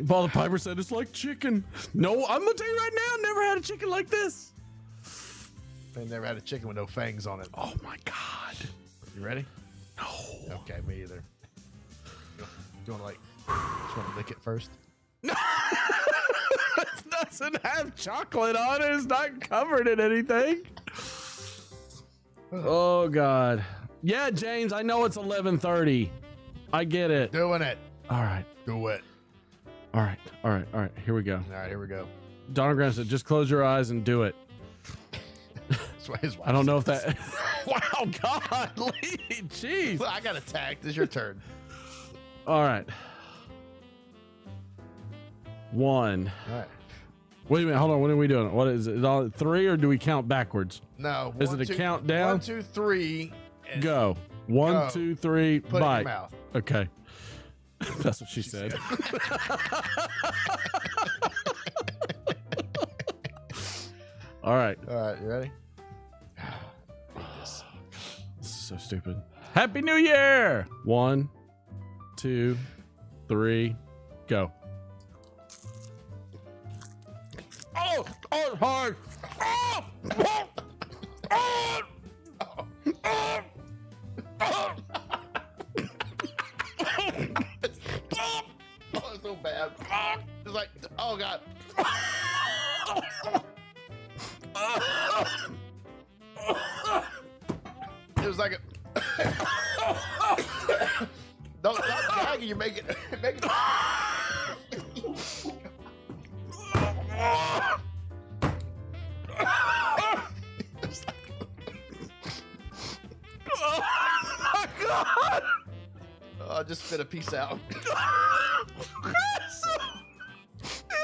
Paul the Piper said it's like chicken. No, I'm gonna tell you right now, never had a chicken like this.
I never had a chicken with no fangs on it.
Oh my god.
You ready?
No.
Okay, me either. You want to lick it first?
No. It doesn't have chocolate on it. It's not covered in anything. Oh god. Yeah, James, I know it's 11:30. I get it.
Doing it.
All right.
Do it.
All right. Here we go.
All right, here we go.
Donna Graham said, just close your eyes and do it.
That's what his wife
I don't know if
says.
that. Wow, God, Lee, jeez.
Well, I got attacked. It's your turn.
All right. 1.
All right.
Wait a minute. Hold on. What are we doing? What is it? All 3 or do we count backwards?
No.
Is it a countdown?
1, 2, 3.
Go. 1, 2, 3.
Put
bite.
it in your mouth.
Okay. That's what she said. All right.
All right. You ready?
This is so stupid. Happy New Year! 1, 2, 3, go. Oh, it's hard. Oh,
Oh, it's so bad. It's like, oh god. It was like a. Don't stop gagging. You make it.
Oh my god!
Oh, just spit a piece out.
It's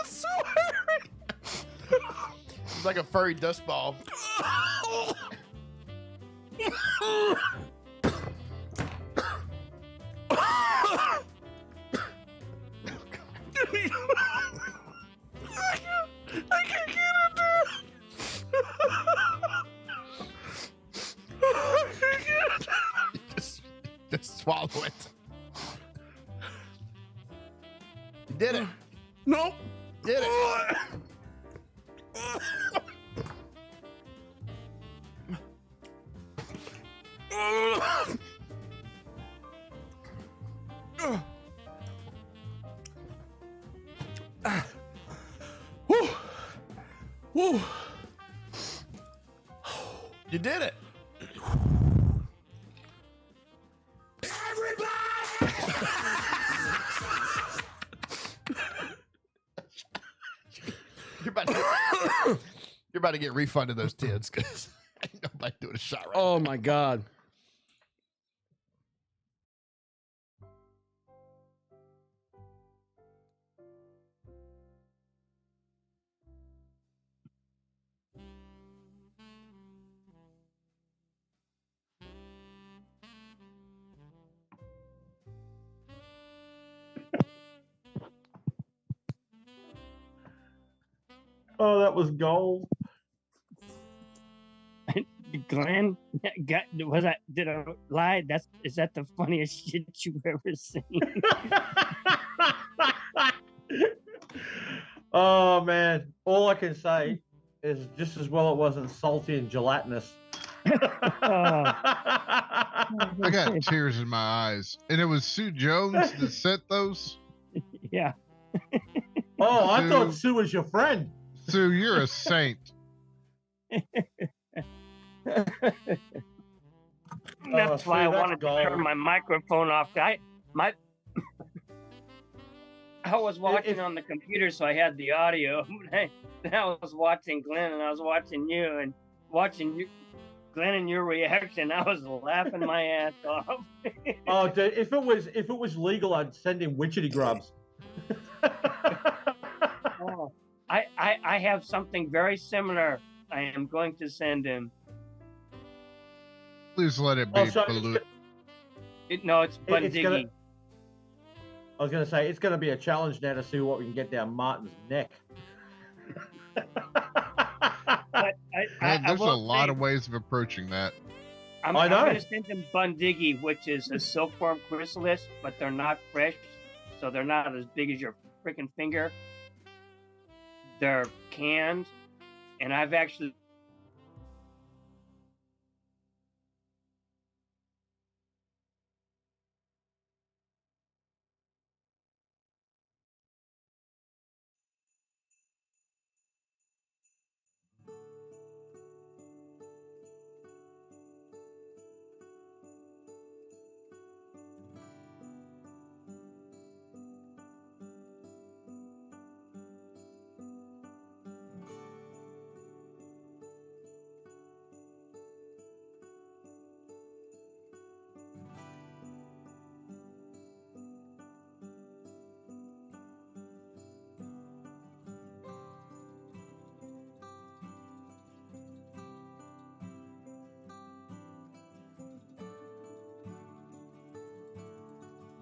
so hairy.
It's like a furry dust ball.
I can't get it, dude. I can't get it.
Just swallow it. You did it.
Nope.
Did it.
Woo. Woo.
You did it. You're about to get refunded those tens because ain't nobody doing a shot right
Oh
now.
my god.
Oh, that was gold.
Glenn, was I? Did I lie? Is that the funniest shit you've ever seen?
Oh man, all I can say
is just as well it wasn't salty and gelatinous.
I got tears in my eyes. And it was Sue Jones that sent those?
Yeah.
Oh, I thought Sue was your friend.
Sue, you're a saint.
That's why I wanted to turn my microphone off. I was watching on the computer, so I had the audio. I was watching Glenn, and I was watching you, and watching you, Glenn, and your reaction. I was laughing my ass off.
Oh, dude, if it was legal, I'd send him witchetty grubs.
Oh, I have something very similar. I am going to send him.
Please let it be Baloo.
No, it's Bundigi.
I was going to say, it's going to be a challenge now to see what we can get down Martin's neck.
There's a lot of ways of approaching that.
I'm going to send him Bundigi, which is a silkworm chrysalis, but they're not fresh, so they're not as big as your freaking finger. They're canned, and I've actually...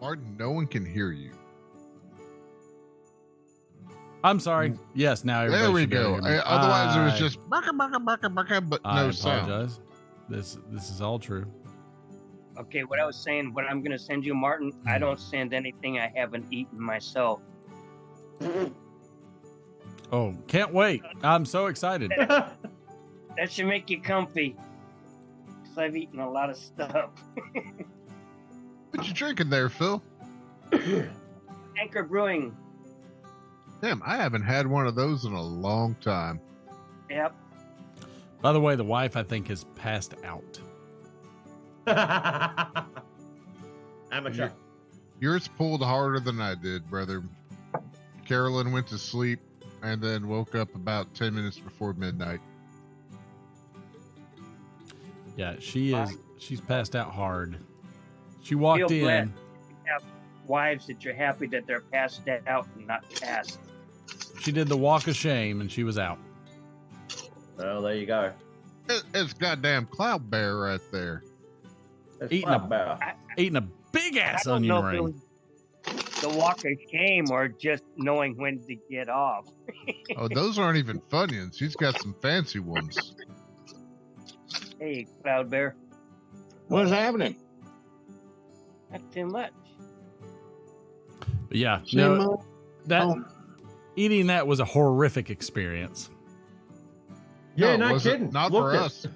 Martin, no one can hear you.
I'm sorry. Yes, now everybody
there we
should be able
go.
to hear me.
Otherwise, it was just but
I
no sound.
apologize. This is all true.
Okay, what I was saying, what I'm going to send you, Martin, I don't send anything I haven't eaten myself.
Oh, can't wait. I'm so excited.
That should make you comfy. Because I've eaten a lot of stuff.
What you drinking there, Phil?
Anchor Brewing.
Damn, I haven't had one of those in a long time.
Yep.
By the way, the wife, I think, has passed out.
Amateur.
Yours pulled harder than I did, brother. Carolyn went to sleep and then woke up about 10 minutes before midnight.
Yeah, she's passed out hard. She walked
Feel glad
in.
you have wives that you're happy that they're passed out and not passed.
She did the walk of shame and she was out.
Well, there you go.
It's goddamn Cloud Bear right there.
Eating a big ass onion ring.
The walk of shame or just knowing when to get off.
Oh, those aren't even Funyuns. He's got some fancy ones.
Hey, Cloud Bear.
What's happening?
Not too much.
But yeah, no, eating that was a horrific experience.
Yeah, not kidding.
Not
Look
for
at
us.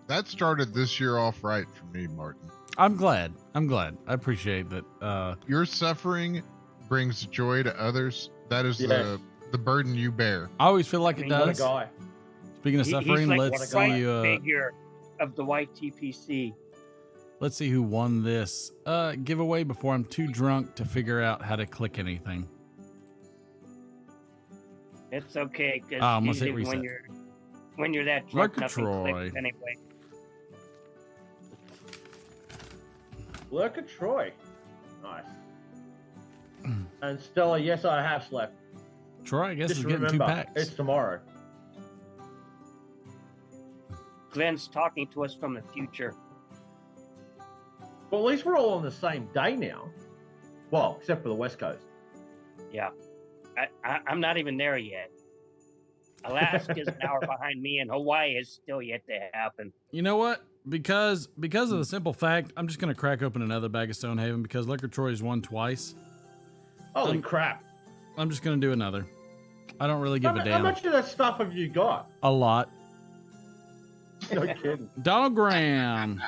That started this year off right for me, Martin.
I'm glad. I appreciate that.
Your suffering brings joy to others. That is the burden you bear.
I always feel like it does.
What a guy.
Speaking of suffering,
like
let's see.
Figure of the YTPC.
Let's see who won this giveaway before I'm too drunk to figure out how to click anything.
It's okay, because
let's hit reset.
when you're that drunk,
Look at
nothing
Troy.
clicks anyway.
Look at Troy. Nice. And Stella, yes, I have slept.
Troy, I guess,
Just
is getting
remember,
2 packs.
it's tomorrow.
Glenn's talking to us from the future.
Well, at least we're all on the same day now. Well, except for the West Coast.
Yeah. I'm not even there yet. Alaska's an hour behind me, and Hawaii is still yet to happen.
You know what? Because of the simple fact, I'm just going to crack open another bag of Stonehaven because Liquor Troy's won twice.
Holy crap.
I'm just gonna do another. I don't really give a
How
damn.
much of that stuff have you got?
A lot.
No kidding.
Donald Graham.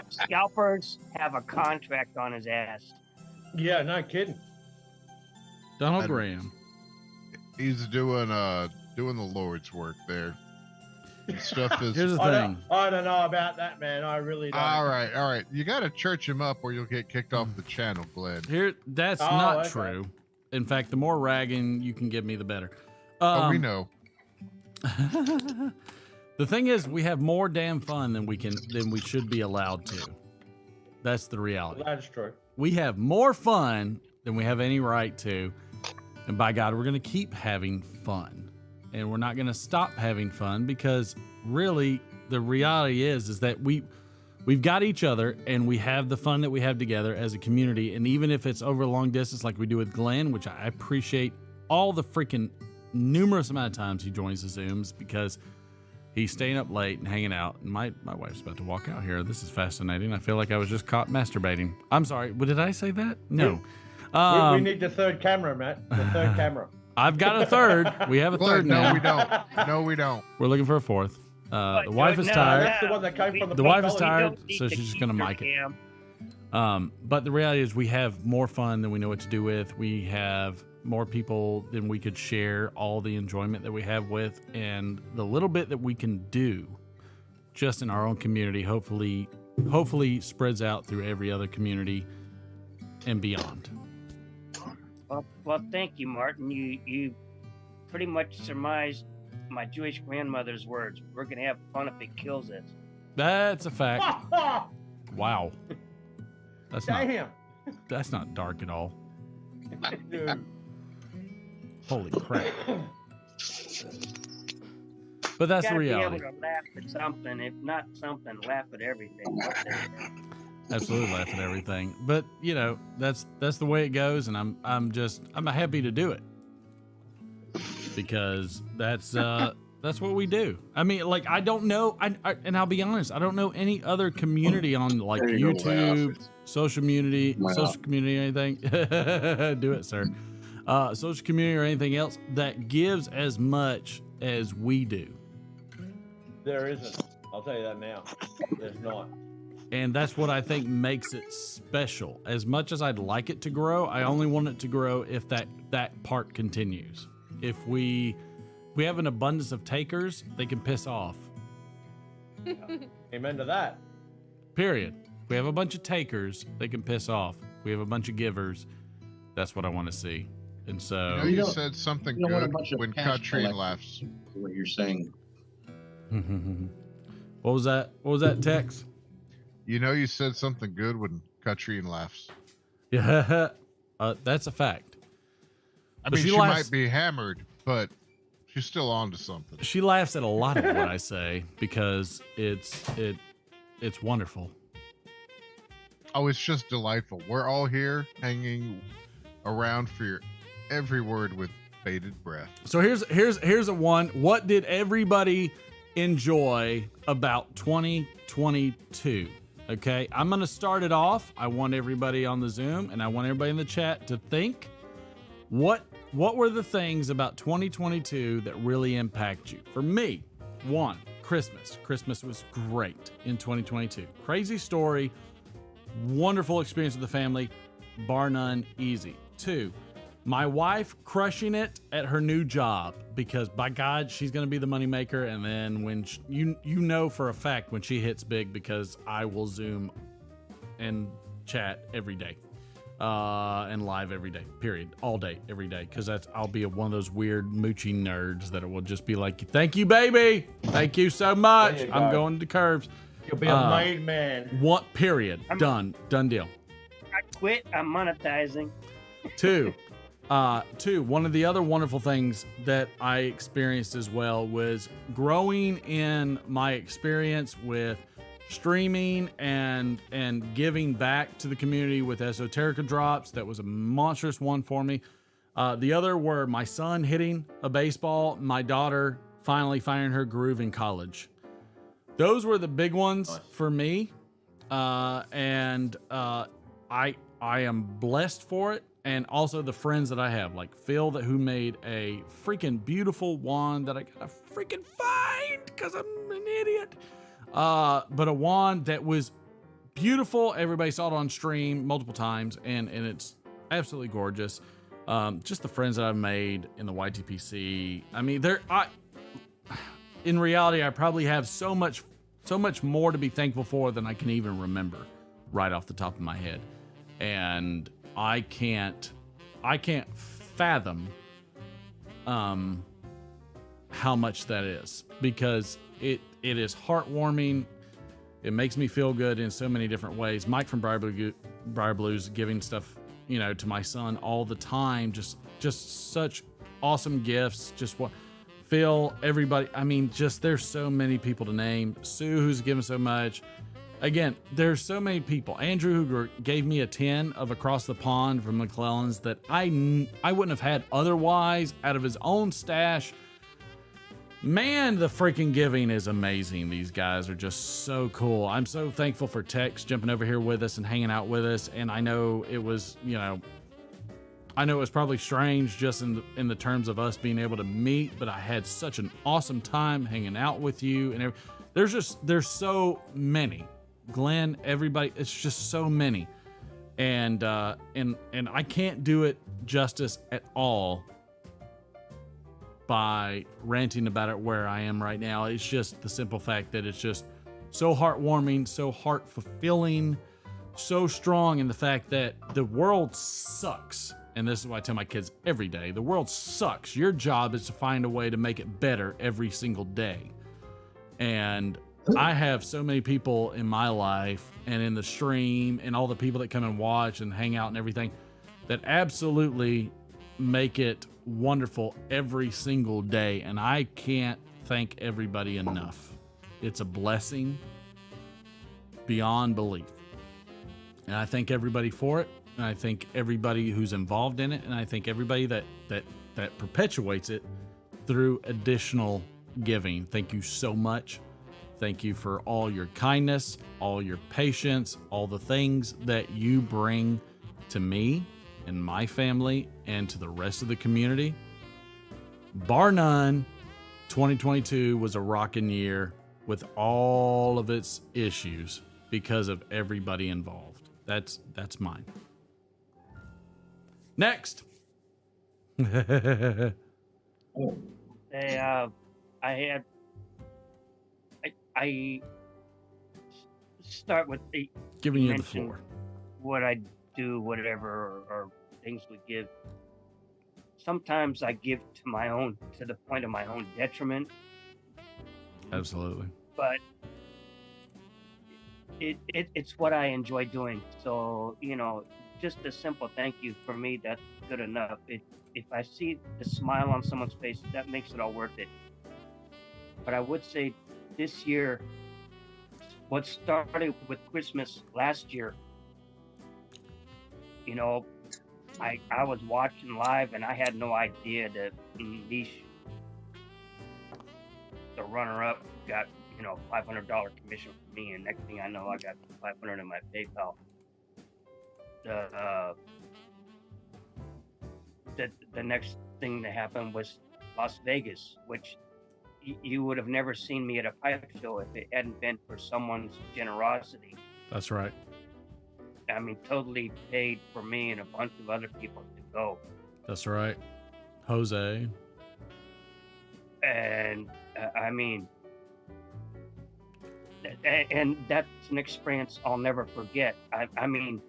Scalpers have a contract on his ass.
Yeah, no kidding.
Donald Graham.
He's doing the Lord's work there. And stuff is.
Here's the thing.
I don't know about that, man. I really don't.
All right. You got to church him up, or you'll get kicked off the channel, Glenn.
That's
Oh,
not
okay.
true. In fact, the more ragging you can give me, the better.
We know.
The thing is, we have more damn fun than we should be allowed to. That's the reality.
That is true.
We have more fun than we have any right to, and by God, we're going to keep having fun, and we're not going to stop having fun because really, the reality is that we've got each other, and we have the fun that we have together as a community, and even if it's over a long distance like we do with Glenn, which I appreciate all the freaking numerous amount of times he joins the Zooms because he's staying up late and hanging out. And my wife's about to walk out here. This is fascinating. I feel like I was just caught masturbating. I'm sorry. What did I say that? No.
We need the third camera, Matt. The third camera.
I've got a third. We have a third now.
No, we don't. No, we don't.
We're looking for a fourth. The wife is tired.
That's the one that came from
The wife is tired,
don't need
so
to
she's just
keep
gonna
your
mic it.
cam.
But the reality is we have more fun than we know what to do with. We have more people than we could share all the enjoyment that we have with, and the little bit that we can do just in our own community hopefully spreads out through every other community and beyond.
Well, thank you, Martin. You pretty much surmised my Jewish grandmother's words. We're gonna have fun if it kills us.
That's a fact. Wow.
Damn.
That's not dark at all.
Dude.
Holy crap. But that's the reality.
Be able to laugh at something. If not something, laugh at everything.
Absolutely laugh at everything. But that's the way it goes, and I'm happy to do it. Because that's what we do. I mean, like, I don't know, and I'll be honest, I don't know any other community on like YouTube, social community, anything. Do it, sir. Social community or anything else that gives as much as we do.
There isn't. I'll tell you that now. There's not.
And that's what I think makes it special. As much as I'd like it to grow, I only want it to grow if that part continues. If we have an abundance of takers, they can piss off.
Amen to that.
Period. If we have a bunch of takers, they can piss off. If we have a bunch of givers, that's what I want to see. And so
you said something good when Katrine laughs.
What you're saying.
What was that? What was that, Tex?
You said something good when Katrine laughs.
Yeah, that's a fact.
I mean, she might be hammered, but she's still on to something.
She laughs at a lot of what I say because it's wonderful.
Oh, it's just delightful. We're all here hanging around for your every word with bated breath.
So here's a one. What did everybody enjoy about 2022? Okay, I'm gonna start it off. I want everybody on the Zoom and I want everybody in the chat to think what were the things about 2022 that really impact you? For me, one, Christmas. Christmas was great in 2022. Crazy story, wonderful experience with the family, bar none, easy. Two, my wife crushing it at her new job because by God, she's going to be the moneymaker. And then when you know for a fact when she hits big because I will Zoom and chat every day and live every day, period, all day, every day. Because I'll be one of those weird moochy nerds that will just be like, thank you, baby. Thank you so much. I'm going to Curves.
You'll be a made man.
What? Period. Done deal.
I quit. I'm monetizing.
Two, one of the other wonderful things that I experienced as well was growing in my experience with streaming and giving back to the community with Esoterica drops. That was a monstrous one for me. The other were my son hitting a baseball, my daughter finally finding her groove in college. Those were the big ones for me. I am blessed for it. and also the friends that I have, like Phil, who made a freaking beautiful wand that I gotta freaking find because I'm an idiot. But a wand that was beautiful. Everybody saw it on stream multiple times, and it's absolutely gorgeous. Just the friends that I've made in the YTPC. I mean, in reality, I probably have so much more to be thankful for than I can even remember right off the top of my head. And I can't fathom how much that is, because it is heartwarming. It makes me feel good in so many different ways. Mike from Briar Blues giving stuff, to my son all the time. Just such awesome gifts. Phil, everybody. I mean, there's so many people to name. Sue, who's given so much. Again, there's so many people. Andrew, who gave me a 10 of Across the Pond from McClellan's that I wouldn't have had otherwise out of his own stash. Man, the freaking giving is amazing. These guys are just so cool. I'm so thankful for Tex jumping over here with us and hanging out with us. And I know it was, probably strange just in the terms of us being able to meet, but I had such an awesome time hanging out with you. And there's so many. Glenn, everybody, it's just so many. And I can't do it justice at all by ranting about it where I am right now. It's just the simple fact that it's just so heartwarming, so heart fulfilling, so strong in the fact that the world sucks. And this is what I tell my kids every day. The world sucks. Your job is to find a way to make it better every single day. And I have so many people in my life and in the stream and all the people that come and watch and hang out and everything that absolutely make it wonderful every single day. And I can't thank everybody enough. It's a blessing beyond belief. And I thank everybody for it. And I thank everybody who's involved in it. And I thank everybody that perpetuates it through additional giving. Thank you so much. Thank you for all your kindness, all your patience, all the things that you bring to me and my family and to the rest of the community. Bar none, 2022 was a rocking year with all of its issues because of everybody involved. That's mine. Next.
I start with
giving you the floor.
What I do, whatever, or things we give. Sometimes I give to the point of my own detriment.
Absolutely.
But it's what I enjoy doing. So, just a simple thank you for me, that's good enough. If I see the smile on someone's face, that makes it all worth it. But I would say this year, what started with Christmas last year, I was watching live and I had no idea that Niche, the runner-up, got $500 commission from me, and next thing I know, I got $500 in my PayPal. The next thing that happened was Las Vegas, which you would have never seen me at a pipe show if it hadn't been for someone's generosity.
That's right.
I mean, totally paid for me and a bunch of other people to go.
That's right. Jose.
And I mean, and that's an experience I'll never forget. I mean,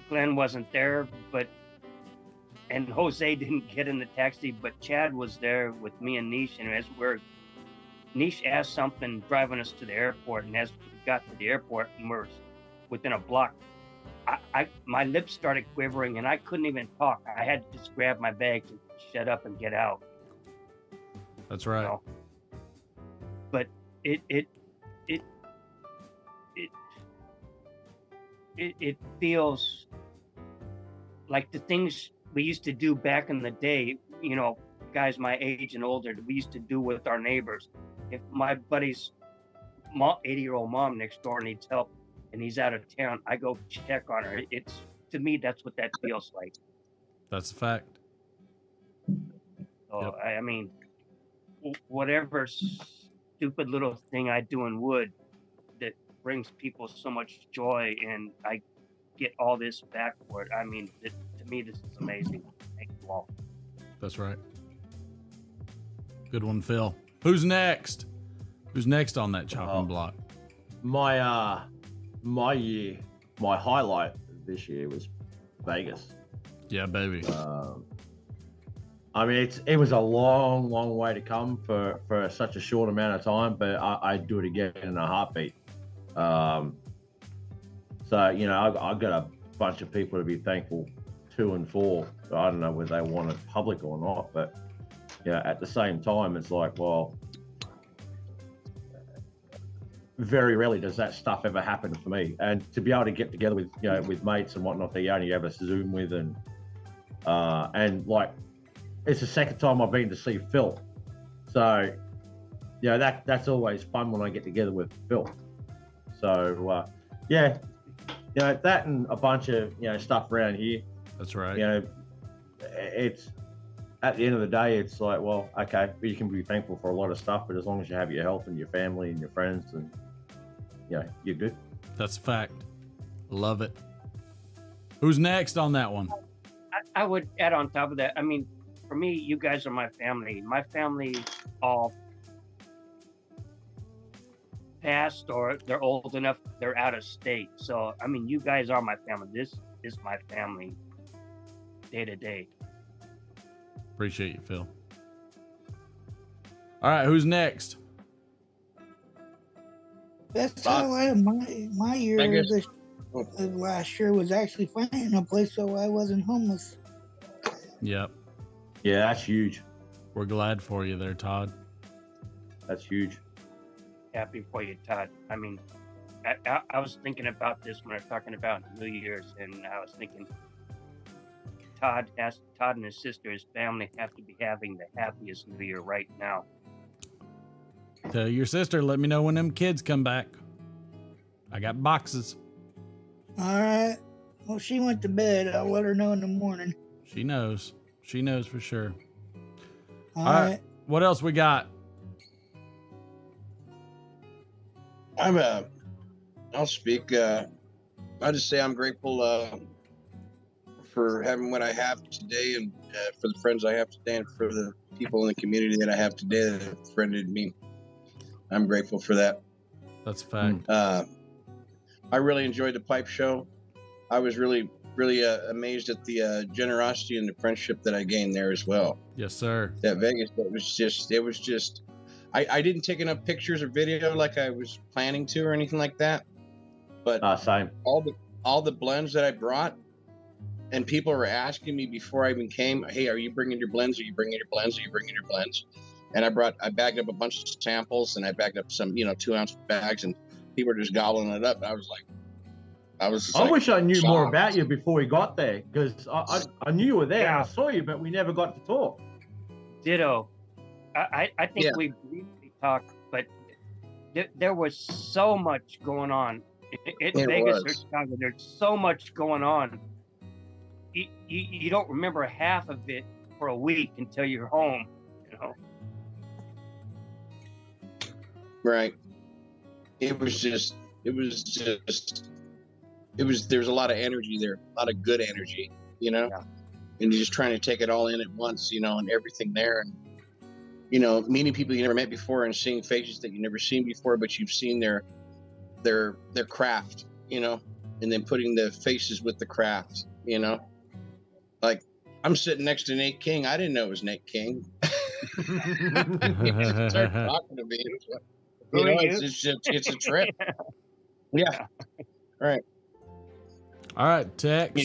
Glenn wasn't there, and Jose didn't get in the taxi, but Chad was there with me and Niche, and Niche asked something driving us to the airport, and as we got to the airport and we're within a block, my lips started quivering and I couldn't even talk. I had to just grab my bags and shut up and get out.
That's right.
But it feels like the things we used to do back in the day, guys my age and older, we used to do with our neighbors. If my buddy's 80-year-old mom next door needs help and he's out of town, I go check on her. to me, that's what that feels like.
That's a fact.
So, I mean, whatever stupid little thing I do in wood that brings people so much joy, and I get all this back for it. I mean, to me, this is amazing. Thank you all.
That's right. Good one, Phil. Who's next? Who's next on that chopping block?
My highlight this year was Vegas.
Yeah, baby.
I mean, it was a long way to come for such a short amount of time, but I'd do it again in a heartbeat. So, you know, I've got a bunch of people to be thankful to and for. I don't know whether they want it public or not, but yeah, at the same time, it's like, well, very rarely does that stuff ever happen for me. And to be able to get together with, you know, with mates and whatnot that you only ever Zoom with, and like, it's the second time I've been to see Phil. So, yeah, that's always fun when I get together with Phil. So, yeah, you know, that and a bunch of, you know, stuff around here.
That's right.
You know, it's, at the end of the day, it's like, well, okay, you can be thankful for a lot of stuff, but as long as you have your health and your family and your friends, and, you know, you're good.
That's a fact. Love it. Who's next on that one?
I would add on top of that, I mean, for me, you guys are my family. My family all passed, or they're old enough, they're out of state. So, I mean, you guys are my family. This is my family day to day.
Appreciate you, Phil. All right, who's next?
Best highlight of my year last year was actually finding a place so I wasn't homeless.
Yep.
Yeah, that's huge.
We're glad for you there, Todd.
That's huge.
Happy for you, Todd. I mean, I was thinking about this when I was talking about New Year's, and I was thinking Todd and his sister, his family, have to be having the happiest New Year right now.
Tell your sister, let me know when them kids come back. I got boxes.
All right. Well, she went to bed. I'll let her know in the morning.
She knows. She knows for sure.
All right.
What else we got?
I'll speak. I'll just say I'm grateful for having what I have today, and for the friends I have today, and for the people in the community that I have today that have befriended me. I'm grateful for that.
That's a fact.
I really enjoyed the pipe show. I was really amazed at the generosity and the friendship that I gained there as well.
Yes, sir.
That Vegas, it was just, I didn't take enough pictures or video like I was planning to or anything like that. But
same.
All the blends that I brought, and people were asking me before I even came, hey, are you bringing your blends? Are you bringing your blends? Are you bringing your blends? And I bagged up a bunch of samples, and I bagged up some, 2-ounce bags, and people were just gobbling it up. And I was like,
I wish I knew more about you before we got there, because I knew you were there. Yeah. I saw you, but we never got to talk.
Ditto. I think we briefly talked, but there was so much going on in Vegas or Chicago. There's so much going on. You don't remember half of it for a week until you're home. You know.
Right. There was a lot of energy there, a lot of good energy, and you're just trying to take it all in at once, and everything there, and meeting people you never met before and seeing faces that you never seen before, but you've seen their craft, and then putting the faces with the craft, like I'm sitting next to Nate King. I didn't know it was Nate King. He started talking to me. It's a trip. Yeah. Right.
All right, Tex.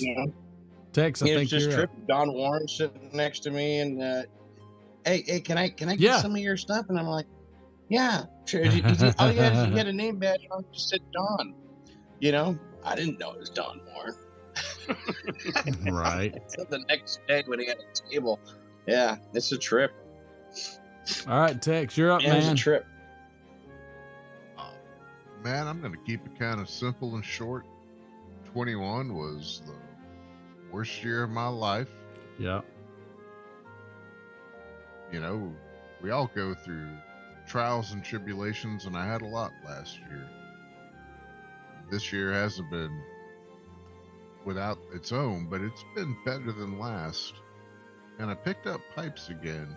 Tex, I think
just
you're
trip. Don Warren sitting next to me, and hey, can I get some of your stuff? And I'm like, yeah, sure. All you had a name badge on, just said Don. I didn't know it was Don Warren.
Right.
So the next day when he had a table, yeah, it's a trip.
All right, Tex, you're up, man.
It's a trip.
Man, I'm going to keep it kind of simple and short. 21 was the worst year of my life.
Yeah.
You know, we all go through trials and tribulations, and I had a lot last year. This year hasn't been without its own, but it's been better than last. And I picked up pipes again.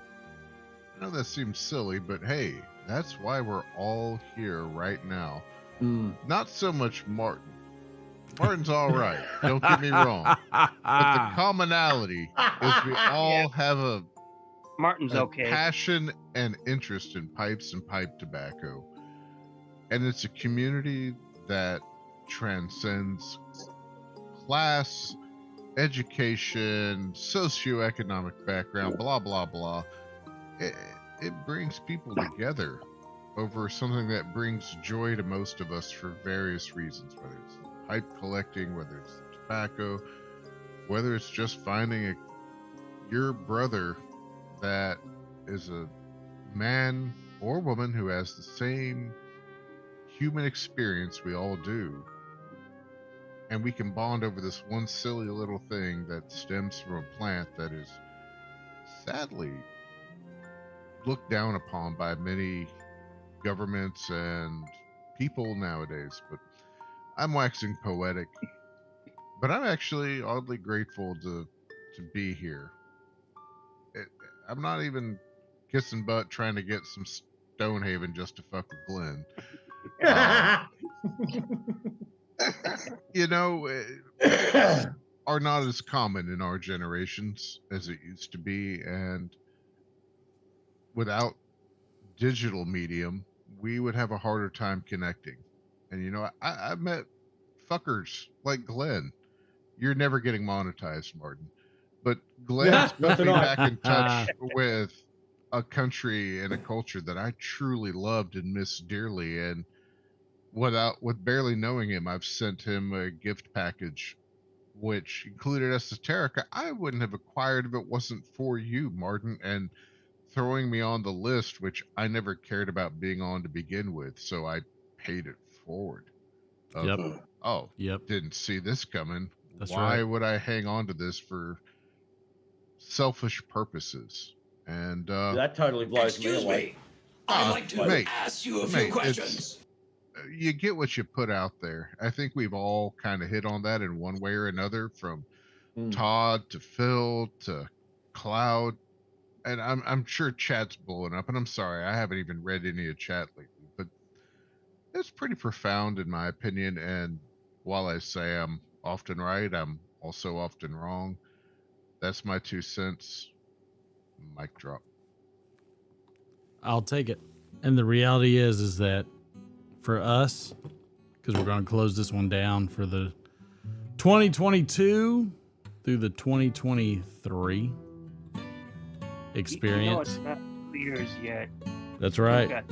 I know that seems silly, but hey, that's why we're all here right now. Not so much Martin. Martin's all right. Don't get me wrong. But the commonality is we all have a
Martin's okay.
passion and interest in pipes and pipe tobacco. And it's a community that transcends class, education, socioeconomic background, blah, blah, blah. It brings people together over something that brings joy to most of us for various reasons, whether it's pipe collecting, whether it's tobacco, whether it's just finding your brother that is a man or woman who has the same human experience we all do. And we can bond over this one silly little thing that stems from a plant that is sadly looked down upon by many governments and people nowadays. But I'm waxing poetic. But I'm actually oddly grateful to be here. I'm not even kissing butt trying to get some Stonehaven just to fuck with Glenn. You know, are not as common in our generations as it used to be, and without digital medium, we would have a harder time connecting. And you know, I've met fuckers like Glenn. You're never getting monetized, Martin, but Glenn's put me back in touch with a country and a culture that I truly loved and missed dearly. And with barely knowing him, I've sent him a gift package which included esoterica I wouldn't have acquired if it wasn't for you, Martin, and throwing me on the list, which I never cared about being on to begin with, so I paid it forward. Didn't see this coming.
That's
Why
right.
would I hang on to this for selfish purposes? And
that totally blows me away.
I'd like to ask you a few questions.
You get what you put out there. I think we've all kind of hit on that in one way or another, from Todd to Phil to Cloud. And I'm sure chat's blowing up, and I'm sorry, I haven't even read any of chat lately, but it's pretty profound in my opinion. And while I say I'm often right, I'm also often wrong. That's my 2 cents. Mic drop.
I'll take it. And the reality is that for us, because we're going to close this one down for the 2022 through the 2023 experience.
You know, it's not 2 years yet.
That's right.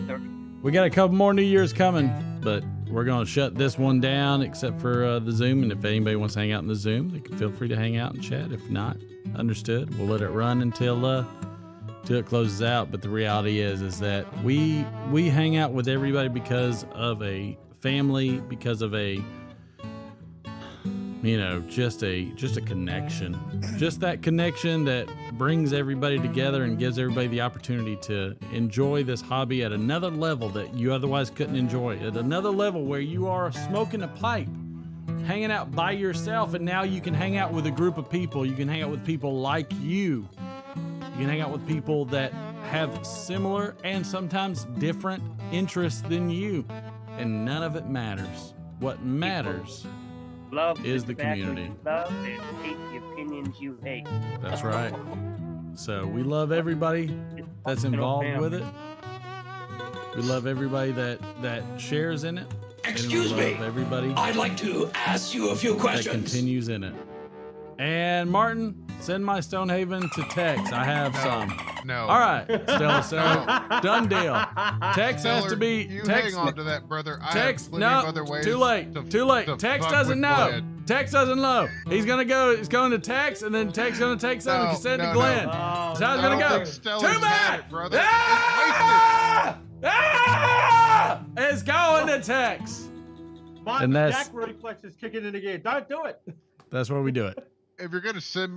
We got a couple more New Year's coming, but we're going to shut this one down except for the Zoom. And if anybody wants to hang out in the Zoom, they can feel free to hang out and chat. If not, understood. We'll let it run until it closes out. But the reality is that we hang out with everybody because of a family, because of a, you know, just a connection, just that connection that brings everybody together and gives everybody the opportunity to enjoy this hobby at another level that you otherwise couldn't enjoy, at another level where you are smoking a pipe, hanging out by yourself, and now you can hang out with a group of people. You can hang out with people like you. You can hang out with people that have similar and sometimes different interests than you, and none of it matters. What matters is the community.
Love and hate the opinions you hate.
That's right. So we love everybody that's involved with it. We love everybody that shares in it.
Excuse
and we
me.
love everybody
I'd like to ask you a few
that
questions.
continues in it. And Martin, send my Stonehaven to Tex. I have some.
No.
All right, Stella. So done deal. Tex has to be.
You
Tex,
hang on to that, brother. I
Tex,
have plenty of other
no,
ways
too late. Too late. Tex
fuck
doesn't
with
know.
Glenn.
Tex doesn't know. He's going to Tex, and then Tex going to take something and send it to Glenn. So I was going to go. Too bad,
brother.
It's going to Tex.
My
And that's-
Jack reflex is kicking in again. Don't do it.
That's where we do it.
if you're gonna send me